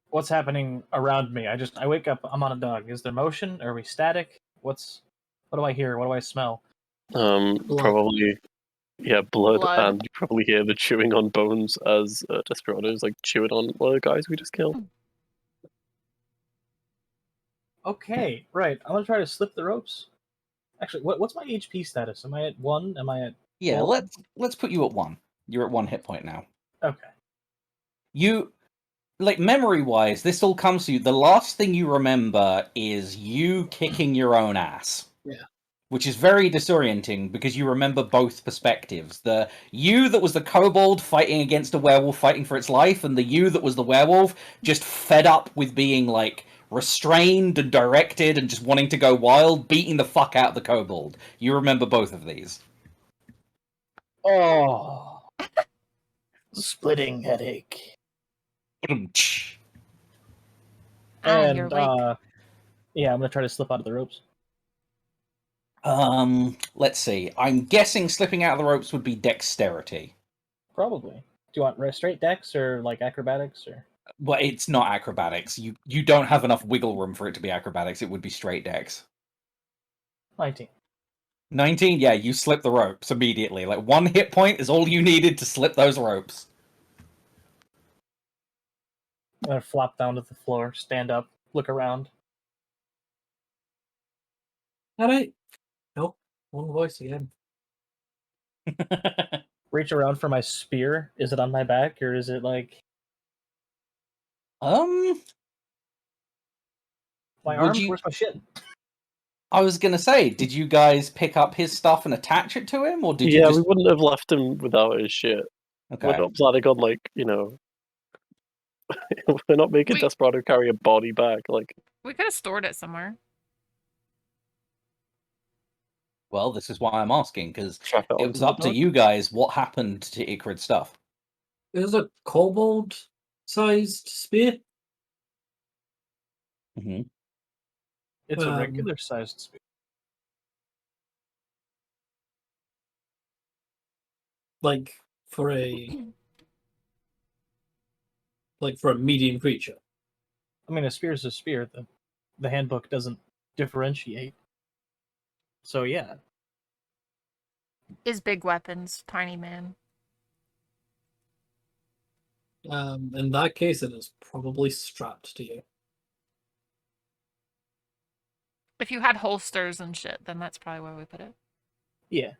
What's happening around me? I wake up, I'm on a dog. Is there motion? Are we static? What do I hear? What do I smell? Probably, yeah, blood, Blood. and you probably hear the chewing on bones as Desperado's like chewing on one of the guys we just killed. Okay, right. I'm gonna try to slip the ropes. Actually, what's my HP status? Am I at 1? Am I at Yeah, 12? let's put you at 1. You're at 1 hit point now. Okay. You, like, memory-wise, this all comes to you. The last thing you remember is you kicking your own ass. Yeah. Which is very disorienting because you remember both perspectives. The you that was the kobold fighting against a werewolf fighting for its life, and the you that was the werewolf just fed up with being, like, restrained and directed and just wanting to go wild, beating the fuck out of the kobold. You remember both of these. Oh. Splitting headache. you're And, awake. yeah, I'm gonna try to slip out of the ropes. Let's see. I'm guessing slipping out of the ropes would be dexterity. Probably. Do you want straight dex or, like, acrobatics, or...? Well, it's not acrobatics. You don't have enough wiggle room for it to be acrobatics. It would be straight dex. 19. 19? Yeah, you slip the ropes immediately. Like, 1 hit point is all you needed to slip those ropes. I'm gonna flop down to the floor, stand up, look around. Alright. Nope. One voice again. Reach around for my spear. Is it on my back, or is it, like... My arm? Where's my shit? I was gonna say, did you guys pick up his stuff and attach it to him, or did you Yeah, just... we wouldn't have left him without his shit. Okay. We're not planning on, like, you know... we're not making Desperado carry a body back, like... We could have stored it somewhere. Well, this is why I'm asking, because Strap it it onto was the up to dog. you guys what happened to Ikrid's stuff. It was a kobold-sized spear. Mm-hmm. It's a regular-sized spear. Like, for a medium creature. I mean, a spear is a spear. The handbook doesn't differentiate. So, yeah. Is big weapons, tiny man. In that case, it is probably strapped to you. If you had holsters and shit, then that's probably where we put it. Yeah.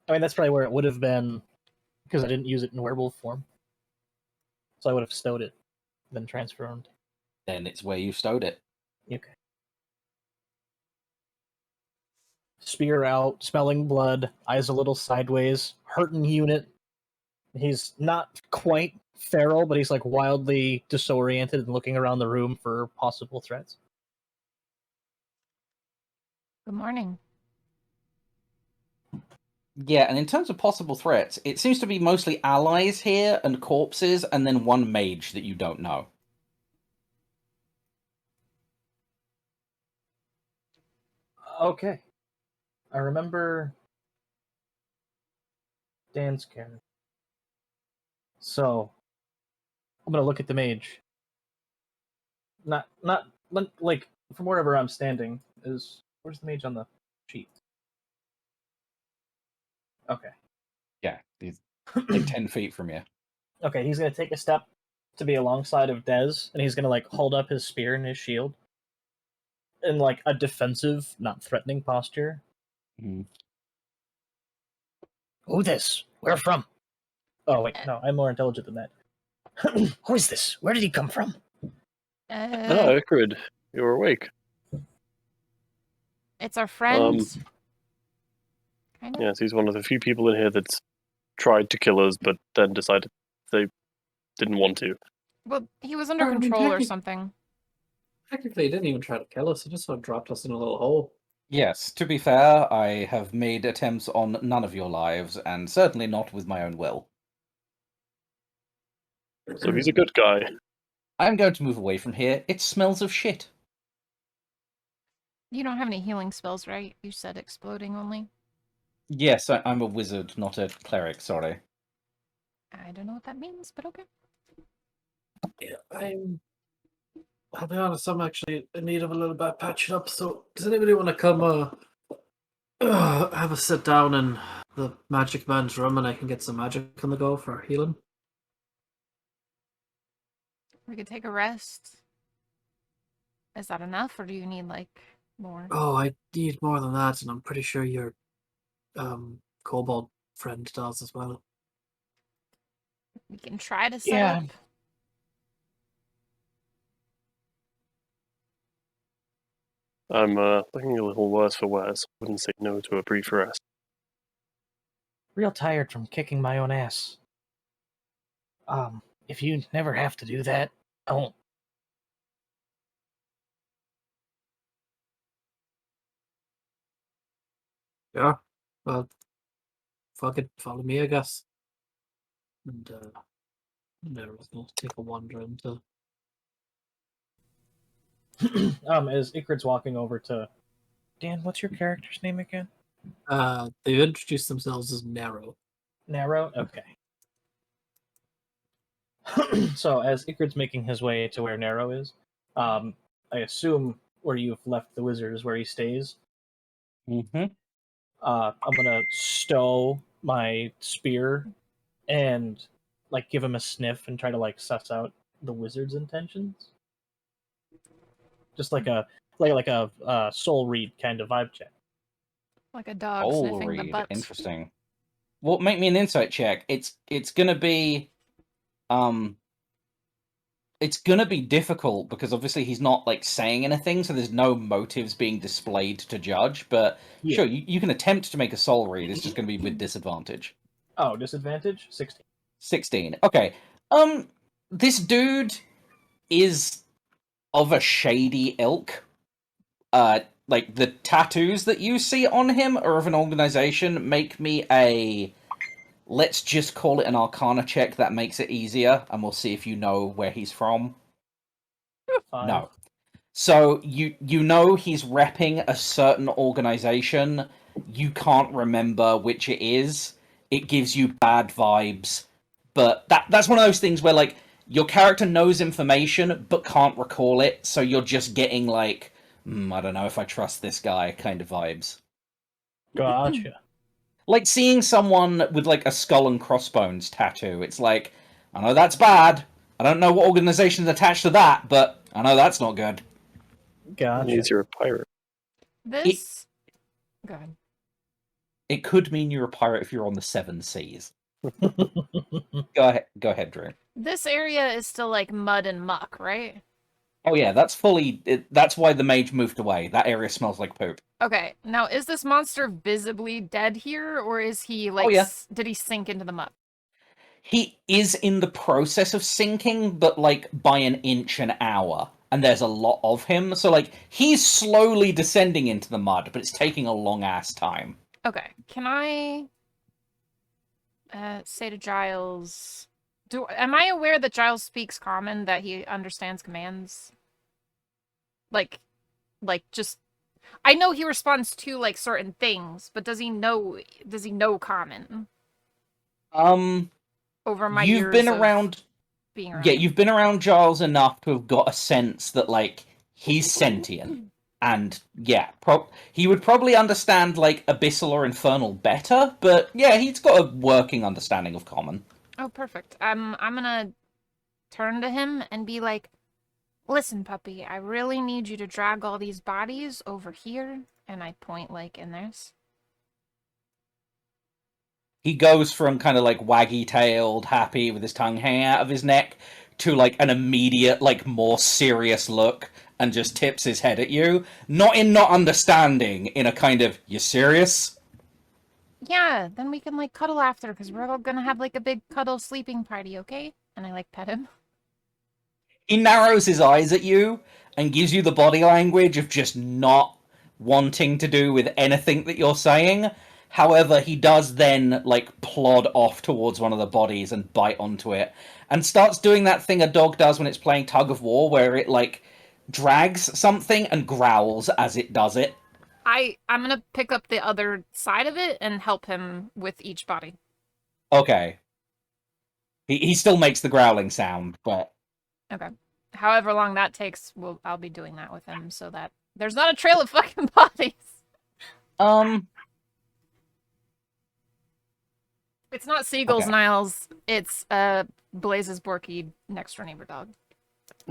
I mean, that's probably where it would have been, because I didn't use it in werewolf form. So I would have stowed it, then transformed. Then it's where you stowed it. Okay. Spear out, smelling blood, eyes a little sideways, hurting unit. He's not quite feral, but he's like wildly disoriented and looking around the room for possible threats. Good morning. Yeah, and in terms of possible threats, it seems to be mostly allies here and corpses, and then one mage that you don't know. Okay. I remember Dan's character. So, I'm gonna look at the mage. Not like from wherever I'm standing. Where's the mage on the sheet? Okay. Yeah, he's like 10 feet from you. Okay, he's gonna take a step to be alongside of Dez, and he's gonna like hold up his spear and his shield in like a defensive, not threatening posture. Mm-hmm. Who this? Where from? Oh wait, no, I'm more intelligent than that. Who is this? Where did he come from? Oh, Ikrid, you're awake. It's our friends. Kind of. Yes, he's one of the few people in here that's tried to kill us, but then decided they didn't want to. Well, he was under control or something. Technically, he didn't even try to kill us. He just sort of dropped us in a little hole. Yes, to be fair, I have made attempts on none of your lives, and certainly not with my own will. So he's a good guy. I'm going to move away from here. It smells of shit. You don't have any healing spells, right? You said exploding only. Yes, I'm a wizard, not a cleric. Sorry. I don't know what that means, but okay. Yeah, I'll be honest, I'm actually in need of a little bit of patching up, so does anybody want to come have a sit down in the magic man's room and I can get some magic on the go for healing? We could take a rest. Is that enough, or do you need, like, more? Oh, I need more than that, and I'm pretty sure your kobold friend does as well. We can try to set Yeah. up. I'm looking a little worse for wear, so I wouldn't say no to a brief rest. Real tired from kicking my own ass. If you never have to do that, I won't. Yeah, well, fuck it, follow me, I guess. And we'll take a wander into. As Ikrit's walking over to Dan, what's your character's name again? They've introduced themselves as Narrow. Narrow? Okay. So as Ikrit's making his way to where Narrow is, I assume where you've left the wizard is where he stays. Mm-hmm. I'm gonna stow my spear and like give him a sniff and try to like suss out the wizard's intentions. Just like a soul read kind of vibe check. Like a dog Oh, sniffing the read. butt. Interesting. Well, make me an insight check. It's gonna be it's gonna be difficult because obviously he's not like saying anything, so there's no motives being displayed to judge. But Yeah. sure, you can attempt to make a soul read. It's just gonna be with disadvantage. Oh, disadvantage? 16. 16. Okay. This dude is of a shady ilk. Like the tattoos that you see on him are of an organization. Make me a, let's just call it an Arcana check. That makes it easier, and we'll see if you know where he's from. 5. No. So you know he's repping a certain organization. You can't remember which it is. It gives you bad vibes. But that's one of those things where like your character knows information but can't recall it, so you're just getting like, I don't know if I trust this guy kind of vibes. Gotcha. Like seeing someone with like a skull and crossbones tattoo. It's like, I know that's bad. I don't know what organization's attached to that, but I know that's not good. Gotcha. Means you're a pirate. This. Go ahead. It could mean you're a pirate if you're on the Seven Seas. Go ahead, Drew. This area is still like mud and muck, right? Oh yeah, that's fully. That's why the mage moved away. That area smells like poop. Okay, now is this monster visibly dead here, or is he like? yeah. Did he sink into the muck? He is in the process of sinking, but like by an inch an hour, and there's a lot of him. So like he's slowly descending into the mud, but it's taking a long ass time. Okay, can I say to Giles? Am I aware that Giles speaks Common, that he understands commands? Like just. I know he responds to like certain things, but does he know Common? Over my You've years been of around. being around Yeah, him. you've been around Giles enough to have got a sense that like he's sentient, and yeah, he would probably understand like abyssal or infernal better. But yeah, he's got a working understanding of Common. Oh, perfect. I'm gonna turn to him and be like, "Listen, puppy, I really need you to drag all these bodies over here." And I point like in this. He goes from kind of like waggy-tailed, happy with his tongue hanging out of his neck, to like an immediate, like more serious look, and just tips his head at you. Not understanding, in a kind of, you serious? Yeah, then we can like cuddle after, because we're all gonna have like a big cuddle sleeping party, okay? And I like pet him. He narrows his eyes at you and gives you the body language of just not wanting to do with anything that you're saying. However, he does then like plod off towards one of the bodies and bite onto it, and starts doing that thing a dog does when it's playing tug of war, where it like drags something and growls as it does it. I'm gonna pick up the other side of it and help him with each body. Okay. He still makes the growling sound, but... Okay. However long that takes, I'll be doing that with him so that there's not a trail of fucking bodies. It's not Seagulls, Okay. Niles. It's Blaze's Borky next door neighbor dog.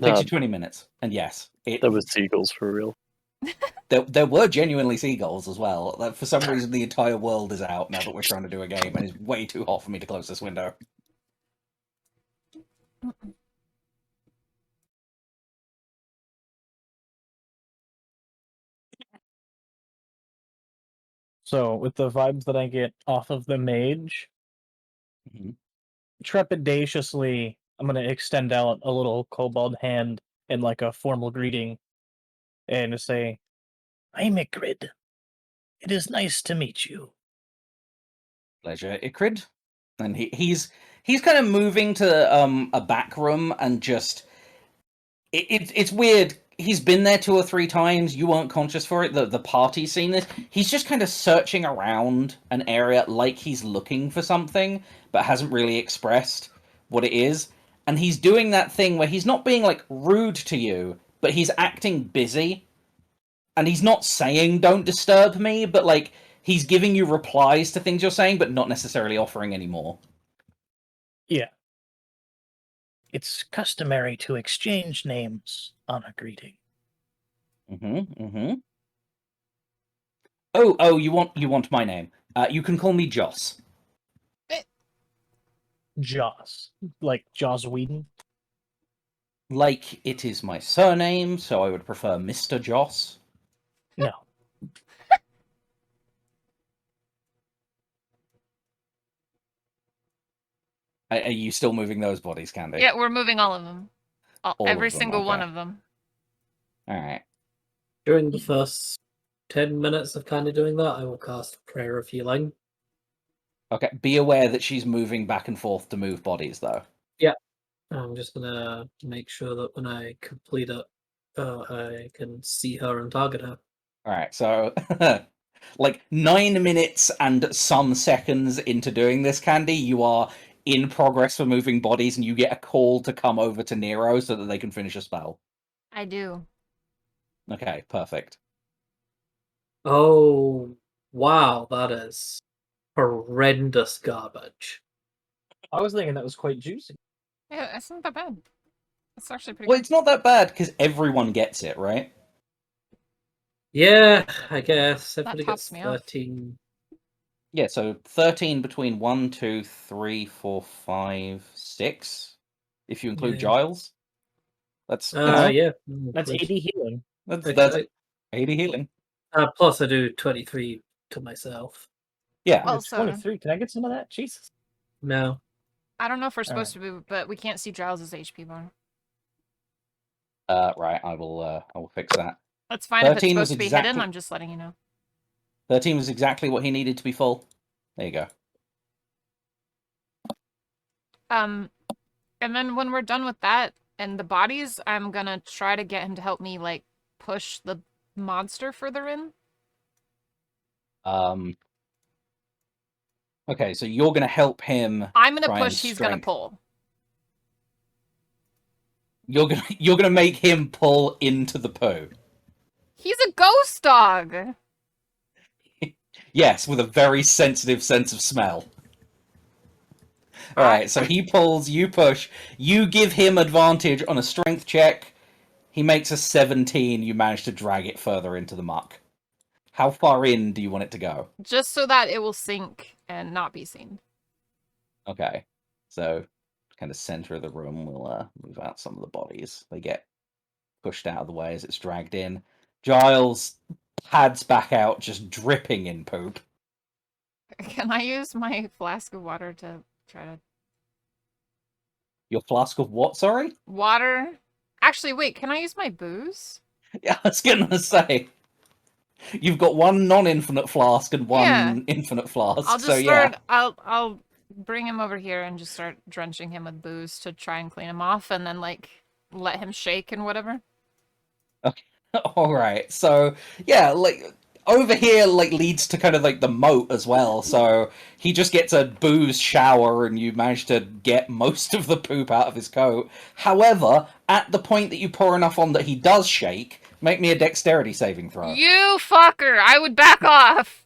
Takes you 20 minutes. And yes, There was seagulls for real. there were genuinely seagulls as well. Like, for some reason, the entire world is out now that we're trying to do a game, and it's way too hot for me to close this window. So, with the vibes that I get off of the mage, trepidatiously, I'm going to extend out a little kobold hand in like a formal greeting and to say, I'm Icrid. It is nice to meet you. Pleasure, Icrid. And he's kind of moving to a back room and just... It's weird. He's been there 2 or 3 times. You weren't conscious for it. The party's seen this. He's just kind of searching around an area like he's looking for something, but hasn't really expressed what it is. And he's doing that thing where he's not being, like, rude to you, but he's acting busy. And he's not saying, don't disturb me, but, like, he's giving you replies to things you're saying, but not necessarily offering any more. Yeah. It's customary to exchange names on a greeting. Oh, you want my name? You can call me Joss. Joss. Like Joss Whedon? Like it is my surname, so I would prefer Mr. Joss. No. Are you still moving those bodies, Candy? Yeah, we're moving all of them. All Every of them, single one okay. of them. Alright. During the first 10 minutes of kind of doing that, I will cast Prayer of Healing. Okay, be aware that she's moving back and forth to move bodies, though. Yeah. I'm just going to make sure that when I complete it, I can see her and target her. Alright, so... like, 9 minutes and some seconds into doing this, Candy, you are in progress for moving bodies, and you get a call to come over to Nero so that they can finish a spell. I do. Okay, perfect. Oh, wow, that is horrendous garbage. I was thinking that was quite juicy. Yeah, it's not that bad. It's actually pretty Well, good. it's not that bad, because everyone gets it, right? Yeah, I guess. That Everybody tops gets me off. 13. Yeah, so 13 between 1, 2, 3, 4, 5, 6, if you include Yeah. Giles. That's, you know, Yeah. That's 80 healing. that's 80 healing. Plus, I do 23 to myself. Yeah. Well, It's so 23. Can I get some of that? Jesus. No. I don't know if we're supposed to be, but we can't see Giles' HP bar. Right, I will fix that. That's fine if it's 13 was supposed to be hidden. exactly- I'm just letting you know. 13 was exactly what he needed to be full. There you go. And then when we're done with that and the bodies, I'm gonna try to get him to help me, like, push the monster further in. Okay, so you're gonna help him. I'm gonna try and push, he's gonna strength- pull. You're gonna make him pull into the poo. He's a ghost dog! Yes, with a very sensitive sense of smell. Alright, so he pulls, you push, you give him advantage on a strength check. He makes a 17, you manage to drag it further into the muck. How far in do you want it to go? Just so that it will sink and not be seen. Okay, so kind of center of the room, we'll move out some of the bodies. They get pushed out of the way as it's dragged in. Giles pads back out, just dripping in poop. Can I use my flask of water to try to... Your flask of what, sorry? Water? Actually, wait, can I use my booze? Yeah, I was gonna say. You've got one non-infinite flask and one infinite flask, I'll just so start... yeah. I'll bring him over here and just start drenching him with booze to try and clean him off, and then, like, let him shake and whatever. All right. So yeah, like over here, like leads to kind of like the moat as well. So he just gets a booze shower, and you manage to get most of the poop out of his coat. However, at the point that you pour enough on that he does shake, make me a dexterity saving throw. You fucker! I would back off.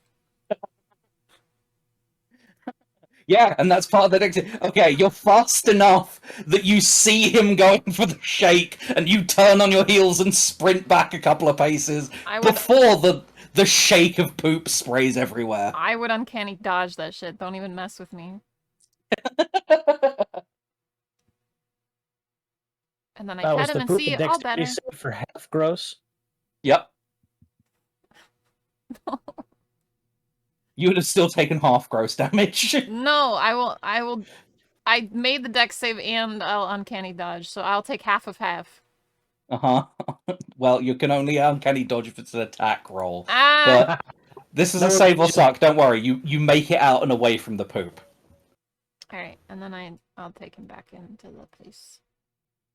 Yeah, and that's part of the dexterity. Okay, you're fast enough that you see him going for the shake, and you turn on your heels and sprint back a couple of paces I would. before the shake of poop sprays everywhere. I would uncanny dodge that shit. Don't even mess with me. And then I That was pet him the and poop see and all dexterity better. save for half gross. Yep. You would have still taken half gross damage. No, I will. I made the dex save and I'll uncanny dodge, so I'll take half of half. Uh-huh. Well, you can only uncanny dodge if it's an attack roll. Ah! But this is No a save or illusion. suck, don't worry. You make it out and away from the poop. Alright, and then I'll take him back into the place.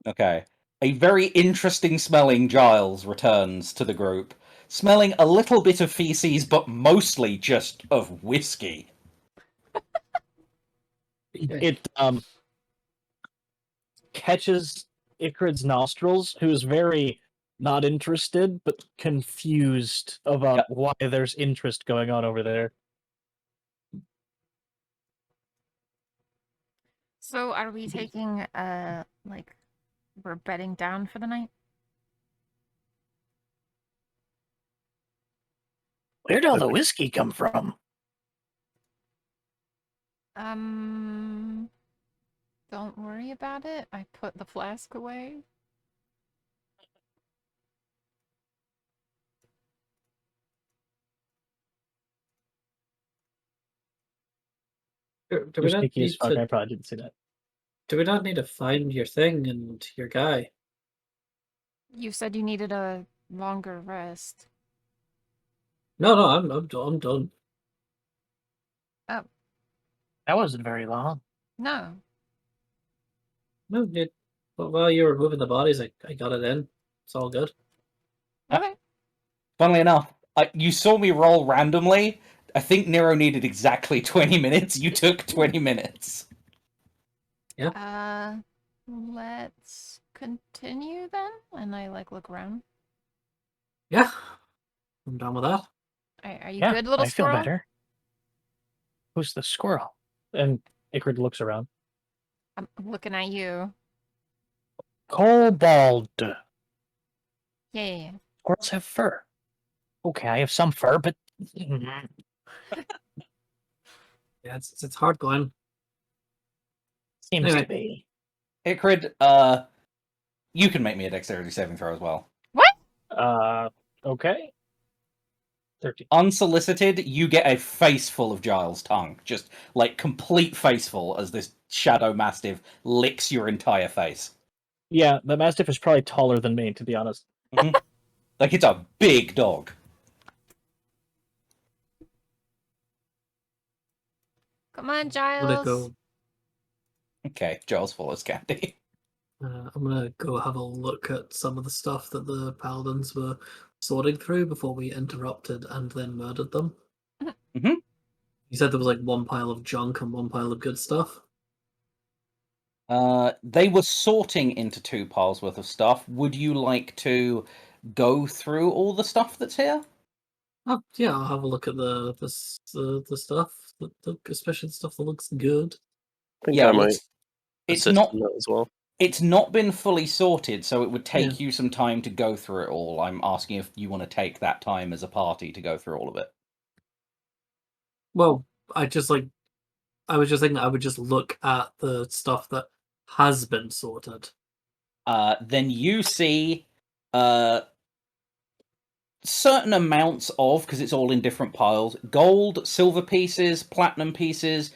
Okay. A very interesting smelling Giles returns to the group, smelling a little bit of feces, but mostly just of whiskey. It catches Ikrid's nostrils, who is very not interested, but confused about Yep. why there's interest going on over there. So are we taking like we're bedding down for the night? Where'd all the whiskey come from? Don't worry about it. I put the flask away. Do we You're not sneaky as need fuck. I to? probably didn't see that. Do we not need to find your thing and your guy? You said you needed a longer rest. No, I'm done. Oh, That wasn't very long. no. No, but while you were moving the bodies, I got it in. It's all good. Okay. Funnily enough, you saw me roll randomly. I think Nero needed exactly 20 minutes. You took 20 minutes. Let's continue then. And I like look around. Yeah, I'm done with that. Are you Yeah, good, little I feel squirrel? better. Who's the squirrel? And Ikrid looks around. I'm looking at you. Kobold. Yeah. Squirrels have fur. Okay, I have some fur, but Yeah, it's hard going. seems Anyway. to be. Ikrid, you can make me a dexterity saving throw as well. Okay. 13. Unsolicited, you get a face full of Giles' tongue. Just, like, complete face full as this shadow mastiff licks your entire face. Yeah, the Mastiff is probably taller than me, to be honest. Like, it's a big dog. Come on, I'm Giles. gonna go. Okay, Giles follows Candy. I'm gonna go have a look at some of the stuff that the paladins were sorting through before we interrupted and then murdered them. Mhm. You said there was like one pile of junk and one pile of good stuff. They were sorting into 2 piles worth of stuff. Would you like to go through all the stuff that's here? Oh, yeah, I'll have a look at the stuff, especially the stuff that looks good. I think Yeah, I well, might it's assist not in that as well. it's not been fully sorted, so it would take Yeah. you some time to go through it all. I'm asking if you want to take that time as a party to go through all of it. Well, I was just thinking I would just look at the stuff that has been sorted. Then you see certain amounts of, because it's all in different piles, gold, silver pieces, platinum pieces,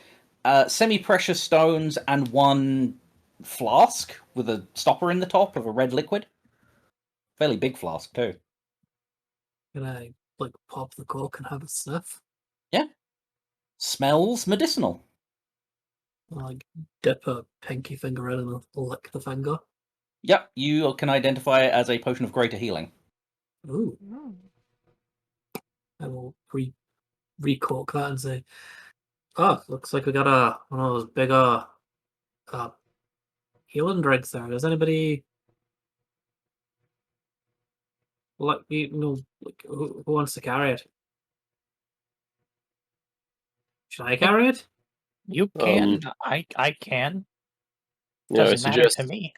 semi-precious stones, and 1 flask with a stopper in the top of a red liquid. Fairly big flask, too. Can I like pop the cork and have a sniff? Yeah. Smells medicinal. I'll, like dip a pinky finger in and lick the finger. Yep, you can identify it as a potion of greater healing. Ooh, Ooh. I will recork that and say, oh, looks like we got one of those big uh healing drinks there. Does anybody like like who wants to carry it? Should I carry it? You can. I can. Yeah, I Doesn't matter to suggest me.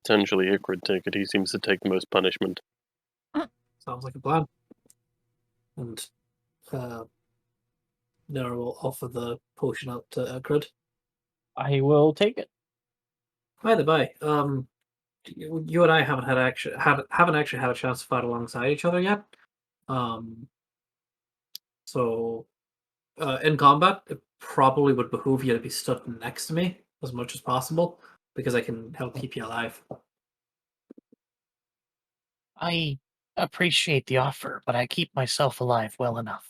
potentially Icrid take it. He seems to take the most punishment. Sounds like a plan. And Nora will offer the potion up to Icrid. I will take it. By the by, you and I haven't actually had a chance to fight alongside each other yet. So in combat, it probably would behoove you to be stood next to me as much as possible because I can help keep you alive. I appreciate the offer, but I keep myself alive well enough.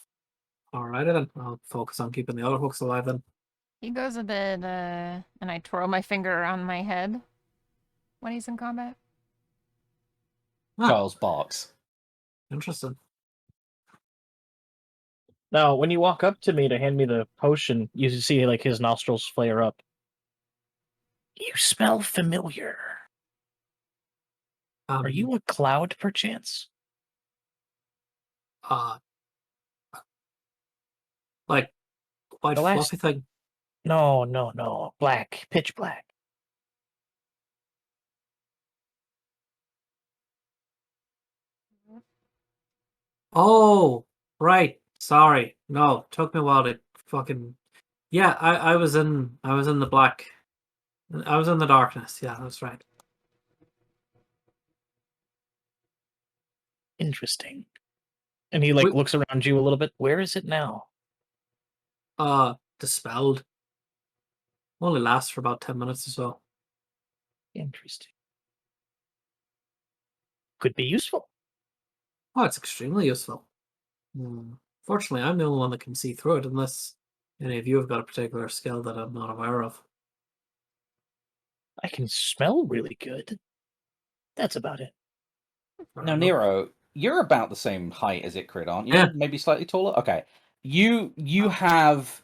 Alright then, I'll focus on keeping the other folks alive then. He goes a bit, and I twirl my finger around my head when he's in combat. Ah, Giles barks. interesting. Now, when you walk up to me to hand me the potion, you see like his nostrils flare up. You smell familiar. Are you a cloud, perchance? Uh like white The last- fluffy thing? No. Black. Pitch black. Oh, right. Sorry. No, took me a while to fucking. Yeah, I was in the black. I was in the darkness. Yeah, that's right. Interesting. And he like Wait. looks around you a little bit. Where is it now? Dispelled. Only lasts for about 10 minutes or so. Interesting. Could be useful. Oh, it's extremely useful. Fortunately, I'm the only one that can see through it, unless any of you have got a particular skill that I'm not aware of. I can smell really good. That's about it. Fair Now, enough. Nero, you're about the same height as Icrid, aren't you? Yeah. Maybe slightly taller? Okay. You have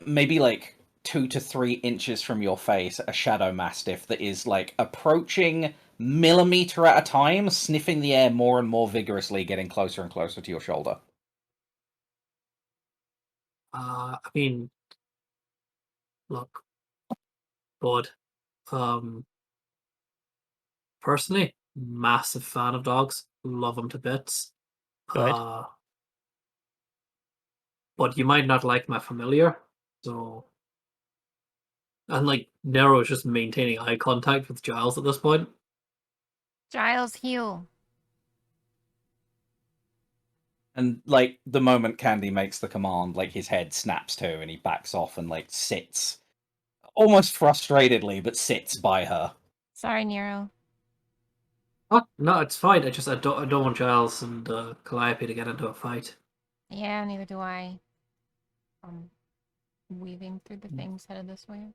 maybe like 2 to 3 inches from your face a shadow mastiff that is like approaching millimeter at a time, sniffing the air more and more vigorously, getting closer and closer to your shoulder. I mean, look, bud. Personally, massive fan of dogs. Love them to bits. Good. But you might not like my familiar, so. And like Nero is just maintaining eye contact with Giles at this point. Giles, heal. And like the moment Candy makes the command, like his head snaps too, and he backs off and like sits, almost frustratedly, but sits by her. Sorry, Nero. Oh, no, it's fine. I don't want Giles and Calliope to get into a fight. Yeah, neither do I. Weaving through the things headed this way.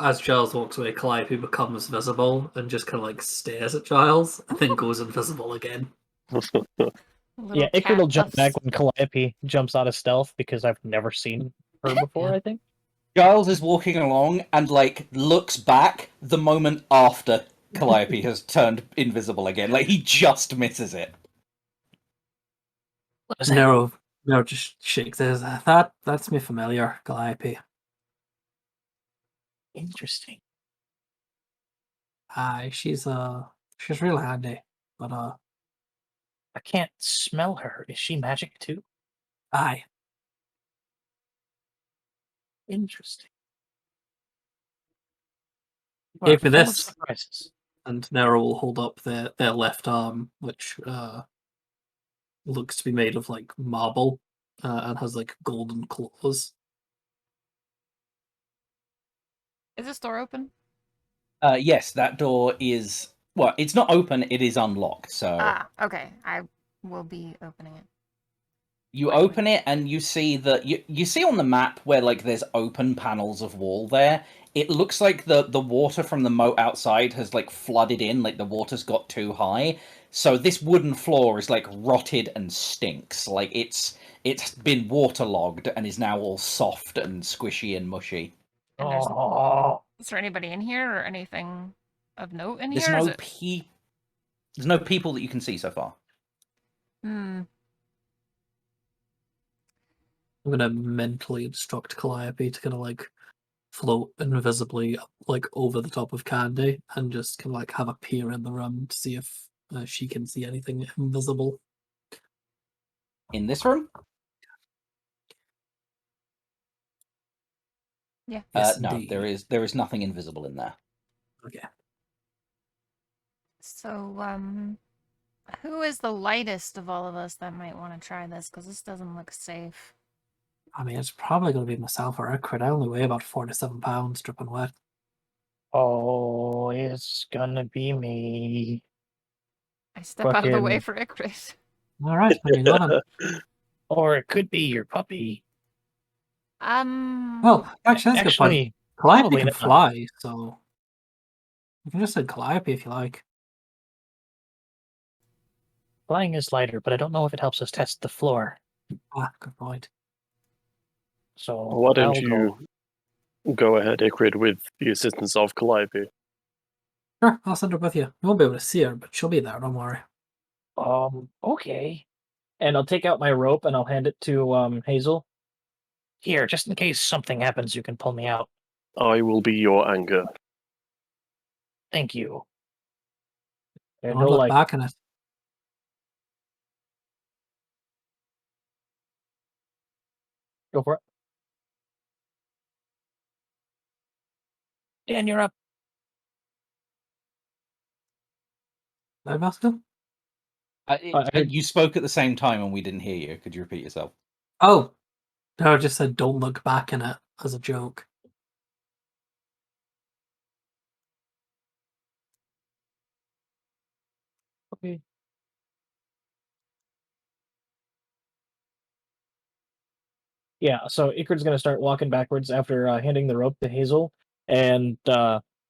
As Giles walks away, Calliope becomes visible and just kind of like stares at Giles and then goes invisible again. Yeah, Icrid will jump back puffs. when Calliope jumps out of stealth because I've never seen her before, Yeah. I think. Giles is walking along and like looks back the moment after Calliope has turned invisible again. Like he just misses it. What was that? Nero just shakes his head. That's me familiar, Calliope. Interesting. Aye, she's real handy. But I can't smell her. Is she magic too? aye. Interesting. Gave me Full of this. surprises. And Nero will hold up their left arm, which looks to be made of like marble and has like golden claws. Is this door open? Yes, that door is. Well, it's not open. It is unlocked. So Ah, okay. I will be opening it. you Lightly. open it and you see that you see on the map where like there's open panels of wall there. It looks like the water from the moat outside has like flooded in. Like the water's got too high. So this wooden floor is like rotted and stinks. Like it's been waterlogged and is now all soft and squishy and mushy. And Oh, is there anybody in here or anything of note in There's here? Is no it... there's no people that you can see so far. Hmm. I'm gonna mentally instruct Calliope to kind of like float invisibly like over the top of Candy and just kind of like have a peer in the room to see if she can see anything invisible. In this room? Yeah. Yes, No, indeed. there is nothing invisible in there. Okay. So, who is the lightest of all of us that might want to try this? Because this doesn't look safe. I mean, it's probably going to be myself or Ikrit. I only weigh about 47 pounds, dripping wet. oh, it's gonna be me. I step out of the way Fucking- for Icrit. All right, there you go then. Or it could be your puppy. Well, actually, that's a good point. Actually, Calliope probably can not. fly, so you can just say Calliope if you like. Flying is lighter, but I don't know if it helps us test the floor. Ah, good point. So Why don't I'll you go ahead, Icrid, with the assistance of Calliope? Sure, I'll send her with you. You won't be able to see her, but she'll be there, don't worry. go. Okay. And I'll take out my rope and I'll hand it to Hazel. Here, just in case something happens, you can pull me out. I will be your anchor. Thank you. And Don't he'll look like back in it. go for it. Dan, you're up. Did I mask him? You spoke at the same time and we didn't hear you. Could you repeat yourself? Oh, no, I just said don't look back in it as a joke. Okay. Yeah, so Ikrit's gonna start walking backwards after handing the rope to Hazel, and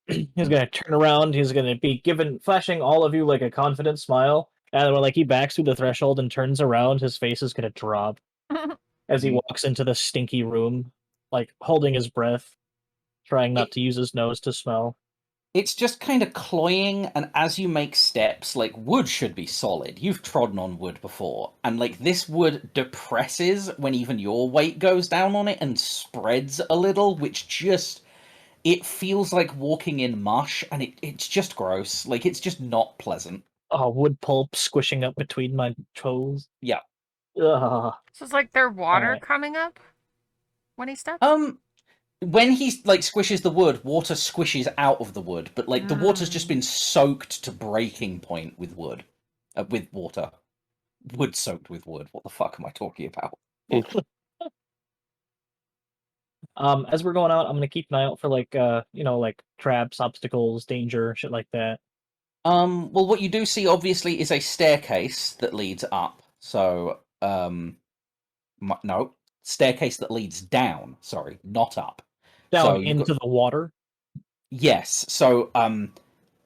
he's gonna turn around. He's gonna be flashing all of you like a confident smile, and when like he backs through the threshold and turns around, his face is gonna drop as he walks into the stinky room, like holding his breath, trying not to use his nose to smell. It's just kind of cloying, and as you make steps, like, wood should be solid. You've trodden on wood before, and like this wood depresses when even your weight goes down on it and spreads a little, which just it feels like walking in mush, and it's just gross. Like it's just not pleasant. Wood pulp squishing up between my toes. Yeah. Ugh. So it's like there's water Alright. coming up when he steps? When he like squishes the wood, water squishes out of the wood, but like the water's just been soaked to breaking point with wood, with water, wood soaked with wood. What the fuck am I talking about? As we're going out, I'm gonna keep an eye out for like like traps, obstacles, danger, shit like that. Well, what you do see obviously is a staircase that leads up. So, no, staircase that leads down. Sorry, not up. Down So you've into got the water. yes. So,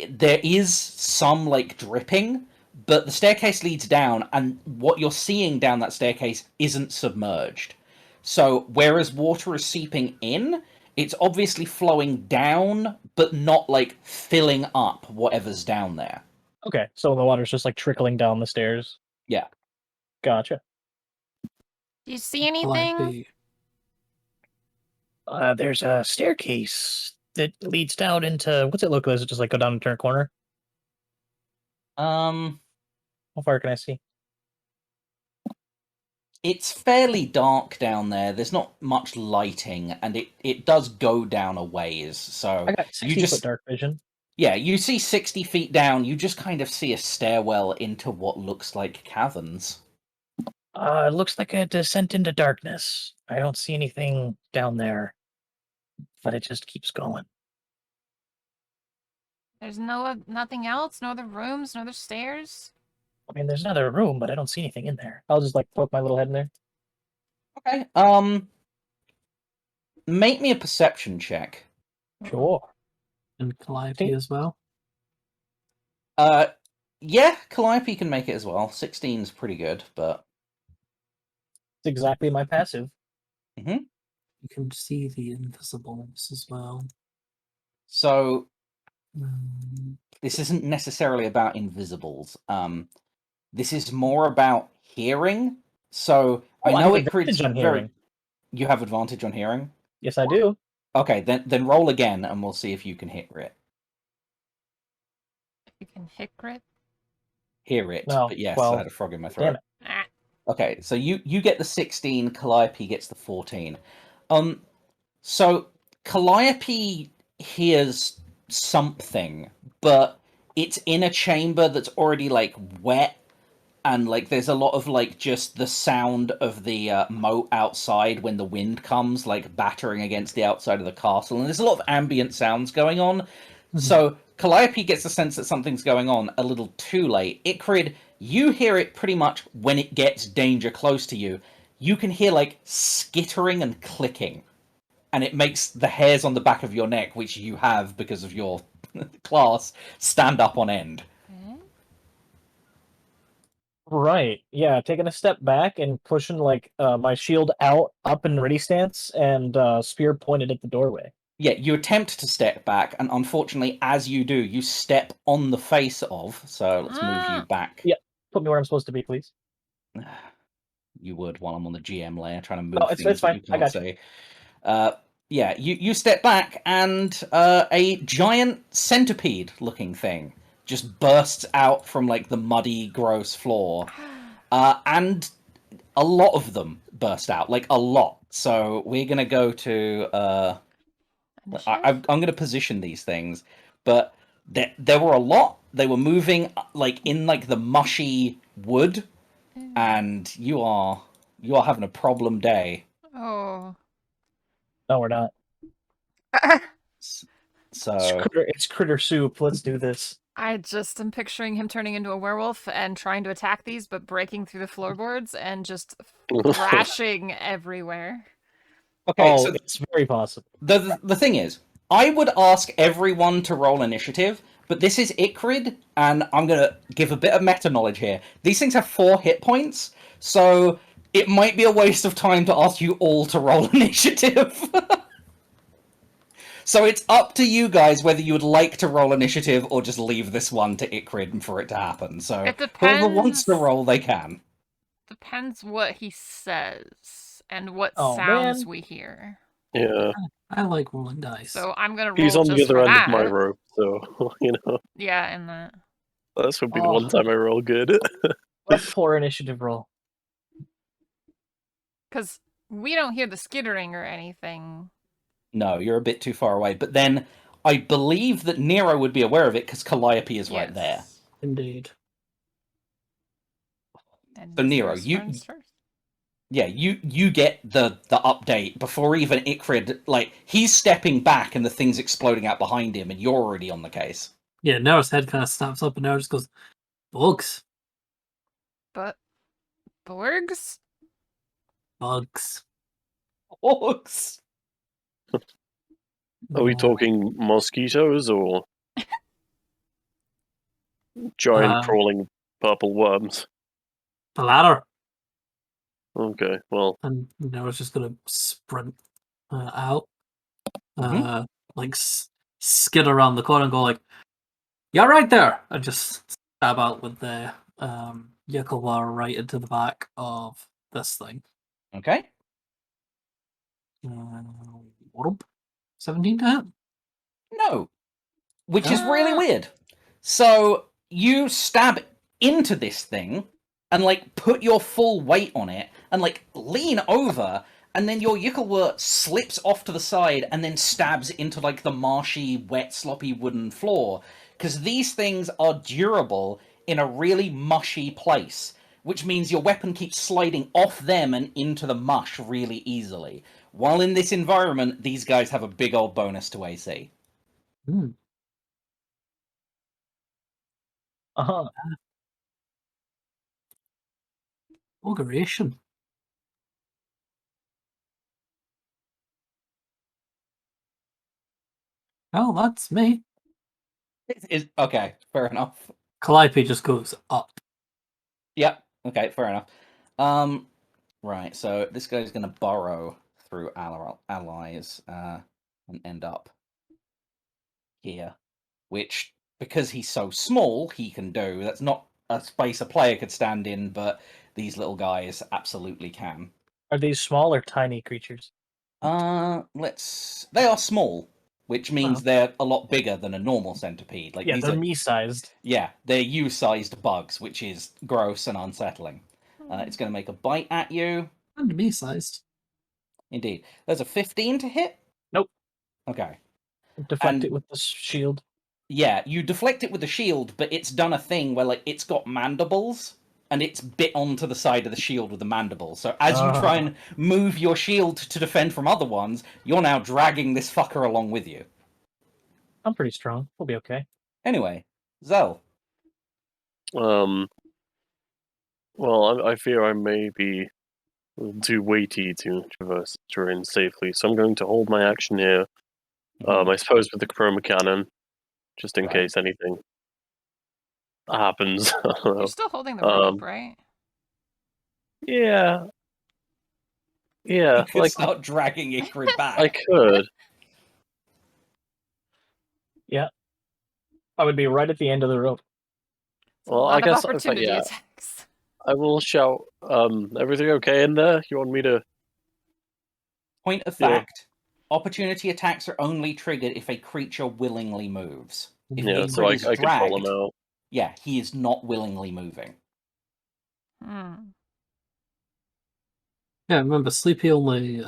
there is some like dripping, but the staircase leads down, and what you're seeing down that staircase isn't submerged. So, whereas water is seeping in, it's obviously flowing down, but not like filling up whatever's down there. Okay, so the water's just like trickling down the stairs. Yeah. Gotcha. Do you see anything? Calliope. There's a staircase that leads down into what's it look like? Does it just like go down and turn a corner? Um, How far can I see? it's fairly dark down there. There's not much lighting, and it does go down a ways. So I got 60-foot dark vision. yeah, you see 60 feet down. You just kind of see a stairwell into what looks like caverns. It looks like a descent into darkness. I don't see anything down there, but it just keeps going. There's nothing else? No other rooms? No other stairs? I mean, there's another room, but I don't see anything in there. I'll just like poke my little head in there. Okay. Make me a perception check. Sure. And Calliope as well. Yeah, Calliope can make it as well. 16's pretty good, but It's exactly my passive. You can see the invisibles as well. so Mm, this isn't necessarily about invisibles. This is more about hearing. So I Oh, I know have it creates advantage on very. hearing. You have advantage on hearing. Yes, I do. Okay, then roll again, and we'll see if you can hear it. You can hit crit. Hear it, No, but yes, I 12. had a frog in my throat. Damn it. Ah. Okay, so you get the 16, Calliope gets the 14. So Calliope hears something, but it's in a chamber that's already like wet, and like there's a lot of like just the sound of the moat outside when the wind comes, like battering against the outside of the castle, and there's a lot of ambient sounds going on. So Calliope gets the sense that something's going on a little too late. Icrid, you hear it pretty much when it gets danger close to you. You can hear like skittering and clicking, and it makes the hairs on the back of your neck, which you have because of your class, stand up on end. Okay. Right. Yeah, taking a step back and pushing like my shield out up in ready stance and spear pointed at the doorway. Yeah, you attempt to step back, and unfortunately, as you do, you step on the face of. So let's move you back. Yeah. Put me where I'm supposed to be, please. You would while I'm on the GM layer trying to move No, it's things that fine. you I can't got you. see. Yeah, you step back, and a giant centipede-looking thing just bursts out from like the muddy, gross floor, and a lot of them burst out, like a lot. So we're gonna go to. I'm going to position these things, but there were a lot. They were moving like in like the mushy wood, and you are having a problem day. Oh. No, we're not. So It's critter soup. Let's do this. I just am picturing him turning into a werewolf and trying to attack these, but breaking through the floorboards and just thrashing everywhere. okay, Oh, so it's very possible. the thing is, I would ask everyone to roll initiative, but this is Icrid, and I'm gonna give a bit of meta knowledge here. These things have 4 hit points, so it might be a waste of time to ask you all to roll initiative. So it's up to you guys whether you would like to roll initiative or just leave this one to Icrid for it to happen. So It whoever wants to depends. roll, they can. Depends what he says and what Oh, sounds man. we hear. Yeah, I like rolling dice. So I'm gonna roll he's on the just other for end that. of my rope, so Yeah, and that. this would be the one time I roll good. Let's pour initiative roll. Because we don't hear the skittering or anything. No, you're a bit too far away. But then I believe that Nero would be aware of it because Calliope is right there. Yes. Indeed. And So Nero, Zeus you runs first. yeah, you get the update before even Icrid, like he's stepping back and the thing's exploding out behind him, and you're already on the case. Yeah, Nero's head kind of snaps up and Nero just goes, bugs. But Borgs? Bugs. Bugs. Are we Yeah. talking mosquitoes or giant crawling purple worms? The latter. Okay, well, And Nero's just gonna sprint out. Mhm. Like skid around the corner and go like, "You're right there!" And just stab out with the Yakalwa right into the back of this thing. Okay. Whoop. 17 to hit. No. Which is really weird. So you stab into this thing and like put your full weight on it and like lean over, and then your Yukilwurt slips off to the side and then stabs into like the marshy, wet, sloppy wooden floor. Because these things are durable in a really mushy place, which means your weapon keeps sliding off them and into the mush really easily. While in this environment, these guys have a big old bonus to AC. Uh-huh. Auguration. Oh, that's me. Okay, fair enough. Calliope just goes up. Yep. Okay, fair enough. Right, so this guy's going to burrow through allies and end up here, which, because he's so small, he can do. That's not a space a player could stand in, but these little guys absolutely can. Are these small or tiny creatures? They are small, which means they're a lot bigger than a normal centipede. Like Yeah, these they're are me-sized. Yeah, they're you-sized bugs, which is gross and unsettling. It's going to make a bite at you. And me-sized. Indeed. There's a 15 to hit? Nope. Okay. Deflect And- it with the shield. Yeah, you deflect it with the shield, but it's done a thing where like it's got mandibles, and it's bit onto the side of the shield with the mandibles. So as you try and move your shield to defend from other ones, you're now dragging this fucker along with you. I'm pretty strong. We'll be okay. Anyway, Zell. Well, I fear I may be too weighty to traverse terrain safely, so I'm going to hold my action here. I suppose with the chroma cannon, just in Right. case anything happens. You're still holding the rope, right? Yeah. You could Like start dragging Ikrid back. I could. Yeah. I would be right at the end of the rope. It's a Well, lot I of guess opportunity yeah. attacks. I will shout, everything okay in there? You want me to... Point of Yeah. fact, opportunity attacks are only triggered if a creature willingly moves. If Yeah, so Ikrid I is could pull him dragged, out. yeah, he is not willingly moving. Hmm. Yeah, remember, Sleepy only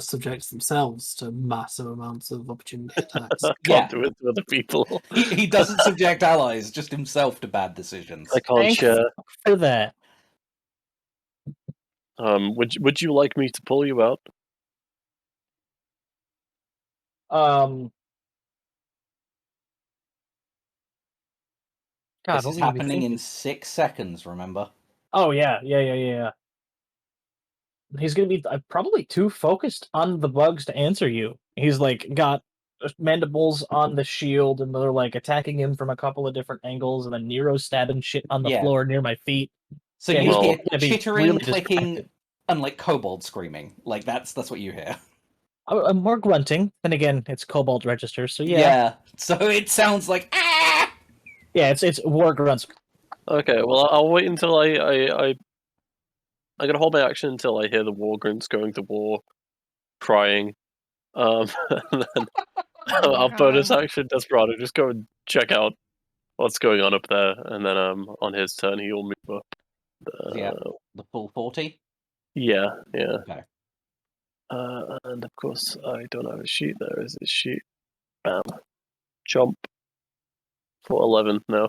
subjects themselves to massive amounts of opportunity attacks. I Yeah. can't do it to other people. He doesn't subject allies, just himself to bad decisions. I can't Thanks share. for that. Would you like me to pull you out? God, This what is were you happening in thinking? 6 seconds, remember? Oh, yeah. He's gonna be probably too focused on the bugs to answer you. He's like got mandibles on the shield, and they're like attacking him from a couple of different angles, and then Nero stabbing shit on the Yeah. floor near my feet. So Yeah, you Well- hear gonna be chittering, really clicking, distracted. and like kobold screaming. Like that's what you hear. I'm more grunting. Then again, it's Cobalt Register, so yeah. So it sounds like ah! Yeah, it's war grunts. Okay, well, I'll wait until I'm gonna hold my action until I hear the war grunts going to war, crying. And then Oh my I'll bonus God. action Desperado, just go and check out what's going on up there, and then on his turn he'll move up. Yeah, the full 40. Yeah. Okay. And of course I don't have a sheet. There is a sheet. Bam. Jump. For 11, no.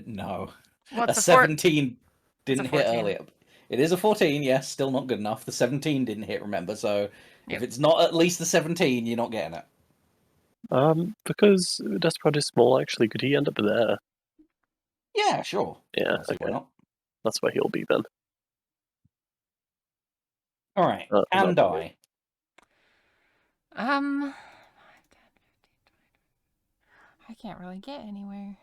No. What's A a fort? 17 didn't hit 14. earlier. It is a 14, yes, still not good enough. The 17 didn't hit, remember, so Yep. if it's not at least the 17, you're not getting it. Because Desperado is small, actually, could he end up there? Yeah, sure. Yeah, I'll see why okay. not. That's where he'll be then. Alright, I'm and not die. 5, 10, 15, 20. I can't really get anywhere.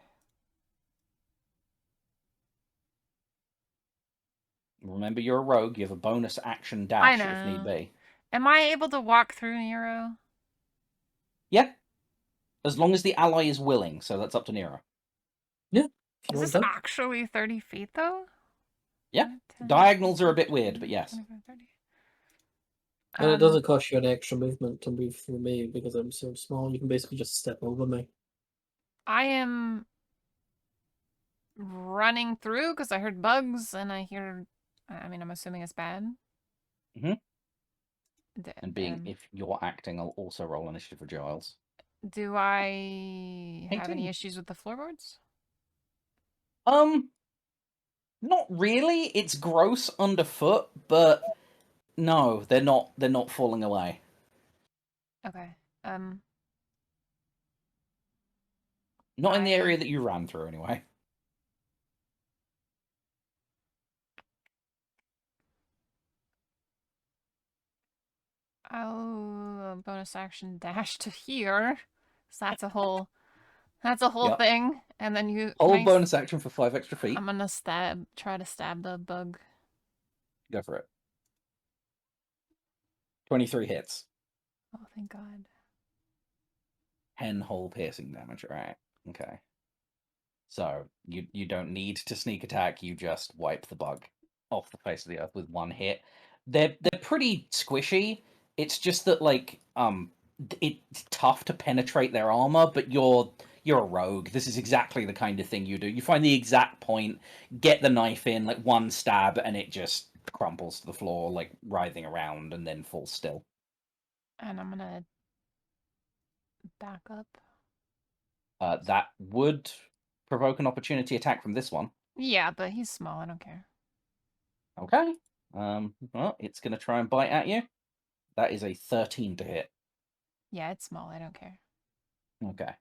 Remember, you're a rogue, you have a bonus action dash if need know. be. Am I able to walk through Nero? Yeah. As long as the ally is willing, so that's up to Nero. Is this actually 30 feet though? Yeah. 10, Diagonals are a bit weird, but yes. 25, 30. And it doesn't cost you any extra movement to move through me because I'm so small. You can basically just step over me. I am running through because I heard bugs and I hear. I mean, I'm assuming it's bad. Mhm. And being, if you're acting, I'll also roll initiative for Giles. Do I have 18. any issues with the floorboards? Not really. It's gross underfoot, but no, they're not falling away. Okay. Not in the area that you ran through, anyway. I'll bonus action dash to here. So that's a whole That's a whole Yep. thing. And then you Whole can I bonus action for 5 extra feet. I'm gonna try to stab the bug. Go for it. 23 hits. Oh, thank God. 10 whole piercing damage, right? Okay. So you don't need to sneak attack, you just wipe the bug off the face of the earth with one hit. They're pretty squishy. It's just that like it's tough to penetrate their armor, but you're a rogue. This is exactly the kind of thing you do. You find the exact point, get the knife in, like one stab, and it just crumples to the floor, like writhing around, and then falls still. And I'm gonna back up. That would provoke an opportunity attack from this one. Yeah, but he's small, I don't care. Okay. Well, it's going to try and bite at you. That is a 13 to hit. Yeah, it's small, I don't care. Okay.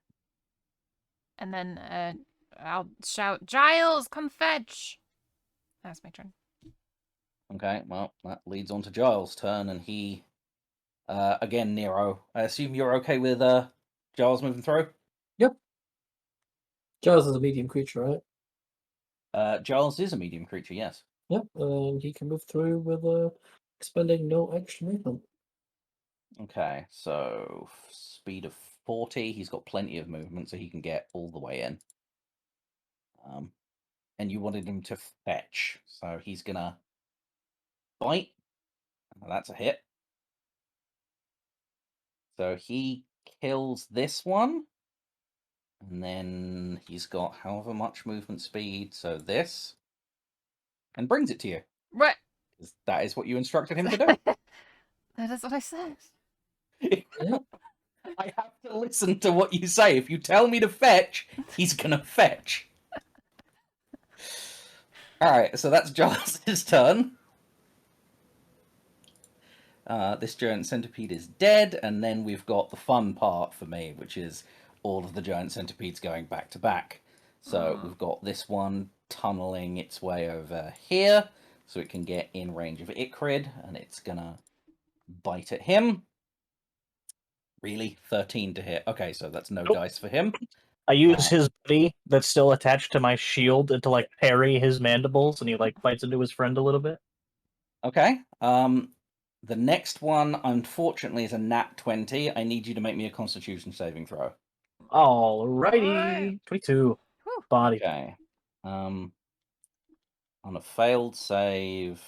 And then I'll shout, Giles, come fetch! That's my turn. Okay, well, that leads on to Giles' turn, and he... again, Nero. I assume you're okay with Giles moving through? Yep. Giles is a medium creature, right? Giles is a medium creature, yes. Yep, and he can move through with expending no extra movement. Okay, so speed of 40. He's got plenty of movement, so he can get all the way in. And you wanted him to fetch, so he's gonna bite. That's a hit. So he kills this one. And then he's got however much movement speed, so this. And brings it to you. What? That is what you instructed him to do. That is what I said. I have to listen to what you say. If you tell me to fetch, he's gonna fetch. Alright, so that's Giles' turn. This giant centipede is dead, and then we've got the fun part for me, which is all of the giant centipedes going back to back. So we've got this one tunneling its way over here, so it can get in range of Icrid, and it's gonna bite at him. Really? 13 to hit. Okay, so that's no dice for him. I use his buddy that's still attached to my shield to like parry his mandibles, and he like bites into his friend a little bit. Okay. The next one, unfortunately, is a nat 20. I need you to make me a Constitution saving throw. Alrighty, 22. Whew. Body. Okay. On a failed save.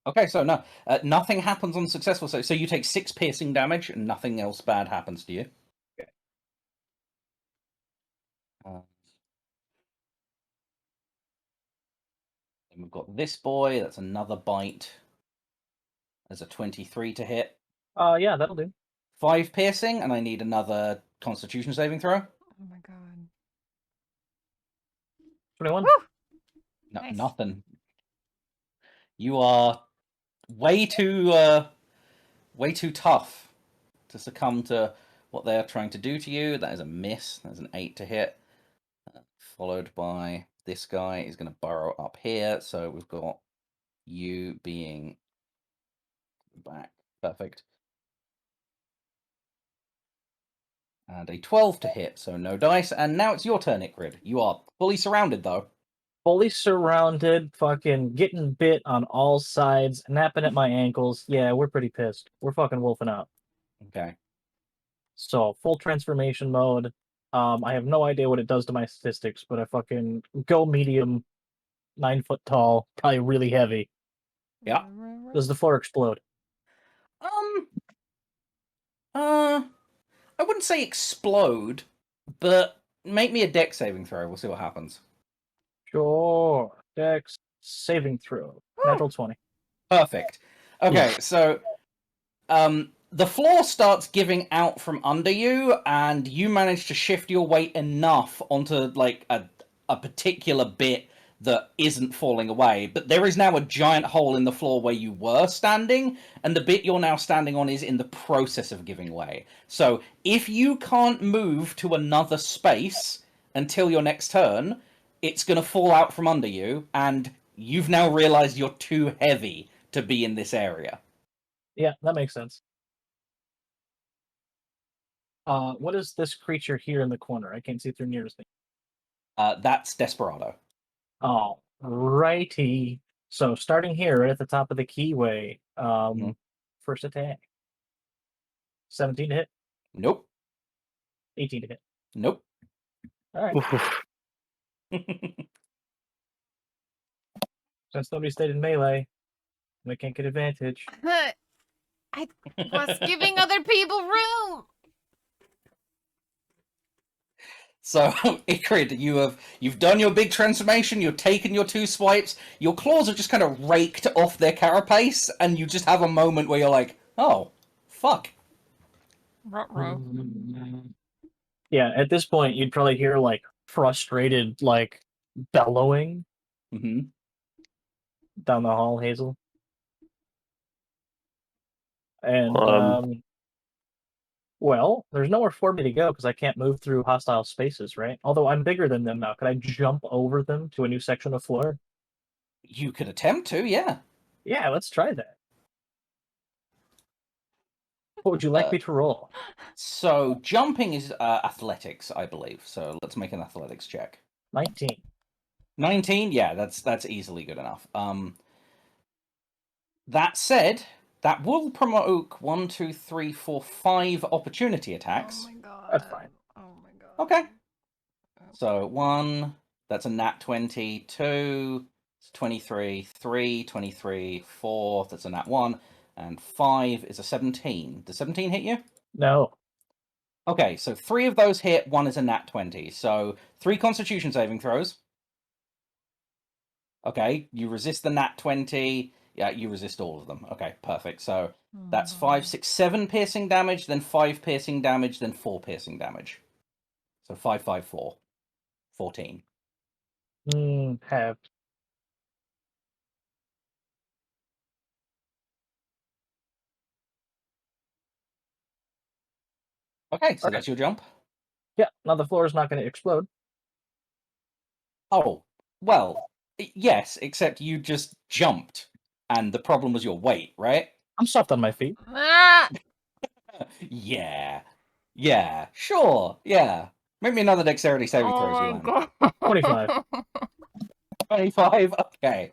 Okay, so no, nothing happens on successful save. So you take 6 piercing damage, and nothing else bad happens to you. Okay. And we've got this boy. That's another bite. There's a 23 to hit. Yeah, that'll do. 5 piercing, and I need another Constitution saving throw. Oh my God. 21. Woo! No, Nice. Nothing. You are way too tough to succumb to what they are trying to do to you. That is a miss. That's an 8 to hit. Followed by this guy is going to burrow up here. So we've got you being back. Perfect. And a 12 to hit, so no dice. And now it's your turn, Icrid. You are fully surrounded, though. Fully surrounded, fucking getting bit on all sides, napping at my ankles. Yeah, we're pretty pissed. We're fucking wolfing out. Okay. So, full transformation mode. I have no idea what it does to my statistics, but I fucking go medium, 9 foot tall, probably really heavy. Yeah. Does the floor explode? I wouldn't say explode, but make me a dex saving throw. We'll see what happens. Sure. Dex saving throw. Natural 20. Perfect. Okay, so the floor starts giving out from under you, and you manage to shift your weight enough onto like a particular bit that isn't falling away. But there is now a giant hole in the floor where you were standing, and the bit you're now standing on is in the process of giving way. So if you can't move to another space until your next turn, it's going to fall out from under you, and you've now realized you're too heavy to be in this area. Yeah, that makes sense. What is this creature here in the corner? I can't see through nearest thing. That's Desperado. Oh, righty. So starting here, right at the top of the keyway, first attack. 17 to hit, Nope. 18 to hit. Nope. All right. Since nobody stayed in melee, we can't get advantage. I was giving other people room. So, Ikrid, you've done your big transformation, you've taken your 2 swipes, your claws are just kind of raked off their carapace, and you just have a moment where you're like, oh, fuck. Ruh-roh. Yeah, at this point, you'd probably hear, like, frustrated, like, bellowing Mm-hmm. down the hall, Hazel. And, well, there's nowhere for me to go because I can't move through hostile spaces, right? Although I'm bigger than them now. Could I jump over them to a new section of floor? You could attempt to, yeah. Yeah, let's try that. What would you like me to roll? So, jumping is athletics, I believe. So, let's make an athletics check. 19. 19? Yeah, that's easily good enough. That said, that will promote 1, 2, 3, 4, 5 opportunity attacks. Oh my god. That's fine. Oh my god. Okay. So 1, that's a nat 20, 2, it's 23, 3, 23, 4, that's a nat 1, and 5 is a 17. Does 17 hit you? No. Okay, so 3 of those hit, 1 is a nat 20. So 3 constitution saving throws. Okay, you resist the nat 20. Yeah, you resist all of them. Okay, perfect. So that's 5, 6, 7 piercing damage, then 5 piercing damage, then 4 piercing damage. So 5, 5, 4. 14. Have. Okay, so Okay. that's your jump. Yeah, now the floor is not going to explode. Oh, well, yes, except you just jumped, and the problem was your weight, right? I'm soft on my feet. Ah! Yeah. Yeah, sure, yeah. Make me another dexterity saving throw as you Oh land. my god. 25. 25? Okay.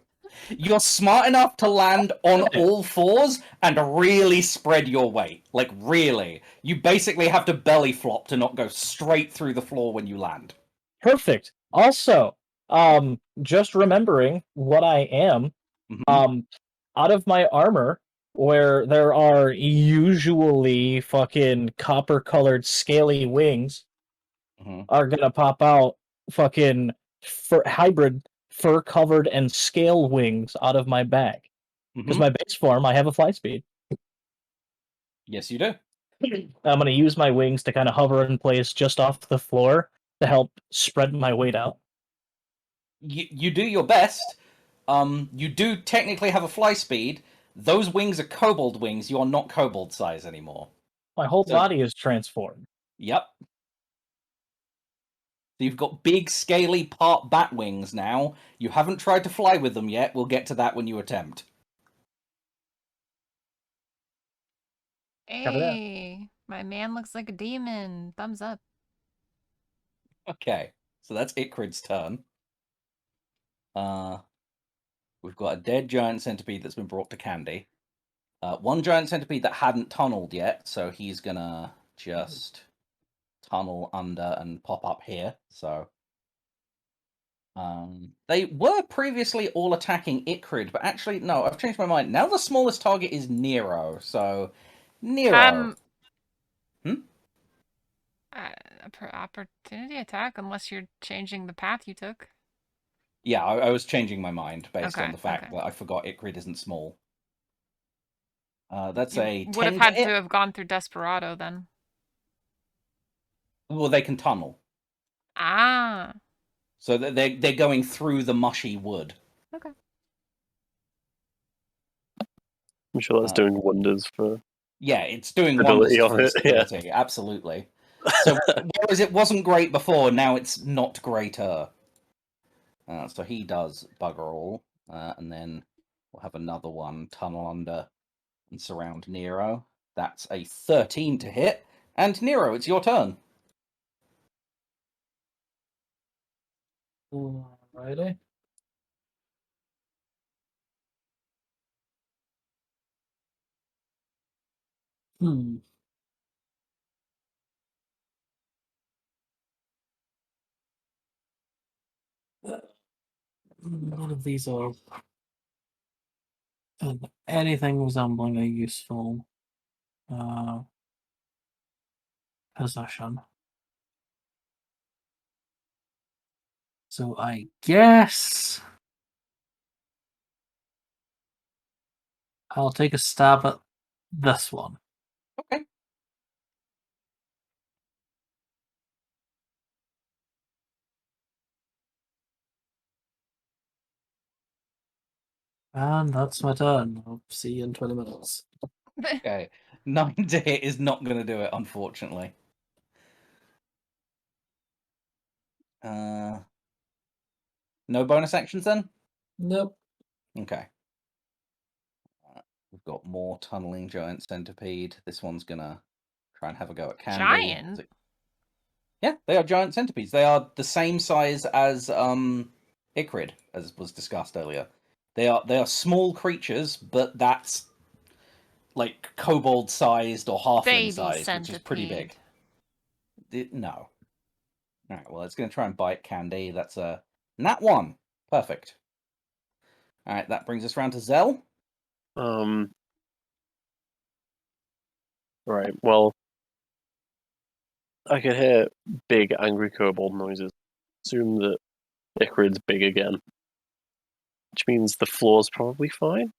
You're smart enough to land on all fours and really spread your weight. Like, really. You basically have to belly flop to not go straight through the floor when you land. Perfect. Also, just remembering what I am, Mhm. out of my armor, where there are usually fucking copper-colored scaly wings, Mhm. are gonna pop out fucking hybrid fur-covered and scale wings out of my back. Because Mhm. my base form, I have a fly speed. Yes, you do. I'm gonna use my wings to kind of hover in place just off the floor to help spread my weight out. You do your best. You do technically have a fly speed. Those wings are kobold wings. You are not kobold size anymore. My whole So- body is transformed. Yep. So you've got big, scaly part bat wings now. You haven't tried to fly with them yet. We'll get to that when you attempt. Cover that. Hey, my man looks like a demon. Thumbs up. Okay, so that's Ikrid's turn. We've got a dead giant centipede that's been brought to Candy. One giant centipede that hadn't tunneled yet, so he's gonna just tunnel under and pop up here. So they were previously all attacking Ikrid, but actually no, I've changed my mind. Now the smallest target is Nero. So Nero. Opportunity attack, unless you're changing the path you took. Yeah, I was changing my mind based on Okay, the fact okay. that I forgot Ikrid isn't small. That's You a would have 10 had hit. to have gone through Desperado then. Well, they can tunnel, Ah. so they're going through the mushy wood. Okay. I'm sure that's doing wonders for. Yeah, it's doing Ability wonders on for it, yeah. stability, absolutely. So whereas it wasn't great before, now it's not greater. So he does bugger all, and then we'll have another one tunnel under and surround Nero. That's a 13 to hit, And Nero, it's your turn. Alrighty. Hmm. None of these are anything resembling a useful possession. So I guess I'll take a stab at this one. Okay. And that's my turn. I'll see you in 20 minutes. Okay. 9 to hit is not going to do it, unfortunately. No bonus actions then? Nope. Okay. We've got more tunneling giant centipede. This one's gonna try and have a go at Candy. Giant? Yeah, they are giant centipedes. They are the same size as Icrid, as was discussed earlier. They are small creatures, but that's like kobold-sized or halfling Baby sized, centipede. which is pretty big. No. All right. Well, it's gonna try and bite Candy. That's a nat 1. Perfect. All right. That brings us round to Zell. Right. Well, I could hear big angry kobold noises. Assume that Icrid's big again, which means the floor's probably fine.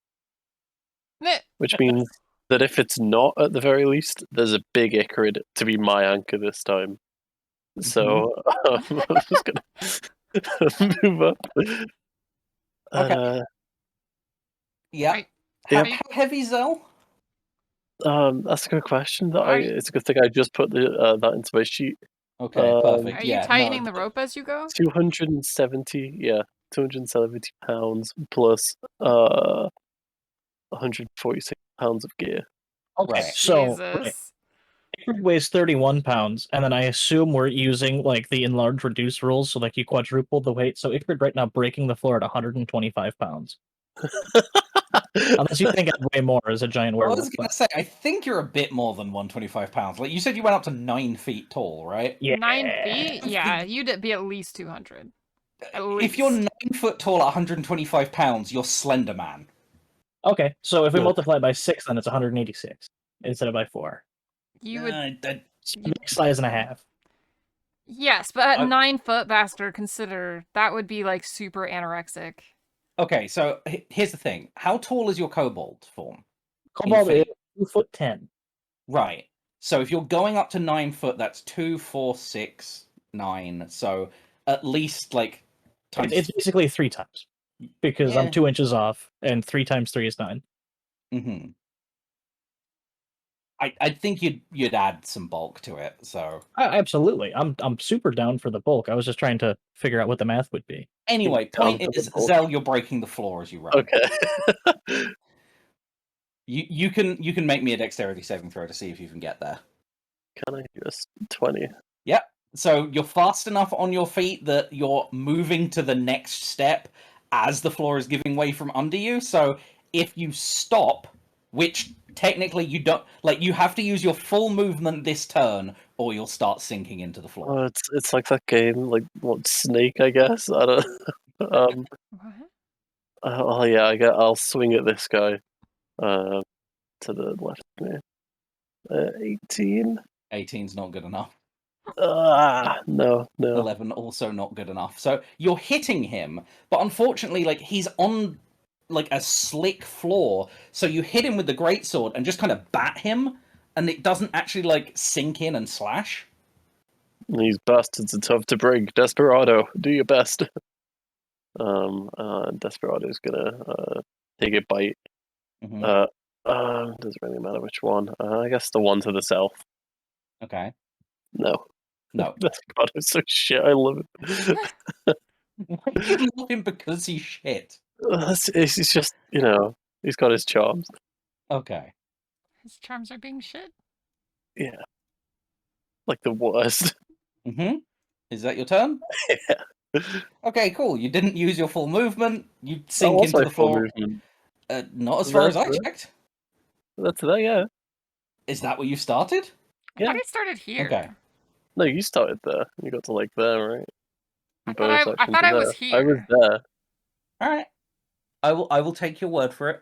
Meh. Which means that if it's not, at the very least, there's a big Icrid to be my anchor this time. So I'm just gonna move up. Okay. Yeah. Right. How Are you- heavy, Zell? That's a good question. Are It's a good thing I just put that into my sheet. Okay, perfect. Are you Yeah, tightening no, the rope as you go? 270, yeah, 270 pounds plus 146 pounds of gear. Okay, Right. so Jesus. Icrid weighs 31 pounds, and then I assume we're using like the enlarged reduce rules, so like you quadruple the weight. So Icrid right now breaking the floor at 125 pounds. Unless you think I'd weigh more as a giant I werewolf. was gonna say, I think you're a bit more than 125 pounds. Like you said, you went up to 9 feet tall, right? Yeah. 9 feet? Yeah, you'd be at least 200. At least. If you're 9 foot tall at 125 pounds, you're Slender Man. Okay, so if we Good. multiply by 6, then it's 186 instead of by 4. You would. Big size and a half. Yes, but at I- 9 foot, Bastard, consider that would be like super anorexic. Okay, so here's the thing: how tall is your kobold form? Kobold is feet. 2'10". Right. So if you're going up to 9 foot, that's 2, 4, 6, 9. So at least like times. It's basically 3 times because I'm Yeah. 2 inches off, and 3 times 3 is 9. Mm-hmm. I think you'd add some bulk to it. So Absolutely, I'm super down for the bulk. I was just trying to figure out what the math would be. anyway, Down point for the is, bulk. Zell, you're breaking the floor as you run. Okay. You can make me a dexterity saving throw to see if you can get there. Can I just 20? Yep. So you're fast enough on your feet that you're moving to the next step as the floor is giving way from under you. So if you stop, which technically you don't, like you have to use your full movement this turn, or you'll start sinking into the floor. Oh, it's like that game, like what Snake, I guess. I don't. What? Oh yeah, I'll swing at this guy. To the left of me. 18. 18's not good enough. No. 11 also not good enough. So you're hitting him, but unfortunately, like he's on like a slick floor, so you hit him with the greatsword and just kind of bat him, and it doesn't actually like sink in and slash. These bastards are tough to break. Desperado, do your best. Desperado's gonna take a bite. Mhm. Doesn't really matter which one. I guess the one to the south. Okay. No. No. Desperado's so shit. I love it. You love him because he's shit. He's just, he's got his charms. Okay. His charms are being shit. Yeah. like the worst. Mm-hmm. Is that your turn? Yeah. Okay, cool. You didn't use your full movement. You That sink was into my the full floor. movement. Not as far as I That's it. checked. That's that, yeah. Is that where you started? I thought Yeah. I started here. Okay. No, you started there. You got to like there, right? I Bonus thought action to I was there. I was here. there. All right. I will take your word for it.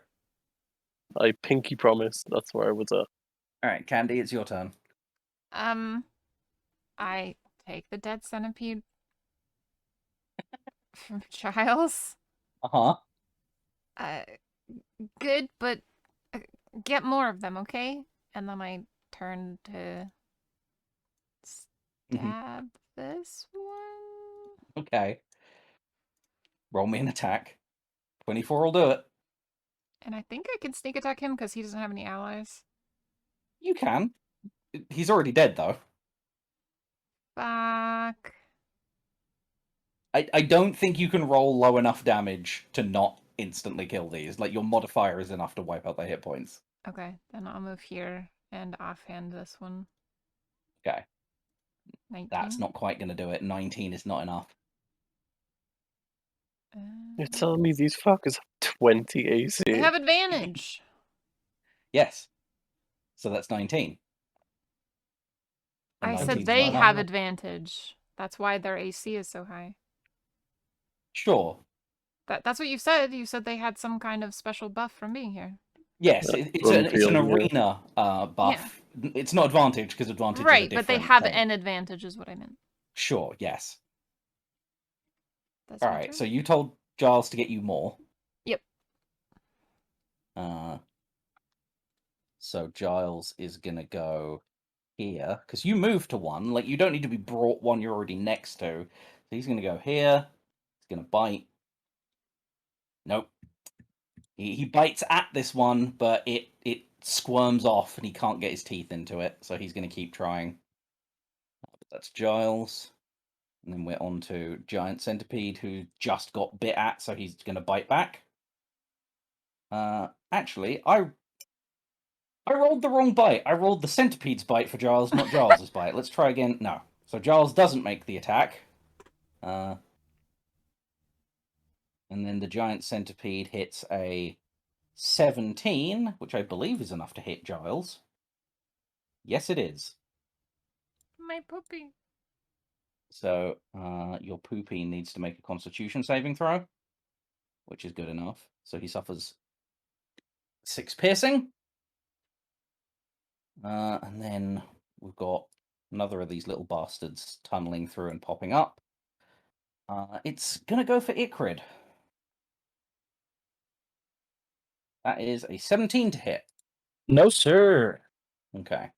I pinky promise. That's where I was at. All right, Candy, it's your turn. I take the dead centipede from Giles. Uh-huh. Good, but get more of them, okay? And then I turn to stab this one. Okay. Roll me an attack. 24 will do it. And I think I can sneak attack him because he doesn't have any allies. You can. He's already dead, though. Fuck. I don't think you can roll low enough damage to not instantly kill these. Like, your modifier is enough to wipe out their hit points. Okay, then I'll move here and offhand this one. Okay. 19. That's not quite going to do it. 19 is not enough. You're telling me these fuckers have 20 AC? They have advantage. Yes. So that's 19. And I 19's said they not enough. have advantage. That's why their AC is so high. Sure. That's what you said. You said they had some kind of special buff from being here. Yes, Yeah, it's an feeling, yeah. arena buff. It's not advantage because advantage is a Right, different but they have thing. an advantage is what I meant. Sure, yes. That's All my right, turn. so you told Giles to get you more. Yep. So Giles is going to go here because you moved to one. Like, you don't need to be brought one you're already next to. So he's going to go here. He's going to bite. Nope. He bites at this one, but it squirms off and he can't get his teeth into it. So he's going to keep trying. That's Giles. And then we're on to Giant Centipede, who just got bit at, so he's going to bite back. Actually, I rolled the wrong bite. I rolled the Centipede's bite for Giles, not Giles's bite. Let's try again. No. So Giles doesn't make the attack. And then the Giant Centipede hits a 17, which I believe is enough to hit Giles. Yes, it is. My puppy. So your poopy needs to make a Constitution saving throw, which is good enough. So he suffers 6 piercing. And then we've got another of these little bastards tunneling through and popping up. It's going to go for Icrid. That is a 17 to hit. No, sir. Okay.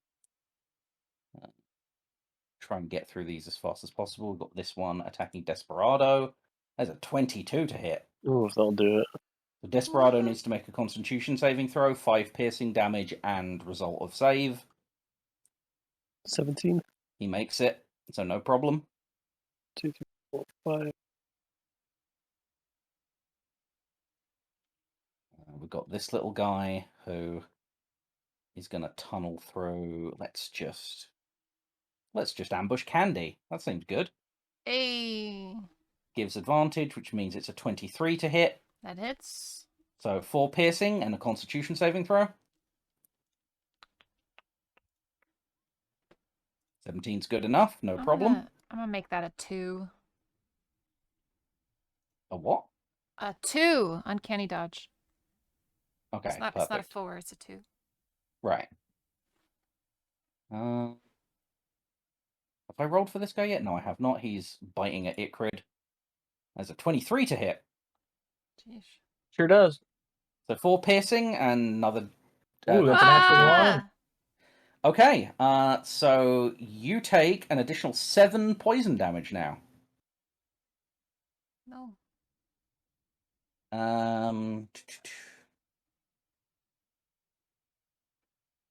Try and get through these as fast as possible. We've got this one attacking Desperado. There's a 22 to hit. Ooh, that'll do it. The Desperado needs to make a Constitution saving throw, 5 piercing damage, and result of save. 17. He makes it, so no problem. 2, 3, 4, 5. We've got this little guy who is going to tunnel through. Let's just ambush Candy. That seems good. Hey. Gives advantage, which means it's a 23 to hit. That hits. So 4 piercing and a Constitution saving throw. 17's good enough, no problem. I'm gonna make that a 2. A what? A 2. Uncanny dodge. Okay, It's not a 4, it's a 2. Right. Have I rolled for this guy yet? No, I have not. He's biting at Icrid. There's a 23 to hit. Jeez. Sure does. So 4 piercing and another... Ooh, that's an actual one. Okay, so you take an additional 7 poison damage now. No.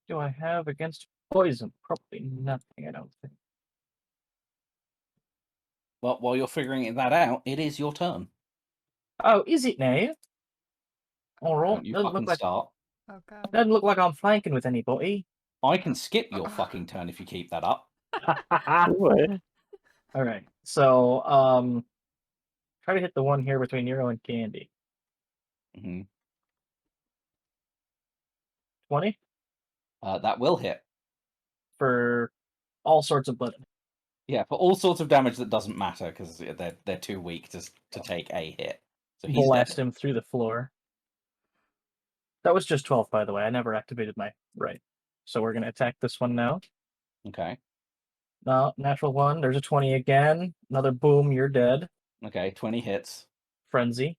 Do I have against poison? Probably nothing, I don't think. Well, while you're figuring that out, it is your turn. Oh, is it now? Alright. Don't you fucking start. Oh god. Doesn't look like I'm flanking with anybody. I can skip your fucking turn if you keep that up. Anyway, All right. So, try to hit the one here between Nero and Candy. Mhm. 20 That will hit. for all sorts of blood. Yeah, for all sorts of damage that doesn't matter because they're too weak to take a hit. So he's Blast dead. him through the floor. That was just 12, by the way. I never activated my right. So we're going to attack this one now. Okay. No, natural one. There's a 20 again. Another boom, you're dead. Okay, 20 hits. Frenzy.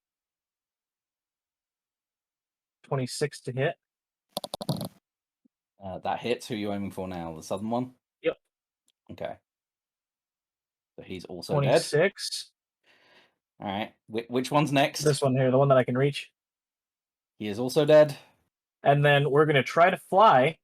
26 to hit. That hits. Who are you aiming for now? The southern one? Yep. Okay. So he's also dead. 26. All right. Which one's next? This one here, the one that I can reach. He is also dead. And then we're going to try to fly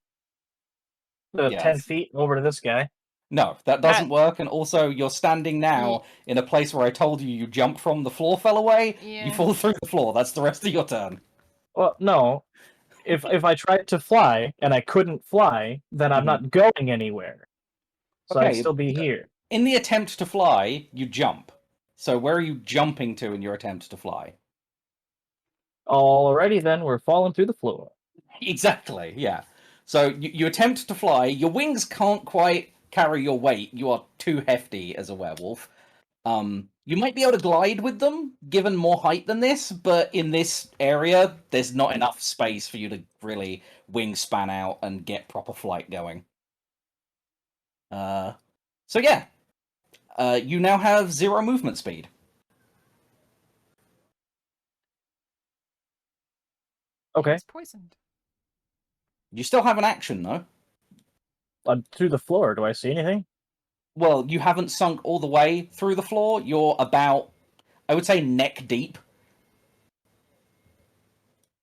the 10 Yes. feet over to this guy. No, that doesn't work. And also, you're standing now in a place where I told you jump from. The floor fell away. Yeah. You fall through the floor. That's the rest of your turn. Well, no. If I tried to fly and I couldn't fly, then I'm not going anywhere. So I'd Okay. still be here. In the attempt to fly, you jump. So where are you jumping to in your attempt to fly? Alrighty then, we're falling through the floor. Exactly, yeah. So you attempt to fly. Your wings can't quite carry your weight. You are too hefty as a werewolf. You might be able to glide with them, given more height than this, but in this area, there's not enough space for you to really wingspan out and get proper flight going. So yeah, you now have 0 movement speed. Okay. It's poisoned. You still have an action, though. Through the floor, do I see anything? Well, you haven't sunk all the way through the floor. You're about, I would say, neck deep.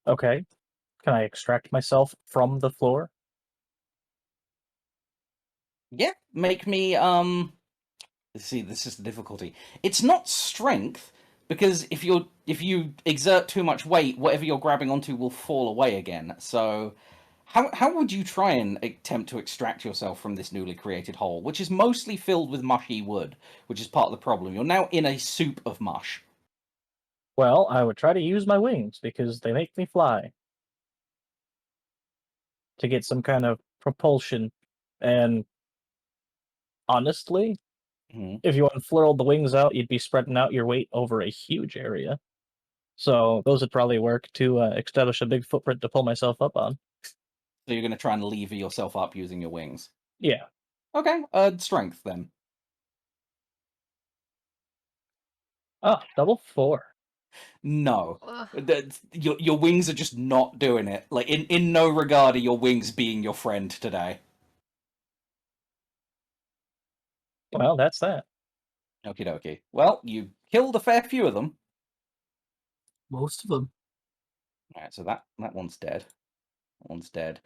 Okay. Can I extract myself from the floor? Yeah, make me, see, this is the difficulty. It's not strength, because if you exert too much weight, whatever you're grabbing onto will fall away again. So how would you try and attempt to extract yourself from this newly created hole, which is mostly filled with mushy wood, which is part of the problem. You're now in a soup of mush. Well, I would try to use my wings because they make me fly. To get some kind of propulsion. And honestly, if you unfurled the wings out, you'd be spreading out your weight over a huge area. So those would probably work to establish a big footprint to pull myself up on. So you're going to try and lever yourself up using your wings. Yeah. Okay, strength then. Oh, double 4. No. Ugh. Your wings are just not doing it. Like, in no regard are your wings being your friend today. Well, that's that. Okie dokie. Well, you killed a fair few of them. Most of them. Alright, so that one's dead. That one's dead.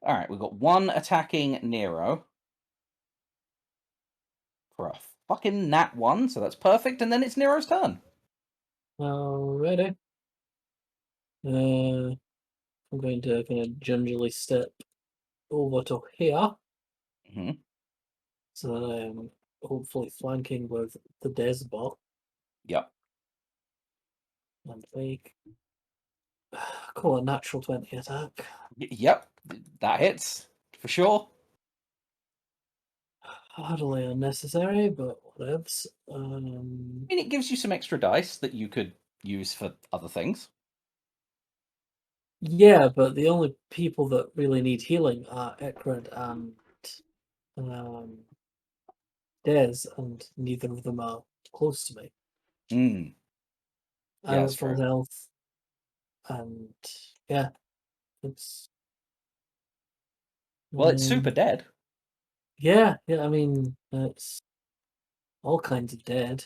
Alright, we've got one attacking Nero. For a fucking nat 1, so that's perfect, and then it's Nero's turn. Alrighty. I'm going to kind of gingerly step over to here. Mm-hmm. So that I am hopefully flanking with the Desbot. Yep. And make call a natural 20 attack. Yep. That hits, for sure. Hardly unnecessary, but whatevs. I mean, it gives you some extra dice that you could use for other things. Yeah, but the only people that really need healing are Ekrid and Des, and neither of them are close to me. Mm. I'm Yeah, at that's full true. health, and yeah, it's Well, it's super dead. yeah. I mean, it's all kinds of dead.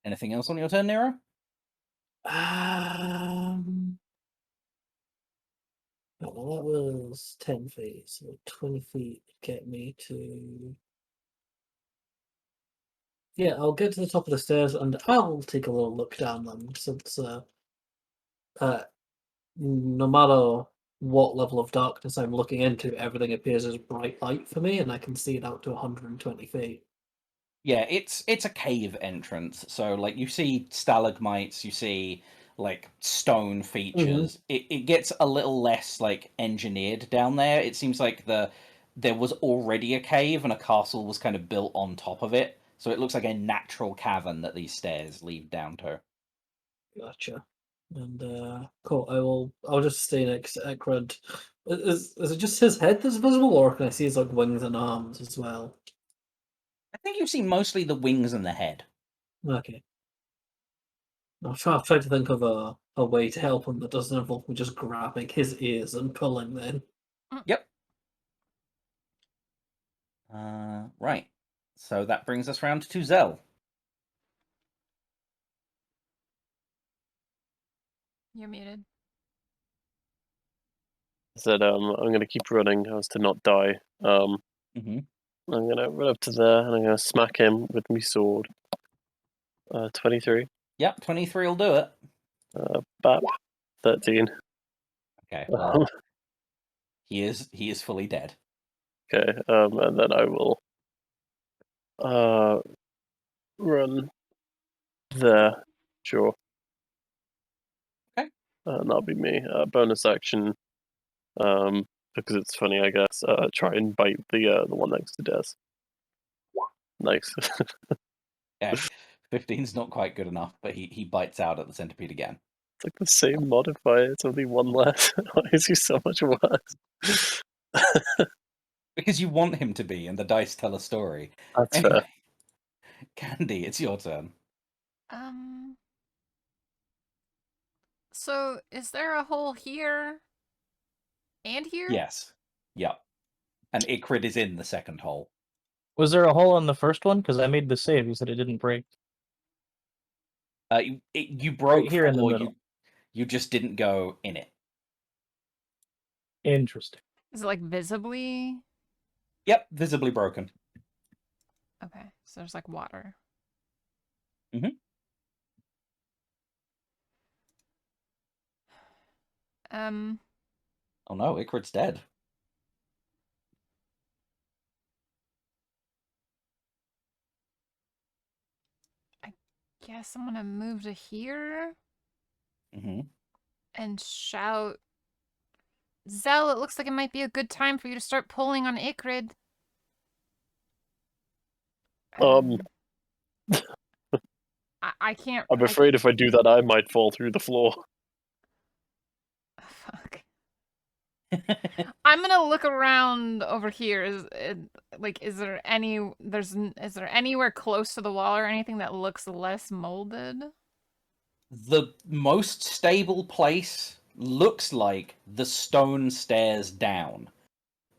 Anything else on your turn, Nero? Well, Well, that was 10 feet, so 20 feet get me to. Yeah, I'll get to the top of the stairs and I'll take a little look down them since no matter what level of darkness I'm looking into, everything appears as bright light for me, and I can see it out to 120 feet. Yeah, it's a cave entrance, so like you see stalagmites, you see like stone features. It gets a little less like engineered down there. It seems like there was already a cave and a castle was kind of built on top of it. So it looks like a natural cavern that these stairs lead down to. Gotcha. And cool. I'll just stay next to Ekred. Is it just his head that's visible, or can I see his like wings and arms as well? I think you see mostly the wings and the head. Okay. I'll try to think of a way to help him that doesn't involve me just grabbing his ears and pulling them. Yep. Right. So that brings us round to Zell. You're muted. Said I'm gonna keep running as to not die. Mm-hmm. I'm gonna run up to there and I'm gonna smack him with my sword. 23. Yep, 23 will do it. Bap. 13. Okay, well, he is fully dead. Okay, and then I will run there. Sure. Okay. And that'll be me. Bonus action. Because it's funny, I guess. Try and bite the one next to Des. Nice. Yeah, 15's not quite good enough, but he bites out at the centipede again. It's like the same modifier. It's only one less. Why is he so much worse? Because you want him to be, and the dice tell a story. That's Anyway, fair. Candy, it's your turn. So is there a hole here and here? Yes. Yep. And Ikrid is in the second hole. Was there a hole on the first one? Because I made the save. You said it didn't break. You broke here in the four, middle. you just didn't go in it. Interesting. Is it like visibly? Yep, visibly broken. Okay, so there's like water. Mm-hmm. Oh no, Ikrid's dead. I guess I'm gonna move to here Mm-hmm. and shout, Zell, it looks like it might be a good time for you to start pulling on Ikrid. I can't. I'm afraid if I do that, I might fall through the floor. Fuck. I'm gonna look around over here. Is there anywhere close to the wall or anything that looks less molded? The most stable place looks like the stone stairs down.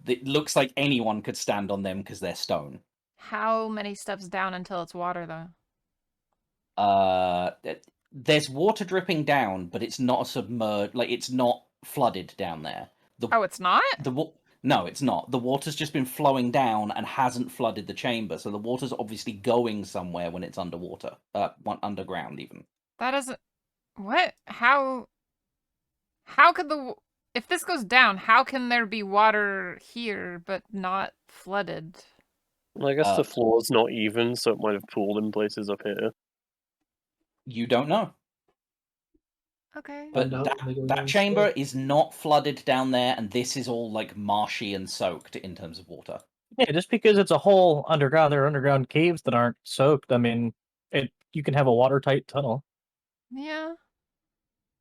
It looks like anyone could stand on them because they're stone. How many steps down until it's water, though? There's water dripping down, but it's not submerged. Like it's not flooded down there. Oh, it's not? No, it's not. The water's just been flowing down and hasn't flooded the chamber. So the water's obviously going somewhere when it's underwater, underground even. That doesn't. What? How could if this goes down, how can there be water here but not flooded? I guess the floor's not even, so it might have pooled in places up here. You don't know. Okay. But that chamber is not flooded down there, and this is all like marshy and soaked in terms of water. Yeah, just because it's a hole underground, there are underground caves that aren't soaked. I mean, you can have a watertight tunnel. Yeah.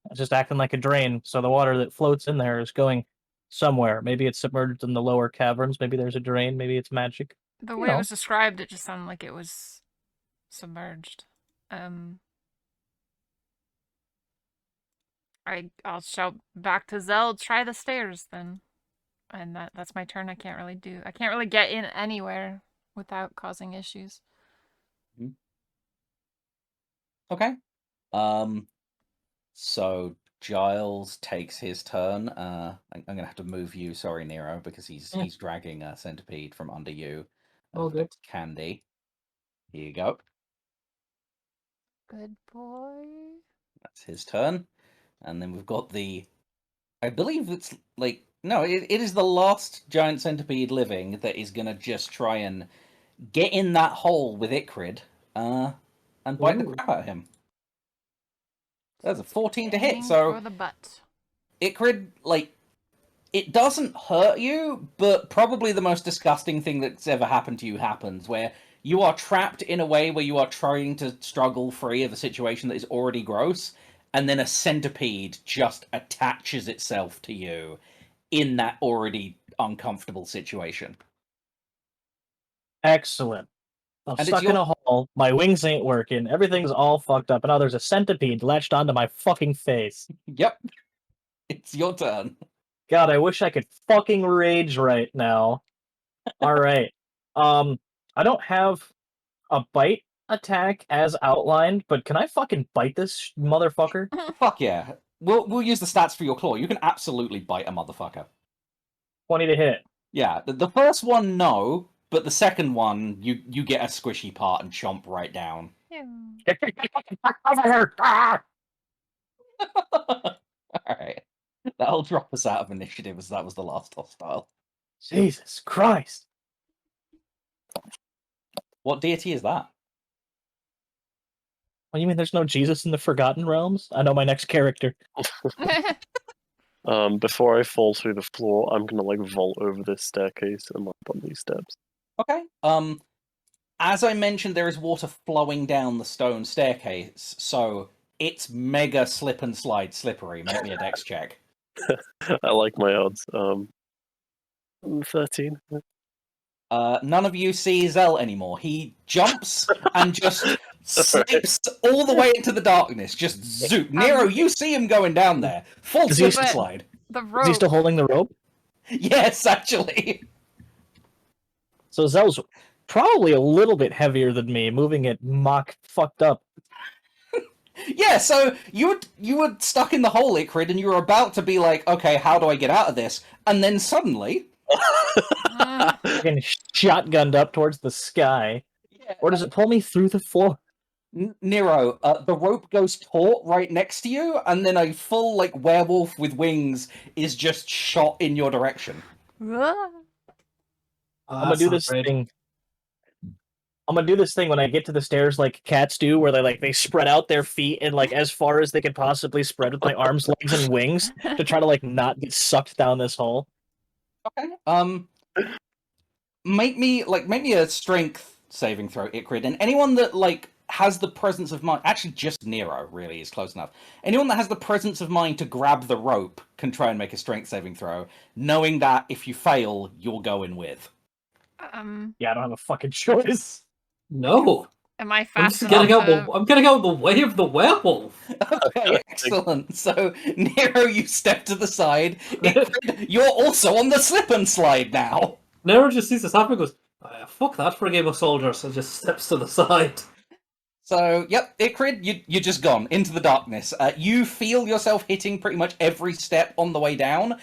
It's just acting like a drain, so the water that floats in there is going somewhere. Maybe it's submerged in the lower caverns. Maybe there's a drain. Maybe it's magic. The way it was described, it just sounded like it was submerged. I'll shout back to Zell, try the stairs then. And that's my turn. I can't really get in anywhere without causing issues. Okay. So Giles takes his turn. I'm gonna have to move you, sorry, Nero, because he's dragging a centipede from under you. Oh, good. Candy. Here you go. Good boy. That's his turn. And then we've got the... I believe it's like... No, it is the last giant centipede living that is going to just try and get in that hole with Icrid and bite the Ooh. crap out of him. That's a 14 to hit, Aiming so... for the butt. Icrid, like, it doesn't hurt you, but probably the most disgusting thing that's ever happened to you happens, where you are trapped in a way where you are trying to struggle free of a situation that is already gross, and then a centipede just attaches itself to you in that already uncomfortable situation. Excellent. I'm And it's stuck in a hole, my wings ain't working, everything's all fucked up, and now there's a centipede latched onto my fucking face. Yep. It's your turn. God, I wish I could fucking rage right now. Alright. I don't have a bite attack as outlined, but can I fucking bite this motherfucker? Fuck yeah. We'll use the stats for your claw. You can absolutely bite a motherfucker. 20 to hit. Yeah, the first one, no, but the second one, you get a squishy part and chomp right down. Over here! Ah! Alright. That'll drop us out of initiative as that was the last hostile. Jesus Christ. What deity is that? What do you mean there's no Jesus in the Forgotten Realms? I know my next character. Before I fall through the floor, I'm gonna like vault over this staircase and up on these steps. Okay. As I mentioned, there is water flowing down the stone staircase, so it's mega slip and slide slippery. Make me a dex check. I like my odds. 13. None of you see Zell anymore. He jumps and just slips all the way into the darkness. Just zoop. Nero, you see him going down there. Full Is he slip and still- slide. The Is rope. he still holding the rope? Yes, actually. So Zell's probably a little bit heavier than me, moving it mock fucked up. Yeah, so you were stuck in the hole, Icrid, and you were about to be like, okay, how do I get out of this? And then suddenly... Getting shotgunned up towards the sky. Yeah, Or does it pull me through the floor? Nero, the rope goes taut right next to you, and then a full, like, werewolf with wings is just shot in your direction. I'm gonna do this thing. I'm gonna do this thing when I get to the stairs like cats do, where they spread out their feet and like as far as they could possibly spread with my arms, legs, and wings to try to like not get sucked down this hole. Okay. Make me a strength saving throw, Icrid, and anyone that like has the presence of mind. Actually, just Nero really is close enough. Anyone that has the presence of mind to grab the rope can try and make a strength saving throw, knowing that if you fail, you'll go in with. Yeah, I don't have a fucking choice. No. Am I I'm fast just getting enough out. to... I'm getting out of the way of the werewolf. Okay, excellent. So Nero, you step to the side. Icrid, you're also on the slip and slide now. Nero just sees this happen and goes, fuck that for a game of soldiers, and just steps to the side. So, yep, Icrid, you're just gone into the darkness. You feel yourself hitting pretty much every step on the way down,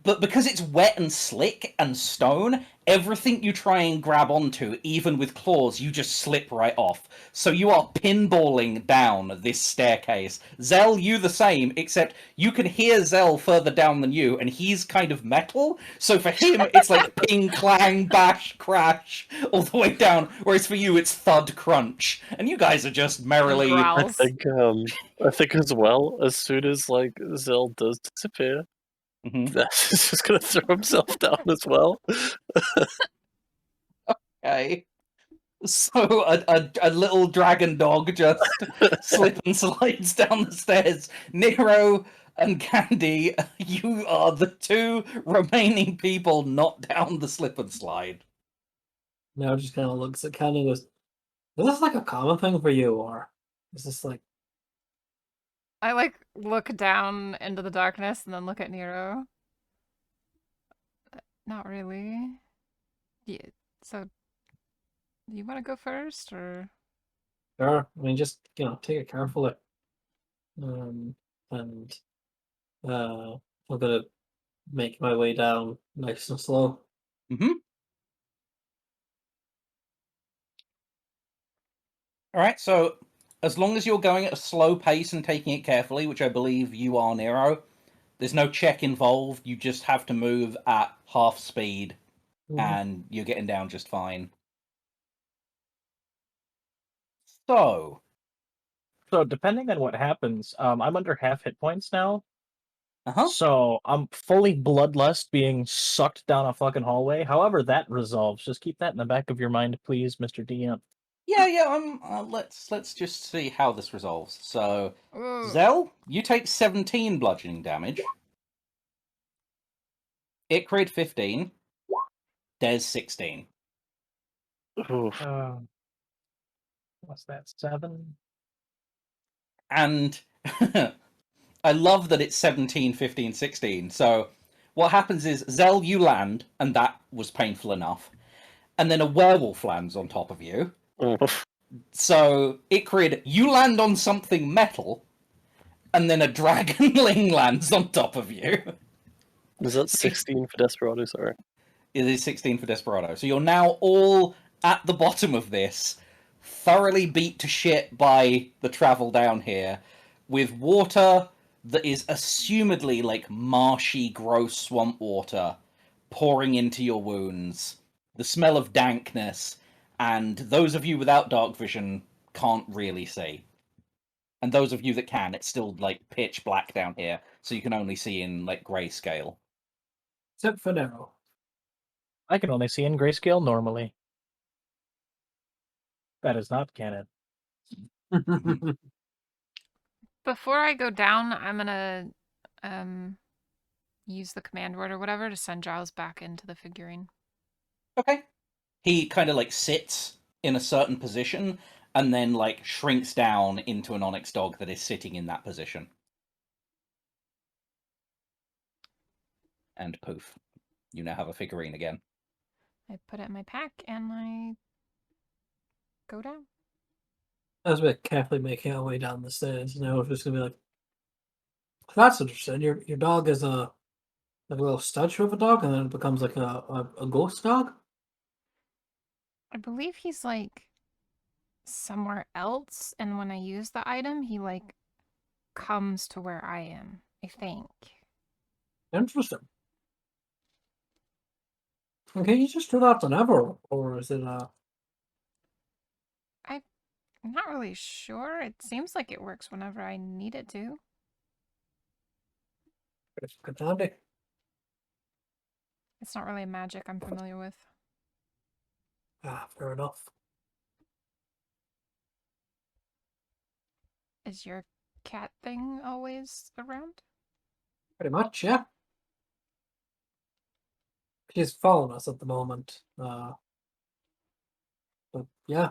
but because it's wet and slick and stone, everything you try and grab onto, even with claws, you just slip right off. So you are pinballing down this staircase. Zell, you the same, except you can hear Zell further down than you, and he's kind of metal, so for him it's like ping, clang, bash, crash, all the way down, whereas for you it's thud, crunch. And you guys are just merrily... I think as well, as soon as like Zell does disappear, he's just gonna throw himself down as well. Okay. So a little dragon dog just slip and slides down the stairs. Nero and Candy, you are the two remaining people not down the slip and slide. Nero just kind of looks at Candy and goes, "Is this like a common thing for you, or is this like?" I like look down into the darkness and then look at Nero. Not really. Yeah. So, do you want to go first, or? Sure. I mean, just take it carefully. and I'm gonna make my way down nice and slow. Alright, so as long as you're going at a slow pace and taking it carefully, which I believe you are, Nero, there's no check involved. You just have to move at half speed, and you're getting down just fine. So depending on what happens, I'm under half hit points now. Uh-huh. So I'm fully bloodlust being sucked down a fucking hallway. However that resolves, just keep that in the back of your mind, please, Mr. DM. Yeah, let's just see how this resolves. So, Ooh. Zell, you take 17 bludgeoning damage. Ikrid 15. Des 16. Oof. What's that? 7? And I love that it's 17, 15, 16. So what happens is, Zell, you land, and that was painful enough. And then a werewolf lands on top of you. Oof. So, Ikrid, you land on something metal, and then a dragonling lands on top of you. Is that 16 for Desperado? Sorry. It is 16 for Desperado. So you're now all at the bottom of this, thoroughly beat to shit by the travel down here, with water that is assumedly like marshy, gross swamp water pouring into your wounds, the smell of dankness, and those of you without dark vision can't really see. And those of you that can, it's still like pitch black down here, so you can only see in like grayscale. Except for Nero. I can only see in grayscale normally. That is not canon. Before I go down, I'm gonna use the command word or whatever to send Giles back into the figurine. Okay. He kind of like sits in a certain position and then like shrinks down into an onyx dog that is sitting in that position. And poof, you now have a figurine again. I put it in my pack and I go down. As we're carefully making our way down the stairs, now we're just gonna be like, that's interesting. Your dog is a little statue of a dog, and then it becomes like a ghost dog. I believe he's like somewhere else, and when I use the item, he like comes to where I am, I think. Interesting. And can you just do that whenever, or is it I'm not really sure. It seems like it works whenever I need it to. pretty fucking handy? It's not really a magic I'm familiar with. Ah, fair enough. Is your cat thing always around? Pretty much, yeah. She's following us at the moment. But yeah,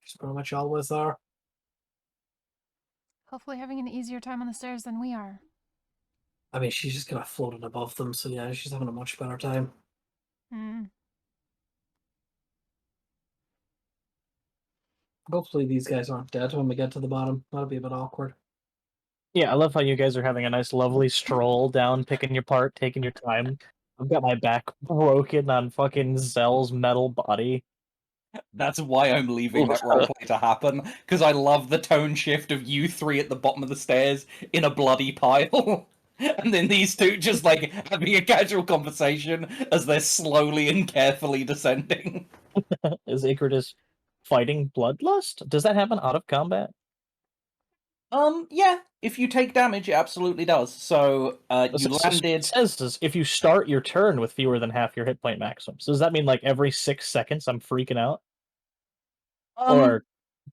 she's pretty much always there. Hopefully having an easier time on the stairs than we are. I mean, she's just kind of floating above them, so yeah, she's having a much better time. Hopefully these guys aren't dead when we get to the bottom. That'll be a bit awkward. Yeah, I love how you guys are having a nice, lovely stroll down, picking your part, taking your time. I've got my back broken on fucking Zell's metal body. That's why I'm leaving that roleplay to happen, because I love the tone shift of you three at the bottom of the stairs in a bloody pile. And then these two just like having a casual conversation as they're slowly and carefully descending. Is Icarus fighting bloodlust? Does that happen out of combat? Yeah, if you take damage, it absolutely does. So, you It landed... says this, if you start your turn with fewer than half your hit point maximum. So does that mean like every 6 seconds I'm freaking out? Or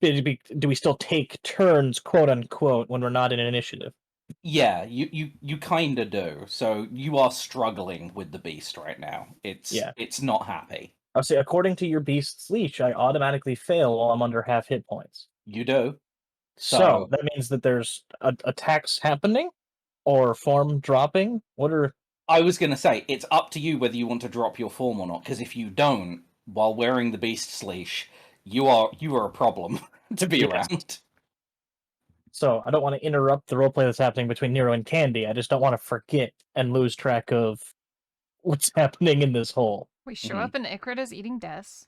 do we still take turns, quote unquote, when we're not in an initiative? Yeah, you kind of do. So you are struggling with the beast right now. It's not happy. I'll say, according to your beast's leash, I automatically fail while I'm under half hit points. You do. So that means that there's attacks happening or form dropping. What are... I was going to say, it's up to you whether you want to drop your form or not, because if you don't, while wearing the beast's leash, you are a problem to be around. So I don't want to interrupt the roleplay that's happening between Nero and Candy. I just don't want to forget and lose track of what's happening in this hole. We show Mhm. up and Ikrid is eating Des.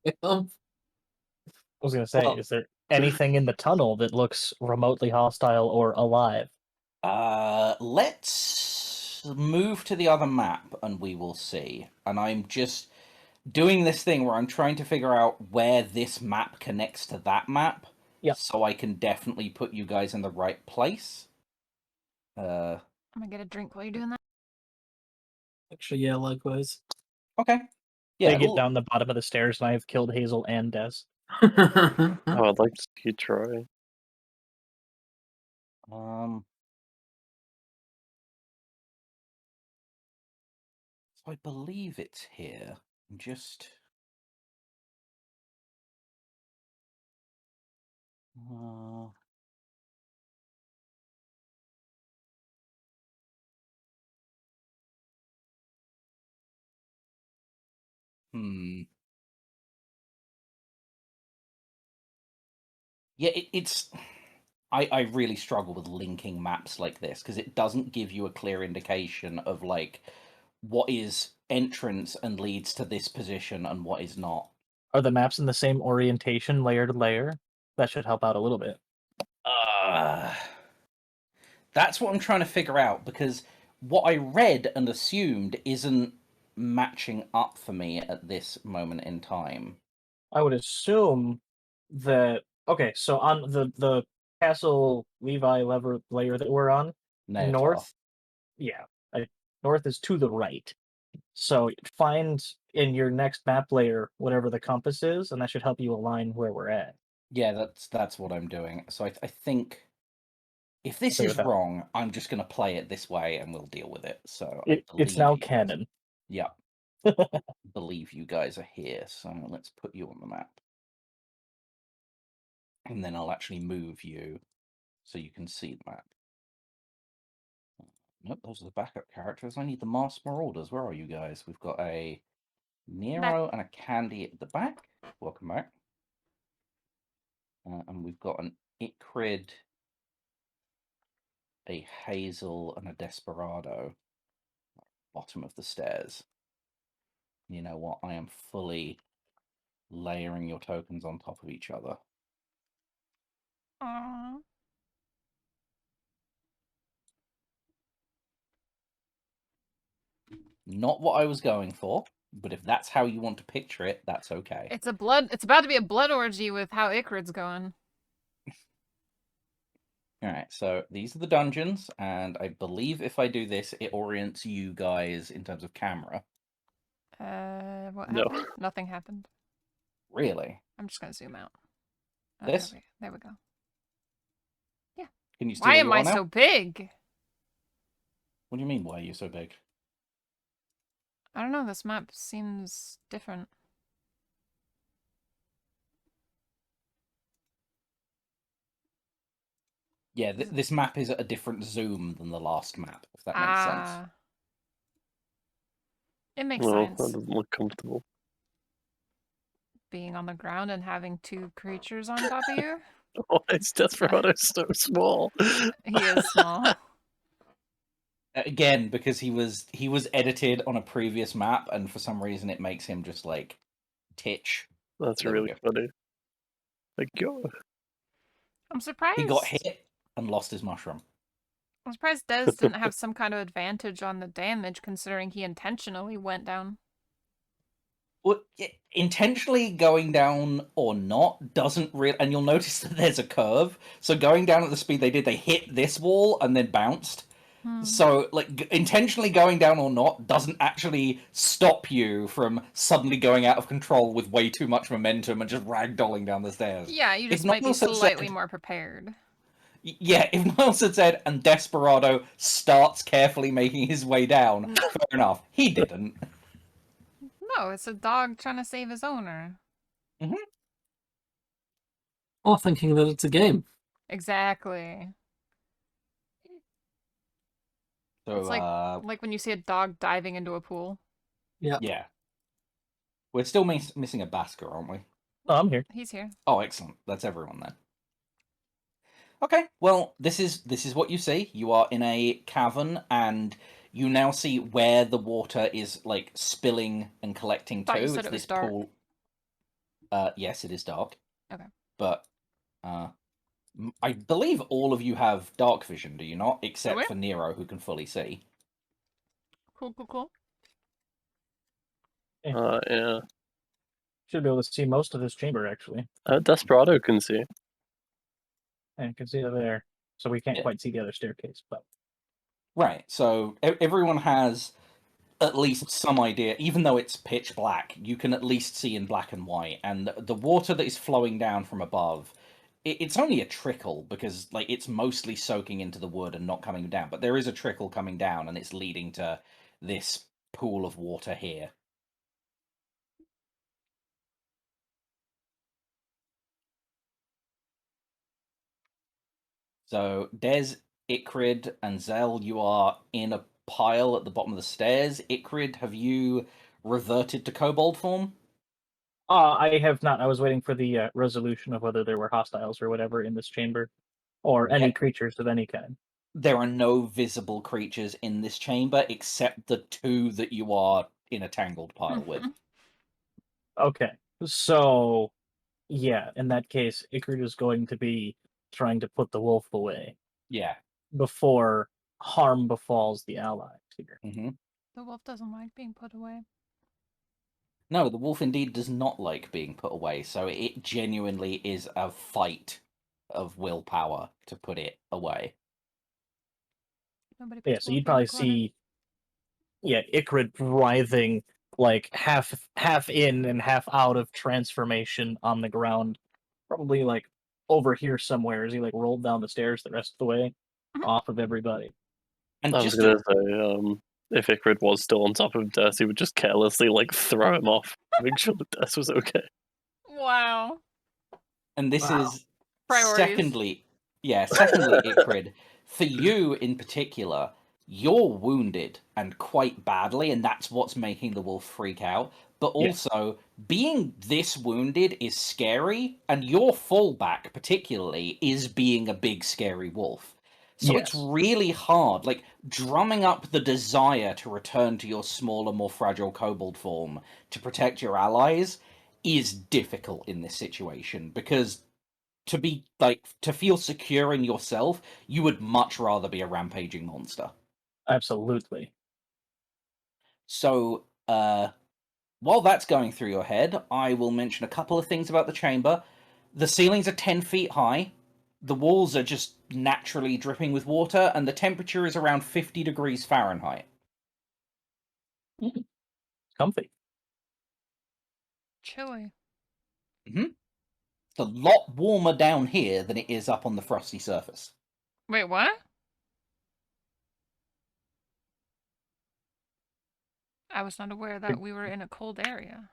I was going to say, Well- is there anything in the tunnel that looks remotely hostile or alive? Let's move to the other map and we will see. And I'm just doing this thing where I'm trying to figure out where this map connects to that map. Yep. So I can definitely put you guys in the right place. I'm gonna get a drink while you're doing that. Actually, yeah, likewise. Okay. Yeah. They get down the bottom of the stairs, and I have killed Hazel and Des. Oh, I'd like to see you try. So I believe it's here. I'm just. Yeah, it's. I really struggle with linking maps like this because it doesn't give you a clear indication of like what is entrance and leads to this position and what is not. Are the maps in the same orientation, layer to layer? That should help out a little bit. That's what I'm trying to figure out because what I read and assumed isn't matching up for me at this moment in time. I would assume that okay, so on the castle Levi lever layer that we're on, Neatar. north, yeah, north is to the right. So find in your next map layer whatever the compass is, and that should help you align where we're at. Yeah, that's what I'm doing. So I think if this Play is with that. wrong, I'm just going to play it this way and we'll deal with it. So I It's believe now you guys- canon. Yeah. Believe you guys are here. So let's put you on the map. And then I'll actually move you so you can see the map. Nope, those are the backup characters. I need the masked Marauders. Where are you guys? We've got a Nero and a Candy at the back. Welcome back. And we've got an Ikrid, a Hazel, and a Desperado. Bottom of the stairs. You know what? I am fully layering your tokens on top of each other. Aww. Not what I was going for, but if that's how you want to picture it, that's okay. It's about to be a blood orgy with how Ikrid's going. Alright, so these are the dungeons, and I believe if I do this, it orients you guys in terms of camera. What No. happened? Nothing happened. Really? I'm just gonna zoom out. This? There we go. Can you see Why where am you are I now? so big? What do you mean, why are you so big? I don't know, this map seems different. Yeah, this map is at a different zoom than the last map, if that makes sense. It makes No, sense. that doesn't look comfortable. Being on the ground and having two creatures on top of you. Oh, it's Desperado so small. He is small. Again, because he was edited on a previous map, and for some reason it makes him just like titch. That's There we really funny. Like, go. I'm surprised. He got hit and lost his mushroom. I'm surprised Des didn't have some kind of advantage on the damage, considering he intentionally went down. Well, intentionally going down or not doesn't really, and you'll notice that there's a curve. So going down at the speed they did, they hit this wall and then bounced. So, like, intentionally going down or not doesn't actually stop you from suddenly going out of control with way too much momentum and just ragdolling down the stairs. Yeah, you just If might be Niles had slightly said- more prepared. Yeah, if Niles had said, and Desperado starts carefully making his way down, fair enough. He didn't. No, it's a dog trying to save his owner. Or thinking that it's a game. Exactly. So, It's like when you see a dog diving into a pool. yeah. We're still missing a Basker, aren't we? Oh, I'm here. He's here. Oh, excellent. That's everyone then. Okay, well, this is what you see. You are in a cavern, and you now see where the water is like spilling and collecting Thought to. you said It's it was this dark. pool. Yes, it is dark. Okay. But I believe all of you have dark vision, do you not? Except we? for Nero, who can fully see. Cool. Yeah. Should be able to see most of this chamber, actually. Desperado can see. And you can see it there. So we can't Yeah. quite see the other staircase, but... Right, so everyone has at least some idea, even though it's pitch black, you can at least see in black and white, and the water that is flowing down from above, it's only a trickle, because like it's mostly soaking into the wood and not coming down, but there is a trickle coming down, and it's leading to this pool of water here. So, Des, Ikrid, and Zell, you are in a pile at the bottom of the stairs. Ikrid, have you reverted to kobold form? I have not. I was waiting for the resolution of whether there were hostiles or whatever in this chamber. Or any Yeah. creatures of any kind. There are no visible creatures in this chamber except the two that you are in a tangled pile with. Okay. So, yeah, in that case, Ikrid is going to be trying to put the wolf away Yeah. before harm befalls the allies here. hmm The wolf doesn't like being put away. No, the wolf indeed does not like being put away, so it genuinely is a fight of willpower to put it away. Nobody puts Yeah, so wolf you'd in the probably corner. see, Ikrid writhing like half in and half out of transformation on the ground, probably like over here somewhere as he like rolled down the stairs the rest of the way, Mhm. off of everybody. And I was gonna say, if Ikrid was still on top of Des, he would just carelessly like throw him off, make sure that Des was okay. Wow. And this Wow. is Priorities. secondly, Ikrid, for you in particular, you're wounded and quite badly, and that's what's making the wolf freak out. But Yeah. also, being this wounded is scary, and your fallback, particularly, is being a big scary wolf. So it's Yes. really hard, like drumming up the desire to return to your smaller, more fragile kobold form to protect your allies is difficult in this situation, because to feel secure in yourself, you would much rather be a rampaging monster. Absolutely. So, while that's going through your head, I will mention a couple of things about the chamber. The ceilings are 10 feet high, the walls are just naturally dripping with water, and the temperature is around 50 degrees Fahrenheit. Comfy. Chilly. It's a lot warmer down here than it is up on the frosty surface. Wait, what? I was not aware that we were in a cold area.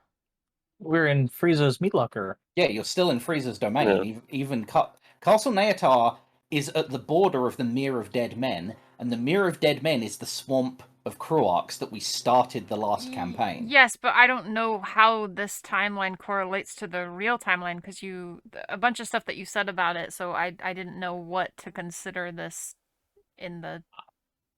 We're in Frieza's meat locker. Yeah, you're still in Frieza's domain. Even Castle Neatar is at the border of the Mere of Dead Men, and the Mere of Dead Men is the swamp of Cruarx that we started the last campaign. Yes, but I don't know how this timeline correlates to the real timeline, because a bunch of stuff that you said about it, so I didn't know what to consider this in the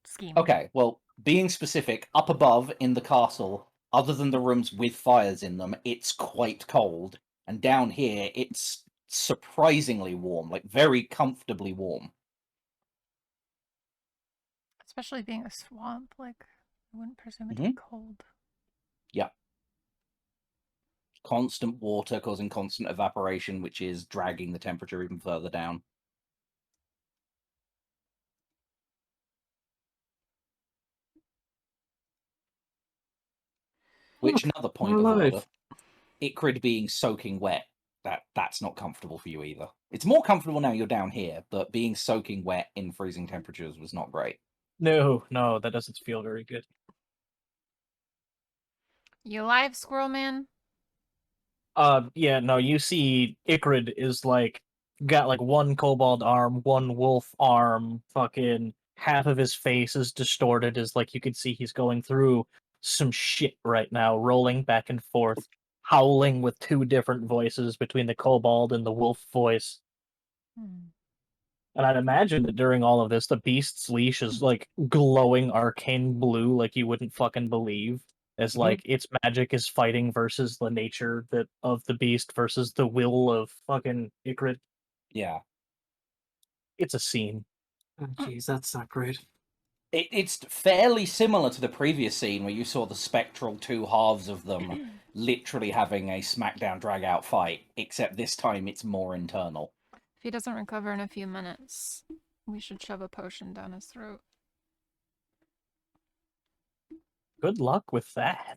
scheme. Okay, well, being specific, up above in the castle, other than the rooms with fires in them, it's quite cold, and down here it's surprisingly warm, like very comfortably warm. Especially being a swamp, like, I wouldn't presume it'd be cold. Yeah. Constant water causing constant evaporation, which is dragging the temperature even further down. Which, another point of order, Ikrid being soaking wet, that's not comfortable for you either. It's more comfortable now you're down here, but being soaking wet in freezing temperatures was not great. No, that doesn't feel very good. You alive, Squirrel Man? Yeah, no, you see Ikrid is got like one kobold arm, one wolf arm, fucking half of his face is distorted as like you can see he's going through some shit right now, rolling back and forth, howling with two different voices between the kobold and the wolf voice. And I'd imagine that during all of this, the beast's leash is like glowing arcane blue, like you wouldn't fucking believe. As like its magic is fighting versus the nature that of the beast versus the will of fucking Ygritte. Yeah. It's a scene. Oh, jeez, that's not great. It's fairly similar to the previous scene where you saw the spectral two halves of them literally having a smackdown drag out fight, except this time it's more internal. If he doesn't recover in a few minutes, we should shove a potion down his throat. Good luck with that.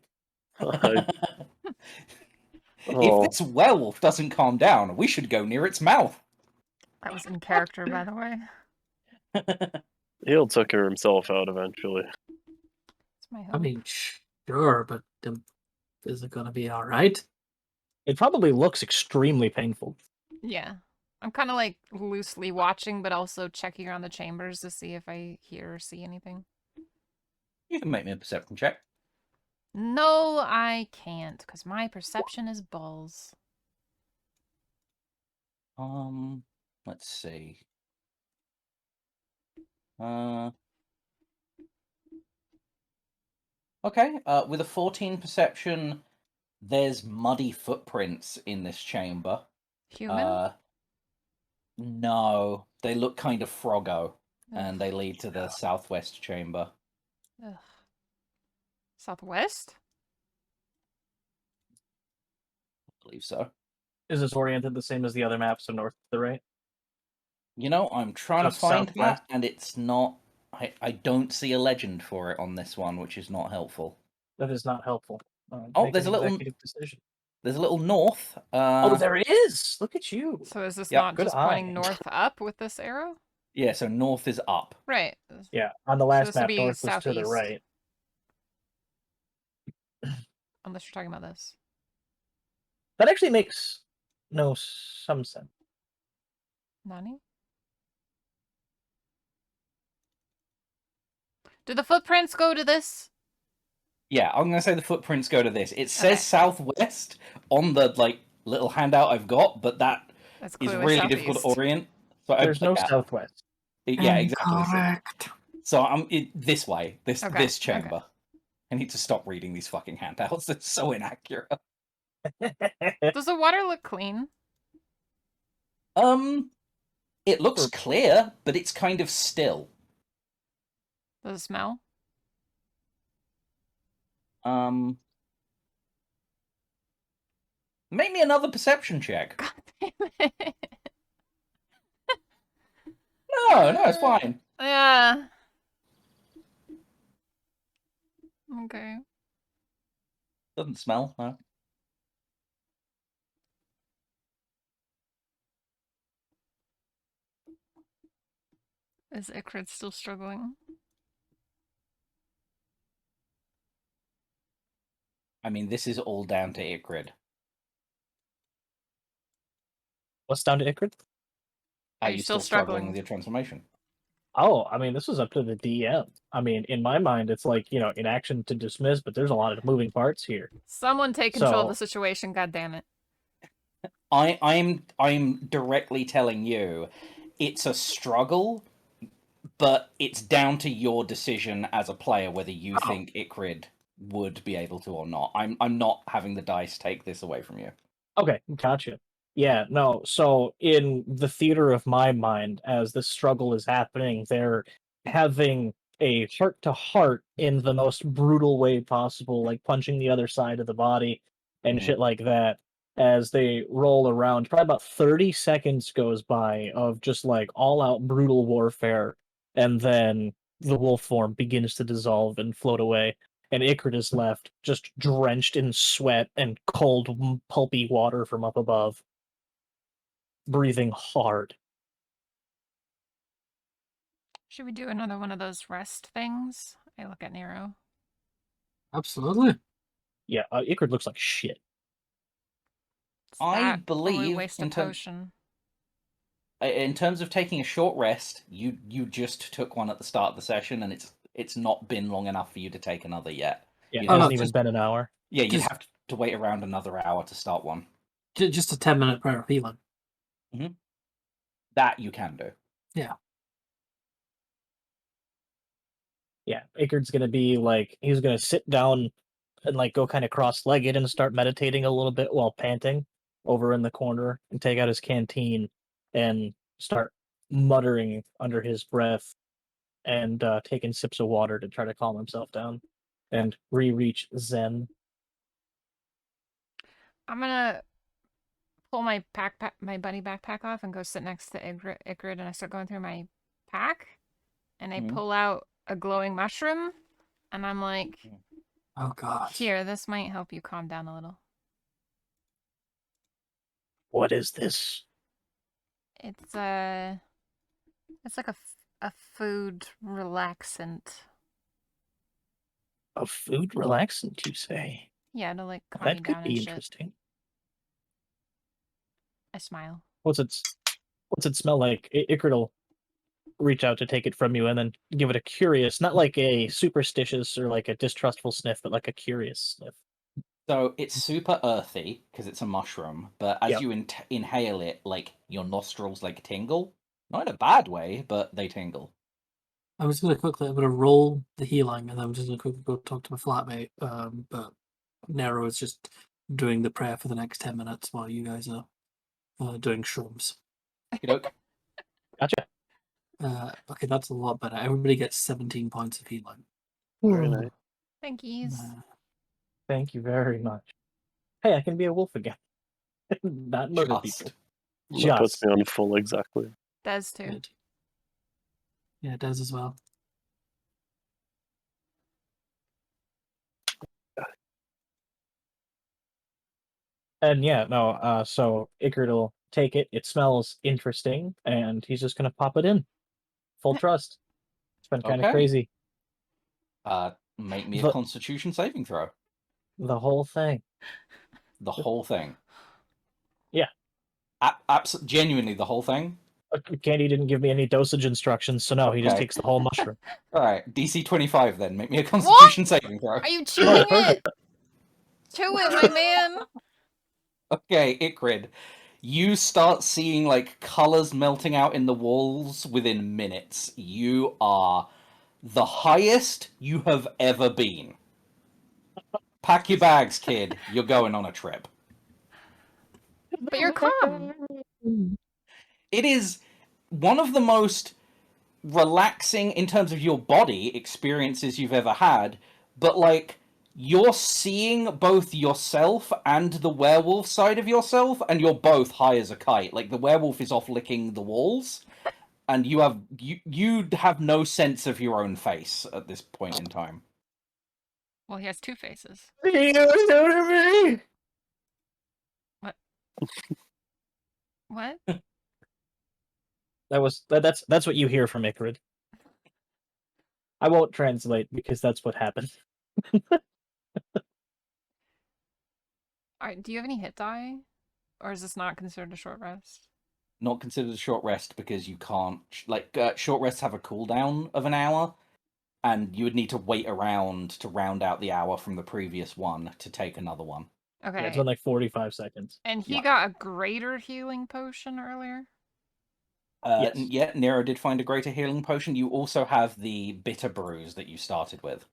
If this werewolf doesn't calm down, we should go near its mouth. That was in character, by the way. He'll tucker himself out eventually. It's my hope. I mean, sure, but is it gonna be alright? It probably looks extremely painful. Yeah. I'm kind of like loosely watching, but also checking around the chambers to see if I hear or see anything. You can make me a perception check. No, I can't, because my perception is balls. Let's see. Okay, with a 14 perception, there's muddy footprints in this chamber. Human? No, they look kind of froggo, and they lead to the southwest chamber. Ugh. Southwest? I believe so. Is this oriented the same as the other maps of north to the right? You know, I'm trying to Just find southwest? that, and it's not... I don't see a legend for it on this one, which is not helpful. That is not helpful. Oh, Make there's an a little... executive decision. There's a little north. Oh, there it is! Look at you! So is this Yep, not good just eye. pointing north up with this arrow? Yeah, so north is up. Right. Yeah, on the last this would map, be north was to the southeast. right. Unless you're talking about this. That actually makes some sense. Nani? Do the footprints go to this? Yeah, I'm gonna say the footprints go to this. It says southwest on the little handout I've got, but that That's is clearly really difficult to southeast. orient. So There's no southwest. Yeah, exactly. Incorrect. So I'm this way, this Okay, chamber. I need to stop reading these fucking handouts. It's so inaccurate. Does the water look clean? It looks clear, but it's kind of still. Does it smell? Make me another perception check. God damn it. No, it's fine. Yeah. Okay. Doesn't smell, no. Is Ygritte still struggling? I mean, this is all down to Ygritte. What's down to Ygritte? Are you still struggling with your transformation? Oh, I mean, this is up to the DM. I mean, in my mind, it's like, in action to dismiss, but there's a lot of moving parts here. Someone take control of the situation, God damn it. I'm directly telling you, it's a struggle, but it's down to your decision as a player whether you think Ygritte would be able to or not. I'm not having the dice take this away from you. Okay, gotcha. Yeah, no, so in the theater of my mind, as this struggle is happening, they're having a heart-to-heart in the most brutal way possible, like punching the other side of the body and shit like that, as they roll around. Probably about 30 seconds goes by of just, all-out brutal warfare, and then the wolf form begins to dissolve and float away, and Ygritte is left, just drenched in sweat and cold, pulpy water from up above. Breathing hard. Should we do another one of those rest things? I look at Nero. Absolutely. Yeah, Ygritte looks like shit. I believe waste a potion. In terms of taking a short rest, you just took one at the start of the session, and it's not been long enough for you to take another yet. Yeah, it hasn't even been an hour. Yeah, you'd have to wait around another hour to start one. Just a 10-minute prayer of healing. That you can do. Yeah, Ickard's gonna be like, he's gonna sit down and like go kind of cross-legged and start meditating a little bit while panting over in the corner and take out his canteen and start muttering under his breath and taking sips of water to try to calm himself down and re-reach Zen. I'm gonna pull my my bunny backpack off and go sit next to Ickard, and I start going through my pack, and I pull out a glowing mushroom, and I'm like, Oh god. "Here, this might help you calm down a little." What is this? It's like a food relaxant. A food relaxant, you say? Yeah, to like calm you That could down be and shit. interesting. I smile. What's it smell like? Ickard will reach out to take it from you and then give it a curious, not like a superstitious or like a distrustful sniff, but like a curious sniff. So it's super earthy because it's a mushroom, but as Yep. you inhale it, like your nostrils like tingle. Not in a bad way, but they tingle. I'm just gonna roll the healing, and then I'm just gonna quickly go talk to my flatmate. But Nero is just doing the prayer for the next 10 minutes while you guys are doing shrooms. Okey-doke. Gotcha. Okay, that's a lot better. Everybody gets 17 points of healing. Very nice. Thank yous. Thank you very much. Hey, I can be a wolf again. Not murder people. That puts Just. me on full exactly. Does too. Good. Yeah, it does as well. And yeah, no, so Ickard will take it. It smells interesting, and he's just gonna pop it in. Full trust. It's been kind of Okay. crazy. Make me a The- Constitution saving throw. The whole thing. The whole thing. Yeah. Genuinely, the whole thing. Candy didn't give me any dosage instructions, so no, he just Okay. takes the whole mushroom. All right, DC 25 then. Make me a Constitution saving throw. Are you chewing it? perfect. Chew it, my man. Okay, Ickrid, you start seeing like colors melting out in the walls within minutes. You are the highest you have ever been. Pack your bags, kid. You're going on a trip. But you're calm. It is one of the most relaxing in terms of your body experiences you've ever had, but like you're seeing both yourself and the werewolf side of yourself, and you're both high as a kite. Like the werewolf is off licking the walls, and you have no sense of your own face at this point in time. Well, he has two faces. Me. What? That's what you hear from Ickard. I won't translate because that's what happened. Alright, do you have any hit die? Or is this not considered a short rest? Not considered a short rest because you can't short rests have a cooldown of an hour, and you would need to wait around to round out the hour from the previous one to take another one. Okay. Yeah, it's been like 45 seconds. And he Yeah. got a greater healing potion earlier? Yes. Yeah, Nero did find a greater healing potion. You also have the bitter brews that you started with.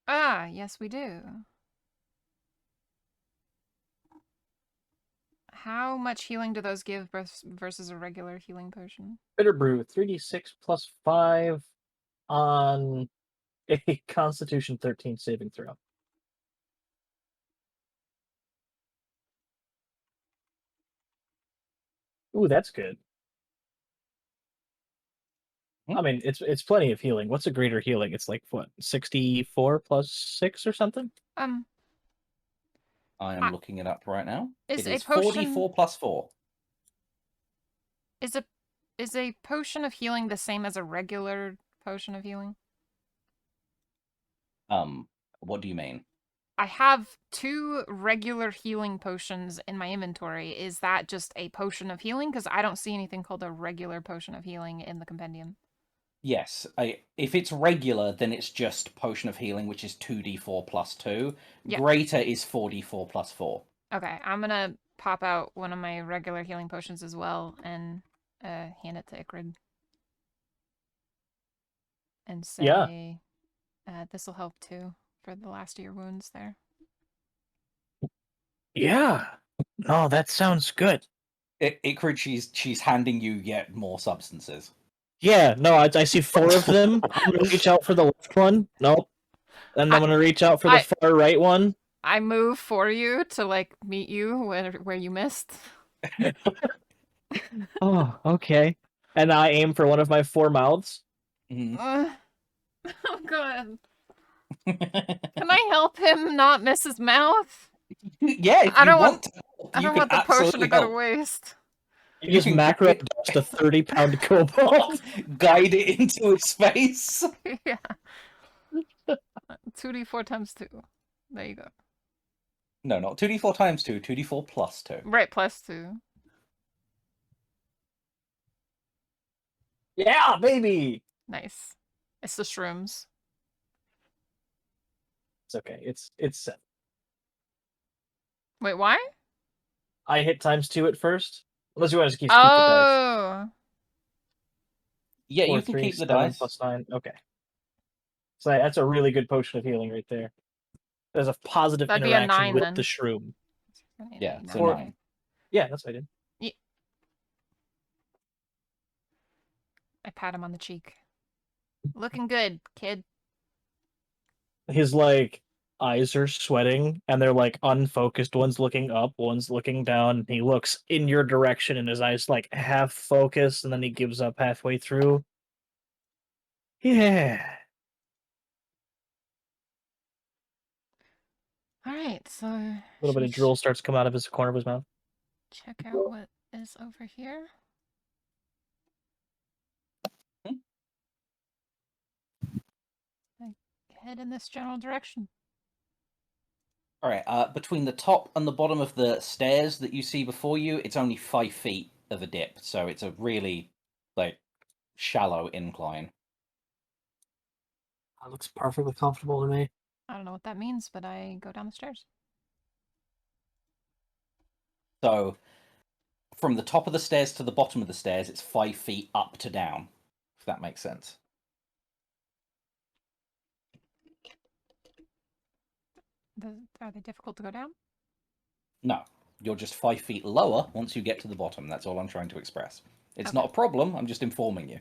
Ah, yes we do. How much healing do those give versus a regular healing potion? Bitter Brew, 3d6 plus 5 on a Constitution 13 saving throw. Ooh, that's good. I mean, it's plenty of healing. What's a greater healing? It's like what, 64 plus 6 or something? I am looking it up right now. Is It is a potion 44 plus 4. Is a potion of healing the same as a regular potion of healing? What do you mean? I have 2 regular healing potions in my inventory. Is that just a potion of healing? Because I don't see anything called a regular potion of healing in the compendium. Yes, if it's regular, then it's just potion of healing, which is 2d4 plus 2. Yeah. Greater is 4d4 plus 4. Okay, I'm gonna pop out one of my regular healing potions as well and hand it to Ickrid. and Yeah. say, "This will help too for the last of your wounds there." Yeah. Oh, that sounds good. Ikrid, she's handing you yet more substances. Yeah, no, I see 4 of them. I'm gonna reach out for the left one. Nope. And I'm gonna reach out for the far right one. I move for you to like meet you where you missed. Oh, okay. And I aim for one of my 4 mouths. Mhm. Oh god. Can I help him not miss his mouth? Yeah, if I you don't want, I you don't can want the potion to absolutely go to help. waste. You You just can macro dust a 30-pound kobold. guide it into its face. Yeah. 2d4 times 2. There you go. No, not 2d4 times 2, 2d4 plus 2. Right, plus 2. Yeah, baby. Nice. It's the shrooms. It's okay. It's set. Wait, why? I hit ×2 at first. Unless you want to keep the dice. Oh. Yeah, 4, you can 3, keep the 7 dice. plus 9. Okay. So that's a really good potion of healing right there. There's a positive That'd be a interaction 9 with then. the shroom. Yeah, so Or- 9. Yeah, that's what I did. I pat him on the cheek. Looking good, kid. His like eyes are sweating and they're like unfocused. One's looking up, one's looking down. And he looks in your direction and his eyes like half focused and then he gives up halfway through. Yeah. Alright, so A little bit of drool starts to come out of his corner of his mouth. check out what is over here. Head in this general direction. All right. Between the top and the bottom of the stairs that you see before you, it's only 5 feet of a dip, so it's a really like shallow incline. That looks perfectly comfortable to me. I don't know what that means, but I go down the stairs. So, from the top of the stairs to the bottom of the stairs, it's 5 feet up to down. If that makes sense. Are they difficult to go down? No, you're just 5 feet lower once you get to the bottom. That's all I'm trying to express. It's Okay. not a problem. I'm just informing you.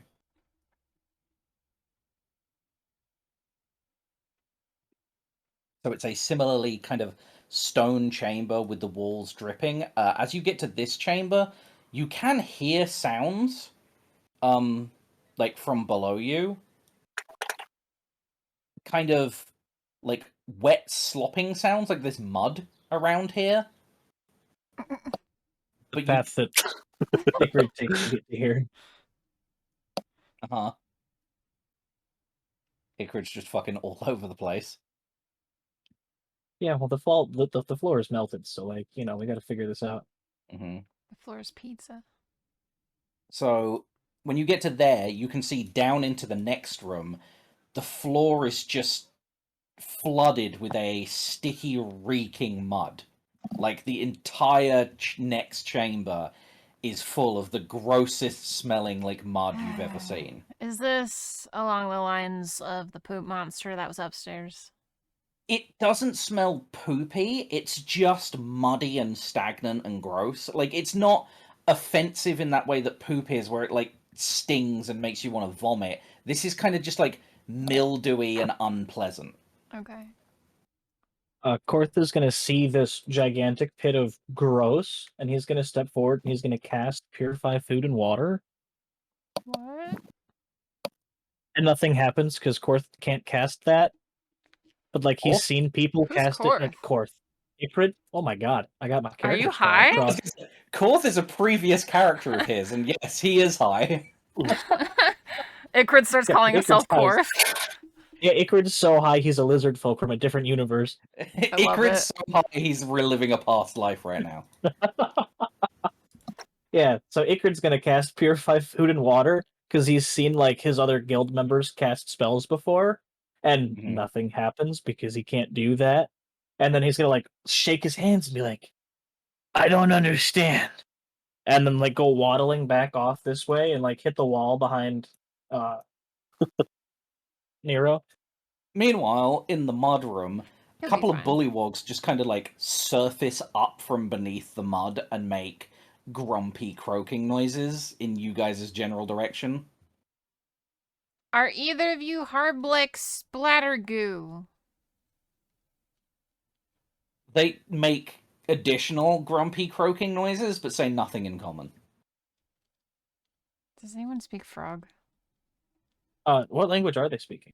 So it's a similarly kind of stone chamber with the walls dripping. As you get to this chamber, you can hear sounds, like from below you, kind of like wet slopping sounds, like there's mud around here. The path that Igrid takes to get to here. Hickory's just fucking all over the place. Yeah, well, the floor is melted, so like we got to figure this out. Mm-hmm. The floor is pizza. So when you get to there, you can see down into the next room. The floor is just flooded with a sticky, reeking mud. Like the entire next chamber is full of the grossest smelling like mud you've ever seen. Is this along the lines of the poop monster that was upstairs? It doesn't smell poopy, it's just muddy and stagnant and gross. Like, it's not offensive in that way that poop is, where it, like, stings and makes you want to vomit. This is kind of just, like, mildewy and unpleasant. Okay. Kortha's gonna see this gigantic pit of gross, and he's gonna step forward and he's gonna cast Purify Food and Water. What? And nothing happens because Korth can't cast that. But like he's seen people Who's cast Korth? it. Like Korth, Ikrid. Oh my god, I got my character. Are you spell high? across. Korth is a previous character of his, and yes, he is high. Ikrid starts Yeah, calling himself Ikrid's Korth. Yeah, Ikrid's so high he's a lizard folk from a different universe. love it. Ikrid's so high he's reliving a past life right now. Yeah, so Ikrid's gonna cast Purify Food and Water because he's seen like his other guild members cast spells before, and Mhm. nothing happens because he can't do that. And then he's gonna like shake his hands and be like, "I don't understand," and then like go waddling back off this way and like hit the wall behind Nero. Meanwhile, in the mud room, a He'll be couple of fine. bullywogs just kind of like surface up from beneath the mud and make grumpy croaking noises in you guys' general direction. Are either of you Harblick splatter goo? They make additional grumpy croaking noises, but say nothing in common. Does anyone speak frog? What language are they speaking?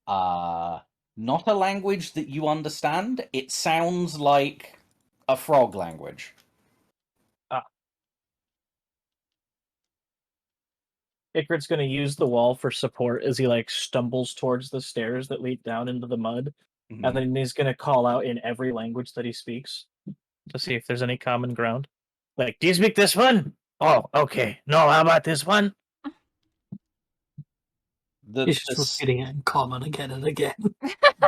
Not a language that you understand. It sounds like a frog language. Icrit's going to use the wall for support as he like stumbles towards the stairs that lead down into the mud, Mhm. and then he's going to call out in every language that he speaks to see if there's any common ground. Like, do you speak this one? Oh, okay. No, how about this one? He's just repeating it in common again and again.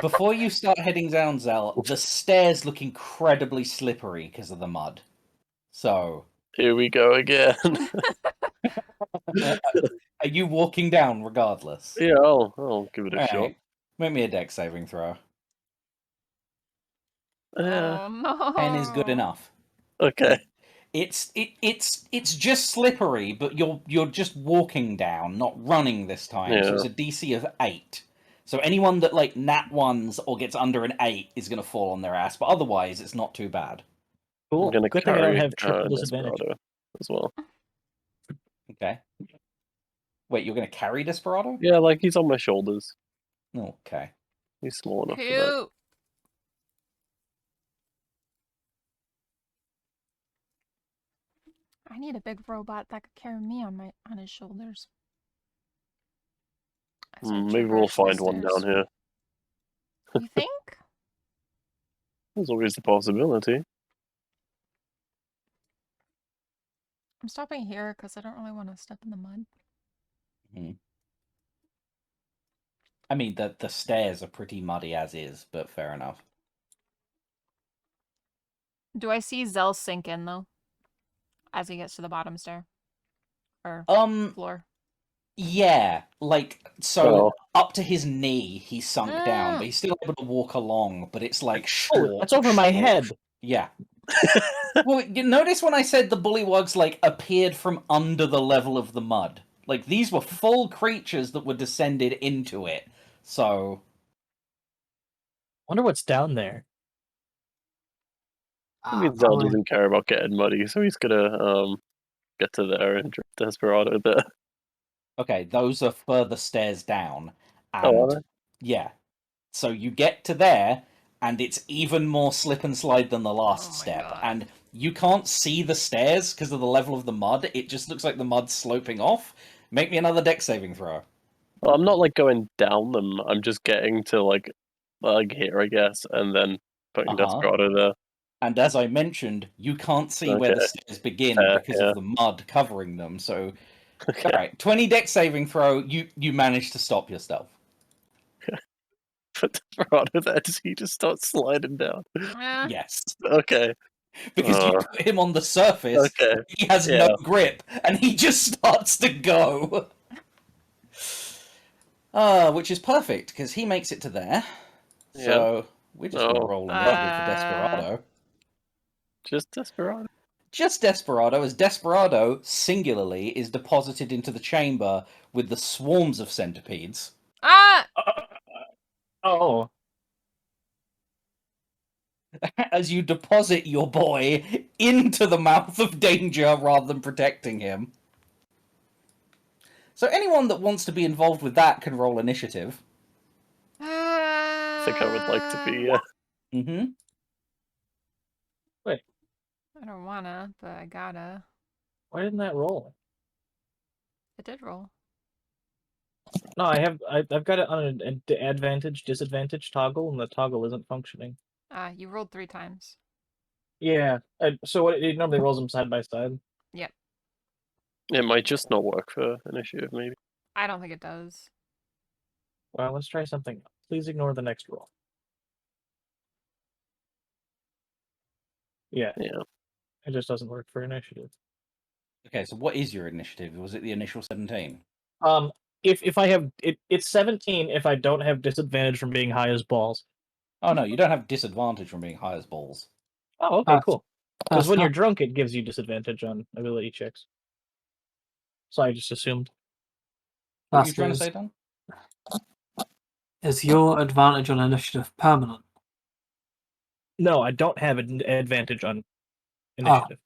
Before you start heading down, Zell, the stairs look incredibly slippery because of the mud. So, Here we go again. are you walking down regardless? Yeah, I'll give it a shot. Alright. Make me a dex saving throw. Oh no. 10 is good enough. Okay. It's just slippery, but you're just walking down, not running this time. So Yeah. it's a DC of 8. So anyone that like nat ones or gets under an 8 is going to fall on their ass, but otherwise it's not too bad. Cool. I'm gonna Good thing I don't carry have triple disadvantage. Desperado as well. Okay. Wait, you're going to carry Desperado? Yeah, like he's on my shoulders. Okay. He's small enough for that. Cute. I need a big robot that could carry me on his shoulders. As I Maybe we'll traverse the find one stairs. down here. You think? There's always the possibility. I'm stopping here because I don't really want to step in the mud. I mean, the stairs are pretty muddy as is, but fair enough. Do I see Zell sink in though? As he gets to the bottom stair? Or floor? Yeah, like, so Oh. up to his knee, he's sunk down, but he's still able to walk along, but it's like short. Oh, that's over my head. Yeah. Well, you notice when I said the bullywogs, like, appeared from under the level of the mud. Like, these were full creatures that were descended into it, so... Wonder what's down there. I mean, Zell doesn't care about getting muddy, so he's gonna get to there and drop Desperado there. Okay, those are further stairs down. And, Oh, are they? yeah. So you get to there, and it's even more slip and slide than the last step. God. And you can't see the stairs because of the level of the mud. It just looks like the mud's sloping off. Make me another dex saving throw. Well, I'm not like going down them. I'm just getting to like here, I guess, and then putting Desperado there. And as I mentioned, you can't see where the Okay. stairs begin because Yeah. of the mud covering them. So, Okay. all right, 20 dex saving throw. You manage to stop yourself. Put Desperado there. Does he just start sliding down? Yes, Okay. because you put him on the surface. Okay. He has no grip, and he just starts to go. Which is perfect because he makes it to there. So we're just gonna roll immediately for Desperado. Just Desperado. Just Desperado, as Desperado singularly is deposited into the chamber with the swarms of centipedes. Ah! Oh. As you deposit your boy into the mouth of danger rather than protecting him. So anyone that wants to be involved with that can roll initiative. I think I would like to be, yeah. Mm-hmm. Wait, I don't wanna, but I gotta. why didn't that roll? It did roll. No, I've got it on an advantage, disadvantage toggle, and the toggle isn't functioning. You rolled 3 times. Yeah, so it normally rolls them side by side. Yep. It might just not work for initiative, maybe. I don't think it does. Well, let's try something else. Please ignore the next roll. Yeah. Yeah. It just doesn't work for initiative. Okay, so what is your initiative? Was it the initial 17? if I have it's 17 if I don't have disadvantage from being high as balls. Oh no, you don't have disadvantage from being high as balls. Oh, okay, cool. Because when That's you're drunk, it gives you disadvantage on ability checks. So I just assumed. What are you That's trying to news. say, Don? Is your advantage on initiative permanent? No, I don't have an advantage on Oh. initiative.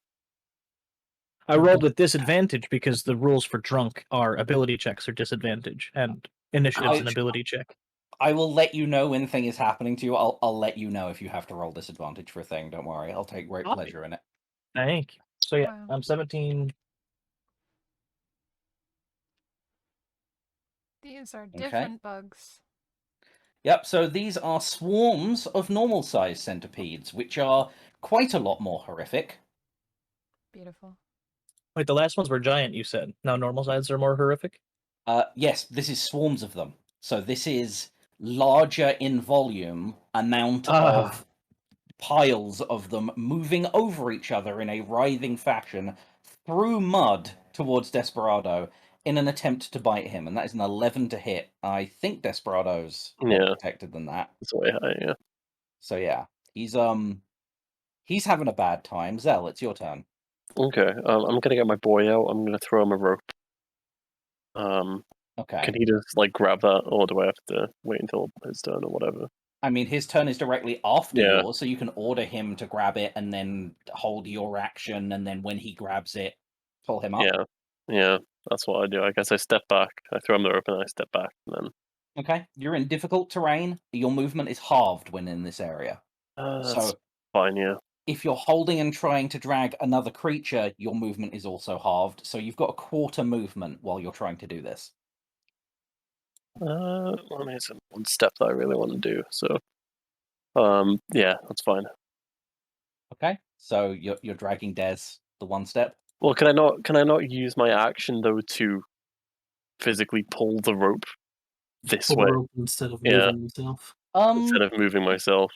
I Okay. rolled with disadvantage because the rules for drunk are ability checks are disadvantage, and initiative's an ability check. I will let you know when the thing is happening to you. I'll let you know if you have to roll disadvantage for a thing. Don't worry. I'll take great Okay. pleasure in it. Thank you. So yeah, Wow. I'm 17. These are different bugs. Yep, so these are swarms of normal-sized centipedes, which are quite a lot more horrific. Beautiful. Wait, the last ones were giant, you said. Now normal sizes are more horrific? Yes, this is swarms of them. So this is larger in volume amount of piles of them moving over each other in a writhing fashion through mud towards Desperado in an attempt to bite him, and that is an 11 to hit. I think Desperado's more protected than that. It's way high, yeah. So yeah, he's having a bad time. Zell, it's your turn. Okay, I'm gonna get my boy out. I'm gonna throw him a rope. Okay. Can he just like grab that, or do I have to wait until his turn or whatever? I mean, his turn is directly after Yeah. yours, so you can order him to grab it and then hold your action, and then when he grabs it, pull him up. Yeah, that's what I do. I guess I step back. I throw him the rope and I step back, and then. Okay, you're in difficult terrain. Your movement is halved when in this area. That's So fine, yeah. if you're holding and trying to drag another creature, your movement is also halved. So you've got a quarter movement while you're trying to do this. Well, I mean, it's one step that I really want to do. So, yeah, that's fine. Okay, so you're dragging Des the one step. Well, can I not use my action though to physically pull the rope this Pull way rope instead of moving himself. instead of moving myself?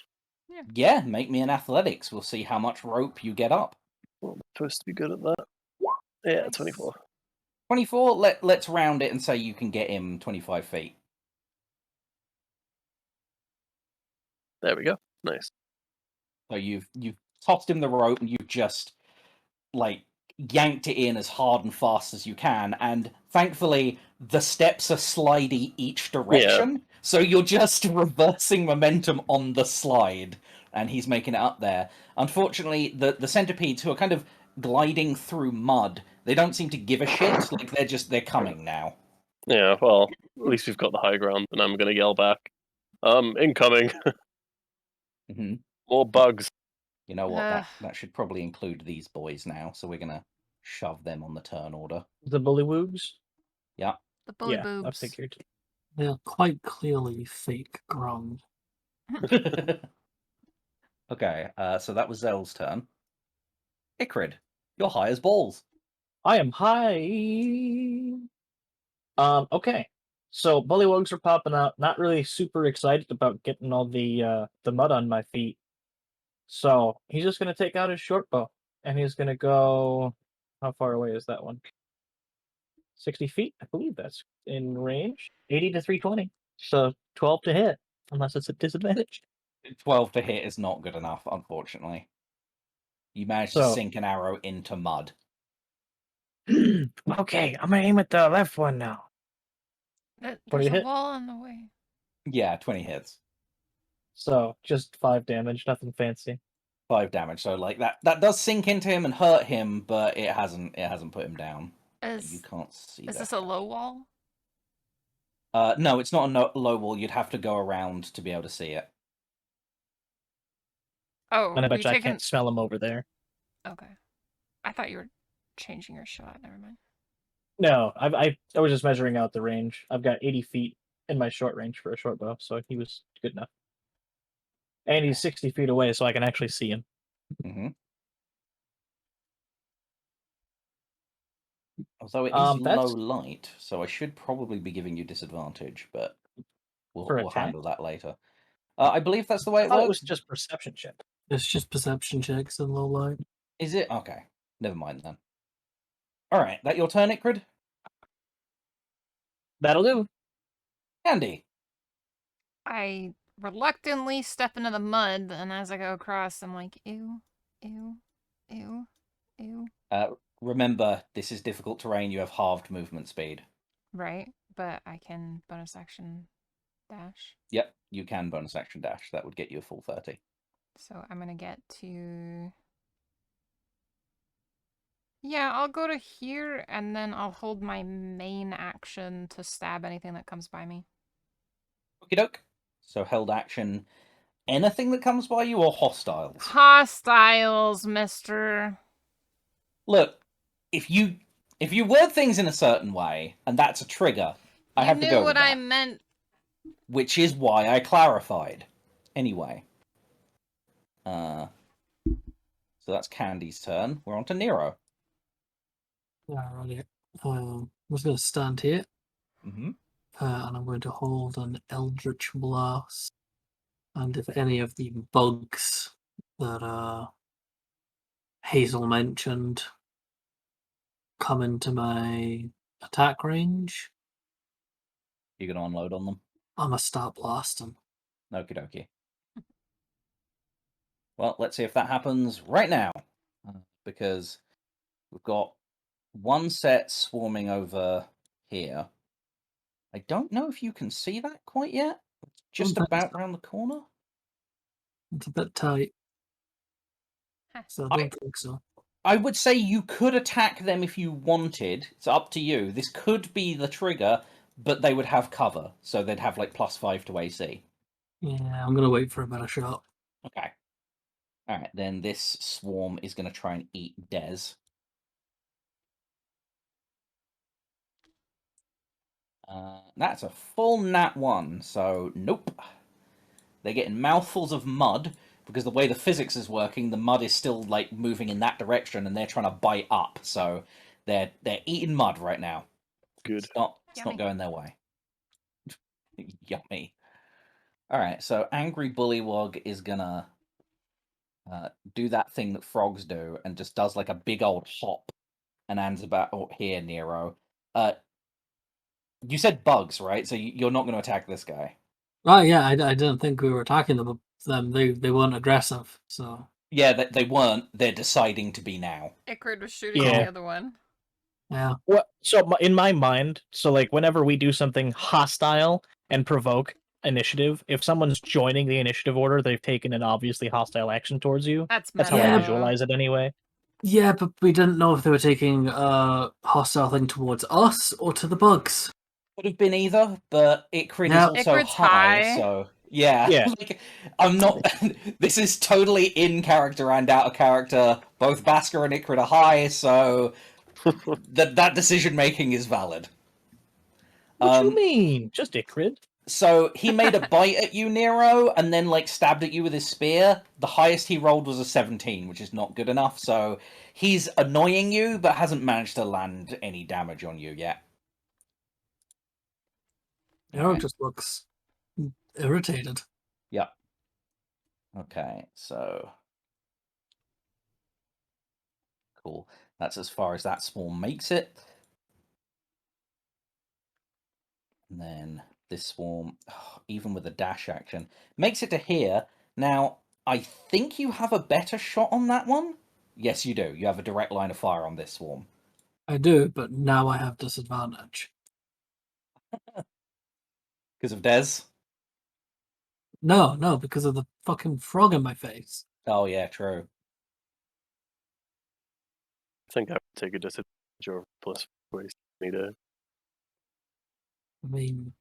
Yeah, make me an athletics. We'll see how much rope you get up. Well, I'm supposed to be good at that. Yeah, Nice. 24. 24. Let's round it and say you can get him 25 feet. There we go. Nice. So you've tossed him the rope and you've just like yanked it in as hard and fast as you can, and thankfully the steps are slidey each direction, so you're just reversing momentum on the slide, and he's making it up there. Unfortunately, the centipedes, who are kind of gliding through mud, they don't seem to give a shit. Like they're coming now. Yeah, well, at least we've got the high ground, and I'm gonna yell back. Incoming. Mm-hmm. More bugs. You know what? That should probably include these boys now, so we're gonna shove them on the turn order. The bullywoogs? Yeah. The bully Yeah, I boobs. figured. They're quite clearly fake ground. Okay, so that was Zell's turn. Ikrid, you're high as balls. I am high. Okay. So bullywugs are popping out. Not really super excited about getting all the mud on my feet. So he's just gonna take out his short bow and he's gonna go. How far away is that one? 60 feet, I believe that's in range. 80 to 320. So 12 to hit, unless it's a disadvantage. 12 to hit is not good enough, unfortunately. You managed to So sink an arrow into mud. okay, I'm gonna aim at the left one now. There's you a hit? wall on the way. Yeah, 20 hits. So just 5 damage, nothing fancy. 5 damage. So like that does sink into him and hurt him, but it hasn't put him down. You can't see Is that. this a low wall? No, it's not a low wall. You'd have to go around to be able to see it. Oh, And I bet you I can't smell him over there. Okay. I thought you were changing your shot. Never mind. No, I was just measuring out the range. I've got 80 feet in my short range for a short bow, so he was good enough. And he's 60 feet away, so I can actually see him. Mm-hmm. Although it is low light, so I should probably be giving you disadvantage, but we'll handle that later. I believe that's the way it works. It was just perception check. It's just perception checks in low light. Is it? Okay. Never mind then. Alright, that your turn, Ikrid? That'll do. Andy. I reluctantly step into the mud, and as I go across, I'm like, ew, ew, ew, ew. Remember, this is difficult terrain. You have halved movement speed. Right, but I can bonus action dash. Yep, you can bonus action dash. That would get you a full 30. So I'm gonna get to... Yeah, I'll go to here, and then I'll hold my main action to stab anything that comes by me. Okie doke. So held action. Anything that comes by you or hostiles? Hostiles, mister. Look, if you word things in a certain way, and that's a trigger, I have to You go knew with what I that. meant. Which is why I clarified. Anyway. So that's Candy's turn. We're on to Nero. Alright. I'm just going to stand here, Mm-hmm. and I'm going to hold an Eldritch Blast. And if any of the bugs that Hazel mentioned come into my attack range, You're going to unload on them? I'm going to start blasting. Okie dokie. Well, let's see if that happens right now. Because we've got one set swarming over here. I don't know if you can see that quite yet. It's just Don't think about round the corner. It's a bit tight. So I don't think so. I would say you could attack them if you wanted. It's up to you. This could be the trigger, but they would have cover. So they'd have like +5 to AC. Yeah, I'm going to wait for a better shot. Okay. Alright, then this swarm is going to try and eat Dez. That's a full nat 1, so nope. They're getting mouthfuls of mud, because the way the physics is working, the mud is still like moving in that direction, and they're trying to bite up. So they're eating mud right now. Good. It's not Yummy. going their way. Yummy. All right, so Angry Bullywog is gonna do that thing that frogs do, and just does like a big old hop, and ends about here, Nero. You said bugs, right? So you're not going to attack this guy. Oh yeah, I didn't think we were attacking them. They weren't aggressive, so Yeah, they weren't. They're deciding to be now. Icrid was shooting Yeah. the other one. yeah. What? So in my mind, so like whenever we do something hostile and provoke initiative, if someone's joining the initiative order, they've taken an obviously hostile action towards you. That's That's how I meta. visualize it anyway. Yeah, but we didn't know if they were taking a hostile thing towards us or to the bugs. Could have been either, but Icrid Yeah. is also Icrid's high, high. so yeah. Yeah. Like, I'm not. This is totally in character and out of character. Both Basker and Icrid are high, so that decision making is valid. What you mean? Just Icrid. So he made a bite at you, Nero, and then like stabbed at you with his spear. The highest he rolled was a 17, which is not good enough. So he's annoying you, but hasn't managed to land any damage on you yet. Arrow Alright. just looks irritated. Yep. Okay, so cool. That's as far as that swarm makes it. And then this swarm, even with a dash action, makes it to here. Now, I think you have a better shot on that one. Yes, you do. You have a direct line of fire on this swarm. I do, but now I have disadvantage. Because of Dez? No, because of the fucking frog in my face. Oh, yeah, true. I think I would take a disadvantage or plus waste meter. I mean,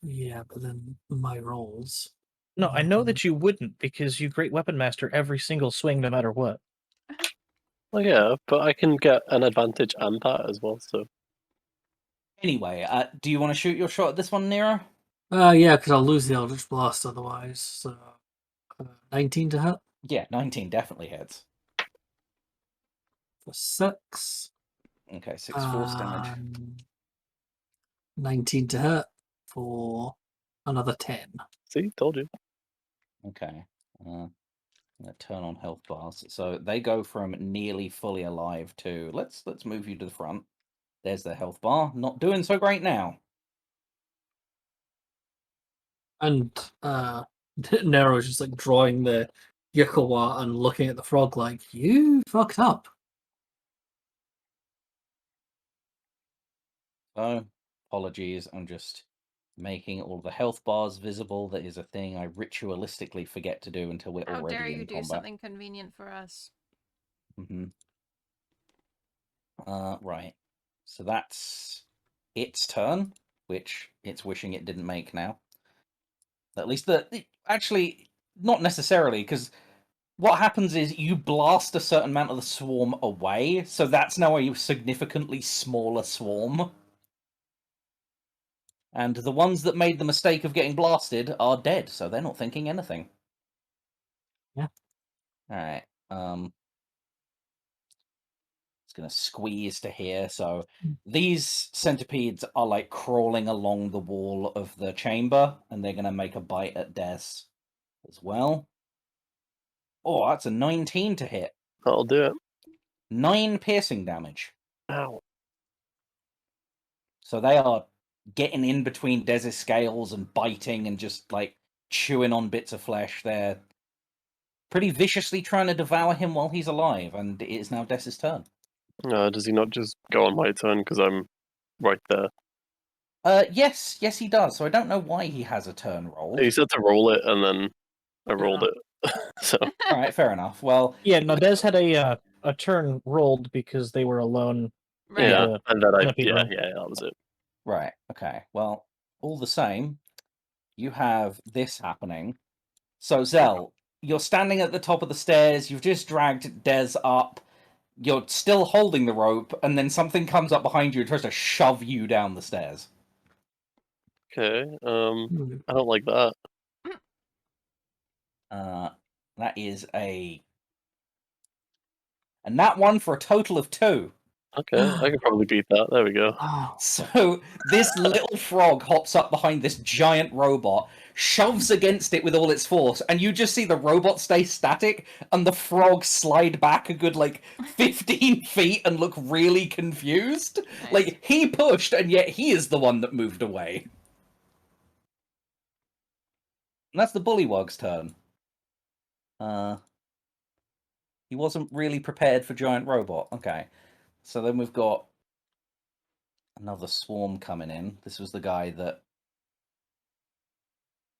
yeah, but then my rolls. No, I know that you wouldn't because you Great Weapon Master every single swing, no matter what. Well, yeah, but I can get an advantage and that as well. So Anyway, do you want to shoot your shot at this one, Nero? Yeah, because I'll lose the Eldritch Blast otherwise. So, 19 to hit Yeah, 19 definitely hits. for 6. Okay, 6 force damage. 19 to hit for another 10. see, told you. Okay. I'm gonna turn on health bars. So they go from nearly fully alive to let's move you to the front. There's their health bar. Not doing so great now. And Nero's just like drawing the Yukawa and looking at the frog like, you fucked up. Oh, apologies. I'm just making all the health bars visible. That is a thing I ritualistically forget to do until we're How already dare in you do combat. something convenient for us? Mm-hmm. Right. So that's its turn, which it's wishing it didn't make now. At least actually, not necessarily, because what happens is you blast a certain amount of the swarm away, so that's now a significantly smaller swarm. And the ones that made the mistake of getting blasted are dead, so they're not thinking anything. Yeah. Alright. It's gonna squeeze to here, so these centipedes are like crawling along the wall of the chamber, and they're gonna make a bite at Des as well. Oh, that's a 19 to hit. That'll do it. 9 piercing damage. Ow. So they are getting in between Dez's scales and biting and just like chewing on bits of flesh. They're pretty viciously trying to devour him while he's alive, and it is now Dez's turn. Does he not just go on my turn because I'm right there? Yes, he does. So I don't know why he has a turn roll. He said to roll it, and then I rolled it. So All right, fair enough. Well, Yeah, no, Des had a turn rolled because they were alone. Right. yeah, the and then centipede room. that was it. right, okay. Well, all the same, you have this happening. So Zell, you're standing at the top of the stairs. You've just dragged Des up. You're still holding the rope, and then something comes up behind you and tries to shove you down the stairs. Okay. I don't like that. That is and that one for a total of 2. Okay, I could probably beat that. There we go. Oh, So this little frog hops up behind this giant robot, shoves against it with all its force, and you just see the robot stay static and the frog slide back a good like 15 feet and look really confused. Nice. Like he pushed and yet he is the one that moved away. And that's the bullywug's turn. He wasn't really prepared for giant robot. Okay. So then we've got another swarm coming in. This was the guy that.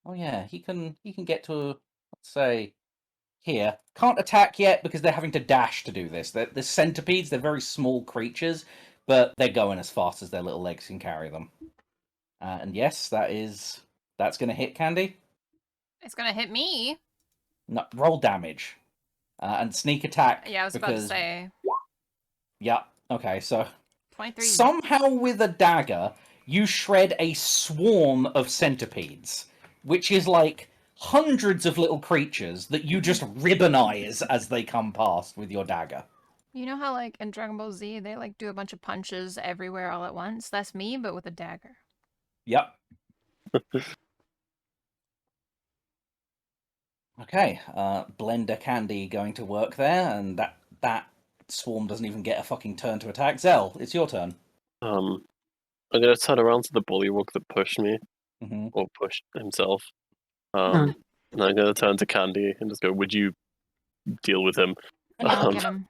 Oh yeah, he can get to, let's say, here. Can't attack yet because they're having to dash to do this. They're centipedes. They're very small creatures, but they're going as fast as their little legs can carry them. And yes, that's going to hit Candy. It's gonna hit me. No, roll damage and sneak attack. Yeah, I was about to say. Yeah. Okay. So 23. somehow with a dagger, you shred a swarm of centipedes, which is like hundreds of little creatures that you just ribbonize as they come past with your dagger. You know how like in Dragon Ball Z they like do a bunch of punches everywhere all at once? That's me, but with a dagger. Yep. Okay, Blender Candy going to work there, and that swarm doesn't even get a fucking turn to attack. Zell, it's your turn. I'm gonna turn around to the bullywug that pushed me, Mm-hmm. or pushed himself. And I'm gonna turn to Candy and just go, "Would you deal with him?" Yeah, I'll get him.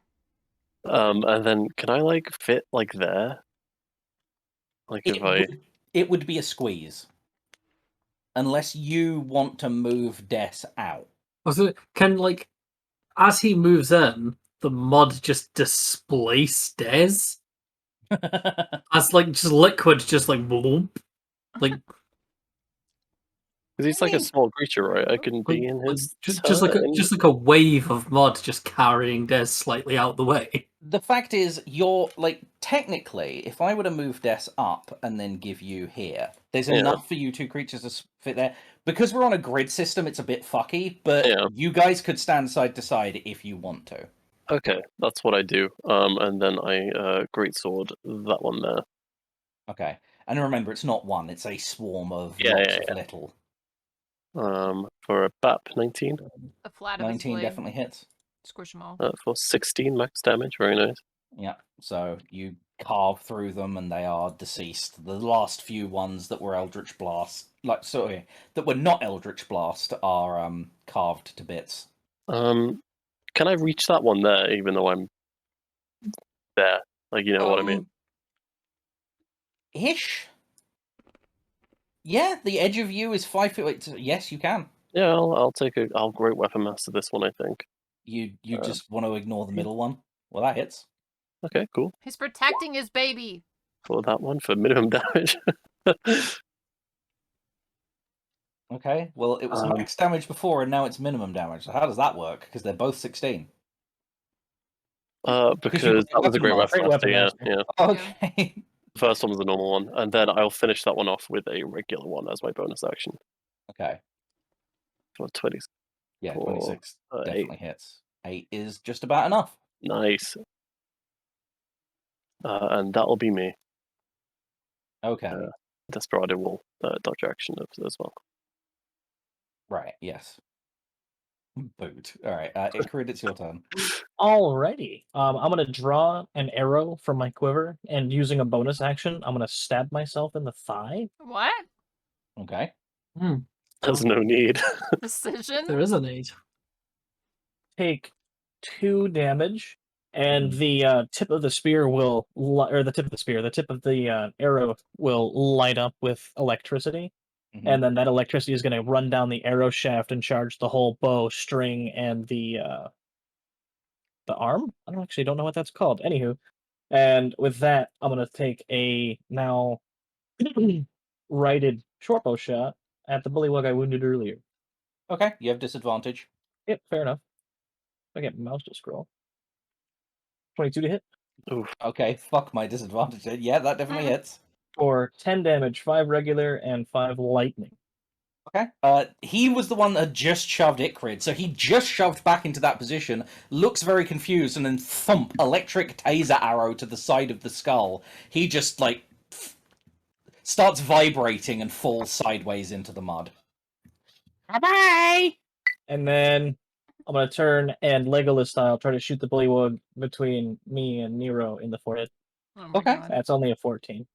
And then can I like fit like there? Like It would be a squeeze. Unless you want to move Des out. Also, can like as he moves in, the mud just displace Des? As like just liquid, just like bloop. Like because he's like a small creature, right? I can be in his just like a wave of mud just carrying Des slightly out the way. The fact is, you're like technically, if I were to move Des up and then give you here, there's enough for you 2 creatures to fit there. Because we're on a grid system, it's a bit fucky, but you guys could stand side to side if you want to. Okay, that's what I do. And then I greatsword that one there. Okay, and remember, it's not one; it's a swarm of lots of little. For a BAP 19. The flat of 19 his definitely hits. Squish them all. For 16 max damage, very nice. Yeah, so you carve through them, and they are deceased. The last few ones that were Eldritch Blast, that were not Eldritch Blast, are carved to bits. Can I reach that one there, even though I'm there? Like, you know what I mean? Ish. Yeah, the edge of you is 5 feet. Yes, you can. Yeah, I'll Great Weapon Master this one, I think. You just want to ignore the middle one. Well, that hits. Okay, cool. He's protecting his baby. For that one for minimum damage. Okay. Well, it was max damage before, and now it's minimum damage. So how does that work? Because they're both 16. Because that was a Great Weapon Master, yeah. Okay. The first one was the normal one, and then I'll finish that one off with a regular one as my bonus action. Okay. For 20. Yeah, for, 26 definitely 8. hits. 8 is just about enough. Nice. And that'll be me. Okay. Desperado will dodge action as well. Right, yes. Boot. Alright, Ikarid, it's your turn. Alrighty. I'm gonna draw an arrow from my quiver, and using a bonus action, I'm gonna stab myself in the thigh. What? Okay. There's no need. Decision? There is a need. Take 2 damage, and the tip of the spear will, the tip of the arrow will light up with electricity, and then that electricity is going to run down the arrow shaft and charge the whole bow, string, and the arm. I don't know what that's called. Anywho, and with that, I'm going to take a now righted short bow shot at the bullywug I wounded earlier. Okay, you have disadvantage. Yep, fair enough. I get mouse to scroll. 22 to hit. Oof. Okay, fuck my disadvantage. Yeah, that definitely hits. For 10 damage, 5 regular and 5 lightning. Okay. He was the one that had just shoved Ikarid, so he just shoved back into that position, looks very confused, and then thump, electric taser arrow to the side of the skull. He just, starts vibrating and falls sideways into the mud. Bye-bye! And then I'm going to turn and Legolas style try to shoot the bullywug between me and Nero in the forehead. Oh my Okay. God. That's only a 14.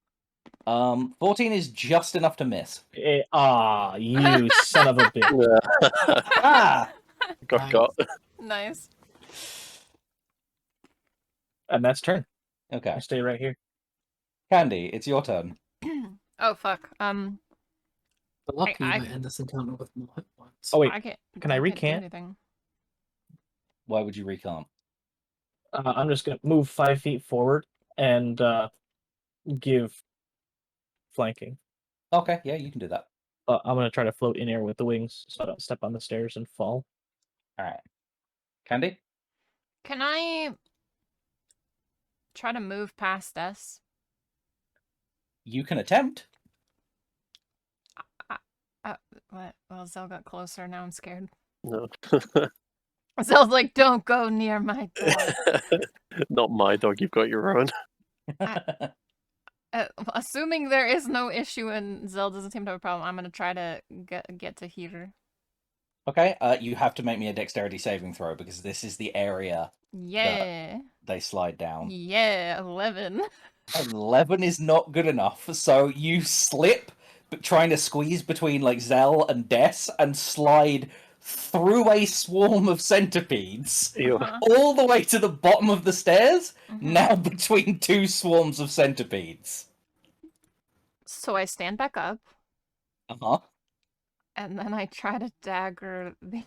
14 is just enough to miss. You son of a bitch. Ah! Got. Nice. And that's turn. Okay. I stay right here. Candy, it's your turn. Oh fuck. But lucky I- you might end this encounter with more hit points. Oh, wait. I can't, Can I can't do recant? anything. Why would you recant? I'm just going to move 5 feet forward and give flanking. Okay, yeah, you can do that. I'm going to try to float in air with the wings so I don't step on the stairs and fall. Alright. Candy? Can I try to move past us? You can attempt. What? Well, Zell got closer. Now I'm scared. No. Zell's like, don't go near my dog. Not my dog, you've got your own. Assuming there is no issue and Zell doesn't seem to have a problem, I'm gonna try to get to here. Okay, you have to make me a dexterity saving throw because this is the area Yeah. they slide down. Yeah, 11. 11 is not good enough, so you slip, but trying to squeeze between Zell and Des and slide through a swarm of centipedes all the way to the bottom of the stairs, now between 2 swarms of centipedes. So I stand back up. Uh-huh. And then I try to dagger the...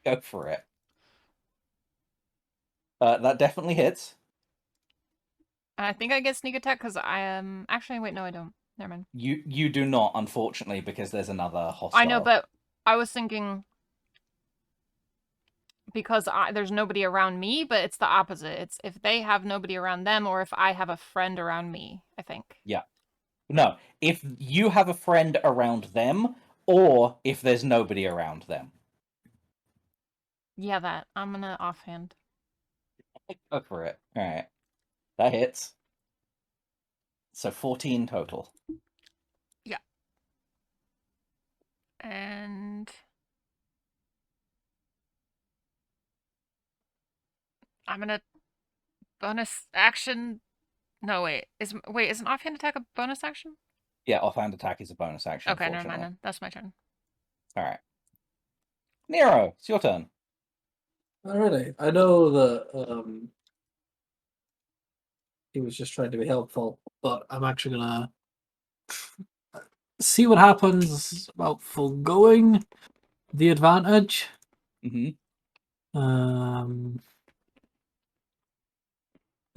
Go for it. That definitely hits. I think I get sneak attack because I am... Actually, wait, no, I don't. Never mind. You do not, unfortunately, because there's another hostile. I know, but I was thinking... Because there's nobody around me, but it's the opposite. It's if they have nobody around them or if I have a friend around me, I think. Yeah. No, if you have a friend around them, or if there's nobody around them. Yeah, that. I'm gonna offhand. Go for it. Alright. That hits. So 14 total. Yeah. And... I'm gonna bonus action. No, wait. Is an offhand attack a bonus action? Yeah, offhand attack is a bonus action. Okay, never mind then. That's my turn. All right. Nero, it's your turn. Alrighty. I know that he was just trying to be helpful, but I'm actually gonna see what happens about foregoing the advantage. Mm-hmm.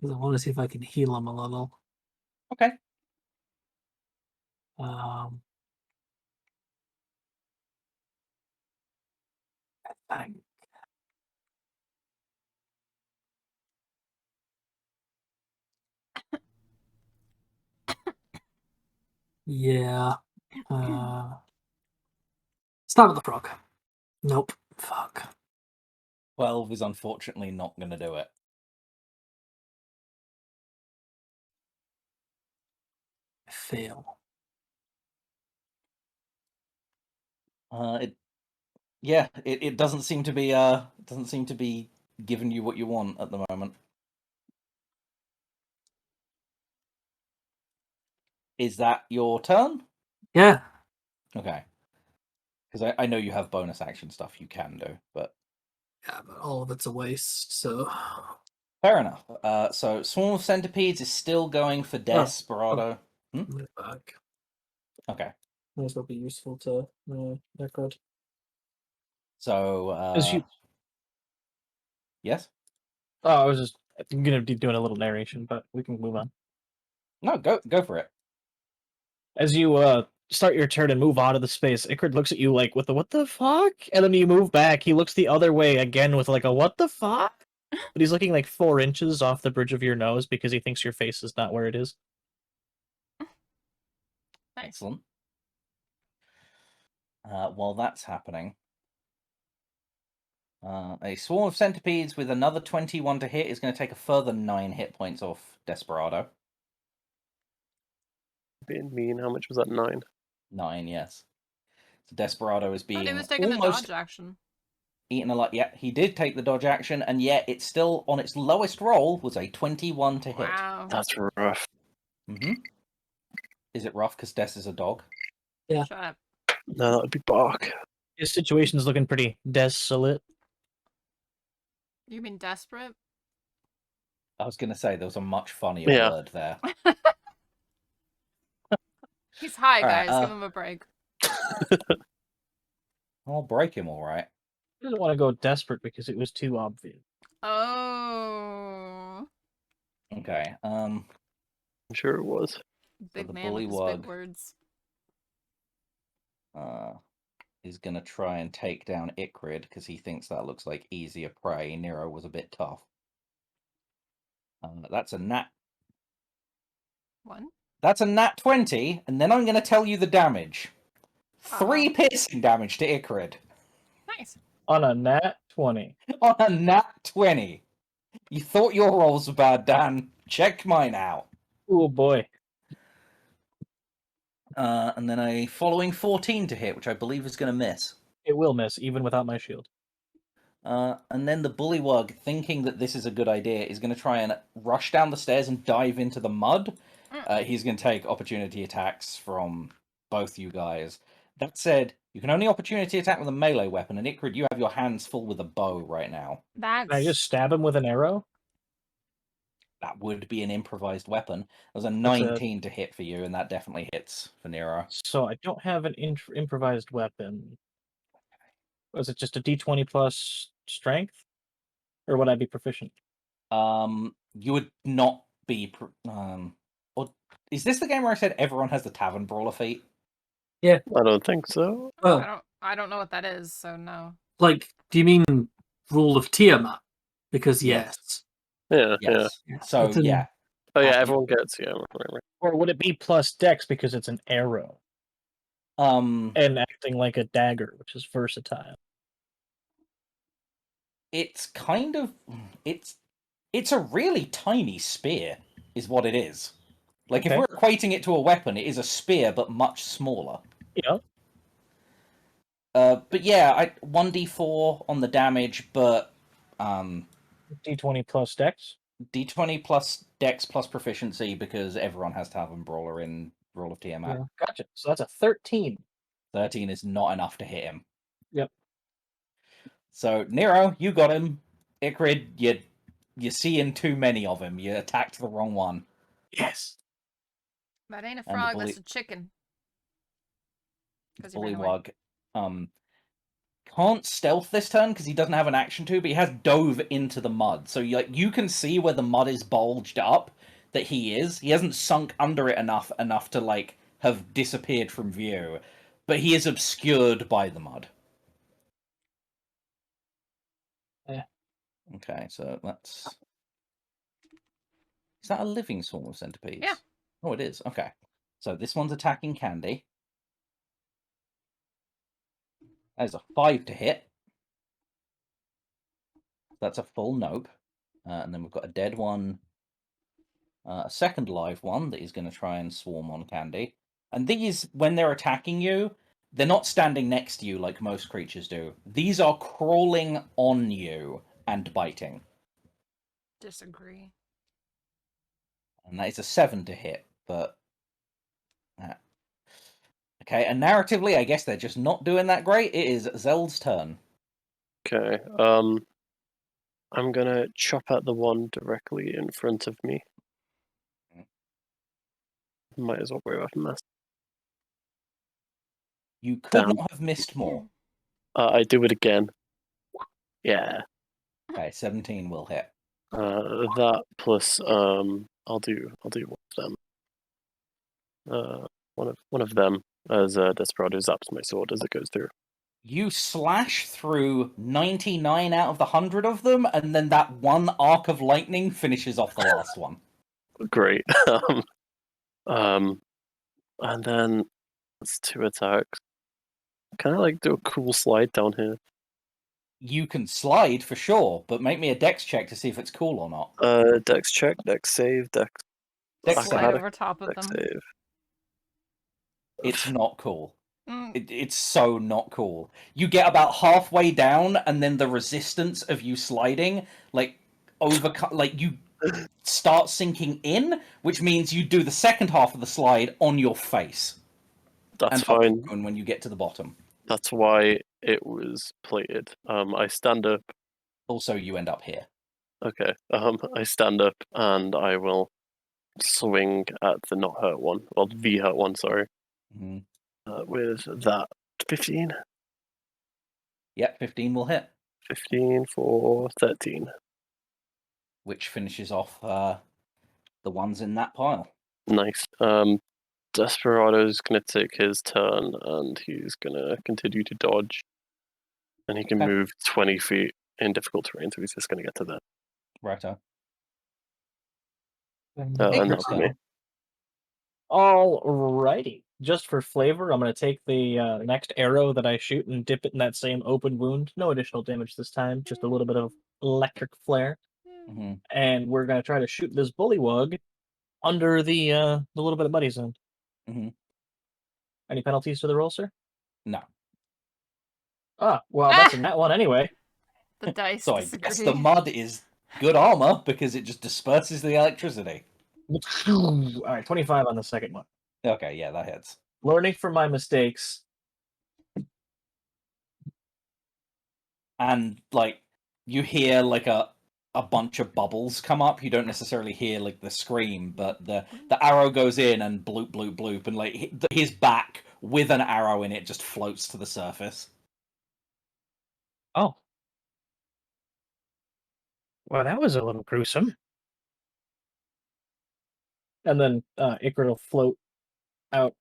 'Cause I want to see if I can heal him a little. Okay. I think. Yeah. Start with the frog. Nope. Fuck. 12 is unfortunately not going to do it. Fail. It doesn't seem to be giving you what you want at the moment. Is that your turn? Yeah. Okay. Because I know you have bonus action stuff you can do, but Yeah, but all of it's a waste, so. fair enough. So Swarm of Centipedes is still going for Desperado. Back. Okay. Might as well be useful to Necrod. So As you, yes? I was just gonna be doing a little narration, but we can move on. No, go for it. As you start your turn and move out of the space, Ikrid looks at you like with the what the fuck, and then you move back. He looks the other way again with like a what the fuck, but he's looking like 4 inches off the bridge of your nose because he thinks your face is not where it is. Nice. Excellent. While that's happening, a Swarm of Centipedes with another 21 to hit is going to take a further 9 hit points off Desperado. Being mean, how much was that? 9? 9, yes. So Desperado is Thought being he was taking almost the dodge action. eaten a lot. Yeah, he did take the dodge action, and yet it's still on its lowest roll was a 21 to hit. Wow. That's rough. Mm-hmm. Is it rough because Des is a dog? Yeah. Shut up. No, that would be bark. His situation's looking pretty desolate. You mean desperate? I was going to say there was a much funnier Yeah. word there. He's high, All right, guys. Give him a break. I'll break him, all right. He doesn't want to go desperate because it was too obvious. Oh. Okay. I'm sure it was. Big the man with his bullywug. big words. Is going to try and take down Ikrid because he thinks that looks like easier prey. Nero was a bit tough. That's a nat. 1? That's a nat 20, and then I'm going to tell you the damage. 3 piercing damage to Ikrid. Nice. On a nat 20. On a nat 20. You thought your rolls were bad, Dan. Check mine out. Oh boy. And then a following 14 to hit, which I believe is going to miss. It will miss, even without my shield. And then the bullywug, thinking that this is a good idea, is going to try and rush down the stairs and dive into the mud. He's going to take opportunity attacks from both you guys. That said, you can only opportunity attack with a melee weapon, and Ikrid, you have your hands full with a bow right now. That's... Can I just stab him with an arrow? That would be an improvised weapon. There's a 19 to hit for you, and that definitely hits for Nero. So I don't have an improvised weapon. Was it just a d20 plus strength? Or would I be proficient? You would not be... Or, is this the game where I said everyone has the Tavern Brawler feat? Yeah. I don't think so. Well, I don't know what that is, so no. like, do you mean Rule of Tiamat? Because Yes. Yeah, Yes. Yeah. So, It's in- yeah. Oh yeah, everyone gets, yeah. Or would it be plus dex because it's an arrow? And acting like a dagger, which is versatile. It's kind of... It's a really tiny spear, is what it is. Like, Okay. if we're equating it to a weapon, it is a spear, but much smaller. Yeah. But yeah, 1d4 on the damage, but... d20 plus dex? D20 plus Dex plus proficiency because everyone has to have Brawler in Roll of Tiamat. Yeah, gotcha. So that's a 13. 13 is not enough to hit him. Yep. So Nero, you got him. Icrid, you're seeing too many of him. You attacked the wrong one. Yes. That ain't a And the frog, bully- that's a chicken. 'Cause he ran away. Bullywug can't stealth this turn because he doesn't have an action to, but he has dove into the mud. So you can see where the mud is bulged up that he is. He hasn't sunk under it enough to like have disappeared from view, but he is obscured by the mud. Yeah. Okay, so that's... Is that a living swarm of centipedes? Yeah. Oh, it is. Okay. So this one's attacking Candy. That is a 5 to hit. That's a full nope. And then we've got a dead one. A second live one that is going to try and swarm on Candy. And these, when they're attacking you, they're not standing next to you like most creatures do. These are crawling on you and biting. Disagree. And that is a 7 to hit, but... Okay, and narratively, I guess they're just not doing that great. It is Zeld's turn. Okay. I'm gonna chop at the one directly in front of me. Might as well worry about mess. You could Damn. not have missed more. I do it again. Yeah. Okay, 17 will hit. That plus I'll do one of them. One of them as Desperado zaps my sword as it goes through. You slash through 99 out of the 100 of them, and then that one arc of lightning finishes off the last one. Great. And then it's 2 attacks. Can I like do a cool slide down here? You can slide for sure, but make me a dex check to see if it's cool or not. Dex check, dex save, dex Dex Slide save. over top of dex them. save. It's not cool. Mm. It's so not cool. You get about halfway down, and then the resistance of you sliding, like, you start sinking in, which means you do the second half of the slide on your face. That's and fine. And when you get to the bottom. That's why it was plated. I stand up. Also, you end up here. Okay. I stand up and I will swing at the not hurt one. Well, the hurt one, sorry. Mm-hmm. With that 15. Yep, 15 will hit. 15 for 13. Which finishes off the ones in that pile. Nice. Desperado's gonna take his turn and he's gonna continue to dodge. And he can Okay. move 20 feet in difficult terrain, so he's just gonna get to that. Righto. And that'll be me. Alrighty. Just for flavor, I'm going to take the next arrow that I shoot and dip it in that same open wound. No additional damage this time, just a little bit of electric flare. Mm-hmm. And we're going to try to shoot this bullywug under the little bit of muddy zone. Mm-hmm. Any penalties to the roll, sir? No. Ah, well, that's in that one anyway. The dice So I disagree. guess the mud is good armor because it just disperses the electricity. Alright, 25 on the second one. Okay, yeah, that hits. Learning from my mistakes. And, like, you hear, like, a bunch of bubbles come up. You don't necessarily hear, like, the scream, but the arrow goes in and bloop, bloop, bloop, and, like, his back with an arrow in it just floats to the surface. Oh. Well, that was a little gruesome. And then Icrid will float out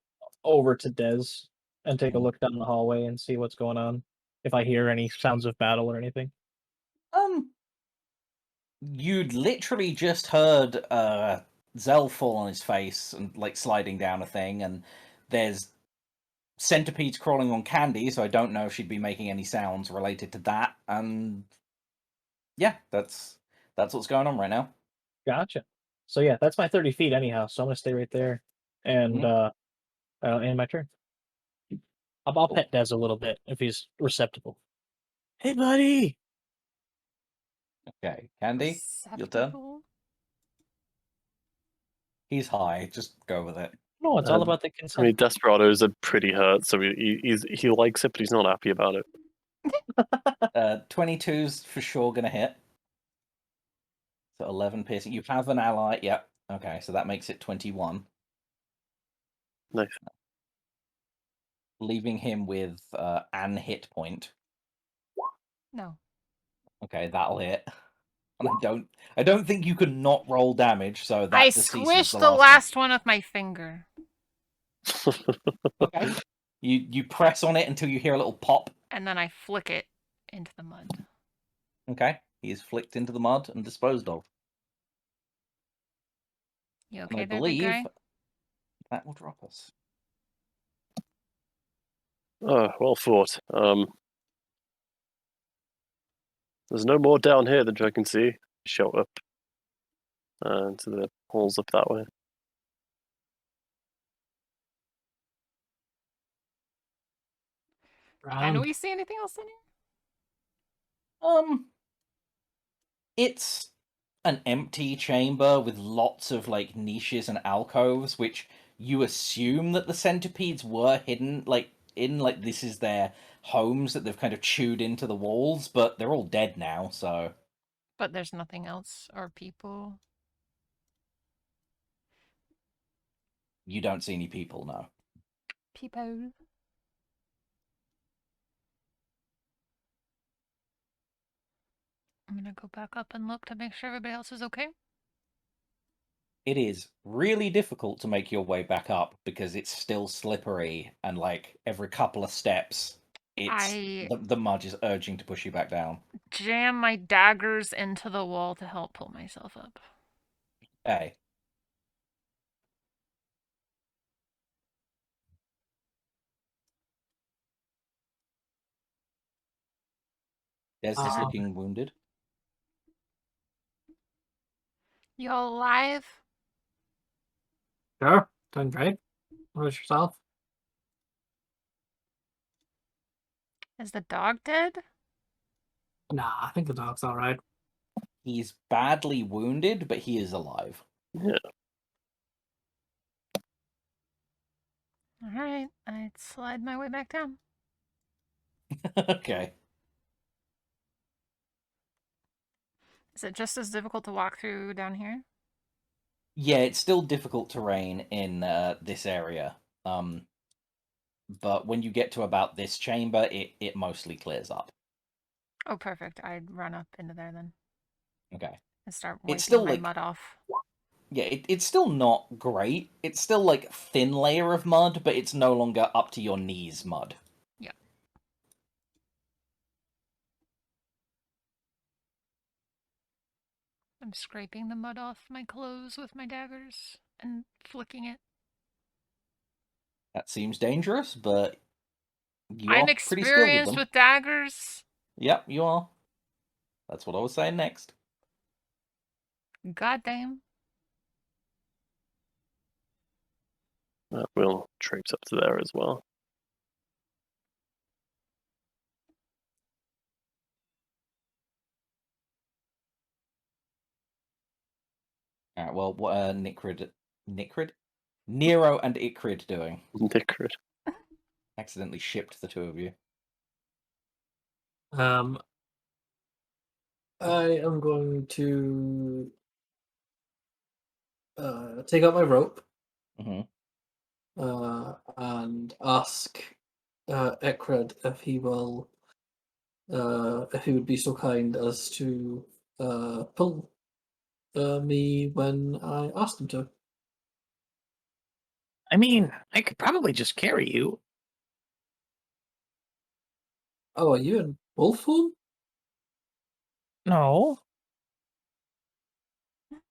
over to Dez and take a look down the hallway and see what's going on. If I hear any sounds of battle or anything. You'd literally just heard Zell fall on his face and, like, sliding down a thing, and there's centipedes crawling on Candy, so I don't know if she'd be making any sounds related to that. And yeah, that's what's going on right now. Gotcha. So yeah, that's my 30 feet anyhow, so I'm going to stay right there and end my turn. I'll pet Dez a little bit if he's receptible. Hey, buddy! Okay, Candy, your turn. Acceptable? He's high. Just go with it. No, it's all about the I consent. mean, Desperados are pretty hurt, so he likes it, but he's not happy about it. 22's for sure gonna hit. So 11 piercing. You have an ally. Yep. Okay, so that makes it 21. Nice. Leaving him with an hit point. No. Okay, that'll hit. And I don't think you can not roll damage, so that I deceases squished the the last last one with my finger. one. Okay. You press on it until you hear a little pop. And then I flick it into the mud. Okay. He is flicked into the mud and disposed of. You And okay I there, big believe guy? that will drop us. Oh, well fought. There's no more down here that I can see. Show up to the holes up that way. Can we see anything else in here? It's an empty chamber with lots of like niches and alcoves, which you assume that the centipedes were hidden like in, like this is their homes that they've kind of chewed into the walls, but they're all dead now, so But there's nothing else or people. you don't see any people now. People. I'm gonna go back up and look to make sure everybody else is okay. It is really difficult to make your way back up because it's still slippery, and like every couple of steps the mud is urging to push you back down. Jam my daggers into the wall to help pull myself up. Hey. Des is looking wounded. You all alive? Sure, doing great. What about yourself? Is the dog dead? Nah, I think the dog's alright. He's badly wounded, but he is alive. Yeah. Alright, I'd slide my way back down. Okay. Is it just as difficult to walk through down here? Yeah, it's still difficult terrain in this area. But when you get to about this chamber, it mostly clears up. Oh, perfect. I'd run up into there then. Okay. And start It's wiping still my like mud off. yeah, it's still not great. It's still like thin layer of mud, but it's no longer up to your knees mud. Yeah. I'm scraping the mud off my clothes with my daggers and flicking it. That seems dangerous, but you I'm are pretty skilled with experienced them. with daggers. Yep, you are. That's what I was saying next. Goddamn. We'll traipse up to there as well. Alright, well, what are Nero and Ikrid doing? Nicrid. Accidentally shipped the two of you. I am going to take out my rope Mm-hmm. and ask Ekred if he will, if he would be so kind as to pull me when I asked him to. I mean, I could probably just carry you. Oh, are you in wolf form? No.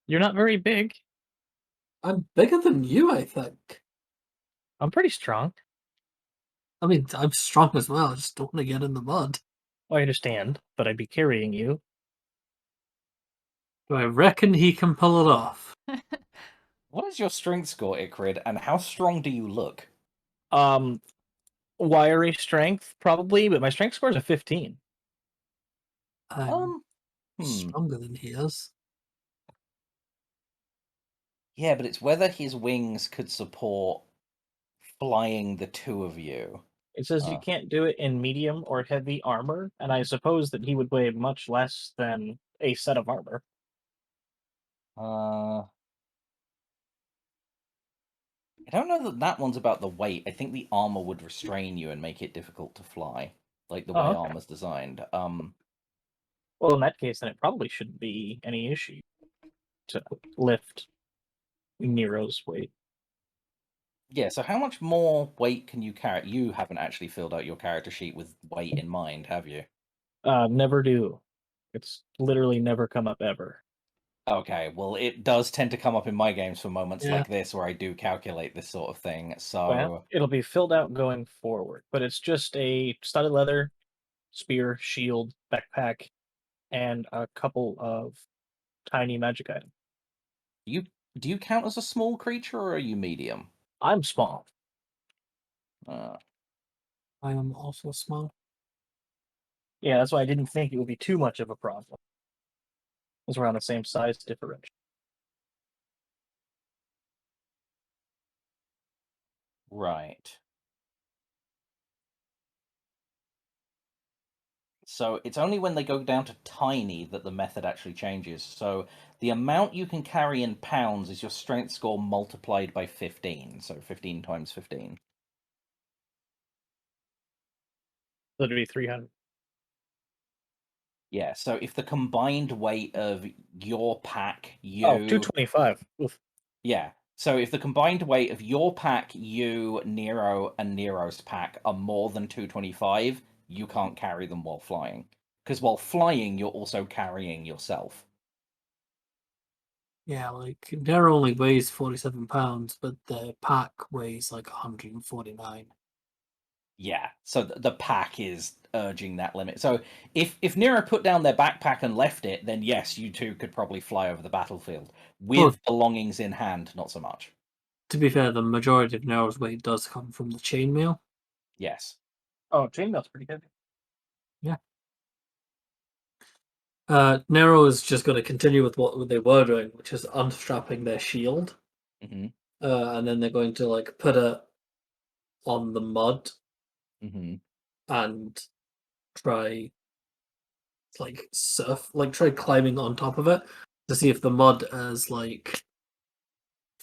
You're not very big. I'm bigger than you, I think. I'm pretty strong. I mean, I'm strong as well. I just don't want to get in the mud. I understand, but I'd be carrying you. I reckon he can pull it off. What is your strength score, Ikrid, and how strong do you look? Wiry strength, probably, but my strength score is a 15. I'm stronger than he is. Yeah, but it's whether his wings could support flying the two of you. It says you can't do it in medium or heavy armor, and I suppose that he would weigh much less than a set of armor. I don't know that that one's about the weight. I think the armor would restrain you and make it difficult to fly, like the way Okay. armor's designed. Well, in that case, then it probably shouldn't be any issue to lift Nero's weight. Yeah, so how much more weight can you carry? You haven't actually filled out your character sheet with weight in mind, have you? Never do. It's literally never come up ever. Okay, well, it does tend to come up in my games for moments Yeah. like this where I do calculate this sort of thing. So, Well, it'll be filled out going forward, but it's just a studded leather, spear, shield, backpack, and a couple of tiny magic items. do you count as a small creature or are you medium? I'm small. Uh, I am also small. Yeah, that's why I didn't think it would be too much of a problem. Because we're on the same size differential. right. So it's only when they go down to tiny that the method actually changes. So the amount you can carry in pounds is your strength score multiplied by 15. So 15 times 15. So it'd be 300. Yeah, so if the combined weight of your pack, you... Oh, 225. Oof. Yeah, so if the combined weight of your pack, you, Nero, and Nero's pack are more than 225, you can't carry them while flying. Because while flying, you're also carrying yourself. Yeah, like Nero only weighs 47 pounds, but the pack weighs like 149. Yeah, so the pack is urging that limit. So if Nero put down their backpack and left it, then yes, you two could probably fly over the battlefield. With Well, belongings in hand, not so much. to be fair, the majority of Nero's weight does come from the chainmail. Yes. Oh, chainmail's pretty heavy. Nero is just going to continue with what they were doing, which is unstrapping their shield, Mm-hmm. and then they're going to like put it on the mud Mm-hmm. and try try climbing on top of it to see if the mud is like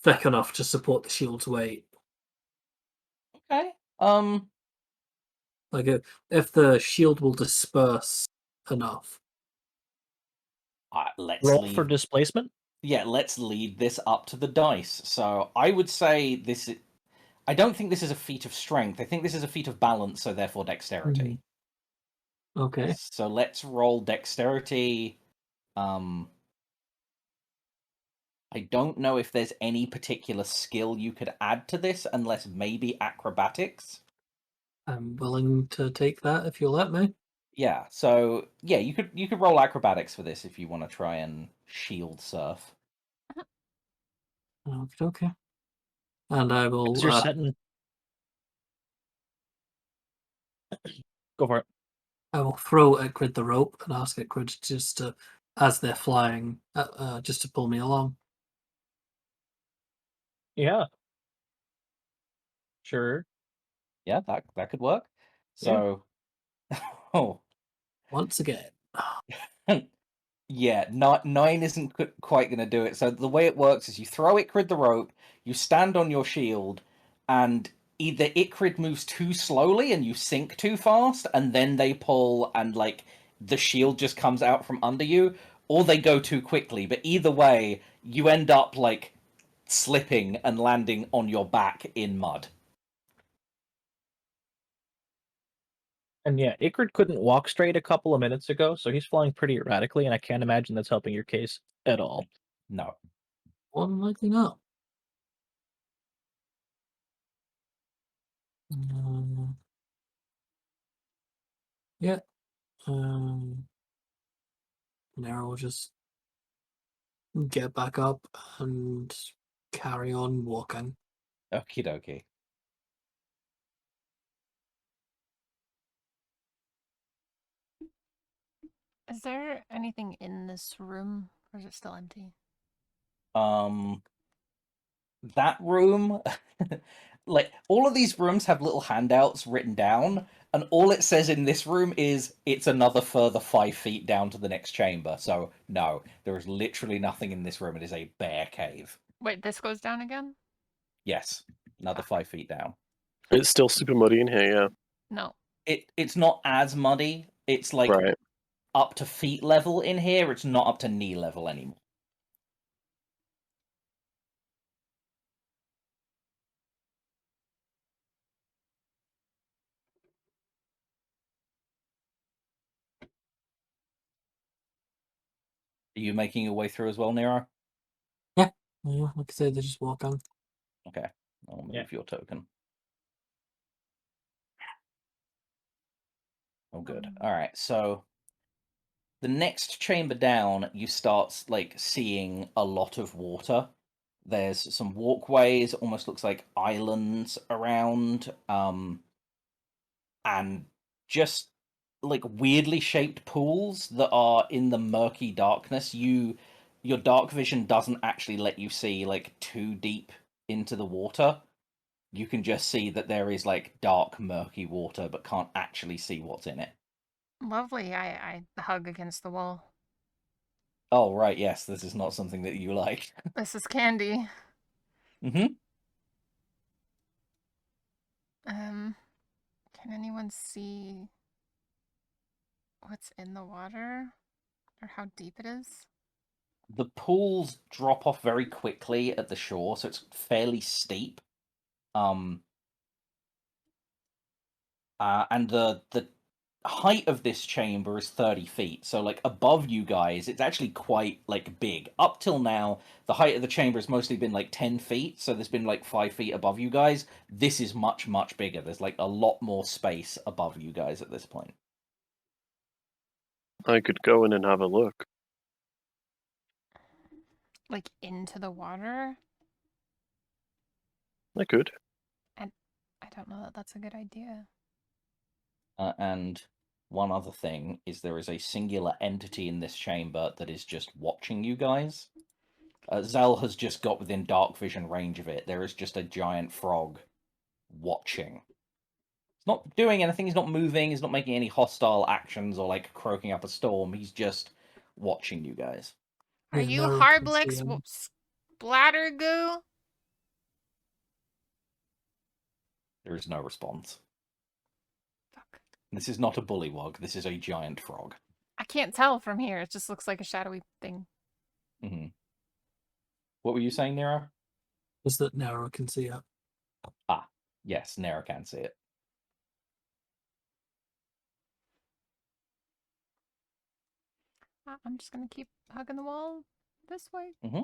thick enough to support the shield's weight. Okay. Like if the shield will disperse enough. Let's Roll leave. for displacement? Yeah, let's lead this up to the dice. So I would say this. I don't think this is a feat of strength. I think this is a feat of balance, so therefore dexterity. Okay. So let's roll dexterity. I don't know if there's any particular skill you could add to this, unless maybe acrobatics. I'm willing to take that if you'll let me. Yeah. So yeah, you could roll acrobatics for this if you want to try and shield surf. Okay. And I will Because you're setting. Go for it. I will throw Icrid the rope and ask Icrid just to, as they're flying, just to pull me along. Yeah. Sure. Yeah, that could work. So, oh, Once again. yeah, nine isn't quite going to do it. So the way it works is you throw Icrid the rope, you stand on your shield, and either Icrid moves too slowly and you sink too fast, and then they pull and like the shield just comes out from under you, or they go too quickly. But either way, you end up like slipping and landing on your back in mud. And yeah, Icrid couldn't walk straight a couple of minutes ago, so he's flying pretty erratically, and I can't imagine that's helping your case at all. No. More than likely not. Yeah. Nero will just get back up and carry on walking. Okie dokie. Is there anything in this room, or is it still empty? that room, like all of these rooms have little handouts written down, and all it says in this room is it's another further 5 feet down to the next chamber. So no, there is literally nothing in this room. It is a bare cave. Wait, this goes down again? Yes, another 5 feet down. It's still super muddy in here, yeah. No. It's not as muddy. It's like Right. up to feet level in here. It's not up to knee level anymore. Are you making your way through as well, Nero? Yeah, like I said, they just walk on. Okay, I'll move Yeah. your token. Oh, good. All right, so the next chamber down, you start like seeing a lot of water. There's some walkways, almost looks like islands around, and just like weirdly shaped pools that are in the murky darkness. Your dark vision doesn't actually let you see like too deep into the water. You can just see that there is like dark, murky water, but can't actually see what's in it. Lovely. I hug against the wall. Oh, right, yes, this is not something that you like. This is candy. Mm-hmm. Can anyone see what's in the water? Or how deep it is? The pools drop off very quickly at the shore, so it's fairly steep. And the height of this chamber is 30 feet, so like above you guys, it's actually quite like big. Up till now, the height of the chamber has mostly been like 10 feet, so there's been like 5 feet above you guys. This is much, much bigger. There's like a lot more space above you guys at this point. I could go in and have a look. Like into the water? I could. I don't know that that's a good idea. And one other thing is there is a singular entity in this chamber that is just watching you guys. Zell has just got within dark vision range of it. There is just a giant frog watching. He's not doing anything, he's not moving, he's not making any hostile actions or like croaking up a storm. He's just watching you guys. Are Yeah, you Nero can see Harblex him. Splatter Goo? There is no response. Fuck. This is not a bullywug, this is a giant frog. I can't tell from here. It just looks like a shadowy thing. Mm-hmm. What were you saying, Nero? Just that Nero can see it. Ah, yes, Nero can see it. I'm just gonna keep hugging the wall this way. Mm-hmm.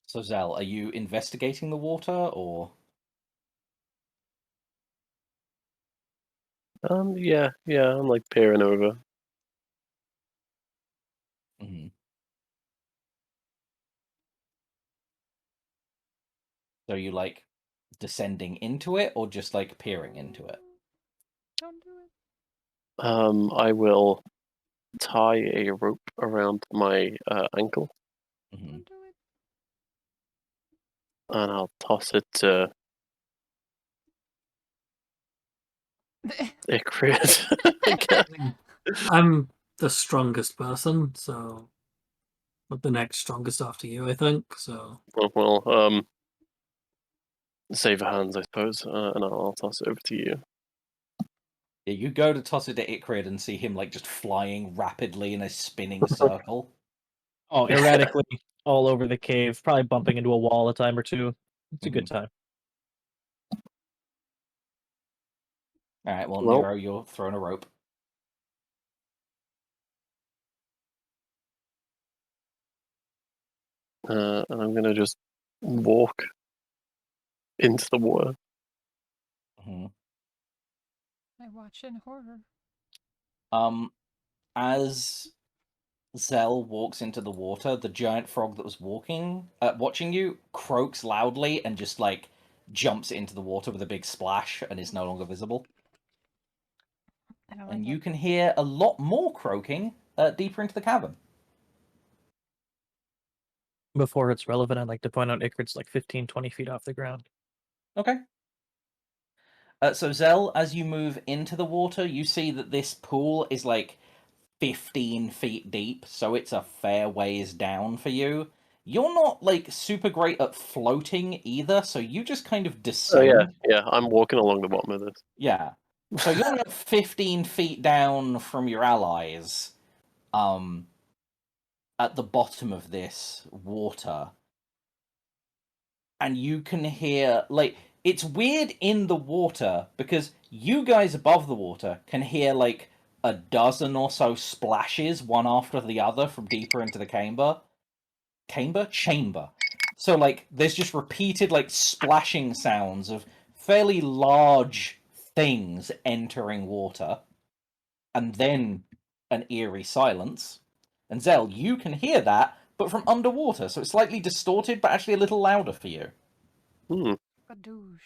So, Zell, are you investigating the water, or...? Yeah, I'm like peering over. Mm-hmm. So you like descending into it, or just like peering into it? Don't do it. I will tie a rope around my ankle, Mm-hmm. Don't do it. and I'll toss it to Icrid again. I'm the strongest person, so but the next strongest after you, I think. So Well, save your hands, I suppose, and I'll toss it over to you. Yeah, you go to toss it to Icrid and see him like just flying rapidly in a spinning circle. Oh, erratically all over the cave, probably bumping into a wall a time or two. It's a good Mhm. time. All right, well, Well- Nero, you're throwing a rope. And I'm gonna just walk into the water. Mm-hmm. I watch in horror. As Zell walks into the water, the giant frog that was watching you, croaks loudly and just like jumps into the water with a big splash and is no longer visible. I don't And like you it. can hear a lot more croaking deeper into the cavern. Before it's relevant, I'd like to point out Icrit's like 15, 20 feet off the ground. Okay. So Zell, as you move into the water, you see that this pool is like 15 feet deep, so it's a fair ways down for you. You're not like super great at floating either, so you just kind of Oh descend. yeah, I'm walking along the bottom of this. Yeah. So you're not 15 feet down from your allies, at the bottom of this water. And you can hear, like, it's weird in the water because you guys above the water can hear, like, a dozen or so splashes, one after the other, from deeper into the chamber. Chamber. So, like, there's just repeated, like, splashing sounds of fairly large things entering water. And then an eerie silence. And Zell, you can hear that, but from underwater, so it's slightly distorted, but actually a little louder for you. Hmm. Badoosh.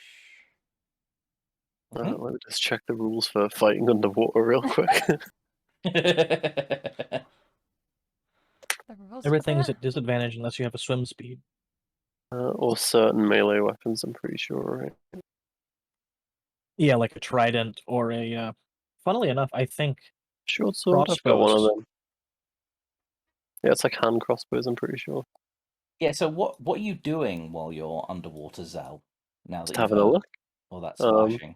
Mhm. Let me just check the rules for fighting underwater real quick. The rules of Everything's that. at disadvantage unless you have a swim speed. Or certain melee weapons, I'm pretty sure, right? Yeah, like a trident or a. Funnily enough, I think Short sword, I've got one of crossbows. them. Yeah, it's like hand crossbows, I'm pretty sure. Yeah, so what are you doing while you're underwater, Zell? Now that Just you've having a heard look. all that Um, splashing.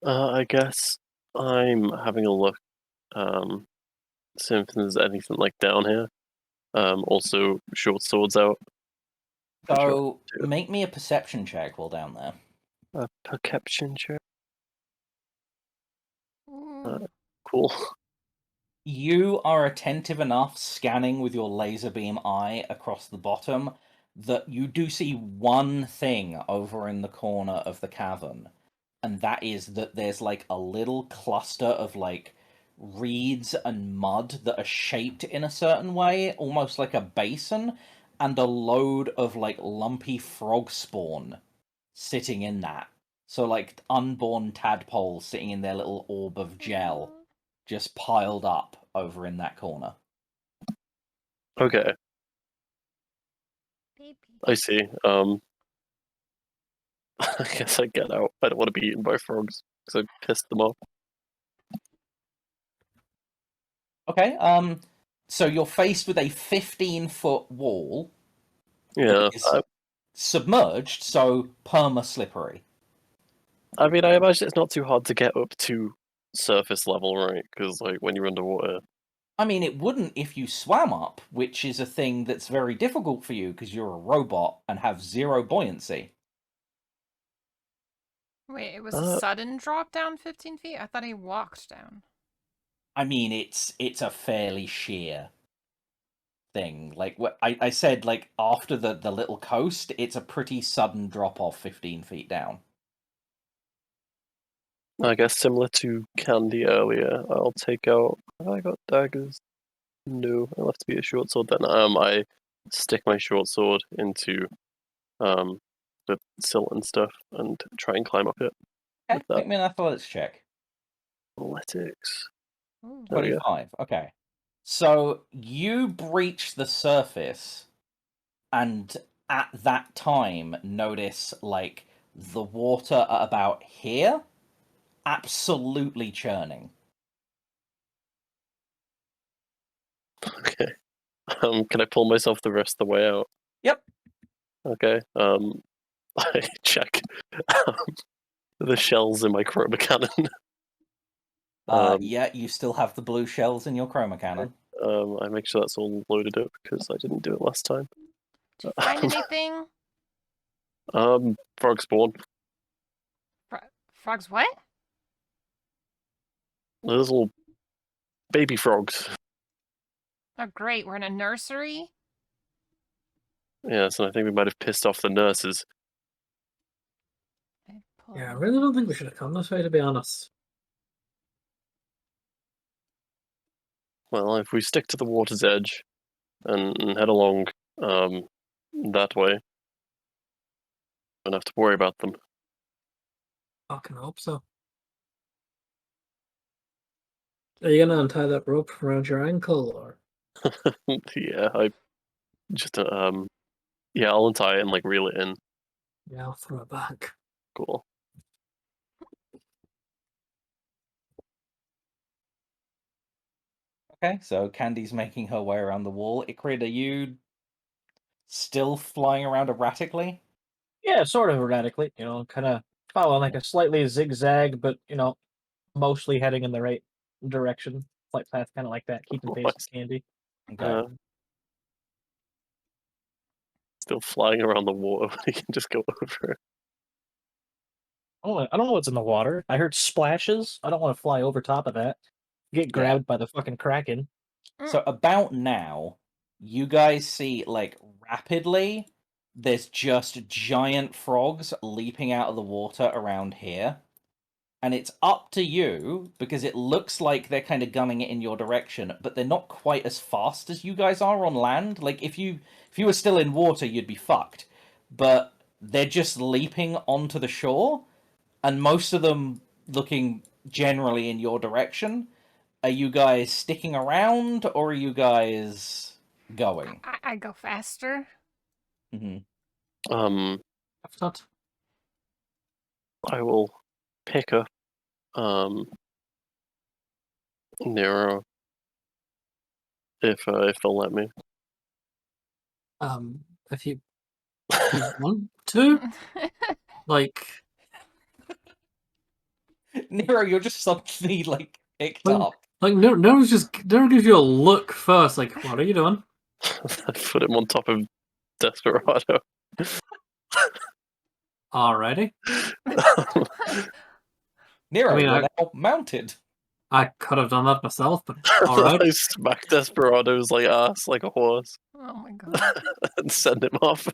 I guess I'm having a look. See if there's anything like down here. Also, short swords out. For sure. So make me a perception check while down there. A perception check. Ooh. Cool. You are attentive enough, scanning with your laser beam eye across the bottom, that you do see one thing over in the corner of the cavern, and that is that there's like a little cluster of like reeds and mud that are shaped in a certain way, almost like a basin, and a load of like lumpy frog spawn sitting in that. So like unborn tadpoles sitting in their little orb of gel, just piled up over in that corner. Okay, Baby. I see. I guess I get out. I don't want to be eaten by frogs because I pissed them off. Okay, so you're faced with a 15-foot wall Yeah, that is submerged, so perma-slippery. I mean, I imagine it's not too hard to get up to surface level, right? Because like when you're underwater. I mean, it wouldn't if you swam up, which is a thing that's very difficult for you because you're a robot and have zero buoyancy. Wait, it was a sudden drop down 15 feet? I thought he walked down. I mean, it's a fairly sheer thing. Like I said, like after the little coast, it's a pretty sudden drop off 15 feet down. I guess similar to Candy earlier, I'll take out. Have I got daggers? No, I'll have to be a short sword then. I stick my short sword into the silt and stuff and try and climb up it. Okay, With that. make me an athletics check. Athletics. Ooh. There we go. 25. Okay. So you breach the surface, and at that time notice like the water at about here absolutely churning. Okay. Can I pull myself the rest of the way out? Yep. Okay. I check the shells in my chroma cannon. Yeah, you still have the blue shells in your chroma cannon. I make sure that's all loaded up because I didn't do it last time. Did you find anything? Frog spawn. Frogs what? Those little baby frogs. Oh, great. We're in a nursery? Yes, and I think we might have pissed off the nurses. Yeah, I really don't think we should have come this way, to be honest. Well, if we stick to the water's edge and head along that way, don't have to worry about them. Fucking hope so. Are you gonna untie that rope around your ankle, or? Yeah, I just yeah, I'll untie it and like reel it in. Yeah, I'll throw it back. Cool. Okay, so Candy's making her way around the wall. Ikrid, are you still flying around erratically? Yeah, sort of erratically, kind of following like a slightly zigzag, but mostly heading in the right direction. Flight path, kind of like that, keeping pace with Candy. Okay. Still flying around the water when he can just go over it. I don't know what's in the water. I heard splashes. I don't want to fly over top of that. Get grabbed by the fucking kraken. So about now, you guys see like rapidly there's just giant frogs leaping out of the water around here. And it's up to you because it looks like they're kind of gunning it in your direction, but they're not quite as fast as you guys are on land. Like if you were still in water, you'd be fucked. But they're just leaping onto the shore, and most of them looking generally in your direction. Are you guys sticking around, or are you guys going? I go faster. Um, I've not. I will pick up Nero if they'll let me. If you want to, like, Nero, you're just suddenly like picked Like- up. like no gives you a look first. Like, what are you doing? I put him on top of Desperado. Alrighty. Nero, I mean, you're now mounted. I could have done that myself, but I alright. smack Desperado's like ass like a horse Oh my god. and send him off.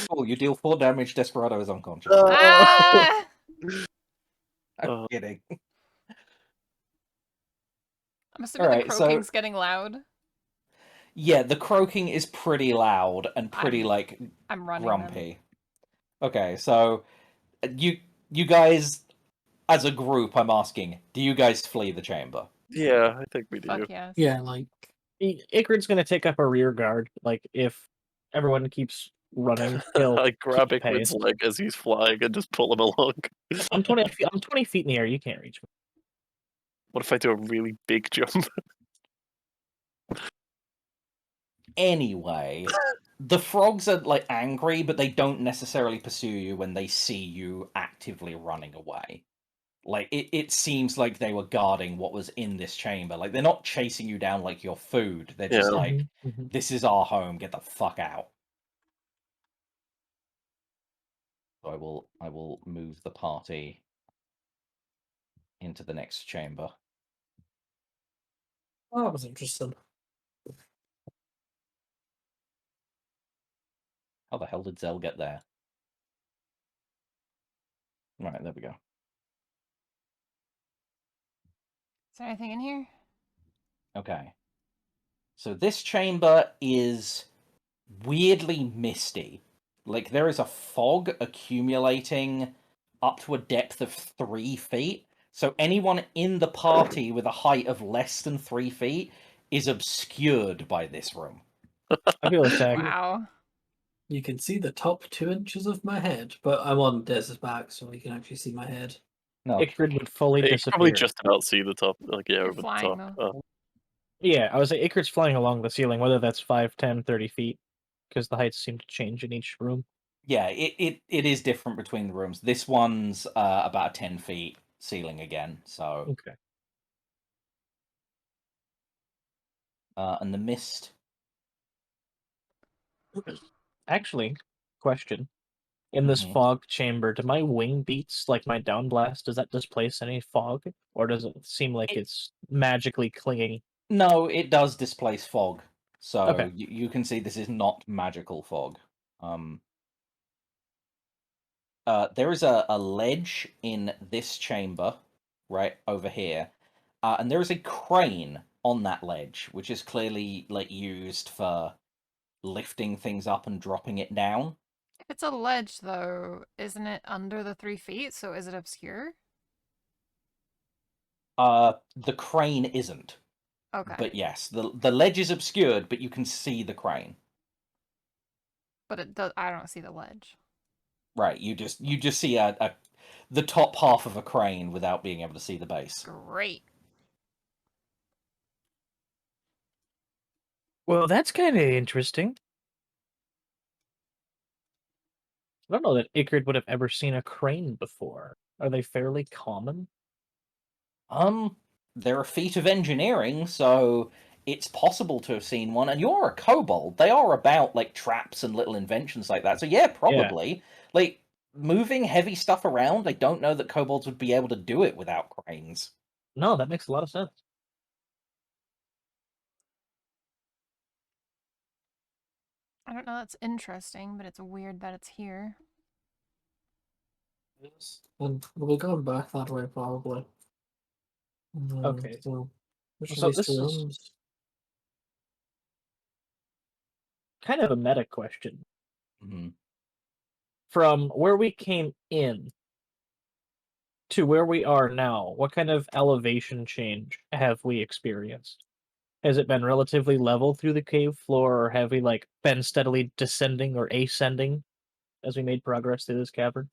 Oh, you deal 4 damage. Desperado is unconscious. Ah! I'm kidding. I'm assuming Alright, the so- croaking's getting loud. Yeah, the croaking is pretty loud and pretty I'm running grumpy. Okay, so you guys, as a group, I'm asking, do you guys flee the chamber? Yeah, I think we them. do. Fuck yes. Yeah, like, Ikrid's gonna take up a rear guard. Like if everyone keeps running, he'll I grab keep Ikrid's pace. leg as he's flying and just pull him along. I'm 20 feet in the air. You can't reach me. What if I do a really big jump? Anyway, the frogs are like angry, but they don't necessarily pursue you when they see you actively running away. Like it seems like they were guarding what was in this chamber. Like they're not chasing you down like your food. They're just Yeah. like, Mhm. this is our home. Get the fuck out. So I will move the party into the next chamber. oh, that was interesting. How the hell did Zell get there? Right, there we go. Is there anything in here? Okay. So this chamber is weirdly misty. Like there is a fog accumulating up to a depth of 3 feet. So anyone in the party with a height of less than 3 feet is obscured by this room. I feel attacked. Wow. You can see the top 2 inches of my head, but I'm on Dez's back, so you can actually see my head. No, Ikrid would fully You can disappear. probably just about see the top, like yeah, You're over the flying, top. though. Yeah, I was like, Ikrid's flying along the ceiling, whether that's 5, 10, 30 feet, because the heights seem to change in each room. yeah, it is different between the rooms. This one's about a 10 feet ceiling again. So Okay. and the mist. Actually, question. In this Mhm. fog chamber, do my wing beats, like my down blast, does that displace any fog? Or does it seem like it's magically clinging? No, it does displace fog. So Okay. you can see this is not magical fog. There is a ledge in this chamber, right over here, and there is a crane on that ledge, which is clearly like used for lifting things up and dropping it down. If it's a ledge, though, isn't it under the 3 feet? So is it obscure? The crane isn't. Okay. But yes, the ledge is obscured, but you can see the crane. But it does. I don't see the ledge. Right, you just see the top half of a crane without being able to see the base. Great. Well, that's kind of interesting. I don't know that Ickard would have ever seen a crane before. Are they fairly common? They're a feat of engineering, so it's possible to have seen one. And you're a kobold. They are about like traps and little inventions like that. So yeah, probably. Like moving heavy stuff around, I don't know that kobolds would be able to do it without cranes. No, that makes a lot of sense. I don't know. That's interesting, but it's weird that it's here. Yes. And we'll be going back that way probably. Okay. So, which So of these this two is- rooms? Kind of a meta question. Hmm. From where we came in to where we are now, what kind of elevation change have we experienced? Has it been relatively level through the cave floor, or have we like been steadily descending or ascending as we made progress through this cavern?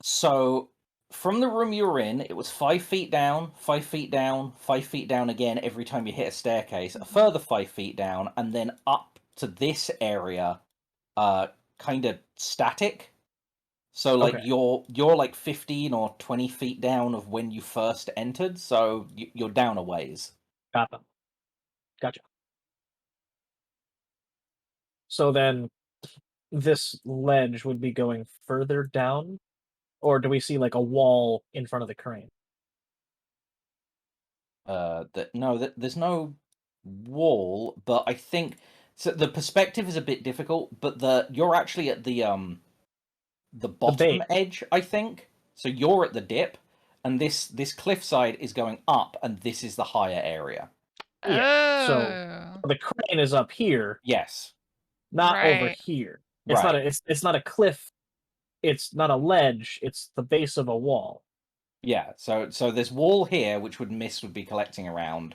So from the room you were in, it was 5 feet down, 5 feet down, 5 feet down again every time you hit a staircase, a further 5 feet down, and then up to this area, kind of static. So like Okay. you're like 15 or 20 feet down of when you first entered, so you're down a ways. Gotcha. So then this ledge would be going further down, or do we see like a wall in front of the crane? There's no wall, but I think so. The perspective is a bit difficult, but you're actually at the bottom base. edge, I think. So you're at the dip, and this cliffside is going up, and this is the higher area. Yeah. So Oh. the crane is up here, Yes, not over Right. here. It's not right. it's not a cliff. It's not a ledge. It's the base of a wall. Yeah. So this wall here, which mist would be collecting around,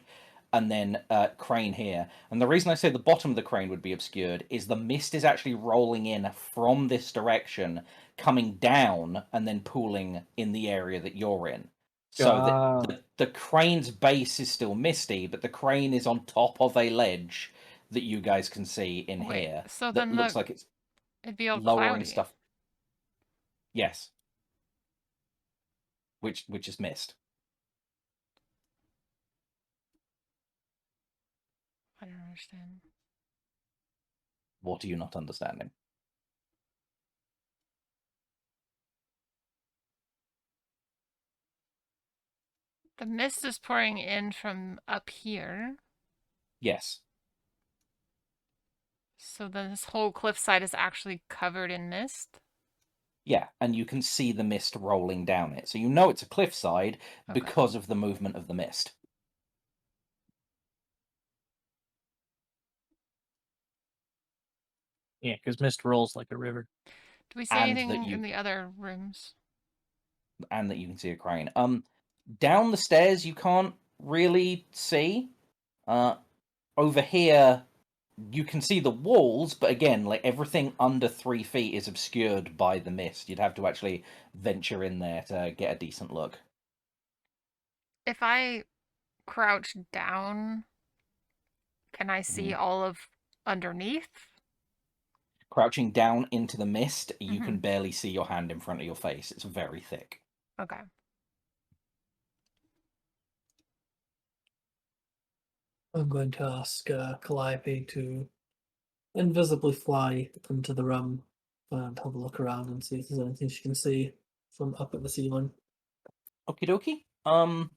and then crane here. And the reason I say the bottom of the crane would be obscured is the mist is actually rolling in from this direction, coming down, and then pooling in the area that you're in. So the crane's base is still misty, but the crane is on top of a ledge that you guys can see in Wait, here. so That then looks like it's it'd be all lowering cloudy. stuff. Yes. Which is mist. I don't understand. What are you not understanding? The mist is pouring in from up here, Yes. so then this whole cliffside is actually covered in mist. Yeah, and you can see the mist rolling down it. So you know it's a cliffside Okay. because of the movement of the mist. Yeah, because mist rolls like a river. Do we see And that anything you in the other rooms? and that you can see a crane. Down the stairs you can't really see. Over here you can see the walls, but again, like everything under 3 feet is obscured by the mist. You'd have to actually venture in there to get a decent look. If I crouch down, can I see all of underneath? Crouching down into the mist, you can Mhm. barely see your hand in front of your face. It's very thick. Okay. I'm going to ask Calliope to invisibly fly into the room and have a look around and see if there's anything she can see from up at the ceiling. Okie dokie.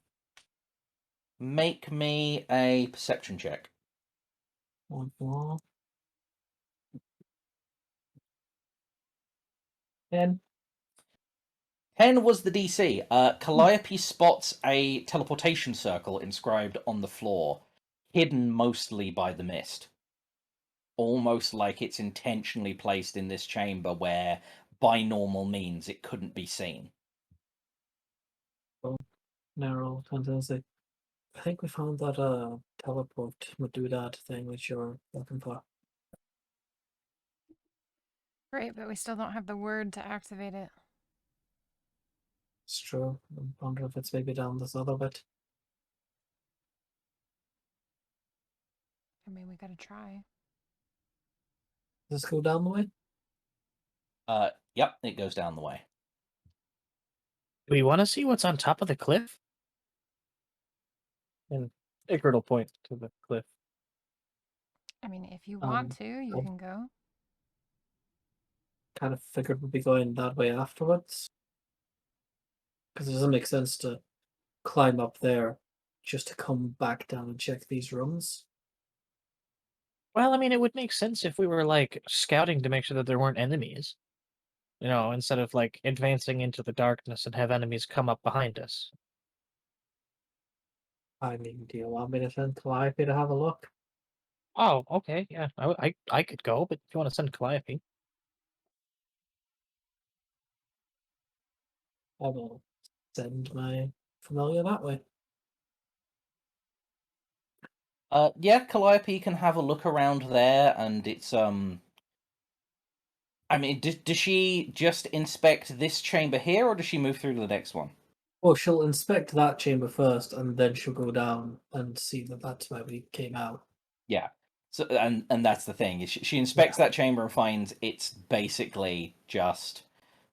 Make me a perception check. 1 4. 10. 10 was the DC. Calliope spots a teleportation circle inscribed on the floor, hidden mostly by the mist. Almost like it's intentionally placed in this chamber where, by normal means, it couldn't be seen. narrow tendency. I think we found that teleport doodad thing which you're looking for. Great, but we still don't have the word to activate it. It's true. I wonder if it's maybe down this other bit. I mean, we gotta try. Does this go down the way? Yep, it goes down the way. Do we want to see what's on top of the cliff? And Icarus will point to the cliff. I mean, if you want to, you oh. can go. Kind of figured we'd be going that way afterwards. Because it doesn't make sense to climb up there just to come back down and check these rooms. Well, I mean, it would make sense if we were like scouting to make sure that there weren't enemies. You know, instead of like advancing into the darkness and have enemies come up behind us. I mean, do you want me to send Calliope to have a look? Oh, okay, yeah, I could go, but if you want to send Calliope, I will send my familiar that way. Yeah, Calliope can have a look around there, and it's I mean, does she just inspect this chamber here, or does she move through to the next one? Well, she'll inspect that chamber first, and then she'll go down and see that that's where we came out. Yeah. So and that's the thing. She inspects that chamber and finds it's basically just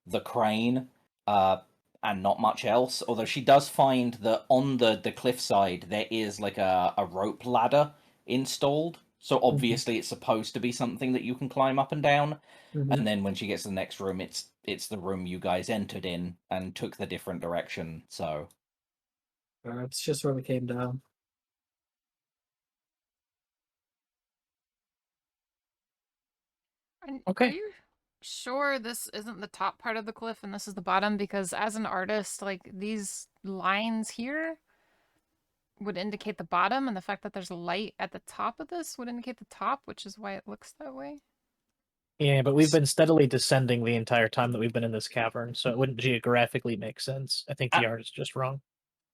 the crane, and not much else. Although she does find that on the cliffside there is like a rope ladder installed. So obviously it's supposed to be something that you can climb up and down. And then when she gets to the next room, it's the room you guys entered in and took the different direction. So It's just where we came down. And Okay. Are you sure this isn't the top part of the cliff and this is the bottom? Because as an artist, like these lines here would indicate the bottom, and the fact that there's light at the top of this would indicate the top, which is why it looks that way. yeah, but we've been steadily descending the entire time that we've been in this cavern, so it wouldn't geographically make sense. I think the art is just wrong.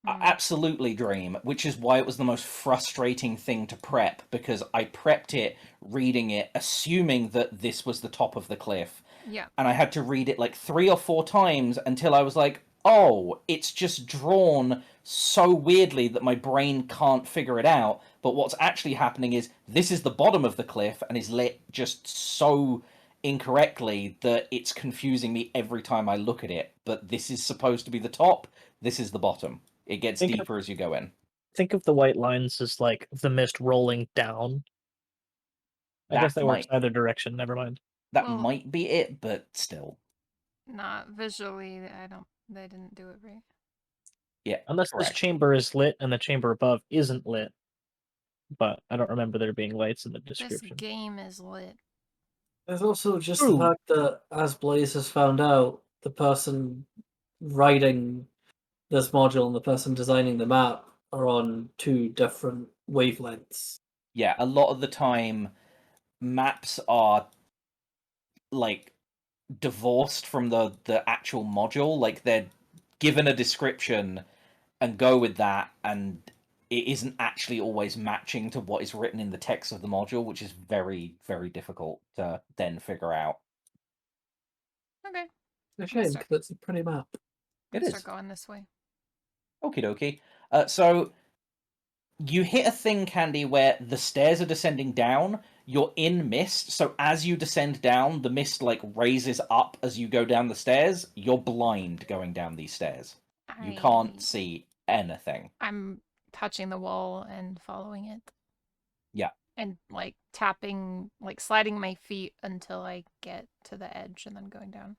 absolutely, Dream, which is why it was the most frustrating thing to prep, because I prepped it, reading it, assuming that this was the top of the cliff. Yeah. And I had to read it like 3 or 4 times until I was like, oh, it's just drawn so weirdly that my brain can't figure it out. But what's actually happening is this is the bottom of the cliff and is lit just so incorrectly that it's confusing me every time I look at it. But this is supposed to be the top, this is the bottom. It gets deeper as you go in. Think of the white lines as like the mist rolling down. I guess that works either direction, never mind. That might be it, but still. Not visually, they didn't do it right. Yeah. Unless this chamber is lit and the chamber above isn't lit. But I don't remember there being lights in the description. This game is lit. There's also just the fact that, as Blaze has found out, the person writing this module and the person designing the map are on 2 different wavelengths. Yeah, a lot of the time, maps are like divorced from the actual module. Like they're given a description and go with that, and it isn't actually always matching to what is written in the text of the module, which is very, very difficult to then figure out. Okay. It's a shame, because it's a pretty map. It is. Start going this way. Okie dokie. So you hit a thing, Candy, where the stairs are descending down. You're in mist, so as you descend down, the mist like raises up as you go down the stairs. You're blind going down these stairs. You can't see anything. I'm touching the wall and following it. Yeah. And like tapping, like sliding my feet until I get to the edge and then going down.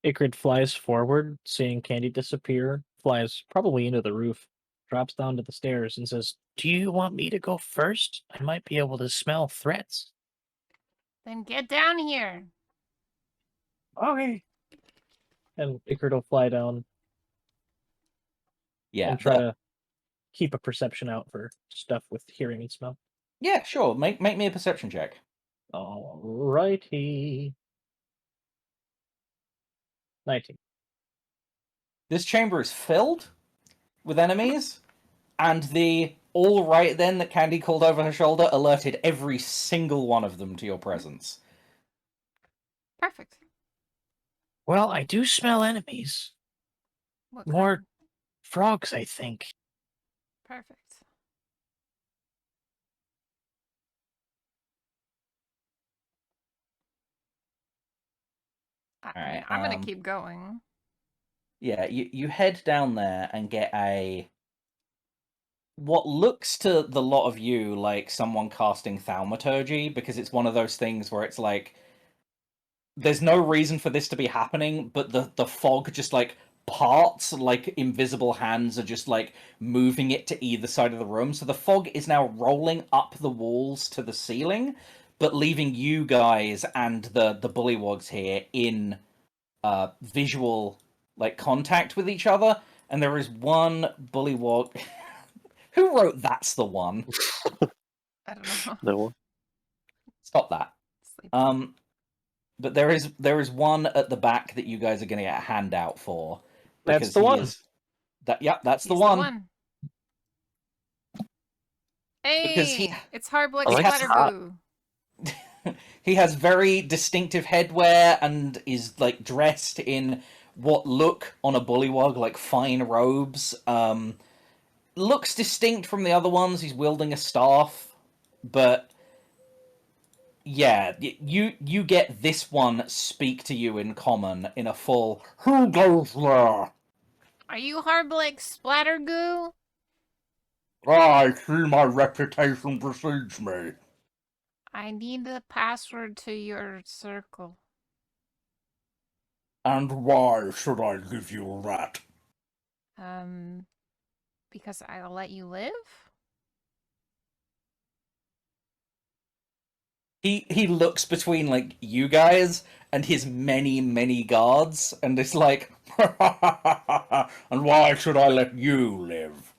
Icrid flies forward, seeing Candy disappear, flies probably into the roof, drops down to the stairs, and says, "Do you want me to go first? I might be able to smell threats." Then get down here. Okay. And Icrid will fly down. Yeah. And try to keep a perception out for stuff with hearing and smell. Yeah, sure. Make me a perception check. Alrighty. 19. This chamber is filled with enemies, and the all right then that Candy called over her shoulder alerted every single one of them to your presence. Perfect. Well, I do smell enemies. What More kind? frogs, I think. Perfect. I mean, Alright, I'm gonna keep going. Yeah, you head down there and get what looks to the lot of you like someone casting thaumaturgy, because it's one of those things where it's like there's no reason for this to be happening, but the fog just like parts, like invisible hands are just like moving it to either side of the room. So the fog is now rolling up the walls to the ceiling, but leaving you guys and the bullywogs here in visual like contact with each other. And there is one bullywog. Who wrote "That's the one"? I don't know. No one. Stop that. Sleep. But there is one at the back that you guys are going to get a handout for. That's the he one. is- Yep, that's the He's one. Because Hey, it's hard black I like splatter that. goo. He has very distinctive headwear and is like dressed in what look on a bullywog like fine robes. Looks distinct from the other ones. He's wielding a staff, but yeah, you get this one speak to you in common in a full "Who goes there?" Are you hard black splatter goo? I see my reputation precedes me. I need the password to your circle. And why should I give you that? Because I'll let you live? He looks between like you guys and his many guards, and it's like, and why should I let you live?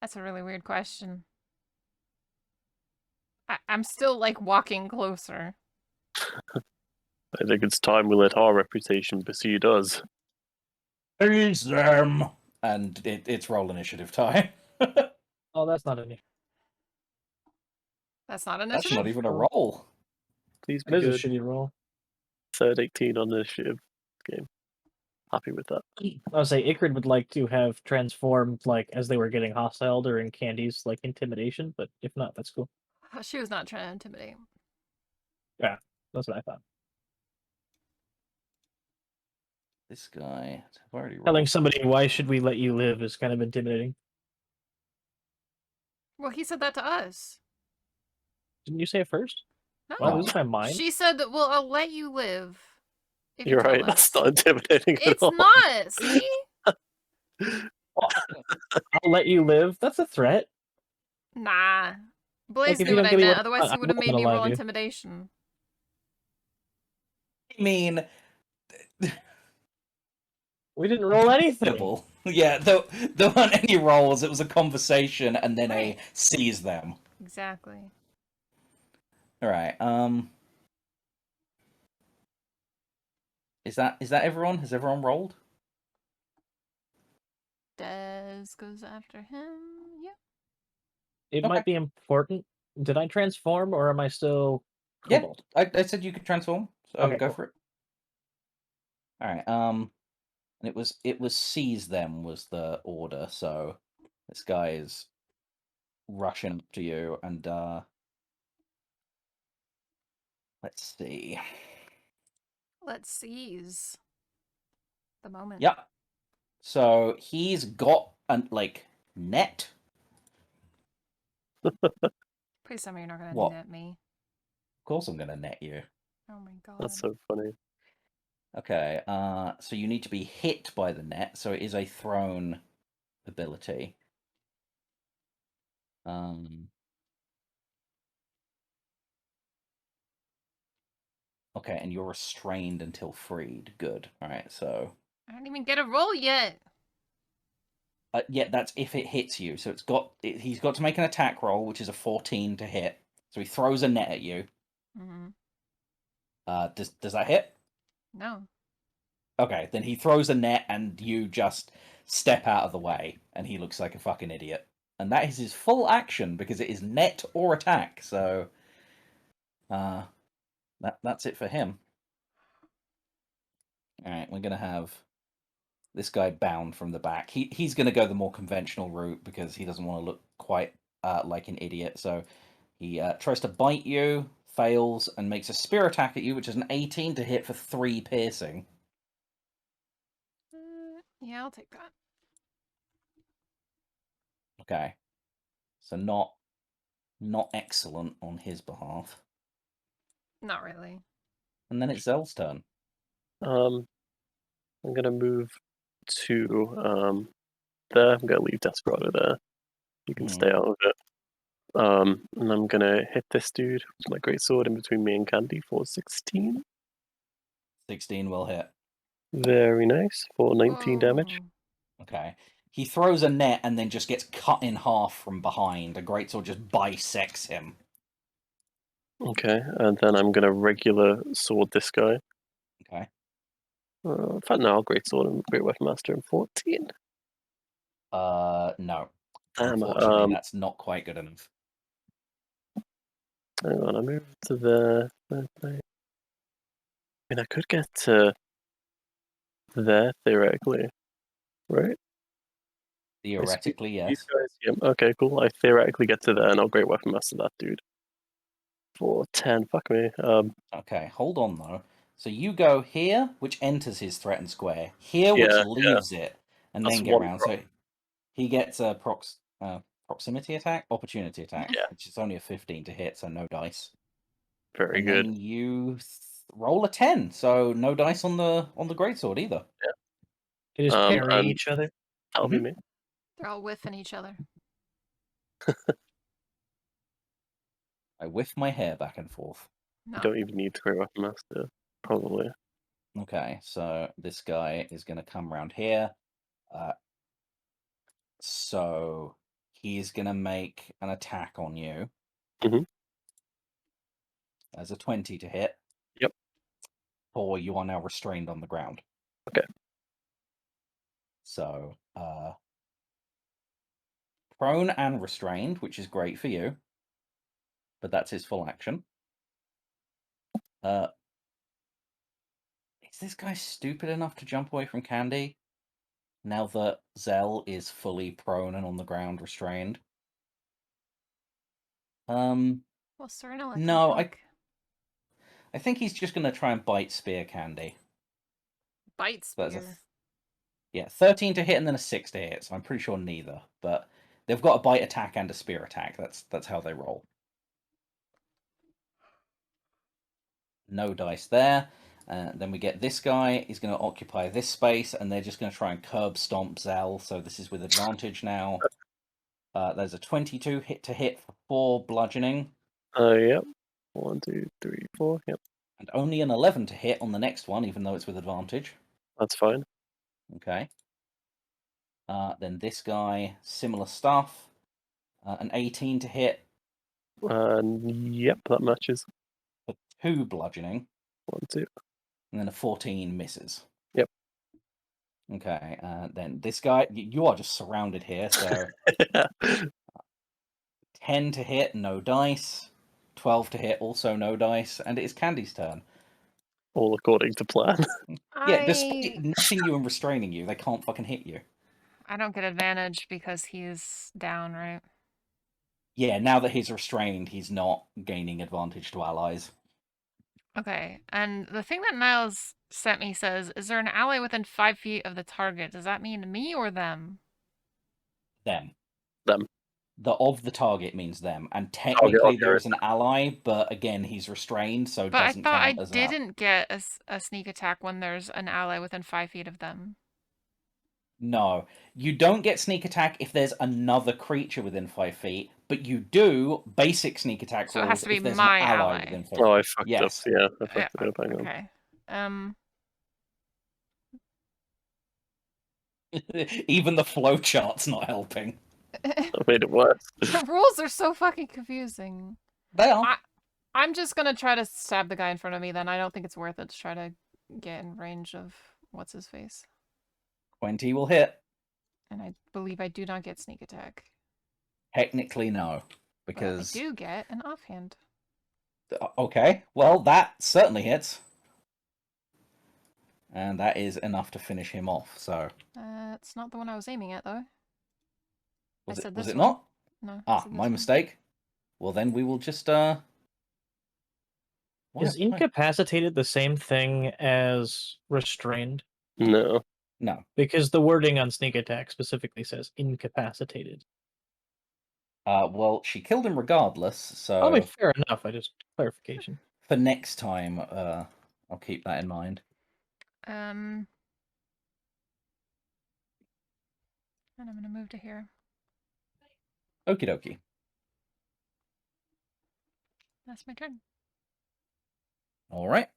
That's a really weird question. I'm still, like, walking closer. I think it's time we let our reputation precede us. Seize them, and it's roll initiative time. Oh, that's not any. That's not That's initiative? not even a roll. Please It be is a good. shitty roll. Third 18 on initiative game. Happy with that. I would say Ikrid would like to have transformed like as they were getting hostile during Candy's like intimidation, but if not, that's cool. She was not trying to intimidate. Yeah, that's what I thought. This guy, I've already rolled. Telling somebody why should we let you live is kind of intimidating. Well, he said that to us. Didn't you say it first? No. Well, this is my mind. She said, that, well, I'll let you live. If You're you tell right, us. that's not intimidating at It's all. not, see? I'll let you live. That's a threat. Nah. Blaze if knew you what don't I give me meant, what I otherwise want, he I would have will made me unalive roll you. intimidation. I mean, We didn't roll anything. double. Yeah, there weren't any rolls. It was a conversation and then Right. a seize them. Exactly. All right. Is that everyone? Has everyone rolled? Des goes after him. Yeah. It Okay. might be important. Did I transform or am I still Yeah, kobold? I said you could transform. So Okay, go cool. for it. All right. And it was seize them was the order. So this guy is rushing up to you, and let's see. Let's seize the moment. Yep. So he's got a like net. Please tell me you're not gonna What? net me. Of course, I'm gonna net you. Oh my god. That's so funny. Okay. So you need to be hit by the net. So it is a thrown ability. Okay, and you're restrained until freed. Good. All right. So. I didn't even get a roll yet. Yeah, that's if it hits you. So he's got to make an attack roll, which is a 14 to hit. So he throws a net at you. Mm-hmm. Does that hit? No. Okay, then he throws a net and you just step out of the way, and he looks like a fucking idiot. And that is his full action because it is net or attack. So, that's it for him. All right, we're gonna have this guy bound from the back. He's gonna go the more conventional route because he doesn't want to look quite like an idiot. So he tries to bite you, fails, and makes a spear attack at you, which is an 18 to hit for 3 piercing. Yeah, I'll take that. Okay, so not excellent on his behalf. Not really. And then it's Zell's turn. I'm gonna move to there. I'm gonna leave Desperado there. You can stay out of it. And I'm gonna hit this dude with my greatsword in between me and Candy for 16. 16 will hit. Very nice for 19 damage. Whoa. Okay. He throws a net and then just gets cut in half from behind. A greatsword just bisects him. Okay, and then I'm gonna regular sword this guy. Okay. In fact, no, I'll greatsword and great weapon master in 14. No. Damn. Unfortunately, that's not quite good enough. Hang on, I move to there. I mean, I could get to there theoretically, right? Theoretically, These yes. guys, yeah, okay, cool. I theoretically get to there, and I'll great weapon master that dude for 10. Fuck me. Okay, hold on though. So you go here, which enters his threatened square. Here, Yeah, which yeah. leaves it, and That's then get one around. drop. So he gets a proximity attack, opportunity attack, Yeah. which is only a 15 to hit, so no dice. Very And good. then you roll a 10, so no dice on the greatsword either. They just And parry each other. that'll be me. They're all whiffing each other. I whiff my hair back and forth. You No. don't even need to great weapon master, probably. Okay, so this guy is going to come around here. So he's going to make an attack on you. Mhm. As a 20 to hit. Yep. Or you are now restrained on the ground. Okay. So, prone and restrained, which is great for you. But that's his full action. Is this guy stupid enough to jump away from Candy? Now that Zell is fully prone and on the ground restrained? Well, Serenella can No, poke. I think he's just going to try and bite Spear Candy. Bite That's spear. yeah, 13 to hit and then a 6 to hit, so I'm pretty sure neither. But they've got a bite attack and a spear attack. That's how they roll. No dice there. Then we get this guy. He's going to occupy this space, and they're just going to try and curb stomp Zell. So this is with advantage now. There's a 22 hit to hit for 4 bludgeoning. Yep. 1, 2, 3, 4. Yep. And only an 11 to hit on the next one, even though it's with advantage. That's fine. Okay. Then this guy, similar stuff. An 18 to hit. Yep, that matches. For 2 bludgeoning. 1, 2. And then a 14 misses. Yep. Okay, then this guy, you are just surrounded here, so 10 to hit, no dice. 12 to hit, also no dice, and it is Candy's turn. All according to plan. Yeah, despite netting you and restraining you, they can't fucking hit you. I don't get advantage because he's down, right? Yeah, now that he's restrained, he's not gaining advantage to allies. Okay, and the thing that Niles sent me says, is there an ally within 5 feet of the target? Does that mean me or them? Them. Them. The of the target means them, and technically there's an ally, but again, he's restrained, so it But I doesn't thought I count as didn't get a sneak attack when there's an ally within 5 feet of them. No, you don't get sneak attack if there's another creature within 5 feet, but you do basic sneak attack So it has rolls to be if there's my an ally ally. within 5 feet. Oh, I fucked Yes. up. Yeah, I fucked it up. Hang Okay. Even the flowchart's not helping. I made it worse. The rules are so fucking confusing. They are. I'm just gonna try to stab the guy in front of me then. I don't think it's worth it to try to get in range of what's his face. 20 will hit. And I believe I do not get sneak attack. Technically, no. But I Because... do get an offhand. Okay, well, that certainly hits. And that is enough to finish him off, so... It's not the one I was aiming at, though. Was I said it this one. not? No. I Ah, said my this one. mistake. Well, then we will just, Is incapacitated the same thing as restrained? No. No. Because the wording on sneak attack specifically says incapacitated. Well, she killed him regardless, so... I mean, fair enough. I just clarification. For next time, I'll keep that in mind. And I'm gonna move to here. Okie dokie. That's my turn. Alright.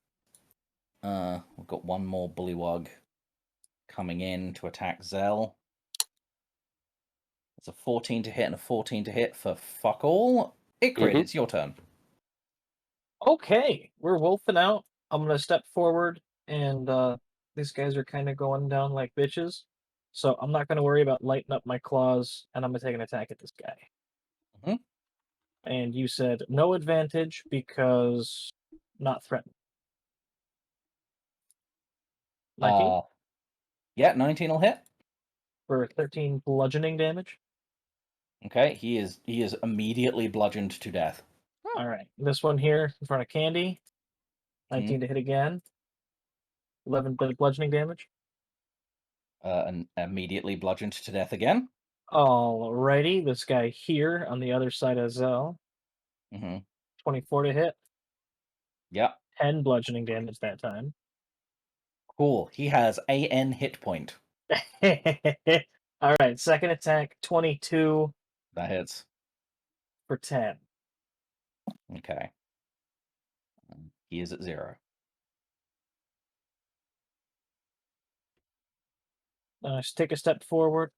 We've got one more bullywug coming in to attack Zell. It's a 14 to hit and a 14 to hit for fuck all. Ikrid, it's your turn. Okay, we're wolfing out. I'm gonna step forward, and these guys are kind of going down like bitches. So I'm not gonna worry about lighting up my claws, and I'm gonna take an attack at this guy. Mhm. And you said no advantage because not threatened. 19 Yeah, 19 will hit. for 13 bludgeoning damage. Okay, he is immediately bludgeoned to death. All right, this one here in front of Candy. 19 to hit again. 11 bludgeoning damage. And immediately bludgeoned to death again. Alrighty, this guy here on the other side of Zell. 24 to hit. Yep. 10 bludgeoning damage that time. Cool. He has AN hit point. All right, second attack, 22 That hits. for 10. Okay. He is at 0. Just take a step forward.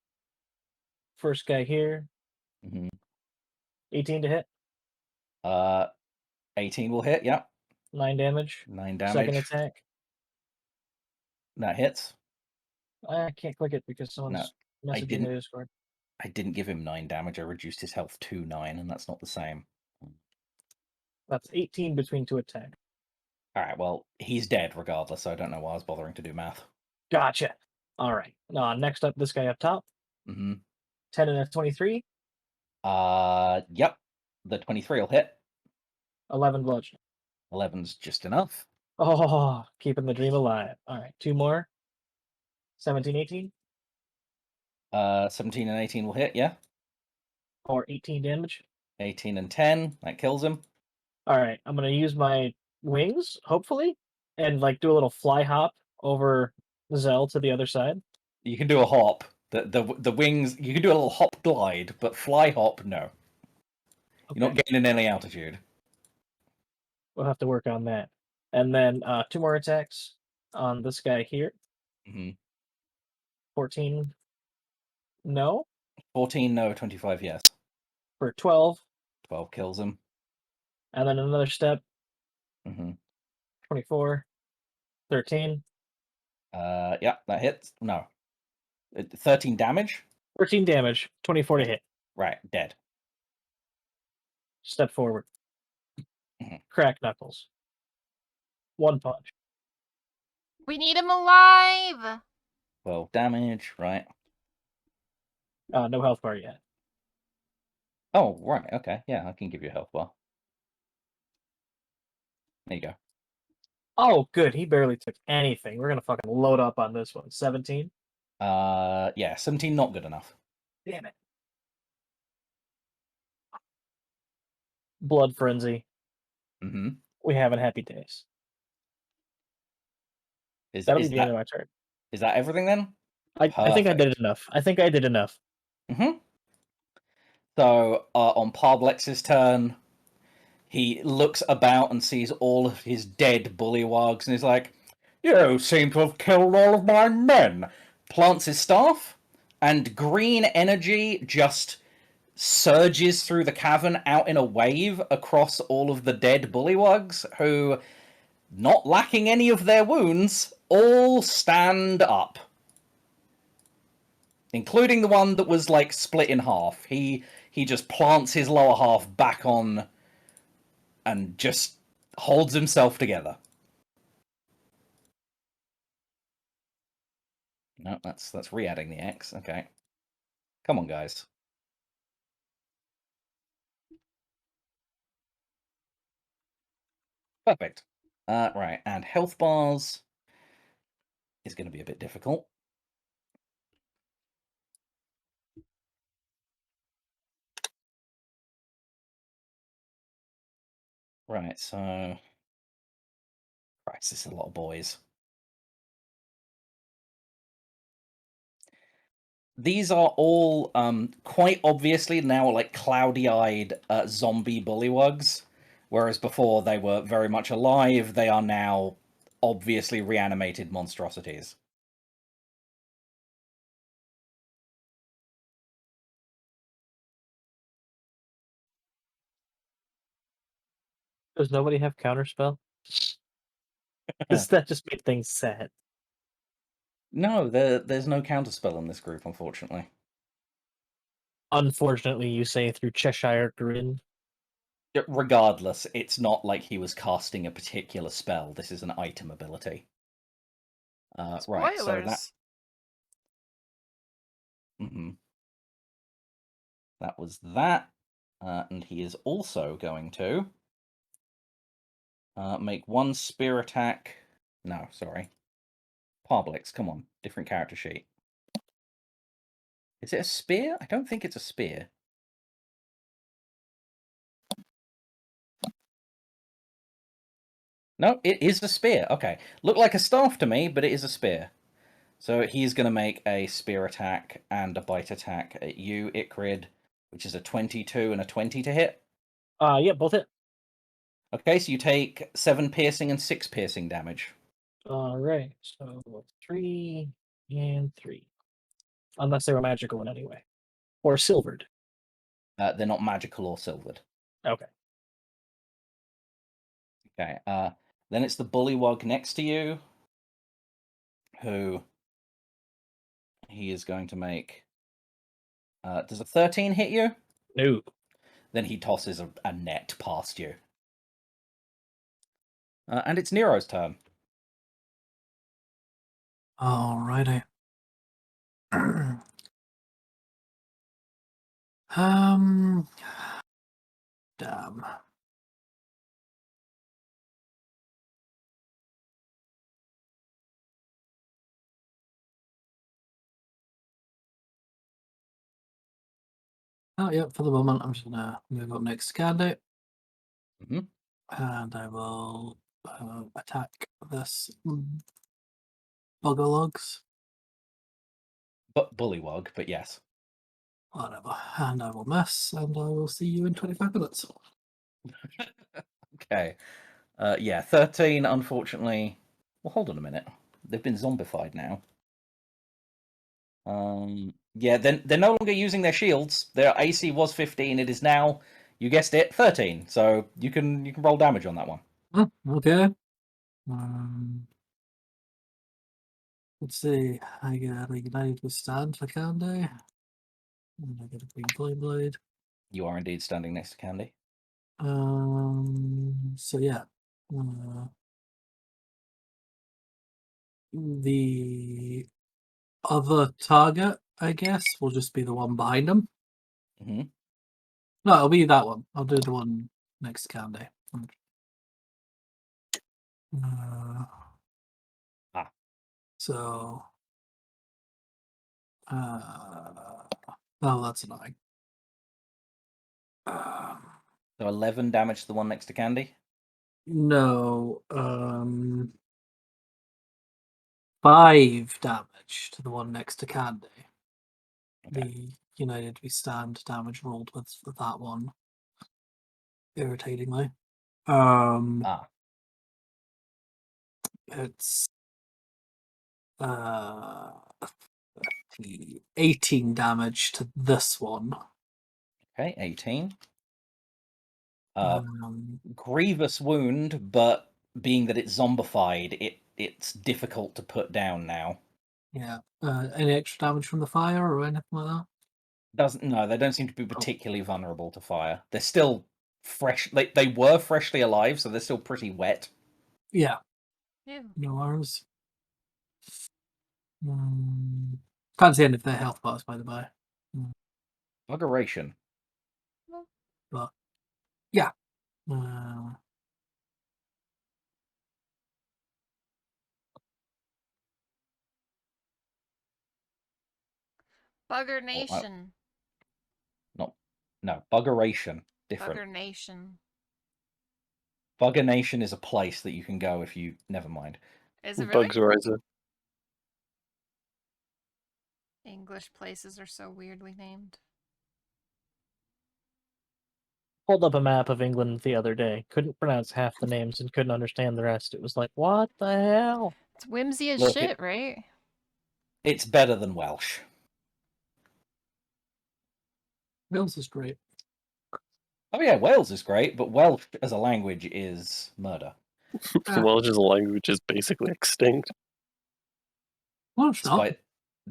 First guy here. 18 to hit. 18 will hit. Yep. 9 damage. 9 damage. Second attack. That hits. I can't click it because someone's messaging didn't. the Discord. I didn't give him 9 damage. I reduced his health to 9, and that's not the same. That's 18 between 2 attacks. Alright, well, he's dead regardless, so I don't know why I was bothering to do math. Gotcha. All right. Next up, this guy up top. 10 and a 23. Yep. The 23 will hit. 11 bludgeoning. 11's just enough. Oh, keeping the dream alive. All right, 2 more. 17, 18. 17 and 18 will hit, yeah. Or 18 damage. 18 and 10, that kills him. All right, I'm gonna use my wings, hopefully, and like do a little fly hop over Zell to the other side. You can do a hop. The wings, you can do a little hop glide, but fly hop, no. Okay. You're not gaining any altitude. We'll have to work on that. And then 2 more attacks on this guy here. 14. No. 14, no. 25, yes. For 12. 12 kills him. And then another step. 24. 13. Yeah, that hits. No. 13 damage? 13 damage. 24 to hit. Right, dead. Step forward. Crack knuckles. 1 punch. We need him alive! 12 damage, right. No health bar yet. Oh, right, okay. Yeah, I can give you a health bar. There you go. Oh, good. He barely took anything. We're gonna fucking load up on this one. 17. Yeah, 17 not good enough. Damn it. Blood frenzy. We having happy days. That'll be the end of my turn. Is that everything then? I think I did enough. I think I did enough. So, on Parblex's turn, he looks about and sees all of his dead bullywugs, and he's like, "You seem to have killed all of my men." Plants his staff, and green energy just surges through the cavern out in a wave across all of the dead bullywugs, who, not lacking any of their wounds, all stand up. Including the one that was, like, split in half. He just plants his lower half back on and just holds himself together. No, that's re-adding the X. Okay. Come on, guys. Perfect. Right, and health bars is going to be a bit difficult. Right, so... Christ, this is a lot of boys. These are all quite obviously now like cloudy-eyed zombie bullywugs, whereas before they were very much alive. They are now obviously reanimated monstrosities. Does nobody have counterspell? Does that just make things sad? No, there's no counterspell in this group, unfortunately. Unfortunately, you say through Cheshire Grin. Regardless, it's not like he was casting a particular spell. This is an item ability. Right, so that... That was that. And he is also going to make one spear attack. No, sorry. Parblix, come on. Different character sheet. Is it a spear? I don't think it's a spear. No, it is a spear. Okay. Looked like a staff to me, but it is a spear. So he's going to make a spear attack and a bite attack at you, Ikrid, which is a 22 and a 20 to hit. Yeah, both hit. Okay, so you take 7 piercing and 6 piercing damage. Alright, so 3 and 3. Unless they were magical in any way. Or silvered. They're not magical or silvered. Okay. Okay, then it's the bullywug next to you, who he is going to make... does a 13 hit you? No. Then he tosses a net past you. And it's Nero's turn. Alrighty. Damn. Oh, yeah, for the moment, I'm just gonna move up next to Candy. Mhm. And I will attack this Buggerlugs. But bullywug, but yes. Whatever. And I will miss, and I will see you in 25 minutes. Okay. Yeah, 13, unfortunately... Well, hold on a minute. They've been zombified now. Yeah, they're no longer using their shields. Their AC was 15. It is now, you guessed it, 13. So you can roll damage on that one. Oh, okay. Let's see. I get a United Withstand for Candy. And I get a Green Flame Blade. You are indeed standing next to Candy. So yeah. The other target, I guess, will just be the one behind him. Mm-hmm. No, it'll be that one. I'll do the one next to Candy. So, oh, that's annoying. So 11 damage to the one next to Candy? No, 5 damage to the one next to Candy. Okay. The United We Stand damage rolled with that one. Irritatingly. It's 18 damage to this one. Okay, 18. Um, Grievous wound, but being that it's zombified, it's difficult to put down now. yeah. Any extra damage from the fire or anything like that? No, they don't seem to be particularly vulnerable to fire. They're still fresh. They were freshly alive, so they're still pretty wet. Yeah. Ew. No worries. Can't see any of their health bars, by the by. Buggeration. But yeah. Uh, Bugger Oh, Nation. no, buggeration. Different. Bugger Nation. Bugger Nation is a place that you can go if you. Never mind. Is it really? Bugs Riser. English places are so weirdly named. Pulled up a map of England the other day. Couldn't pronounce half the names and couldn't understand the rest. It was like, what the hell? It's whimsy as Look, shit, right? It's better than Welsh. Wales is great. Oh yeah, Wales is great, but Welsh as a language is murder. Welsh as a language is basically extinct. Well, it's not.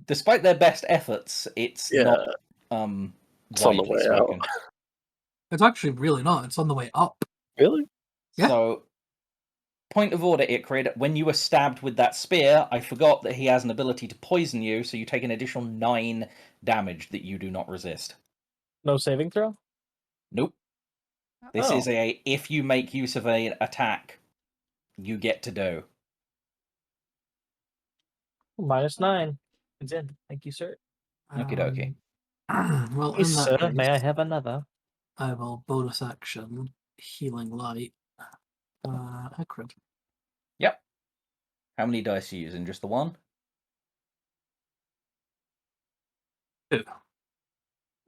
Despite their best efforts, it's Yeah. not It's on the widely way spoken. out. It's actually really not. It's on the way up. Really? Yeah. So, point of order, Icrid, when you were stabbed with that spear, I forgot that he has an ability to poison you, so you take an additional 9 damage that you do not resist. No saving throw? Nope. This Oh. is a if you make use of an attack, you get to do. -9. It's in. Thank you, sir. Okie dokie. Well, Please, in that sir, may I case, have another? I will bonus action healing light. Acrid. Yep. How many dice are you using? Just the one? 2.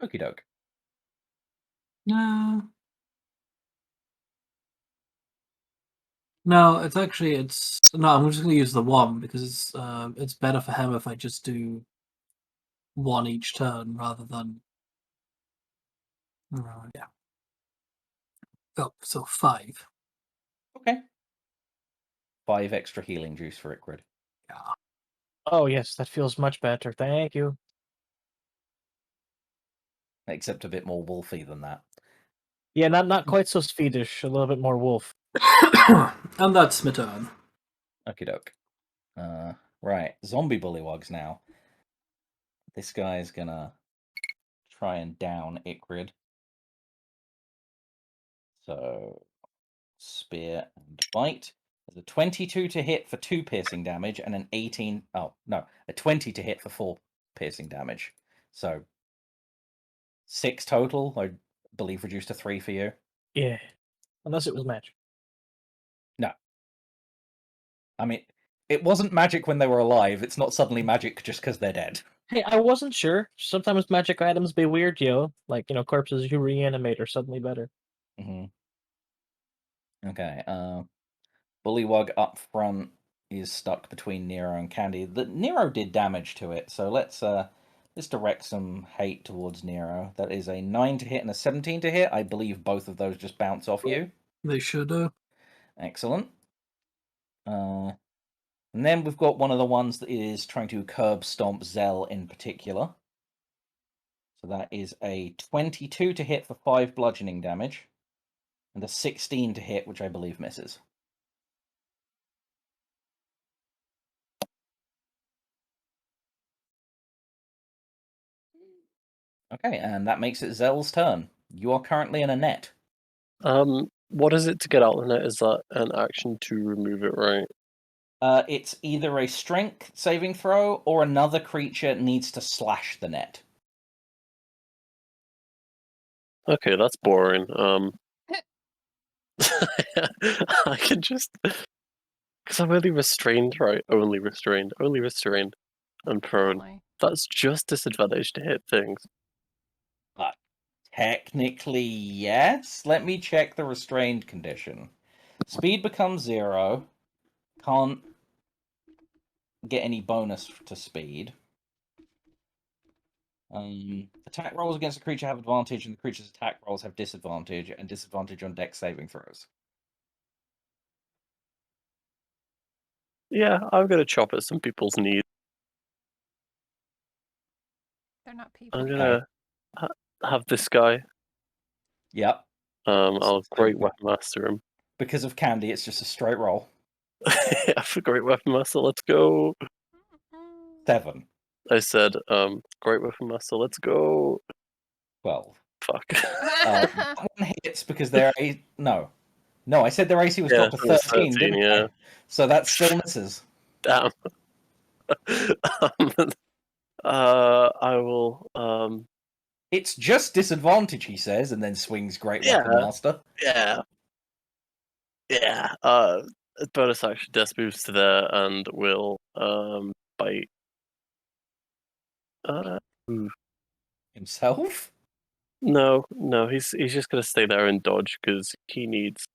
Okie doke. No. No, it's actually no. I'm just gonna use the 1 because it's better for him if I just do 1 each turn rather than yeah. Oh, so 5. Okay. 5 extra healing juice for Icrid. Yeah. Oh, yes, that feels much better. Thank you. Except a bit more wolfy than that. Yeah, not quite so Swedish. A little bit more wolf. And that's my turn. Okie doke. Right. Zombie bullywugs now. This guy's gonna try and down Icrid. So, spear and bite. There's a 22 to hit for 2 piercing damage and an 18. Oh, no. A 20 to hit for 4 piercing damage. So, 6 total, I believe reduced to 3 for you. Yeah. Unless it was magic. No. I mean, it wasn't magic when they were alive. It's not suddenly magic just because they're dead. Hey, I wasn't sure. Sometimes magic items be weird, yo. Like, corpses you reanimate are suddenly better. Mm-hmm. Okay, Bullywug up front is stuck between Nero and Candy. Nero did damage to it, so let's direct some hate towards Nero. That is a 9 to hit and a 17 to hit. I believe both of those just bounce off you. They should do. Excellent. And then we've got one of the ones that is trying to curb stomp Zell in particular. So that is a 22 to hit for 5 bludgeoning damage, and a 16 to hit, which I believe misses. Okay, and that makes it Zell's turn. You are currently in a net. What is it to get out of the net? Is that an action to remove it, right? It's either a strength saving throw or another creature needs to slash the net. Okay, that's boring. I can just because I'm only restrained, right? Only restrained, and prone. Only. That's just disadvantage to hit things. Technically, yes. Let me check the restrained condition. Speed becomes 0. Can't get any bonus to speed. Attack rolls against a creature have advantage, and the creature's attack rolls have disadvantage, and disadvantage on dex saving throws. Yeah, I'm gonna chop at some people's knees. They're not people. I'm gonna have this guy. Yep. I'll Great Weapon Master him. Because of Candy, it's just a straight roll. Yeah, for Great Weapon Master, let's go. 7. I said, Great Weapon Master, let's go. 12. Fuck. That one hits because their no, I said their AC was Yeah, dropped to it was 13, 13, didn't yeah. I? So that still misses. Damn. I will. It's just disadvantage, he says, and then swings Great Weapon Yeah. Master. Yeah. Bonus action death moves to there and will bite. Himself? No, he's just gonna stay there and dodge because he needs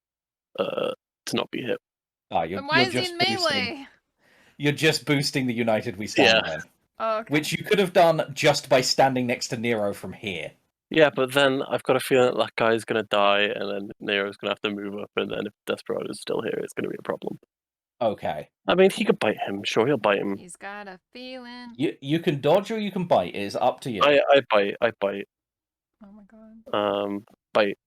to not be hit. Ah, Then why is he in melee? You're just boosting the United We Stand then. Oh, okay. Which you could have done just by standing next to Nero from here. Yeah, but then I've got a feeling that guy's gonna die, and then Nero's gonna have to move up, and then if Desperado's still here, it's gonna be a problem. Okay. I mean, he could bite him. Sure, he'll bite him. He's got a feeling. You can dodge or you can bite. It is up to you. I bite. Oh my god. Bite.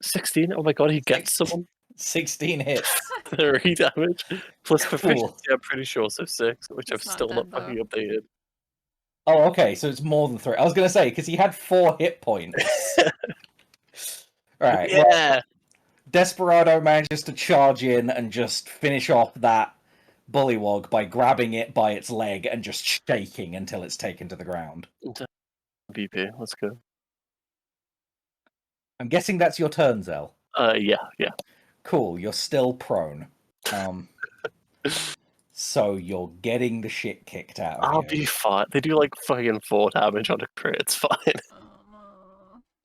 16. Oh my god, he gets someone. 16 hits. 3 damage plus proficiency. Cool. I'm pretty sure, so 6, which It's I've not still dead, not fucking updated. Oh, okay, so it's more than 3. I was going to say, because he had 4 hit points. Right. Yeah. Well, Desperado manages to charge in and just finish off that bullywog by grabbing it by its leg and just shaking until it's taken to the ground. BP, let's go. I'm guessing that's your turn, Zell. Yeah. Cool, you're still prone. So you're getting the shit kicked out of I'll you. be fine. They do like fucking 4 damage on a crit, it's fine.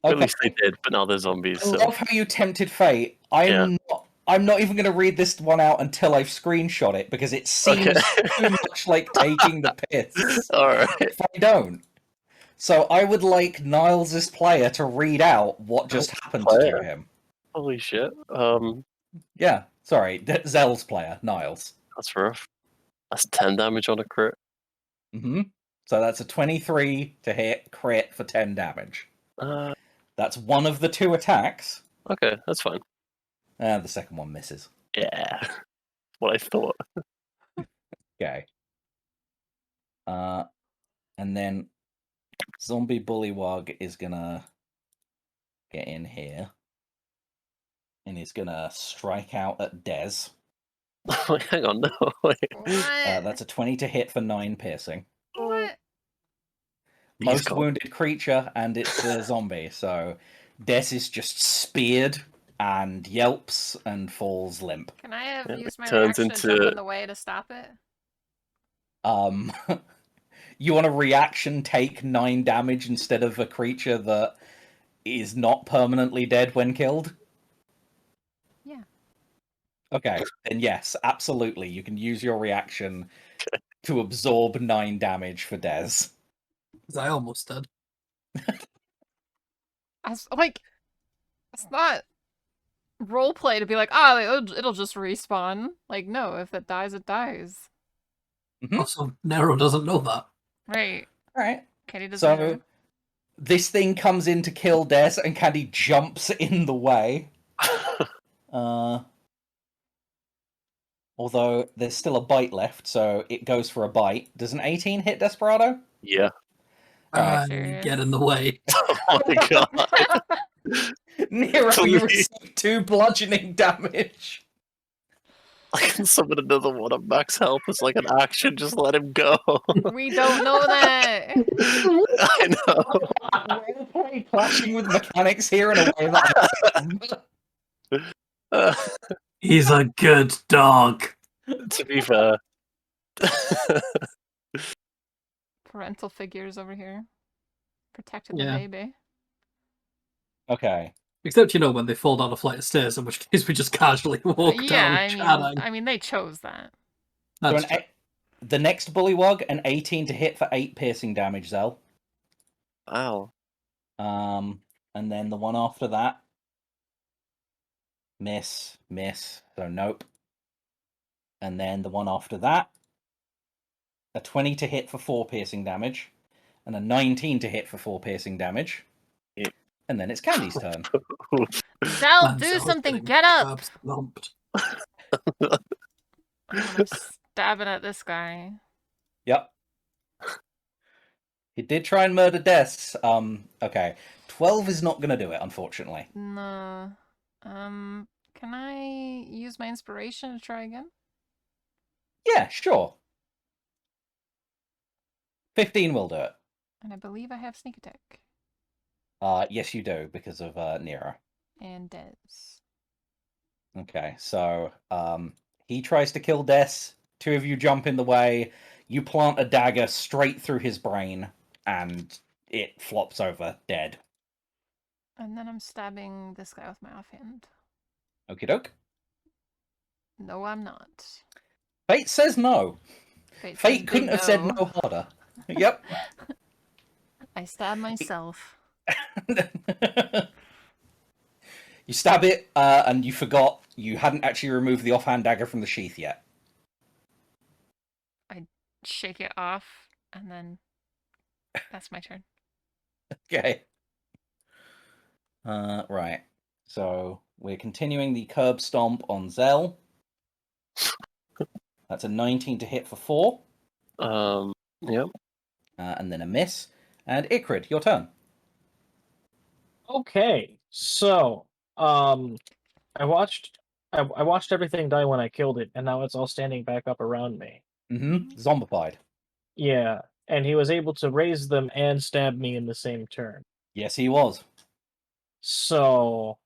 Okay. At least they did, but now they're zombies, I so. love how you tempted fate. I'm not even going to read this one out until I've screenshot it because it seems too much like taking the piss. Alright. If I don't. So I would like Niles' player to read out what just happened to him. Holy shit. Yeah, sorry, Zell's player, Niles. That's rough. That's 10 damage on a crit. So that's a 23 to hit crit for 10 damage. That's one of the 2 attacks. Okay, that's fine. The second one misses. Yeah. What I thought. Okay. And then Zombie Bullywug is gonna get in here. And he's gonna strike out at Dez. Wait, hang on, no. Wait. That's a 20 to hit for 9 piercing. What? Most wounded creature, and it's a zombie, so Des is just speared and yelps and falls limp. Can I have used my turns reaction to jump into- in the way to stop it? You want a reaction take 9 damage instead of a creature that is not permanently dead when killed? Yeah. Okay, then yes, absolutely. You can use your reaction to absorb 9 damage for Des. I almost did. It's not roleplay to be like, it'll just respawn. Like, no, if it dies, it dies. Also, Nero doesn't know that. Right. Alright. Katie doesn't know. So, this thing comes in to kill Des, and Candy jumps in the way. Although, there's still a bite left, so it goes for a bite. Does an 18 hit Desperado? Yeah. And get in the way. Oh my god. Nero, you received 2 bludgeoning damage. I can summon another one at max health as like an action, just let him go. We don't know that. I know. Roleplay clashing with mechanics here in a way that He's a good dog. To be fair. Parental figures over here. Protecting the Yeah. baby. Okay. Except, when they fall down a flight of stairs, in which case we just casually walk down chatting. I mean, they chose that. That's true. The next bullywug, an 18 to hit for 8 piercing damage, Zell. Ow. And then the one after that. Miss, so nope. And then the one after that. A 20 to hit for 4 piercing damage. And a 19 to hit for 4 piercing damage. Yeah. And then it's Candy's turn. Zell, Man, do Zell's something. getting Get up. curb stomped. I'm gonna stab it at this guy. Yep. He did try and murder Des. Okay. 12 is not going to do it, unfortunately. No. Can I use my inspiration to try again? Yeah, sure. 15 will do it. And I believe I have sneak attack. Yes, you do, because of Nero. And Des. Okay, so he tries to kill Des. 2 of you jump in the way. You plant a dagger straight through his brain, and it flops over dead. And then I'm stabbing this guy with my offhand. Okie doke. No, I'm not. Fate says no. Fate says Fate big couldn't have said no harder. Yep. I stab myself. You stab it, and you forgot you hadn't actually removed the offhand dagger from the sheath yet. I shake it off, and then that's my turn. Okay. Right. So we're continuing the curb stomp on Zell. That's a 19 to hit for 4. Yep. And then a miss. And Ikrid, your turn. Okay, so I watched everything die when I killed it, and now it's all standing back up around me. Mm-hmm. Zombified. Yeah, and he was able to raise them and stab me in the same turn. Yes, he was. So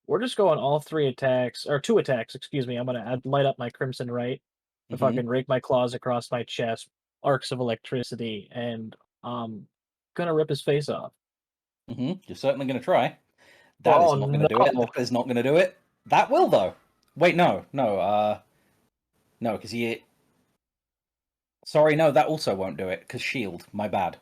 we're just going all 3 attacks, or 2 attacks, excuse me. I'm gonna light up my Crimson Right, if I can rake my claws across my chest, arcs of electricity, and gonna rip his face off. Mm-hmm. You're certainly going to try. That is Oh not going to do it. no! That is not going to do it. That will, though. Wait, no. No, because he... Sorry, no, that also won't do it, because shield. My bad.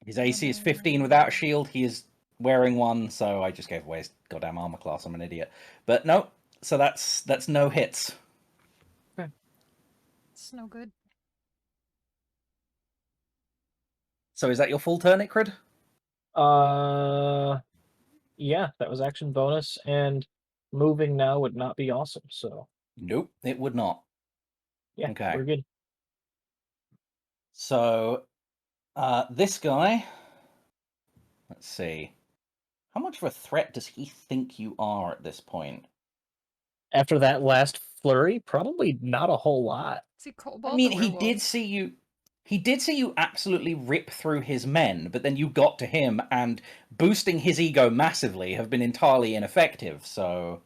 His AC is 15 without a shield. He is wearing one, so I just gave away his goddamn armor class. I'm an idiot. But no, so that's no hits. It's no good. So is that your full turn, Ikrid? Yeah, that was action bonus, and moving now would not be awesome. So Nope, it would not. yeah, Okay. we're good. So, this guy... Let's see. How much of a threat does he think you are at this point? After that last flurry, probably not a whole lot. Is he kobold I mean, or he werewolf? did see you. He did see you absolutely rip through his men, but then you got to him, and boosting his ego massively have been entirely ineffective. So,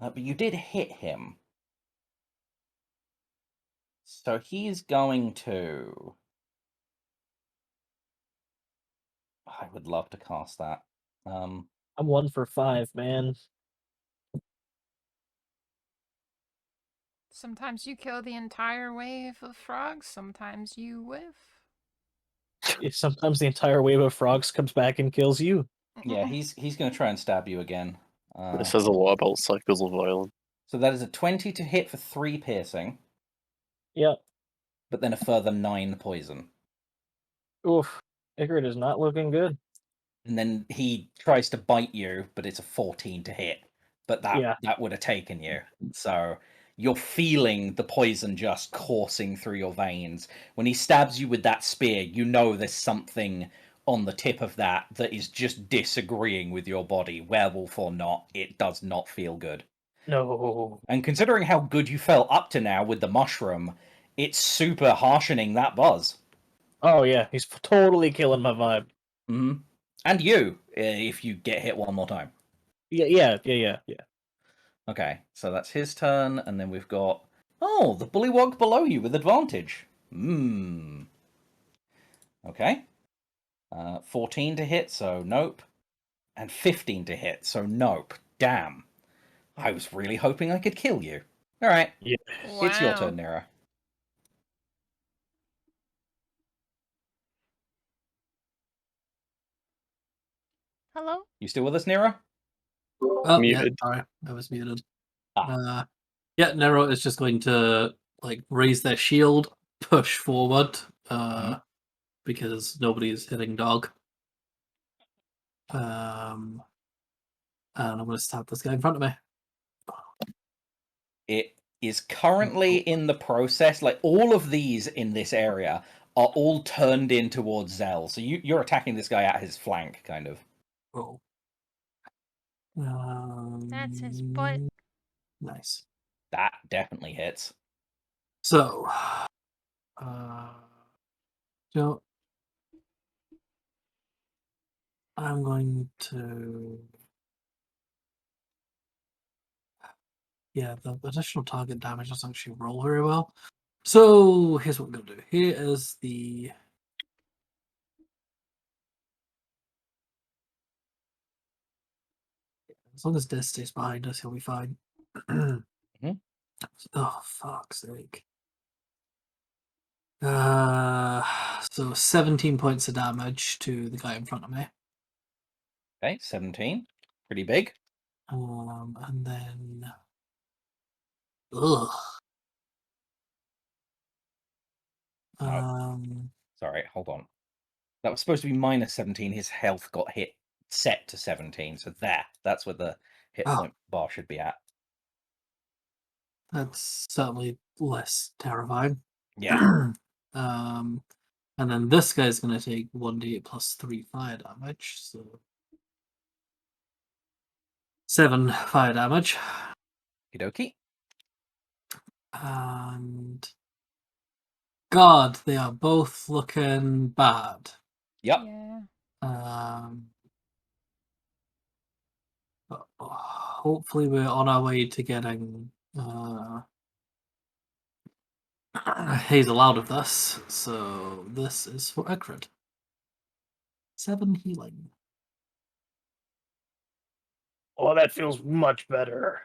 but you did hit him. So he's going to. I would love to cast that. I'm 1 for 5, man. Sometimes you kill the entire wave of frogs, sometimes you whiff. Sometimes the entire wave of frogs comes back and kills you. Yeah, he's going to try and stab you again. It says a lot about cycles of violence. So that is a 20 to hit for 3 piercing. Yep. But then a further 9 poison. Oof. Ikrid is not looking good. And then he tries to bite you, but it's a 14 to hit. But that would have taken you. So you're feeling the poison just coursing through your veins. When he stabs you with that spear, you know there's something on the tip of that is just disagreeing with your body. Werewolf or not, it does not feel good. No. And considering how good you felt up to now with the mushroom, it's super harshening that buzz. Oh yeah, he's totally killing my vibe. Mm-hmm. And you, if you get hit one more time. Yeah. Okay, so that's his turn, and then we've got... Oh, the bullywog below you with advantage. Okay. 14 to hit, so nope. And 15 to hit, so nope. Damn. I was really hoping I could kill you. Alright. Yeah. Wow. It's your turn, Nero. Hello? You still with us, Nero? Oh, Muted. yeah, sorry, I was muted. Ah. Yeah, Nero is just going to like raise their shield, push forward, because nobody's hitting dog. And I'm going to stab this guy in front of me. It is currently in the process. Like all of these in this area are all turned in towards Zell. So you're attacking this guy at his flank, kind of. Oh. That's his butt. Nice. That definitely hits. So, so I'm going to. Yeah, the additional target damage doesn't actually roll very well. So here's what we're going to do. Here is the. As long as Death stays behind us, he'll be fine. Oh, fuck's sake. So 17 points of damage to the guy in front of me. Okay, 17. Pretty big. And then. Ugh. No. Sorry, hold on. That was supposed to be minus 17. His health got hit set to 17. So that's where the hit point bar should be at. That's certainly less terrifying. Yeah. And then this guy's going to take 1d8 plus 3 fire damage. So 7 fire damage. Okie. And God, they are both looking bad. Yep. Yeah. But hopefully we're on our way to getting Hazel out of this. So this is for Ekrid. 7 healing. Oh, that feels much better.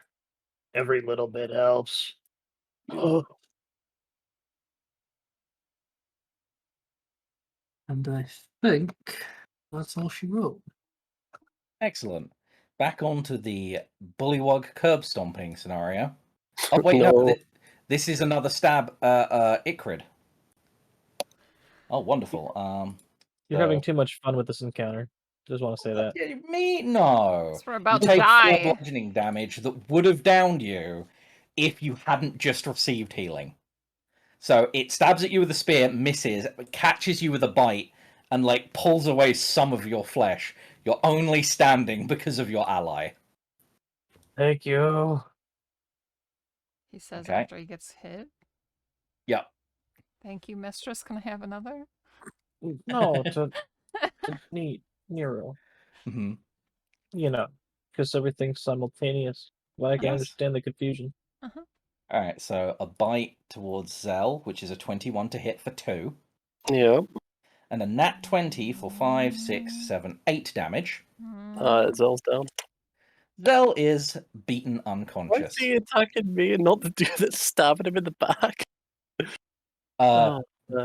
Every little bit helps. Oh. And I think that's all she wrote. Excellent. Back onto the bullywug curb stomping scenario. Oh wait, no. This is another stab Ikrid. Oh, wonderful. You're having too much fun with this encounter. Just want to say that. Me? No. We're about you to take 4 die. bludgeoning damage that would have downed you if you hadn't just received healing. So it stabs at you with a spear, misses, catches you with a bite, and like pulls away some of your flesh. You're only standing because of your ally. Thank you. He says Okay. after he gets hit. Yep. Thank you, mistress. Can I have another? No, to neat Nero. Mm-hmm. You know, because everything's simultaneous. But I can understand the confusion. Uh-huh. All right, so a bite towards Zell, which is a 21 to hit for 2. Yeah. And a nat 20 for 5, 6, 7, 8 damage. Zell's down. Zell is beaten Why unconscious. is he attacking me and not the dude that's stabbing him in the back?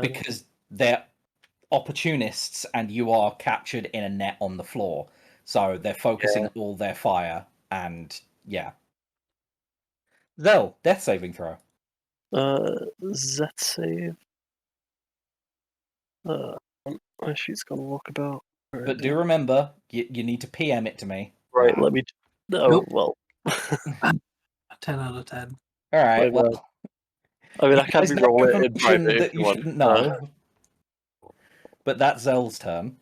Because they're opportunists and you are captured in a net on the floor. So they're focusing all their fire and yeah. Zell, death saving throw. Zet save. She's gonna walk about. But do remember, you need to PM it to me. Right, let me. Oh, Nope. well. 10 out of 10. All right, Well, well. I mean, I can There's be no rolling in information private that if you you want. shouldn't know. But that's Zell's turn.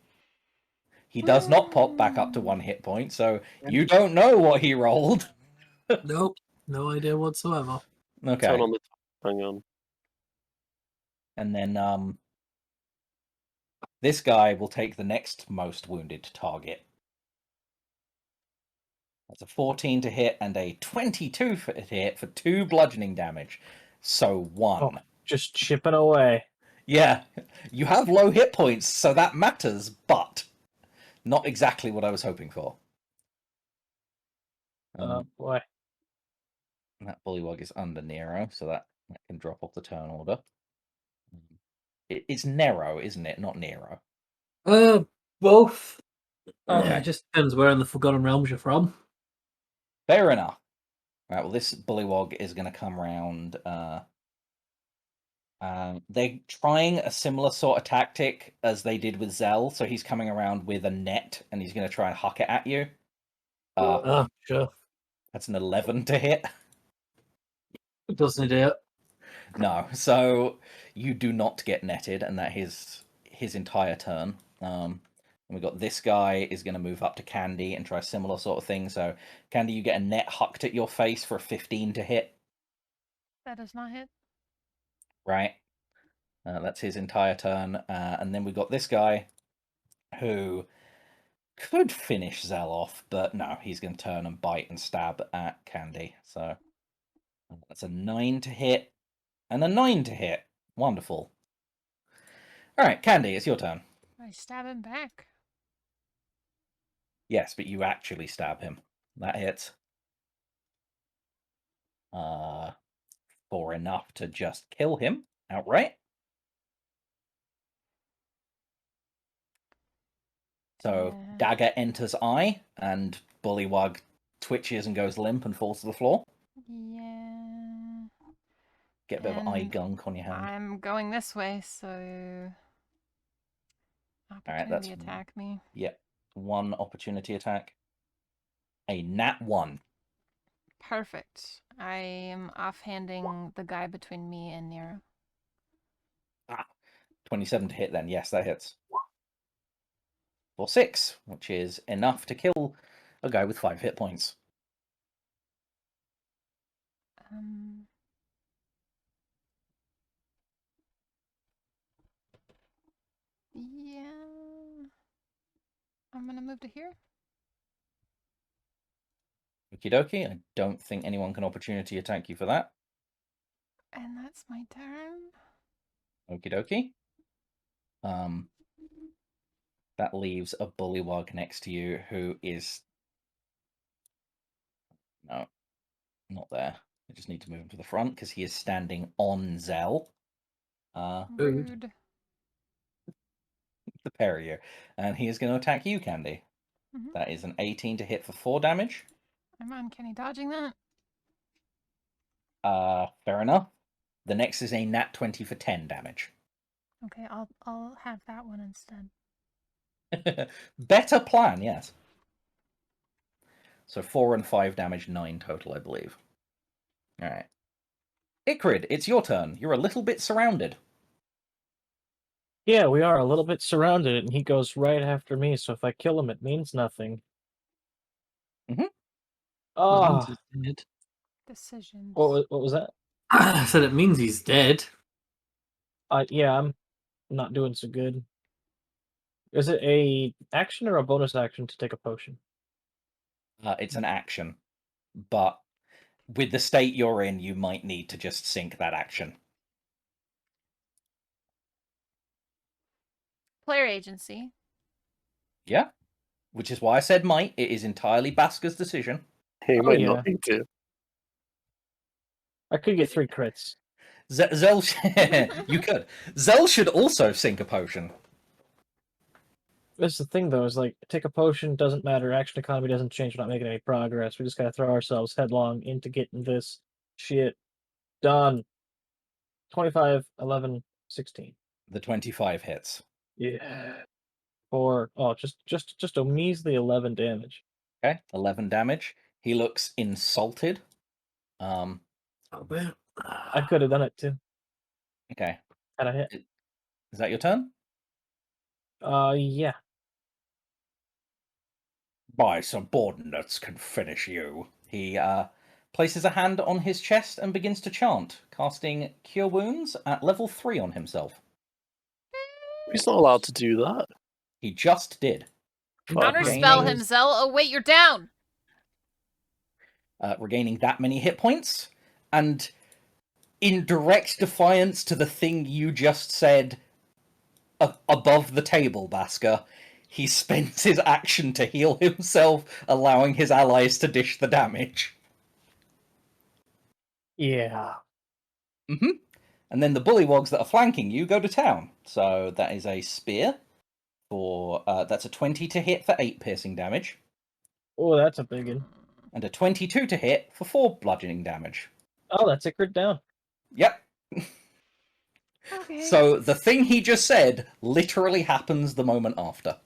He does not pop back up to 1 hit point, so you don't know what he rolled. Nope. No idea whatsoever. Okay. Turn on the. Hang on. And then this guy will take the next most wounded target. That's a 14 to hit and a 22 to hit for 2 bludgeoning damage. So 1. Oh, just chipping away. Yeah, you have low hit points, so that matters, but not exactly what I was hoping for. Boy. That bullywug is under Nero, so that can drop off the turn order. It's Nero, isn't it? Not Nero. Both. Okay. It just depends where in the Forgotten Realms you're from. Fair enough. Right, well, this bullywog is going to come round. They're trying a similar sort of tactic as they did with Zell, so he's coming around with a net, and he's going to try and huck it at you. Oh, sure. That's an 11 to hit. Doesn't it? No, so you do not get netted, and that is his entire turn. And we got this guy is going to move up to Candy and try a similar sort of thing. So, Candy, you get a net hucked at your face for a 15 to hit. That does not hit. Right. That's his entire turn. And then we got this guy who could finish Zell off, but no, he's going to turn and bite and stab at Candy. So that's a 9 to hit and a 9 to hit. Wonderful. All right, Candy, it's your turn. I stab him back. Yes, but you actually stab him. That hits. For enough to just kill him outright. So Yeah. dagger enters eye, and Bullywug twitches and goes limp and falls to the floor. Yeah. Get a bit of eye And gunk on your hand. I'm going this way, so opportunity that's- attack me. Yep. One opportunity attack. A nat 1. Perfect. I am offhanding the guy between me and Nero. 27 to hit then. Yes, that hits. For 6, which is enough to kill a guy with 5 hit points. Yeah. I'm gonna move to here. Okie dokie. I don't think anyone can opportunity attack you for that. And that's my turn. Okie dokie. That leaves a bullywug next to you who is... No, not there. I just need to move him to the front because he is standing on Zell. Rude. The pair of you. And he is going to attack you, Candy. Mhm. That is an 18 to hit for 4 damage. I'm uncanny dodging that. Fair enough. The next is a nat 20 for 10 damage. Okay, I'll have that one instead. Better plan, yes. So 4 and 5 damage, 9 total, I believe. Alright. Icrid, it's your turn. You're a little bit surrounded. Yeah, we are a little bit surrounded, and he goes right after me, so if I kill him, it means nothing. Mhm. Oh, He's dead. Decisions. what was that? I said it means he's dead. Yeah, I'm not doing so good. Is it a action or a bonus action to take a potion? It's an action. But with the state you're in, you might need to just sink that action. Player agency. Yeah. Which is why I said might. It is entirely Baska's decision. He Oh, might yeah. not need to. I could get 3 crits. Zell, you could. Zell should also sink a potion. That's the thing, though, is like, take a potion, doesn't matter, action economy doesn't change, we're not making any progress. We just gotta throw ourselves headlong into getting this shit done. 25, 11, 16. The 25 hits. Yeah. For, just a measly 11 damage. Okay, 11 damage. He looks insulted. Oh, man. I could have done it, too. Okay. Had I hit. Is that your turn? Yeah. My subordinates can finish you. He places a hand on his chest and begins to chant, casting Cure Wounds at level 3 on himself. He's not allowed to do that. He just did. Fuck. Counterspell Regaining- him, Zell. Oh, wait, you're down. Regaining that many hit points, and in direct defiance to the thing you just said above the table, Baska, he spends his action to heal himself, allowing his allies to dish the damage. Yeah. And then the bullywogs that are flanking you go to town. So that is a spear for that's a 20 to hit for 8 piercing damage, Oh, that's a big one. and a 22 to hit for 4 bludgeoning damage. Oh, that's a crit down. Yep. Okay. So the thing he just said literally happens the moment after.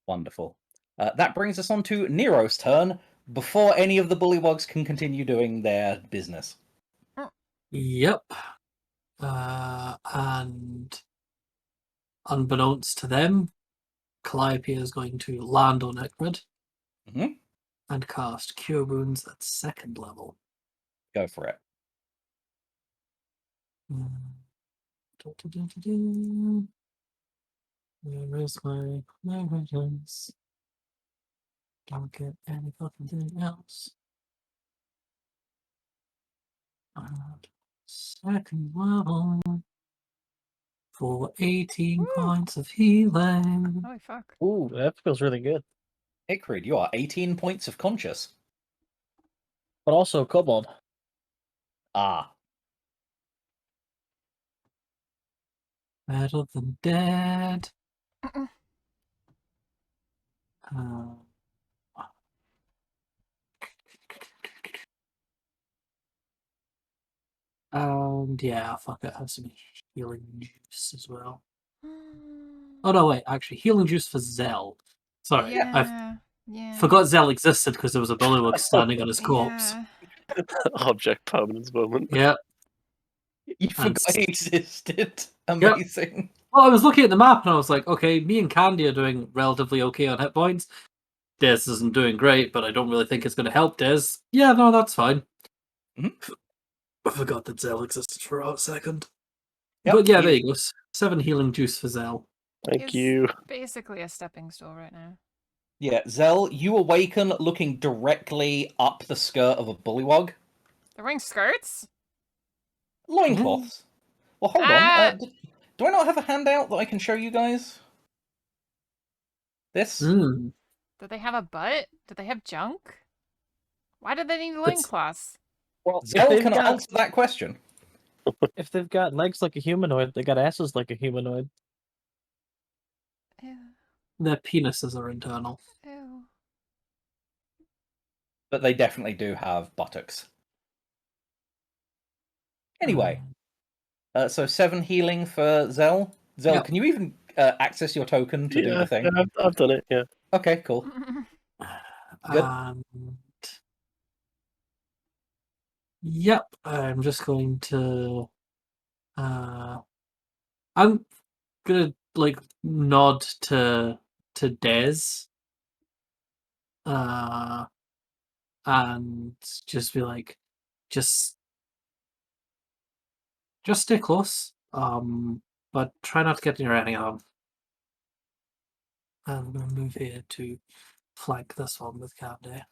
Wonderful. That brings us on to Nero's turn before any of the bullywogs can continue doing their business. Yep. And unbeknownst to them, Calliope is going to land on Ekrid Mhm. and cast Cure Wounds at 2nd level. Go for it. Where is my negligence? Don't get any fucking thing else. And 2nd level for 18 Woo. points of healing. Holy fuck. Ooh, that feels really good. Ikrid, you are 18 points of conscious. But also kobold. Ah. Better than dead. Mm-mm. And yeah, fuck it, have some healing juice as well. Oh no, wait, actually, healing juice for Zell. Sorry, Yeah. I forgot Zell existed because there was a bullywug standing on his corpse. Yeah. Object permanence moment. Yeah. You forgot he existed. Amazing. Well, I was looking at the map and I was like, okay, me and Candy are doing relatively okay on hit points. Des isn't doing great, but I don't really think it's going to help Des. Yeah, no, that's fine. Mhm. I forgot that Zell existed for a second. Yep, But yeah, he- there you go. 7 healing juice for Zell. Thank He's you. basically a stepping stool right now. Yeah, Zell, you awaken looking directly up the skirt of a bullywog. They're wearing skirts? Loincloths. Well, hold Ah! on. Do I not have a handout that I can show you guys? This? Mm. Do they have a butt? Do they have junk? Why do they need It's- loincloths? Well, Zell can answer that question. if they've got legs like a humanoid, they got asses like a humanoid. Ew. Their penises are internal. Ew. But they definitely do have buttocks. Anyway, so 7 healing for Zell. Zell, Yep. can you even access your token to do the thing? Yeah, I've done it, yeah. Okay, cool. Good. And yep, I'm just going to I'm gonna like nod to Des and just be like just stay close. But try not to get near any of them. I'm gonna move here to flank this one with Candy.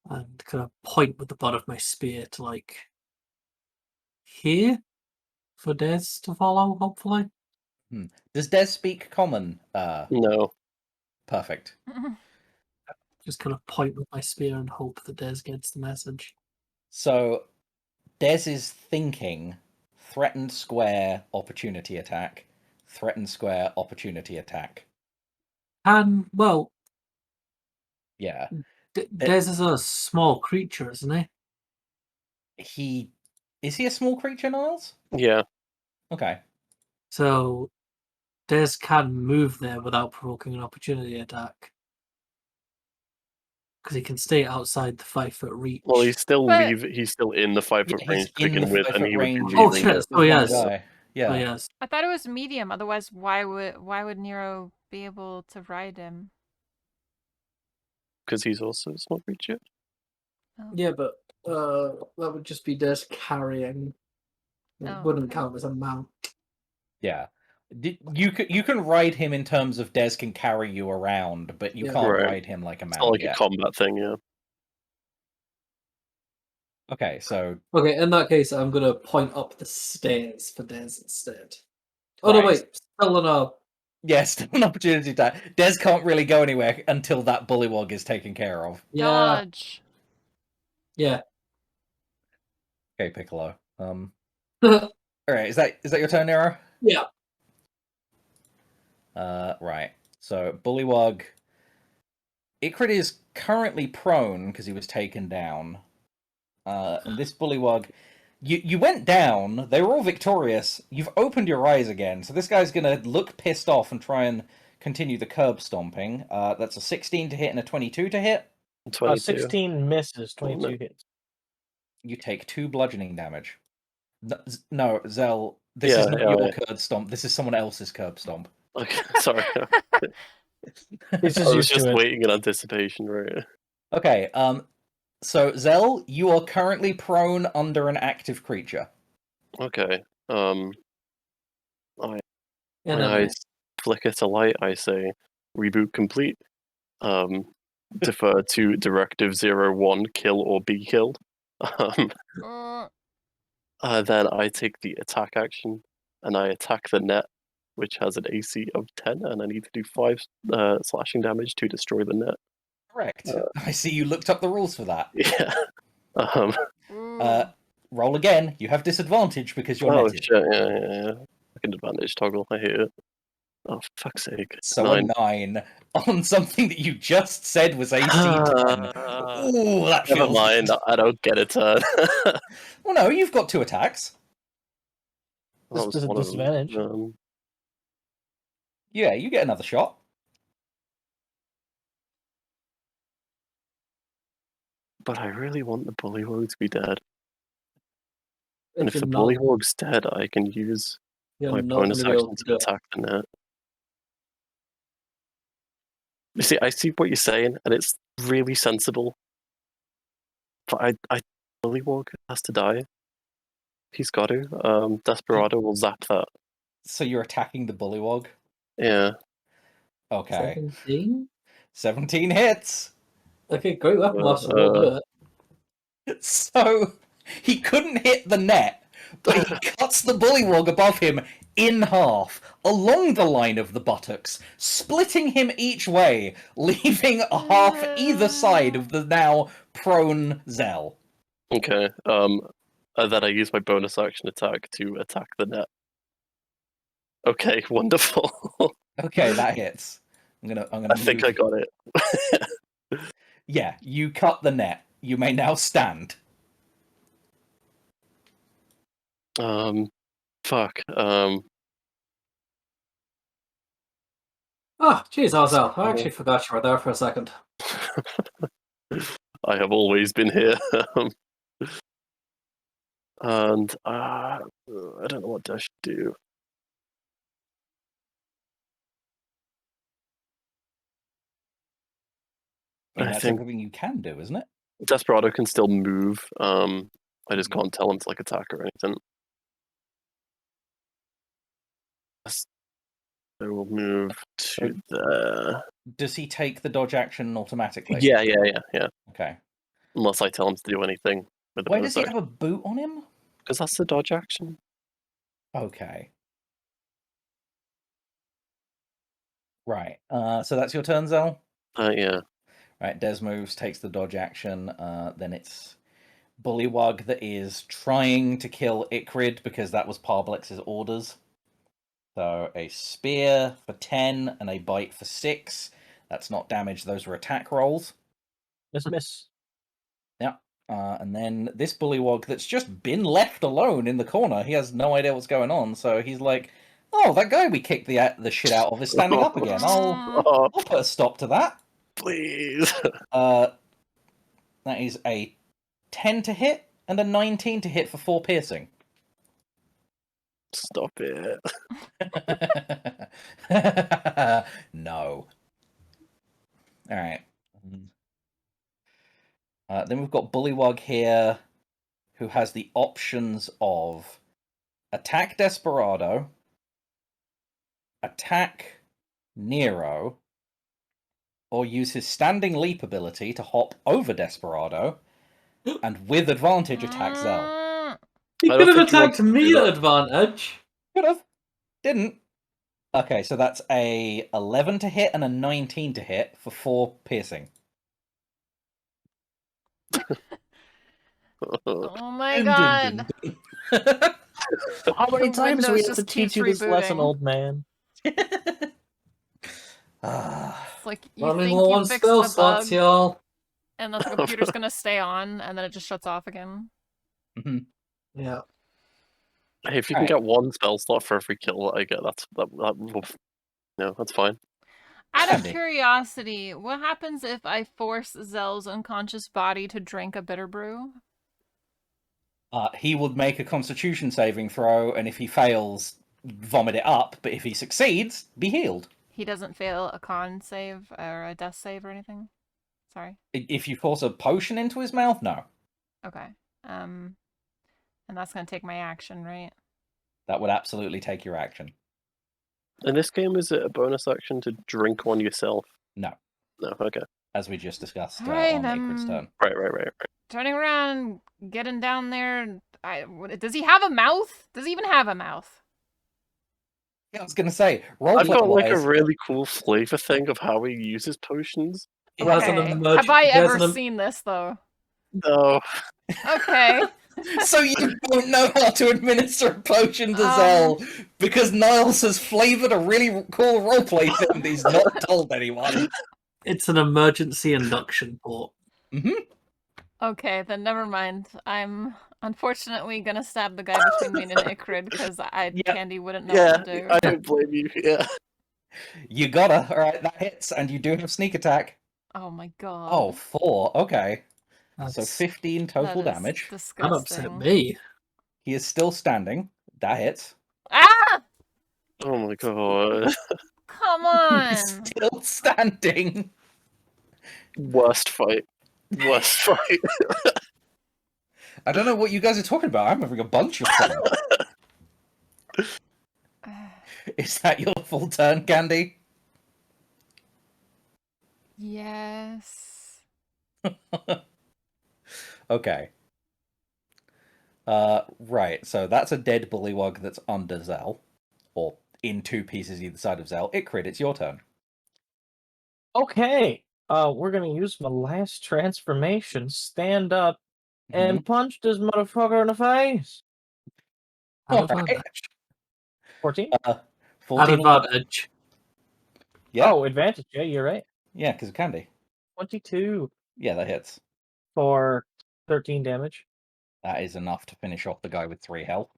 And kind of point with the butt of my spear to like here for Des to follow, hopefully. Does Des speak common? No. Perfect. Just kind of point with my spear and hope that Des gets the message. So, Des is thinking threatened square opportunity attack, threatened square opportunity attack. And well, Yeah. Des is a small creature, isn't he? Is he a small creature, Niles? Yeah. Okay. So Des can move there without provoking an opportunity attack. Because he can stay outside the 5-foot reach. Well, he's still But- he's still in the 5-foot Yeah, he's range to in the begin with, and 5-foot he would be range. Oh, leaving shit. it. Oh, yes. Guy. Yeah. Oh, yes. I thought it was medium. Otherwise, why would Nero be able to ride him? Because he's also a small creature. Oh. Yeah, but that would just be Des carrying. It Oh, wouldn't okay. count as a mount. Yeah. You can ride him in terms of Des can carry you around, but you Yeah. can't Right. ride him like a It's mount not like yet. a combat thing, yeah. Okay, so Okay, in that case, I'm going to point up the stairs for Des instead. Oh, no, Right. wait. Still in a... yes, still an opportunity attack. Des can't really go anywhere until that bullywog is taken care of. Yeah. Dodge. Yeah. Okay, Piccolo. All right, is that your turn, Nero? Yeah. Right. So Bullywug. Ikrid is currently prone because he was taken down. And this Bullywug, you went down. They were all victorious. You've opened your eyes again. So this guy's gonna look pissed off and try and continue the curb stomping. That's a 16 to hit and a 22 to hit. 22. 16 misses, 22 no. hits. You take 2 bludgeoning damage. No, Zell, this is not your curb stomp. This is someone else's curb stomp. Okay, sorry. He's I just was used just to it. waiting in anticipation, right? Okay, so Zell, you are currently prone under an active creature. Okay. And My then eyes flicker to light. I say, reboot complete. Defer to Directive 01, kill or be killed. Then I take the attack action, and I attack the net, which has an AC of 10, and I need to do 5 slashing damage to destroy the net. Correct. I see you looked up the rules for that. Yeah. Roll again. You have disadvantage because you're Oh netted. shit! Yeah. Second advantage toggle. I hate it. Oh fuck's sake! So 9. a 9 on something that you just said was AC 10. Ooh, that Never feels mind. good. I don't get a turn. Well, no, you've got 2 attacks. That was This is a one of them. disadvantage. Yeah, you get another shot. But I really want the bullywog to be dead. And if you're the not, bullywog's dead, I can use you're my not going bonus to be able action to to do it. attack the net. You see, I see what you're saying, and it's really sensible. But bullywog has to die. He's got to. Desperado will zap that. So you're attacking the Bullywog? Yeah. Okay. 17? 17 hits! Okay, great weapon master, we'll do it. So, he couldn't hit the net, but he cuts the Bullywog above him in half, along the line of the buttocks, splitting him each way, leaving a half either side of the now prone Zell. Okay. Then I use my bonus action attack to attack the net. Okay, wonderful. Okay, that hits. I'm gonna I think I got it. Yeah, you cut the net. You may now stand. Fuck. Oh, jeez, Ozell. I actually forgot you were there for a second. I have always been here. And I don't know what I should do. I mean, I that's think everything you can do, isn't it? Desperado can still move. I just can't tell him to like attack or anything. I will move to there. Does he take the dodge action automatically? Yeah. Okay. Unless I tell him to do anything with the Why bonus does he action. have a boot on him? Because that's the dodge action. Okay. Right. So that's your turn, Zell? Yeah. Right, Des moves, takes the dodge action. Then it's Bullywug that is trying to kill Ikrid because that was Parblex's orders. So a spear for 10 and a bite for 6. That's not damage, those were attack rolls. Miss. Yeah. And then this Bullywug that's just been left alone in the corner. He has no idea what's going on, so he's like, "Oh, that guy we kicked the shit out of is standing up again. I'll put a stop to that." Please. That is a 10 to hit and a 19 to hit for 4 piercing. Stop it. No. Alright. Then we've got Bullywug here, who has the options of attack Desperado, attack Nero, or use his standing leap ability to hop over Desperado, and with advantage attack Zell. He I could don't have think he wants attacked to do me at that. advantage. Could have. Didn't. Okay, so that's a 11 to hit and a 19 to hit for 4 piercing. Oh my god. How many The times do we Windows have to just keeps teach you this lesson, rebooting. old man? It's like you Running think low you on fixed spell the slots, bug, y'all. and that the computer's gonna stay on, and then it just shuts off again. Yeah. Hey, if you can Alright. get one spell slot for every kill that I get, no, that's fine. Out of Handy. curiosity, what happens if I force Zell's unconscious body to drink a bitter brew? He would make a Constitution saving throw, and if he fails, vomit it up. But if he succeeds, be healed. He doesn't fail a con save or a death save or anything? Sorry. If you force a potion into his mouth, no. Okay. And that's gonna take my action, right? That would absolutely take your action. In this game, is it a bonus action to drink one yourself? No. No, okay. As we just discussed Alright, on Icrid's turn. Right. Turning around, getting down there. Does he have a mouth? Does he even have a mouth? Yeah, I was gonna say, I've got like a roleplay-wise, really cool flavor thing of how he uses potions. He has an Okay. emerg- Have I he has ever an em- seen this though? No. Okay. so you don't know how to administer a potion to Zell because Niles has flavored a really cool roleplay thing that he's not told anyone. It's an emergency induction port. Okay, then never mind. I'm unfortunately gonna stab the guy between me and Icrid because Candy wouldn't know what to do. I don't blame you. Yeah. You gotta. Alright, that hits, and you do have sneak attack. Oh my god. Oh, 4. Okay. So That's, 15 total That is damage. that upset disgusting. me. He is still standing. That hits. Ah! Oh my god. Come on! He's still standing. Worst fight. Worst fight. I don't know what you guys are talking about. I'm having a bunch of fun. Is that your full turn, Candy? Yes. Okay. Right, so that's a dead bullywug that's under Zell. Or in 2 pieces either side of Zell. Icrid, it's your turn. Okay. We're gonna use my last transformation, stand up, and punch this motherfucker in the face. At Alright. advantage. 14? 14. At advantage. Yeah, Oh, advantage. Yeah, you're right. yeah, because of Candy. 22 Yeah, that hits. for 13 damage. That is enough to finish off the guy with 3 health.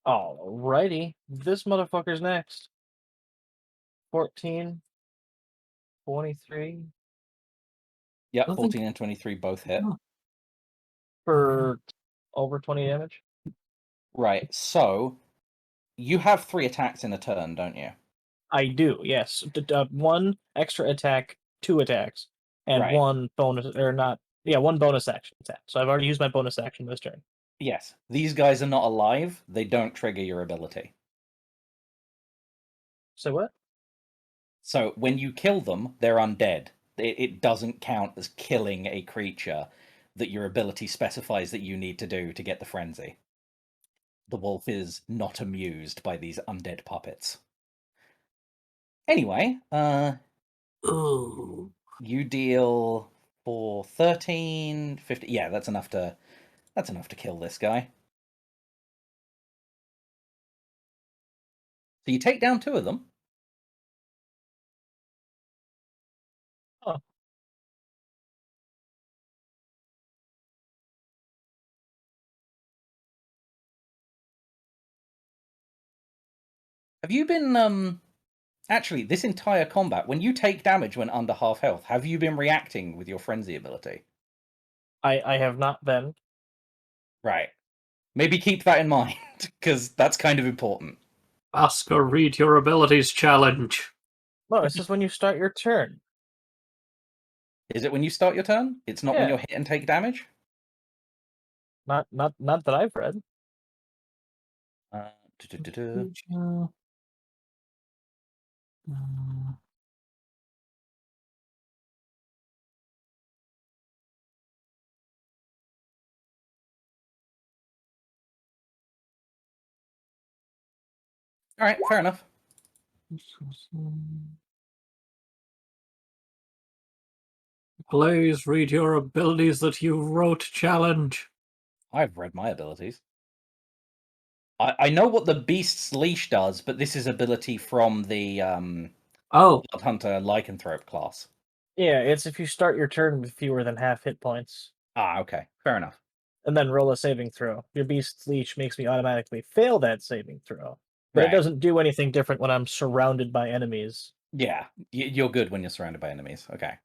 Alrighty. This motherfucker's next. 14. 23. Yep, I think- 14 and 23 both hit. Oh. For over 20 damage. Right, so you have 3 attacks in a turn, don't you? I do, yes. 1 extra attack, 2 attacks, and Right. 1 bonus, or not, yeah, 1 bonus action attack. So I've already used my bonus action this turn. Yes, these guys are not alive. They don't trigger your ability. So what? So when you kill them, they're undead. It doesn't count as killing a creature that your ability specifies that you need to do to get the frenzy. The wolf is not amused by these undead puppets. Anyway, Oh. you deal for 13, 15. Yeah, that's enough to kill this guy. So you take down 2 of them. Oh. Have you been actually this entire combat, when you take damage when under half health, have you been reacting with your frenzy ability? I have not been. Right. Maybe keep that in mind, because that's kind of important. Ask or read your abilities challenge. No, this is when you start your turn. Is it when you start your turn? It's not when Yeah. you're hit and take damage? Not that I've read. Alright, fair enough. Blaze, read your abilities that you wrote challenge. I've read my abilities. I know what the Beast's Leash does, but this is ability from the Oh, Bloodhunter Lycanthrope class. Yeah, it's if you start your turn with fewer than half hit points, Ah, okay. Fair enough. and then roll a saving throw. Your Beast's Leash makes me automatically fail that saving throw, but it Right. doesn't do anything different when I'm surrounded by enemies. Yeah, you're good when you're surrounded by enemies. Okay.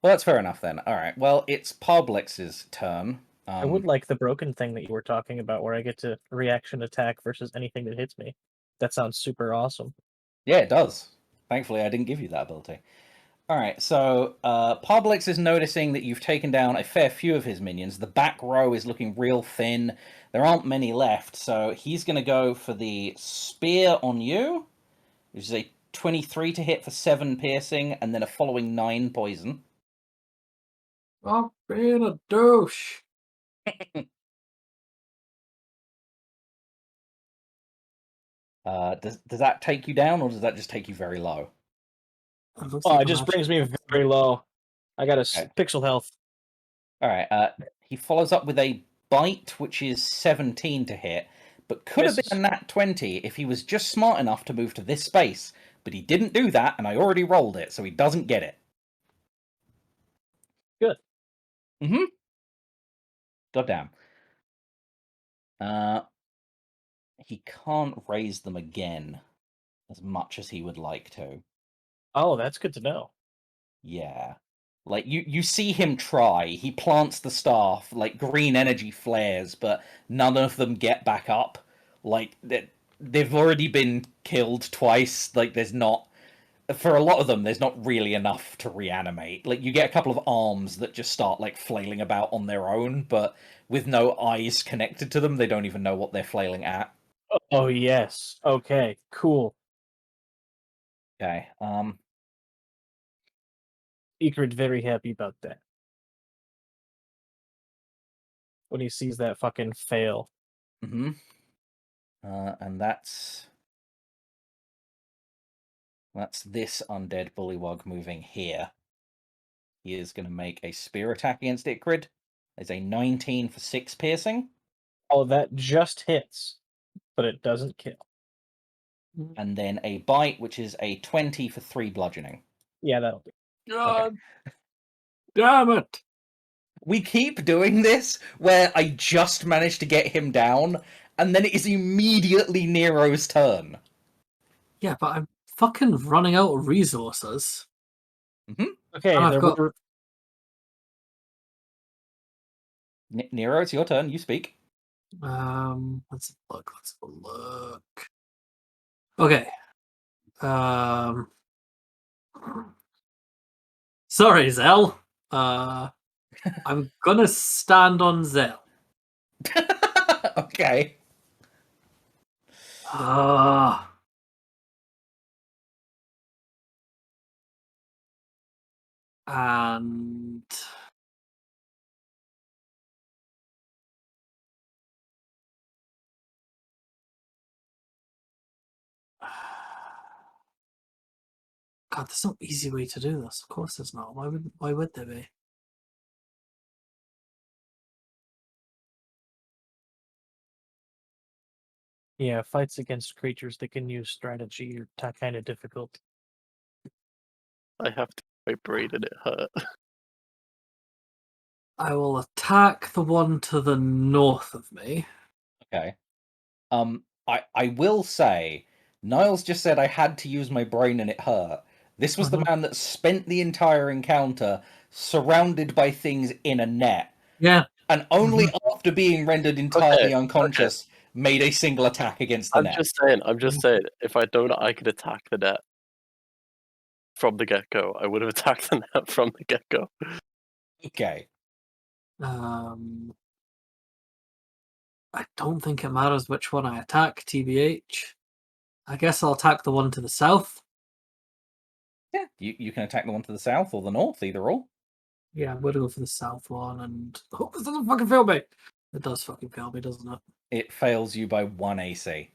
Well, that's fair enough then. All right. Well, it's Parblix's turn. I would like the broken thing that you were talking about, where I get to reaction attack versus anything that hits me. That sounds super awesome. Yeah, it does. Thankfully, I didn't give you that ability. All right, so Parblix is noticing that you've taken down a fair few of his minions. The back row is looking real thin. There aren't many left, so he's going to go for the spear on you, which is a 23 to hit for 7 piercing, and then a following 9 poison. I'm being a douche. Does that take you down, or does that just take you very low? It looks Oh, like it I'm just brings actually- me very low. I got a Okay. pixel health. All right. He follows up with a bite, which is 17 to hit, but could have Misses. been a nat 20 if he was just smart enough to move to this space. But he didn't do that, and I already rolled it, so he doesn't get it. Good. Mm-hmm. Goddamn. He can't raise them again as much as he would like to. Oh, that's good to know. Yeah. Like, you see him try. He plants the staff, like, green energy flares, but none of them get back up. Like, they've already been killed twice. Like, there's not... For a lot of them, there's not really enough to reanimate. Like, you get a couple of arms that just start, like, flailing about on their own, but with no eyes connected to them, they don't even know what they're flailing at. Oh, yes. Okay, cool. Okay, Ikrid very happy about that. When he sees that fucking fail. mm-hmm. And that's this undead bullywug moving here. He is going to make a spear attack against Ikrid. It's a 19 for 6 piercing. Oh, that just hits, but it doesn't kill. And then a bite, which is a 20 for 3 bludgeoning. Yeah, that'll be. God damn it! We keep doing this where I just managed to get him down, and then it is immediately Nero's turn. Yeah, but I'm fucking running out of resources. Okay, And I've there got- were... Nero, it's your turn. You speak. Let's look. Let's have a look. Okay. Sorry, Zell. I'm gonna stand on Zell. Okay. And God, there's no easy way to do this. Of course there's not. Why would there be? Yeah, fights against creatures that can use strategy are kind of difficult. I have to vibrate and it hurt. I will attack the one to the north of me. Okay. I will say, Niles just said I had to use my brain and it hurt. This was the man that spent the entire encounter surrounded by things in a net, Yeah. and only after being rendered entirely unconscious made a single attack against the I'm net. I'm just saying, if I don't, I could attack the net from the get-go. I would have attacked the net from the get-go. Okay. I don't think it matters which one I attack, TBH. I guess I'll attack the one to the south. Yeah, you can attack the one to the south or the north, either or. Yeah, I'm gonna go for the south one and hope this doesn't fucking fail me. It does fucking fail me, doesn't it? It fails you by 1 AC.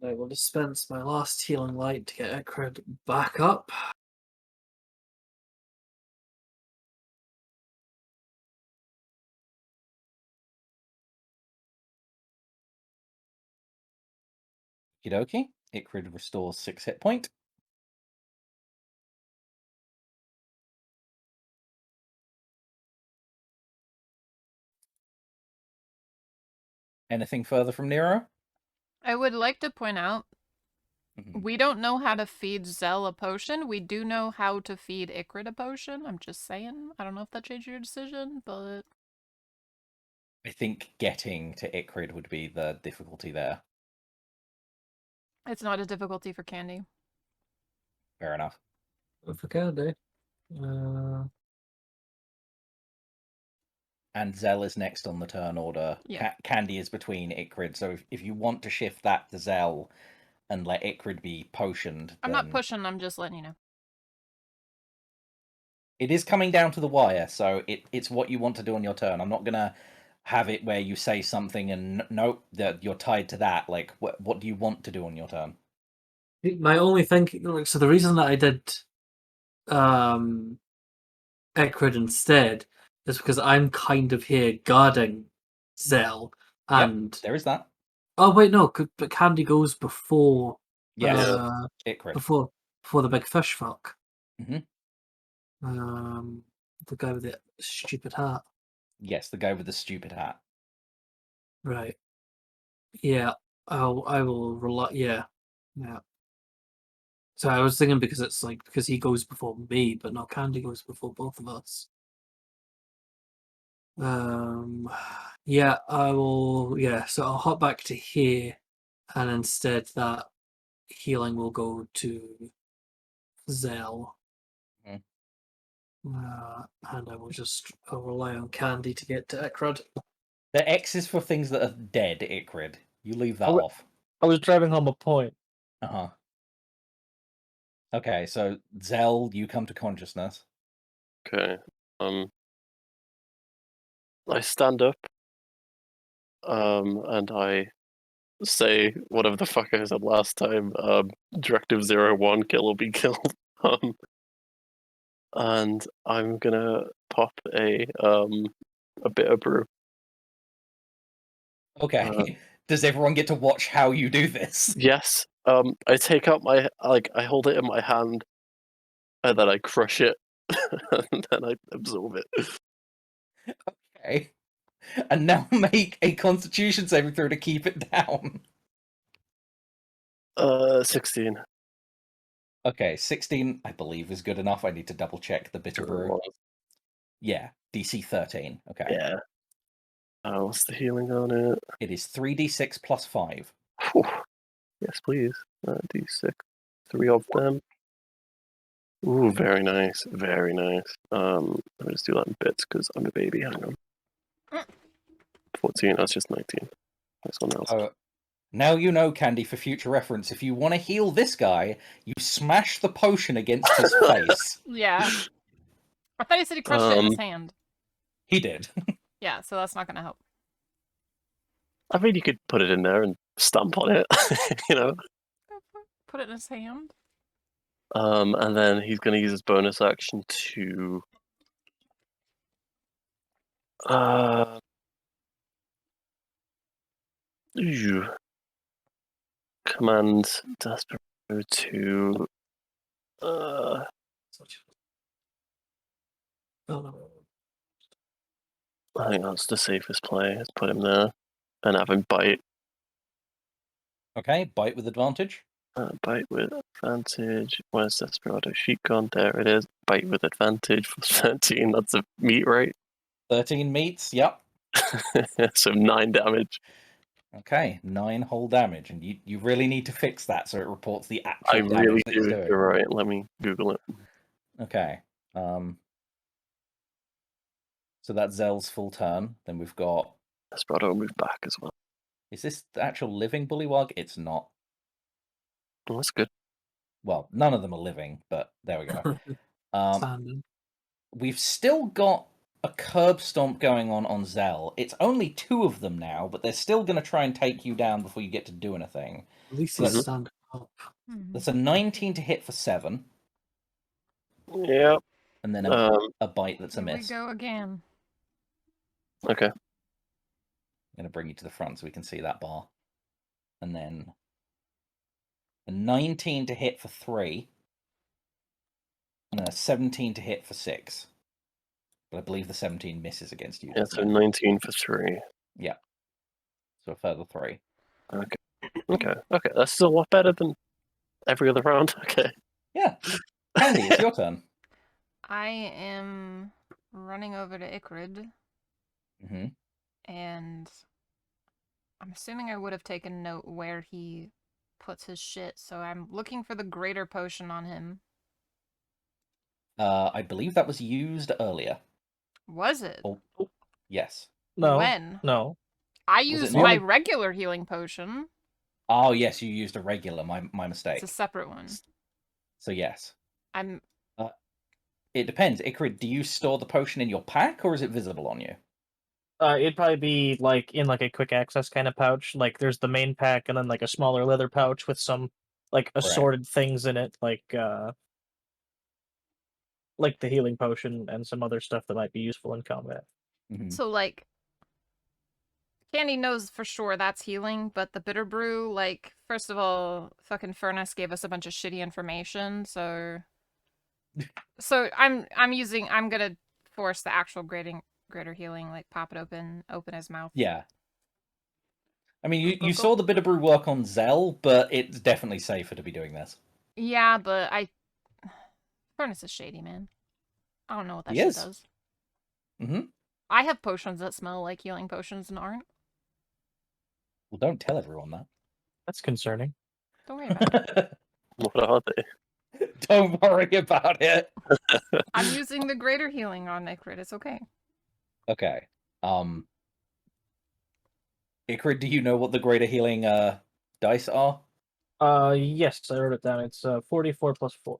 I will dispense my last healing light to get Ikrid back up. Okie Ikrid restores 6 hit point. Anything further from Nero? I would like to point out, Mhm. we don't know how to feed Zell a potion. We do know how to feed Ikrid a potion. I'm just saying. I don't know if that changed your decision, but... I think getting to Ikrid would be the difficulty there. It's not a difficulty for Candy. Fair enough. For Candy. And Zell is next on the turn order. Yeah. Candy is between Ikrid, so if you want to shift that to Zell and let Ikrid be potioned, I'm then not pushing, I'm just letting you know. it is coming down to the wire, so it's what you want to do on your turn. I'm not going to have it where you say something and nope, that you're tied to that. Like, what do you want to do on your turn? My only thinking, so the reason that I did Ikrid instead is because I'm kind of here guarding Zell, and Yep, there is that. oh wait, no, but Candy goes before Yes, Ikrid. Ikrid. Before the big fish fuck. Mhm. The guy with the stupid hat. Yes, the guy with the stupid hat. Right. Yeah. I will rely. Yeah. Yeah. So I was thinking because he goes before me, but no, Candy goes before both of us. Yeah, I will. Yeah, so I'll hop back to here, and instead that healing will go to Zell. Mhm. And I'll rely on Candy to get to Ikrid. The X is for things that are dead, Ikrid. You leave that Oh, off. I was driving home a point. Uh-huh. Okay, so Zell, you come to consciousness. Okay. I stand up. And I say whatever the fuck I said last time. Directive 01, kill or be killed. And I'm gonna pop a bit of brew. Okay. Does everyone get to watch how you do this? Yes. I take out I hold it in my hand, and then I crush it, and then I absorb it. Okay. And now make a Constitution saving throw to keep it down. 16. Okay, 16, I believe, is good enough. I need to double check the bitter Sure it brew. was. Yeah, DC 13. Okay. Yeah. What's the healing on it? It is 3d6 plus 5. Whew. Yes, please. D6. 3 of them. Ooh, very nice. Very nice. Let me just do that in bits because I'm a baby. Hang on. 14. That's just 19. Next one else. Now you know, Candy, for future reference, if you want to heal this guy, you smash the potion against his face. Yeah. I thought he said he crushed it in his hand. He did. Yeah, so that's not going to help. I mean, you could put it in there and stamp on it, you know. Put it in his hand. And then he's going to use his bonus action to command Desperado to I think that's the safest play. Let's put him there and have him bite. Okay, bite with advantage. Bite with advantage. Where's Desperado sheet gone? There it is. Bite with advantage for 13. That's a meat, right? 13 meets, yep. So 9 damage. Okay, 9 whole damage, and you really need to fix that so it reports the actual I damage really that it's do. doing. You're right. Let me Google it. Okay. So that's Zell's full turn. Then we've got... Desperado will move back as well. Is this the actual living Bullywug? It's not. Oh, that's good. Well, none of them are living, but there we go. Standing. We've still got a curb stomp going on Zell. It's only 2 of them now, but they're still going to try and take you down before you get to do anything. At least That's- he's standing up. That's a 19 to hit for 7, Yeah. and then a bite that's a Here we miss. go again. Okay. I'm going to bring you to the front so we can see that bar. And then a 19 to hit for 3, and then a 17 to hit for 6. But I believe the 17 misses against you. Yeah, doesn't so it? 19 for 3. So a further 3. Okay. Okay. That's a lot better than every other round. Okay. Yeah. Candy, it's your turn. I am running over to Icrid, Hmm. and I'm assuming I would have taken note where he puts his shit, so I'm looking for the greater potion on him. I believe that was used earlier. Was it? Oh, yes. No. When? No. I Was it used not? my regular healing potion. Oh, yes, you used a regular. My mistake. It's a separate one. So yes. I'm It depends. Icrid, do you store the potion in your pack, or is it visible on you? It'd probably be like in like a quick access kind of pouch. Like there's the main pack and then like a smaller leather pouch with some like assorted things in it, like the healing potion and some other stuff that might be useful in combat. Mhm. so like Candy knows for sure that's healing, but the bitter brew, like, first of all, fucking Furnace gave us a bunch of shitty information, so I'm gonna force the actual greater healing, like pop it open his mouth. Yeah. I mean, Go, you go. saw the bitter brew work on Zell, but it's definitely safer to be doing this. Yeah, but Furnace is shady, man. I don't know what that He shit is. does. Mm-hmm. I have potions that smell like healing potions and aren't. Well, don't tell everyone that. That's concerning. Don't worry about it. What are they? Don't worry about it. I'm using the greater healing on Icrid. It's okay. Okay. Icrid, do you know what the greater healing dice are? Yes, I wrote it down. It's 44 plus 4.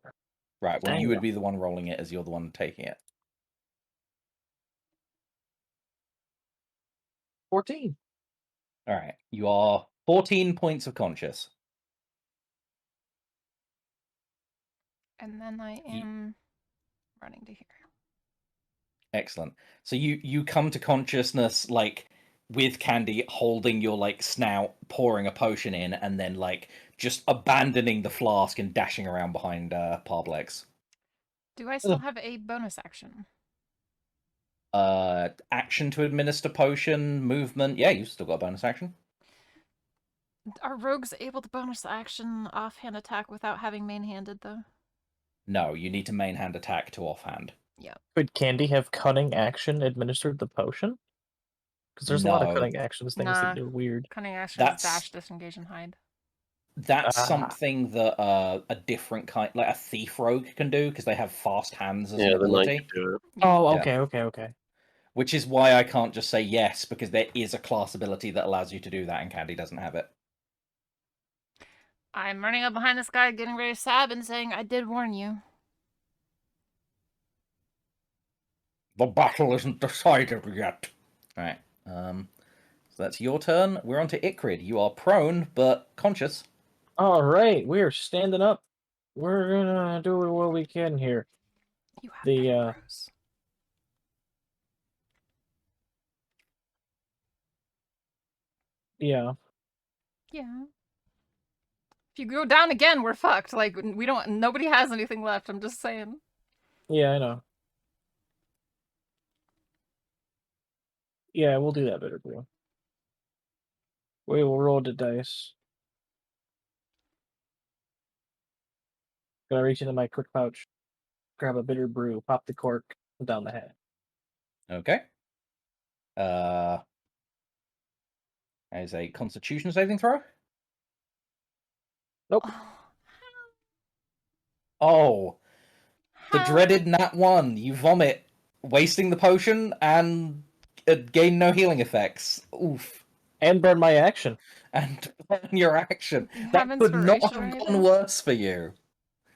Right. Well, Dang you it. would be the one rolling it, as you're the one taking it. 14. All right. You are 14 points of conscious. And then I am running to here. Excellent. So you come to consciousness like with Candy holding your like snout, pouring a potion in, and then like just abandoning the flask and dashing around behind Parblex. Do I still have a bonus action? Action to administer potion, movement. Yeah, you've still got a bonus action. Are rogues able to bonus action offhand attack without having main-handed, though? No, you need to main hand attack to offhand. Could Candy have cunning action administered the potion? Because there's a lot of No. cunning actions, things Nah. that do weird. Cunning action That's- is dash, disengage, and hide. That's Ah. something that a different kind, like a thief rogue, can do because they have fast hands as Yeah, an the knight ability. could do it. Oh, Yeah. okay. Which is why I can't just say yes, because there is a class ability that allows you to do that, and Candy doesn't have it. I'm running up behind this guy, getting ready to stab and saying, I did warn you. The battle isn't decided yet. Alright, so that's your turn. We're on to Icrid. You are prone, but conscious. Alright, we're standing up. We're gonna do what we can here. You have The, better bros. Yeah. Yeah. If you go down again, we're fucked. Like, nobody has anything left, I'm just saying. Yeah, I know. Yeah, we'll do that better, bro. We will roll the dice. Gonna reach into my quick pouch, grab a bitter brew, pop the cork, down the head. Okay. As a Constitution saving throw. Nope. Oh, the How? dreaded nat 1. You vomit, wasting the potion, and gain no healing effects. Oof. And burn my action. And burn your action. You That have could not inspiration have or gone anything? worse for you.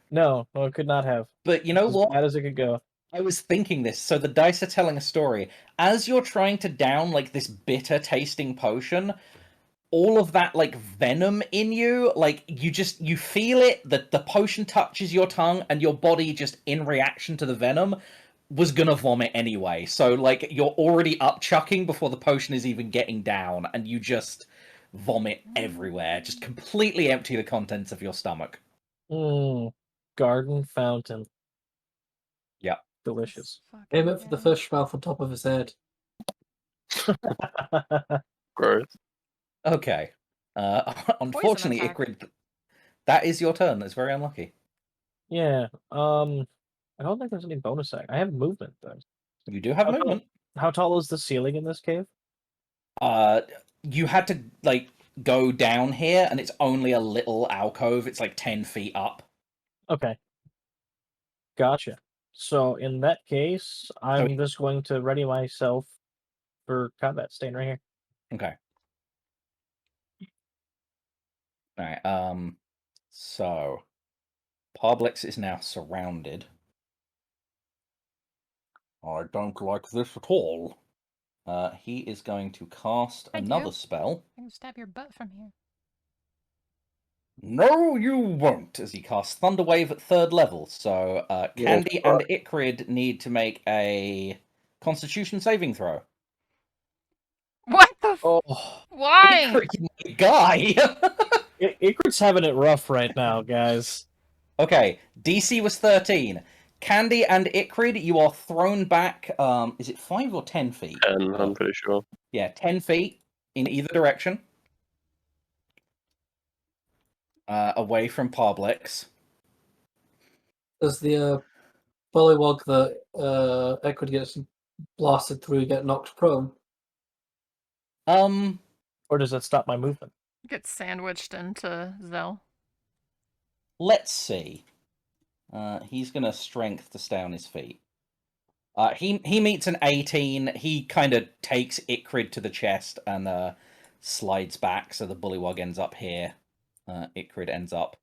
No, it could not have. But you know As what? bad as it could go. I was thinking this. So the dice are telling a story. As you're trying to down like this bitter tasting potion, all of that like venom in you, like you feel it, that the potion touches your tongue and your body just in reaction to the venom was gonna vomit anyway. So like you're already up chucking before the potion is even getting down, and you just vomit everywhere, just completely empty the contents of your stomach. Garden fountain. Yep. Delicious. Aim it for the fish mouth on top of his head. Gross. Okay. Unfortunately, attack. Icrid, that is your turn. That's very unlucky. Yeah. I don't think there's any bonus act. I have movement though. You do have How tall- movement. How tall is the ceiling in this cave? You had to like go down here, and it's only a little alcove. It's like 10 feet up. Okay. Gotcha. So in that case, I'm just going to ready myself for combat, staying right here. Okay. All right. So Parblex is now surrounded. I don't like this at all. He is going to cast I do. another spell. I can stab your butt from here. No, you won't, as he casts Thunderwave at 3rd level. So Candy and Icrid need to make a Constitution saving throw. What the? Oh, Why? Icrid, my guy! Icrid's having it rough right now, guys. Okay, DC was 13. Candy and Icrid, you are thrown back, is it 5 or 10 feet? 10, I'm pretty sure. Yeah, 10 feet in either direction. Away from Parblex. Does the bullywog that Equid gets blasted through get knocked prone? Or does that stop my movement? Get sandwiched into Zell. Let's see. He's gonna strength to stay on his feet. He meets an 18. He kind of takes Icrid to the chest and slides back, so the bullywog ends up here. Icrid ends up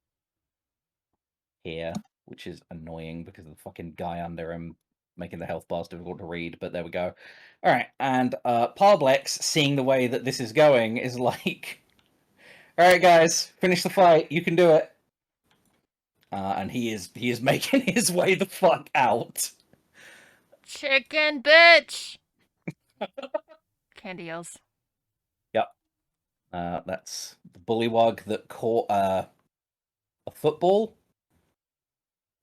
here, which is annoying because of the fucking guy under him making the health bars difficult to read, but there we go. Alright, and Parblex, seeing the way that this is going, is like, alright guys, finish the fight, you can do it. And he is making his way the fuck out. Chicken bitch! Candy yells. Yep. That's the bullywug that caught a football.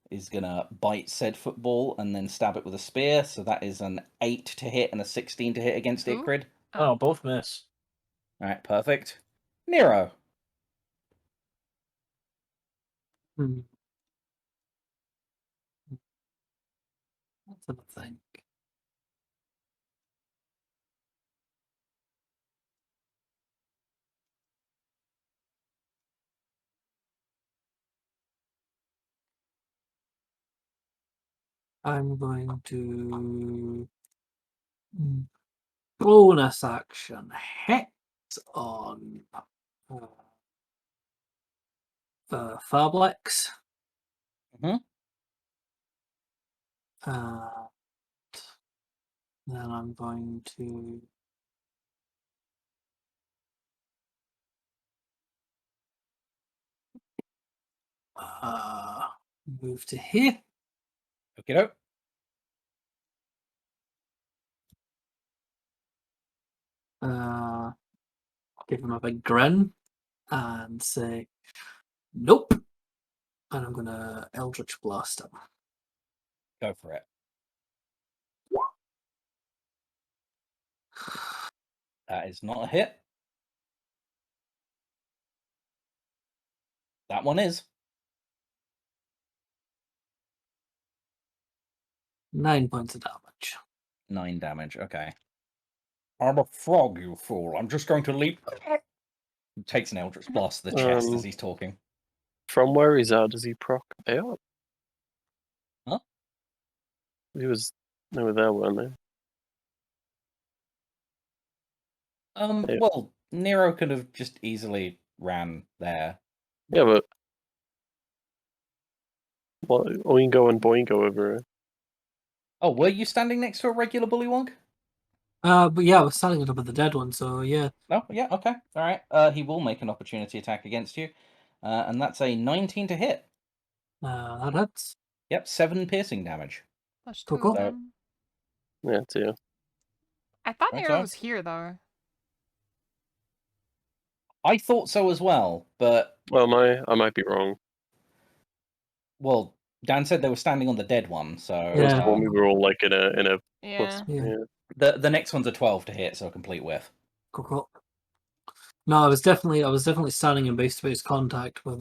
Is gonna bite said football and then stab it with a spear. So that is an 8 to hit and a 16 to hit against Who? Icrid. Oh, both miss. Alright, perfect. Nero. Let's have a think. I'm going to bonus action hit on Farblex. Mhm. Then I'm going to move to here. Okay, doke. Give him a big grin and say, nope. And I'm going to Eldritch Blast him. Go for it. That is not a hit. That one is. 9 points of damage. 9 damage, okay. I'm a frog, you fool. I'm just going to leap. He takes an Eldritch Blast to the chest as he's talking. From where he's at, does he proc AR? Huh? They were there, weren't they? Yeah. Well, Nero could have just easily ran there. Yeah, but Oingo and Boingo over here. Oh, were you standing next to a regular bullywog? But yeah, we're starting it up with the dead one, so yeah. No, yeah, okay, all right. He will make an opportunity attack against you, and that's a 19 to hit. That hits. Yep, 7 piercing damage. Plus Cool, 2 cool. of them. Yeah, too. I thought Right, the arrow so? was here, though. I thought so as well, but Well, I might be wrong. well, Dan said they were standing on the dead one, so It was the Yeah. one we were all like in a Yeah. Yeah. the next one's a 12 to hit, so a complete whiff. Cool, cool. No, I was definitely standing in base-to-base contact with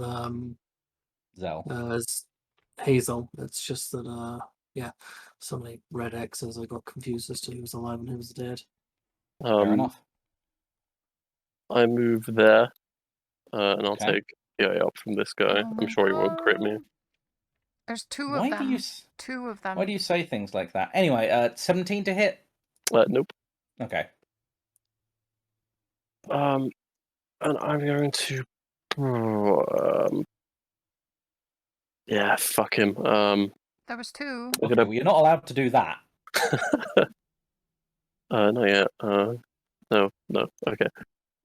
Zell. Hazel. It's just that yeah, so many red X's. I got confused as to who was alive and who was dead. Fair enough. I move there, and I'll Okay. take the eye up from this guy. Oh I'm my sure he won't crit me. God. There's 2 Why of do you them. 2 of them. why do you say things like that? Anyway, 17 to hit. Nope. Okay. And I'm going to. Yeah, fuck him. There was 2. I'm Okay, gonna. well, you're not allowed to do that. Not yet. No. Okay.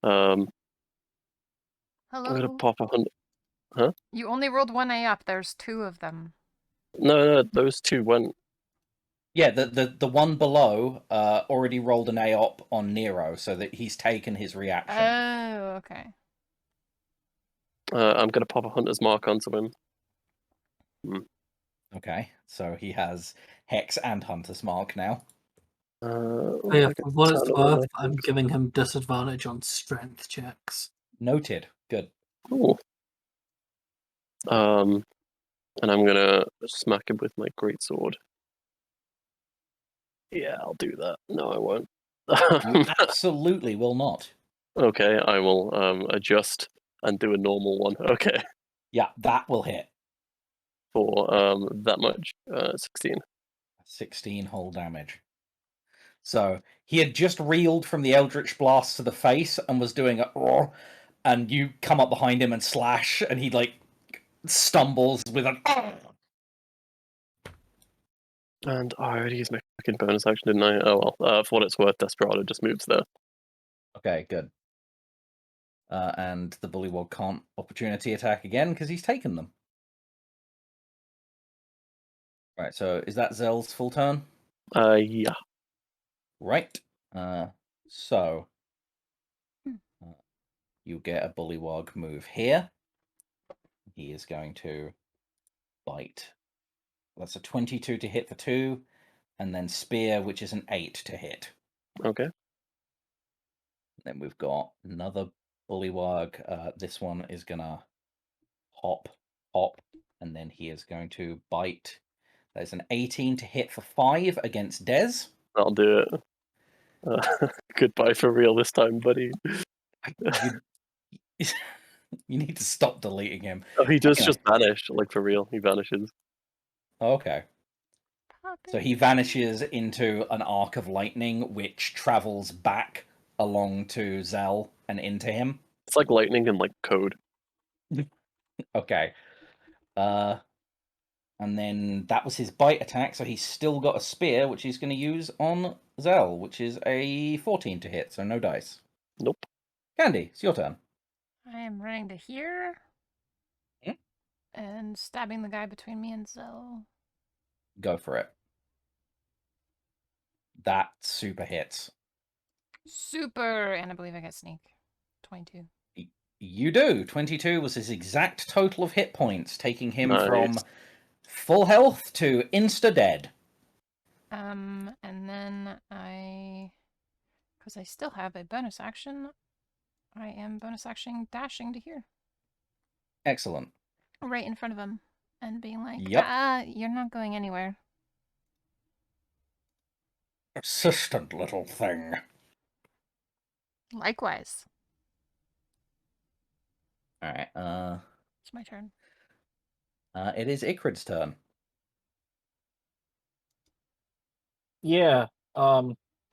I'm gonna Hello? pop 100. You only rolled 1A up. There's 2 of them. No, those 2 went. Yeah, the one below already rolled an AOP on Nero, so that he's taken his reaction. Oh, okay. I'm gonna pop a hunter's mark onto him. Okay, so he has Hex and Hunter's Mark now. Yeah, for what it's worth, I'm giving him disadvantage on strength checks. Noted. Good. Cool. And I'm gonna smack him with my greatsword. Yeah, I'll do that. No, I won't. You absolutely will not. Okay, I will adjust and do a normal one. Okay, Yeah, that will hit. for that much. 16. 16 whole damage. So he had just reeled from the Eldritch Blast to the face and was doing a roar, and you come up behind him and slash, and he like stumbles with an. And I already used my fucking bonus action, didn't I? Oh well. For what it's worth, Desperado just moves there. Okay, good. And the Bullywog can't opportunity attack again because he's taken them. Right, so is that Zell's full turn? Yeah. Right. So you get a Bullywog move here. He is going to bite. That's a 22 to hit for 2, and then Spear, which is an 8 to hit. Okay. Then we've got another Bullywog. This one is gonna hop, and then he is going to bite. There's an 18 to hit for 5 against Dez. I'll do it. Goodbye for real this time, buddy. You need to stop deleting him. Oh, he does Anyway. just vanish, like for real. He vanishes. Okay. So he vanishes into an arc of lightning, which travels back along to Zell and into him. It's like lightning in like code. Okay. And then that was his bite attack, so he's still got a spear, which he's going to use on Zell, which is a 14 to hit, so no dice. Nope. Candy, it's your turn. I am running to here. And stabbing the guy between me and Zell. Go for it. That super hits. Super! And I believe I get sneak. 22. You do. 22 was his exact total of hit points, taking him from Nice. full health to insta-dead. And then because I still have a bonus action, I am bonus action dashing to here. Excellent. Right in front of him. And being like, Yep. you're not going anywhere. Persistent little thing. Likewise. Alright, It's my turn. it is Ikrid's turn. Yeah,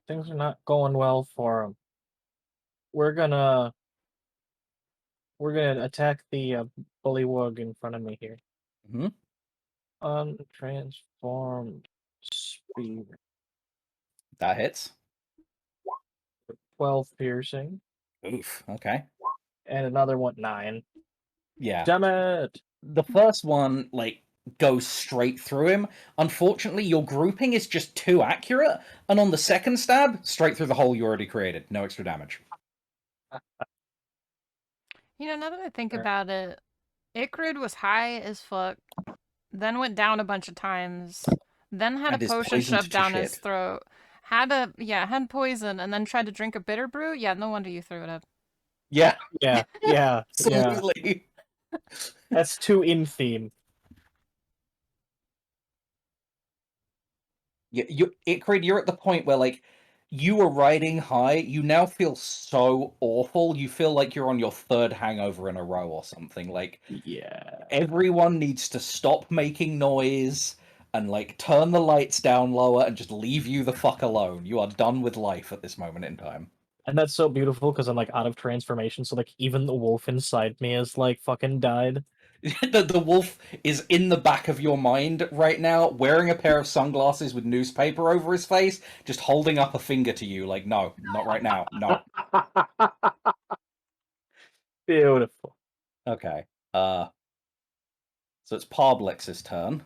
things are not going well for him. We're gonna attack the bullywug in front of me here. Mm-hmm. Untransformed speed. That hits. 12 piercing, Oof. Okay. and another one 9. Yeah. Damn it! The first one goes straight through him. Unfortunately, your grouping is just too accurate, and on the second stab, straight through the hole you already created. No extra damage. You know, now that I think about it, Icrid was high as fuck, then went down a bunch of times, then had And a is potion poisoned shoved to down his shit. throat, had poison, and then tried to drink a bitter brew. Yeah, no wonder you threw it up. Yeah, Yeah. absolutely. That's too in theme. Icrid, you're at the point where you were riding high. You now feel so awful. You feel like you're on your third hangover in a row or something. Yeah. Everyone needs to stop making noise and turn the lights down lower and just leave you the fuck alone. You are done with life at this moment in time. And that's so beautiful because I'm out of transformation, so even the wolf inside me has fucking died. The wolf is in the back of your mind right now, wearing a pair of sunglasses with newspaper over his face, just holding up a finger to you, no, not right now, no. Beautiful. Okay. So it's Parblex's turn.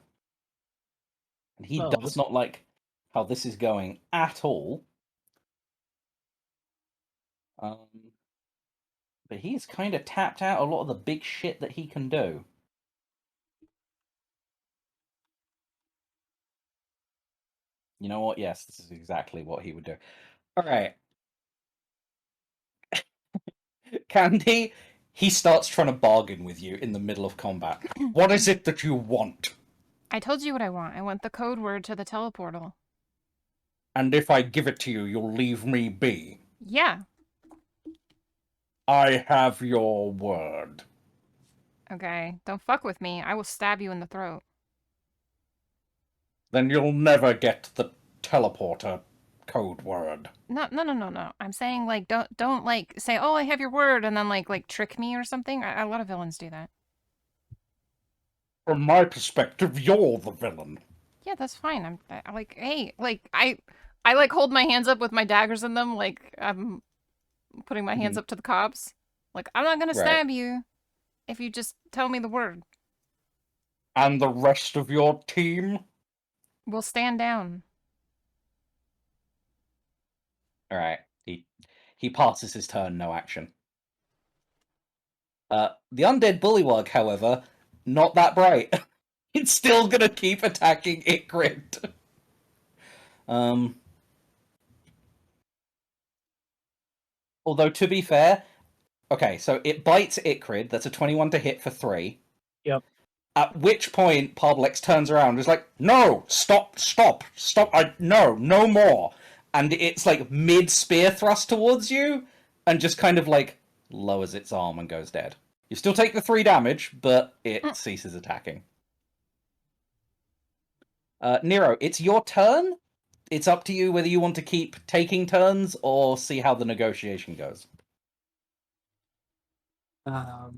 And he does not like how this is going at all. But he's kind of tapped out a lot of the big shit that he can do. You know what? Yes, this is exactly what he would do. All right. Candy, he starts trying to bargain with you in the middle of combat. What is it that you want? I told you what I want. I want the code word to the teleportal. And if I give it to you, you'll leave me be? Yeah. I have your word. Okay. Don't fuck with me. I will stab you in the throat. Then you'll never get the teleporter code word. No. I'm saying don't say, oh, I have your word, and then trick me or something. A lot of villains do that. From my perspective, you're the villain. Yeah, that's fine. Hey, I hold my hands up with my daggers in them, I'm putting my hands up to the cops. I'm not gonna stab you if you just tell me the word. And the rest of your team? We'll stand down. All right. He passes his turn, no action. The undead bullywug, however, not that bright. It's still gonna keep attacking Icrid. Although, to be fair, okay, so it bites Icrid. That's a 21 to hit for 3. Yep. At which point, Parblex turns around and is like, no, stop, no more. And it's mid-spear thrust towards you, and just kind of lowers its arm and goes dead. You still take the 3 damage, but it ceases attacking. Nero, it's your turn. It's up to you whether you want to keep taking turns or see how the negotiation goes. Yeah,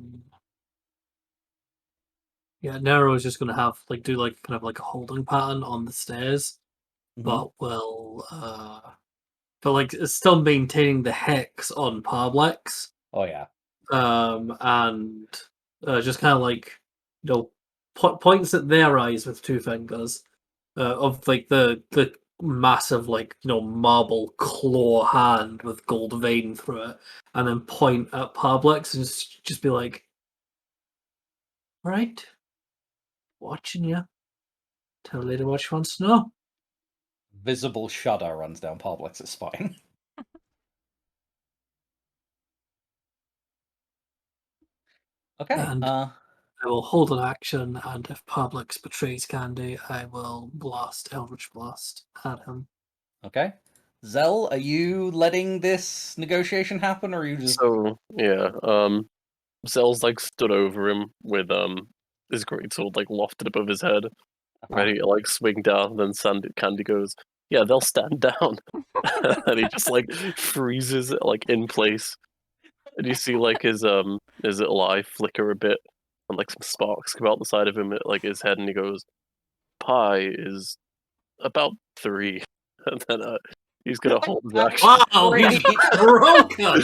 Nero is just gonna have do kind of a holding pattern on the stairs, but will but still maintaining the hex on Parblex. Oh yeah. And just kind of points at their eyes with 2 fingers of the massive marble claw hand with gold vein through it, and then point at Parblex and just be like, right, watching you. Tell Lady what she wants to know. Visible shudder runs down Parblex's spine. Okay. And I will hold an action, and if Parblex betrays Candy, I will blast Eldritch Blast at him. Okay. Zell, are you letting this negotiation happen, or are you just... So, yeah, Zell's stood over him with his greatsword lofted above his head, ready to swing down, and then Candy goes, yeah, they'll stand down. And he just freezes it in place. And you see his little eye flicker a bit, and some sparks come out the side of him at his head, and he goes, Pi is about 3. And then He's gonna hold his action. Wow, he's broken.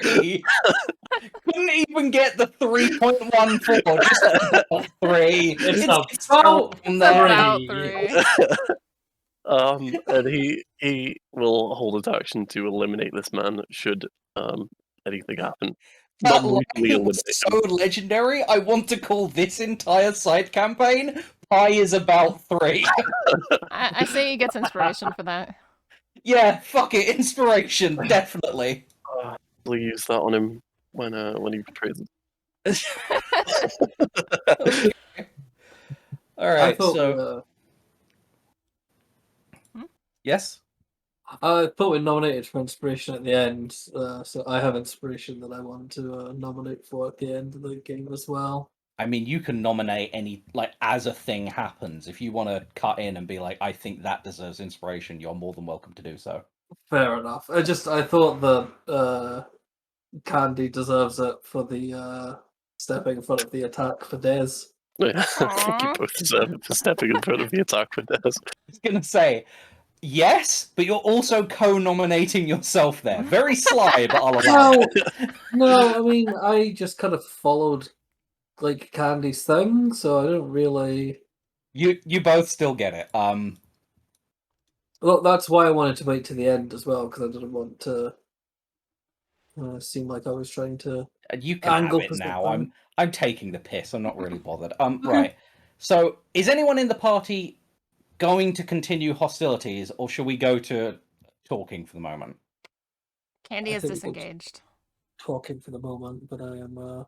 Couldn't even get the 3.14, just about 3. It's It's about from It's there. about three. 3. And he will hold his action to eliminate this man should anything happen. That Not line really was eliminate so legendary. I want to call this entire side campaign "Pi is about 3." I say he gets inspiration for that. Yeah, fuck it, inspiration, definitely. We'll use that on him when he betrays us. All I right, thought so yes. I thought we nominated for inspiration at the end, so I have inspiration that I want to nominate for at the end of the game as well. I mean, you can nominate any, like, as a thing happens. If you want to cut in and be like, I think that deserves inspiration, you're more than welcome to do so. Fair enough. I thought that Candy deserves it for the stepping in front of the attack for Dez. I think you Aw. both deserve it for stepping in front of the attack with Des. I was going to say, yes, but you're also co-nominating yourself there. Very sly, but I'll allow it. No, I mean, I just kind of followed like Candy's thing, so I don't really. You both still get it. Well, that's why I wanted to wait to the end as well, because I didn't want to seem like I was trying to. You can Angle have it for now. something. I'm taking the piss. I'm not really bothered. Right. So, is anyone in the party going to continue hostilities, or should we go to talking for the moment? Candy I is think we could- disengaged. Talking for the moment, but I am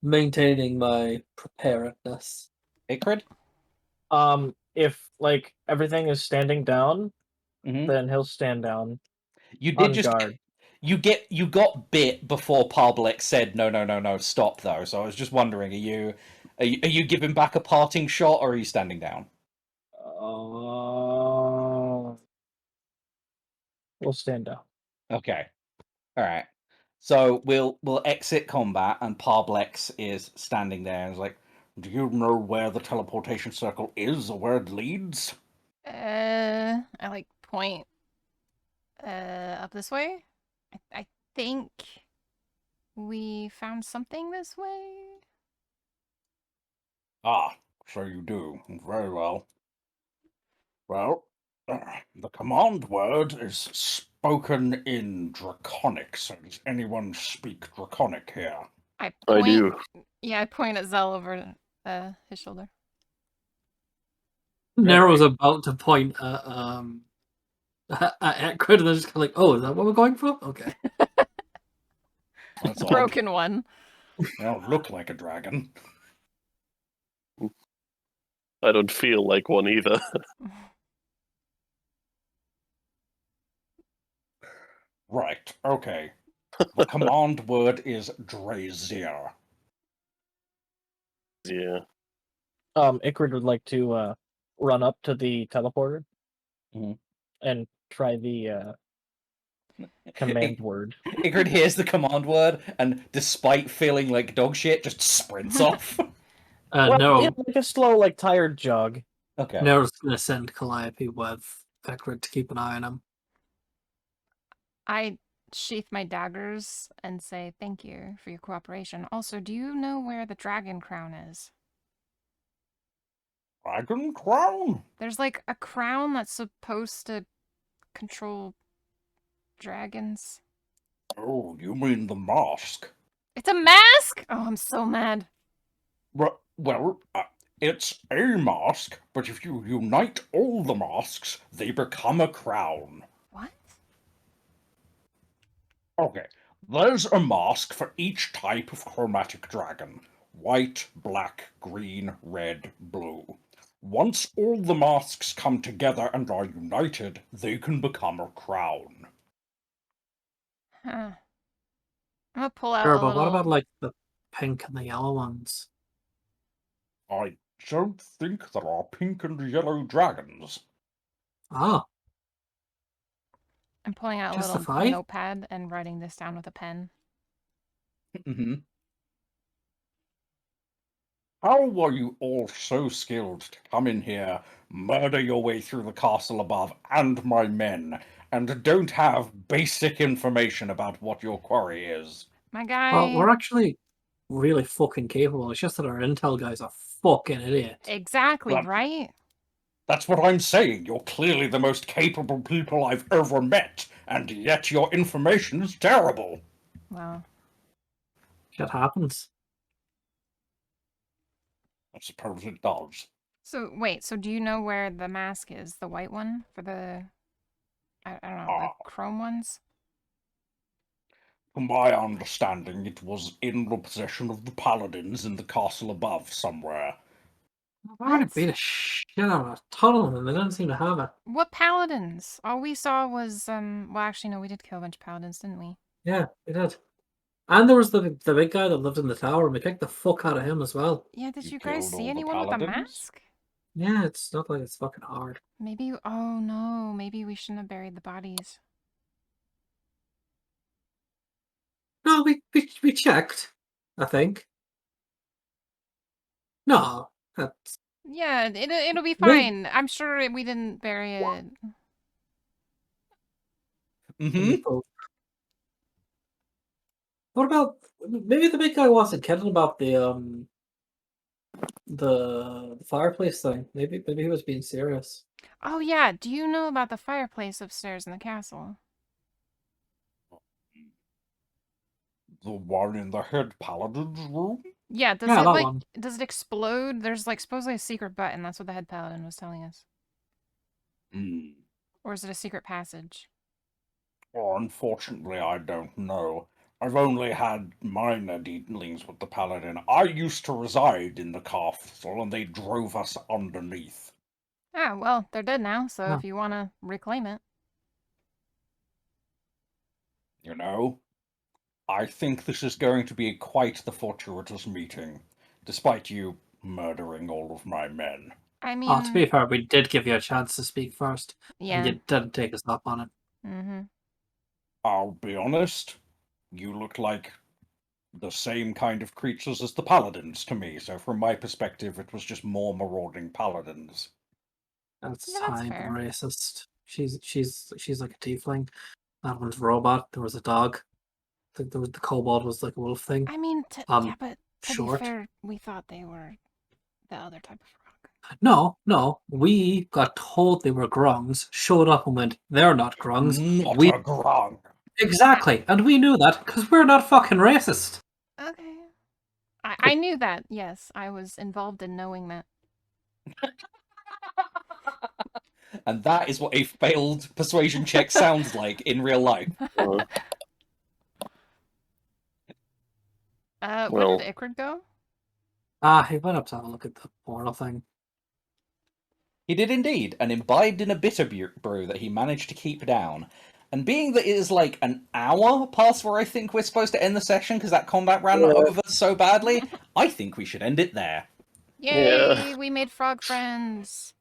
maintaining my preparedness. Ikrid? If like everything is standing down, Mhm. then he'll stand down You did on just guard. you got bit before Parblex said no, stop though. So I was just wondering, are you giving back a parting shot, or are you standing down? We'll stand down. Okay. All right. So we'll exit combat, and Parblex is standing there and is like, "Do you know where the teleportation circle is, or where it leads?" I like point up this way. I think we found something this way. Ah, so you do. Very well. Well, the command word is spoken in Draconic. So does anyone speak Draconic here? I I point. do. Yeah, I point at Zell over his shoulder. Nero's about to point at Ekrid, and they're just kind of like, "Oh, is that what we're going for?" Okay. That's odd. Broken one. You don't look like a dragon. I don't feel like one either. Right, okay. The command word is Drazier. Yeah. Ikrid would like to run up to the teleporter Mhm. and try the command word. Ikrid hears the command word, and despite feeling like dog shit, just sprints off. Well, Nero, yeah, like a slow, like tired jog. Okay. Nero's gonna send Calliope with Ekrid to keep an eye on him. I sheath my daggers and say thank you for your cooperation. Also, do you know where the dragon crown is? Dragon crown? There's like a crown that's supposed to control dragons. Oh, you mean the mask? It's a mask? Oh, I'm so mad. Well, it's a mask, but if you unite all the masks, they become a crown. What? Okay, there's a mask for each type of chromatic dragon. White, black, green, red, blue. Once all the masks come together and are united, they can become a crown. Huh. I'm gonna pull out Sure, a but what little. about like the pink and the yellow ones? I don't think there are pink and yellow dragons. Ah, I'm pulling out a little Justify? notepad and writing this down with a pen. Mm-hmm. How were you all so skilled to come in here, murder your way through the castle above and my men, and don't have basic information about what your quarry is? My Well, guy. we're actually really fucking capable. It's just that our intel guy's a fucking idiot. Exactly, But- right? That's what I'm saying. You're clearly the most capable people I've ever met, and yet your information is terrible. Well, Shit happens. I suppose it does. so wait, so do you know where the mask is? The white one for the I don't know, the chrome ones? To my understanding, it was in the possession of the paladins in the castle above somewhere. We're gonna What? beat a shit out of a ton of them. They didn't seem to have it. What paladins? All we saw was well actually no, we did kill a bunch of paladins, didn't we? Yeah, we did. And there was the big guy that lived in the tower, and we kicked the fuck out of him as well. Yeah, did You you guys killed see all the anyone with a paladins? mask? Yeah, it's not like it's fucking hard. Maybe oh no, maybe we shouldn't have buried the bodies. No, we checked, I think. No, that's Yeah, it'll be Maybe- fine. I'm sure we didn't bury it. Mm-hmm. What about maybe the big guy wasn't kidding about the fireplace thing? Maybe he was being serious. Oh yeah, do you know about the fireplace upstairs in the castle? The one in the head paladin's room? Yeah, does Yeah, it that like one. does it explode? There's like supposedly a secret button, that's what the head paladin was telling us. Hmm. Or is it a secret passage? Well, unfortunately, I don't know. I've only had minor dealings with the paladin. I used to reside in the castle, and they drove us underneath. Ah, well, they're dead now, so Oh. if you want to reclaim it. You know, I think this is going to be quite the fortuitous meeting, despite you murdering all of my men. I mean, Oh, to be fair, we did give you a chance to speak first, yeah. and you didn't take us up on it. Mm-hmm. I'll be honest, you look like the same kind of creatures as the paladins to me, so from my perspective, it was just more marauding paladins. That's Yeah, that's time fair. racist. She's like a tiefling. That one's a robot. There was a dog. The kobold was like a wolf thing. I mean, yeah, but to short. be fair, we thought they were the other type of frog. No. We got told they were grungs, showed up and went, they're not grungs. Not We a grung. Exactly, and we knew that because we're not fucking racist. Okay. I knew that, yes. I was involved in knowing that. And that is what a failed persuasion check sounds like in real life. Where Well- did Ikrid go? He went up to have a look at the portal thing. He did indeed, and imbibed in a bitter brew that he managed to keep down. And being that it is like an hour past where I think we're supposed to end the session because that combat ran over so badly, I think we should end it there. Yay, Yeah. we made frog friends.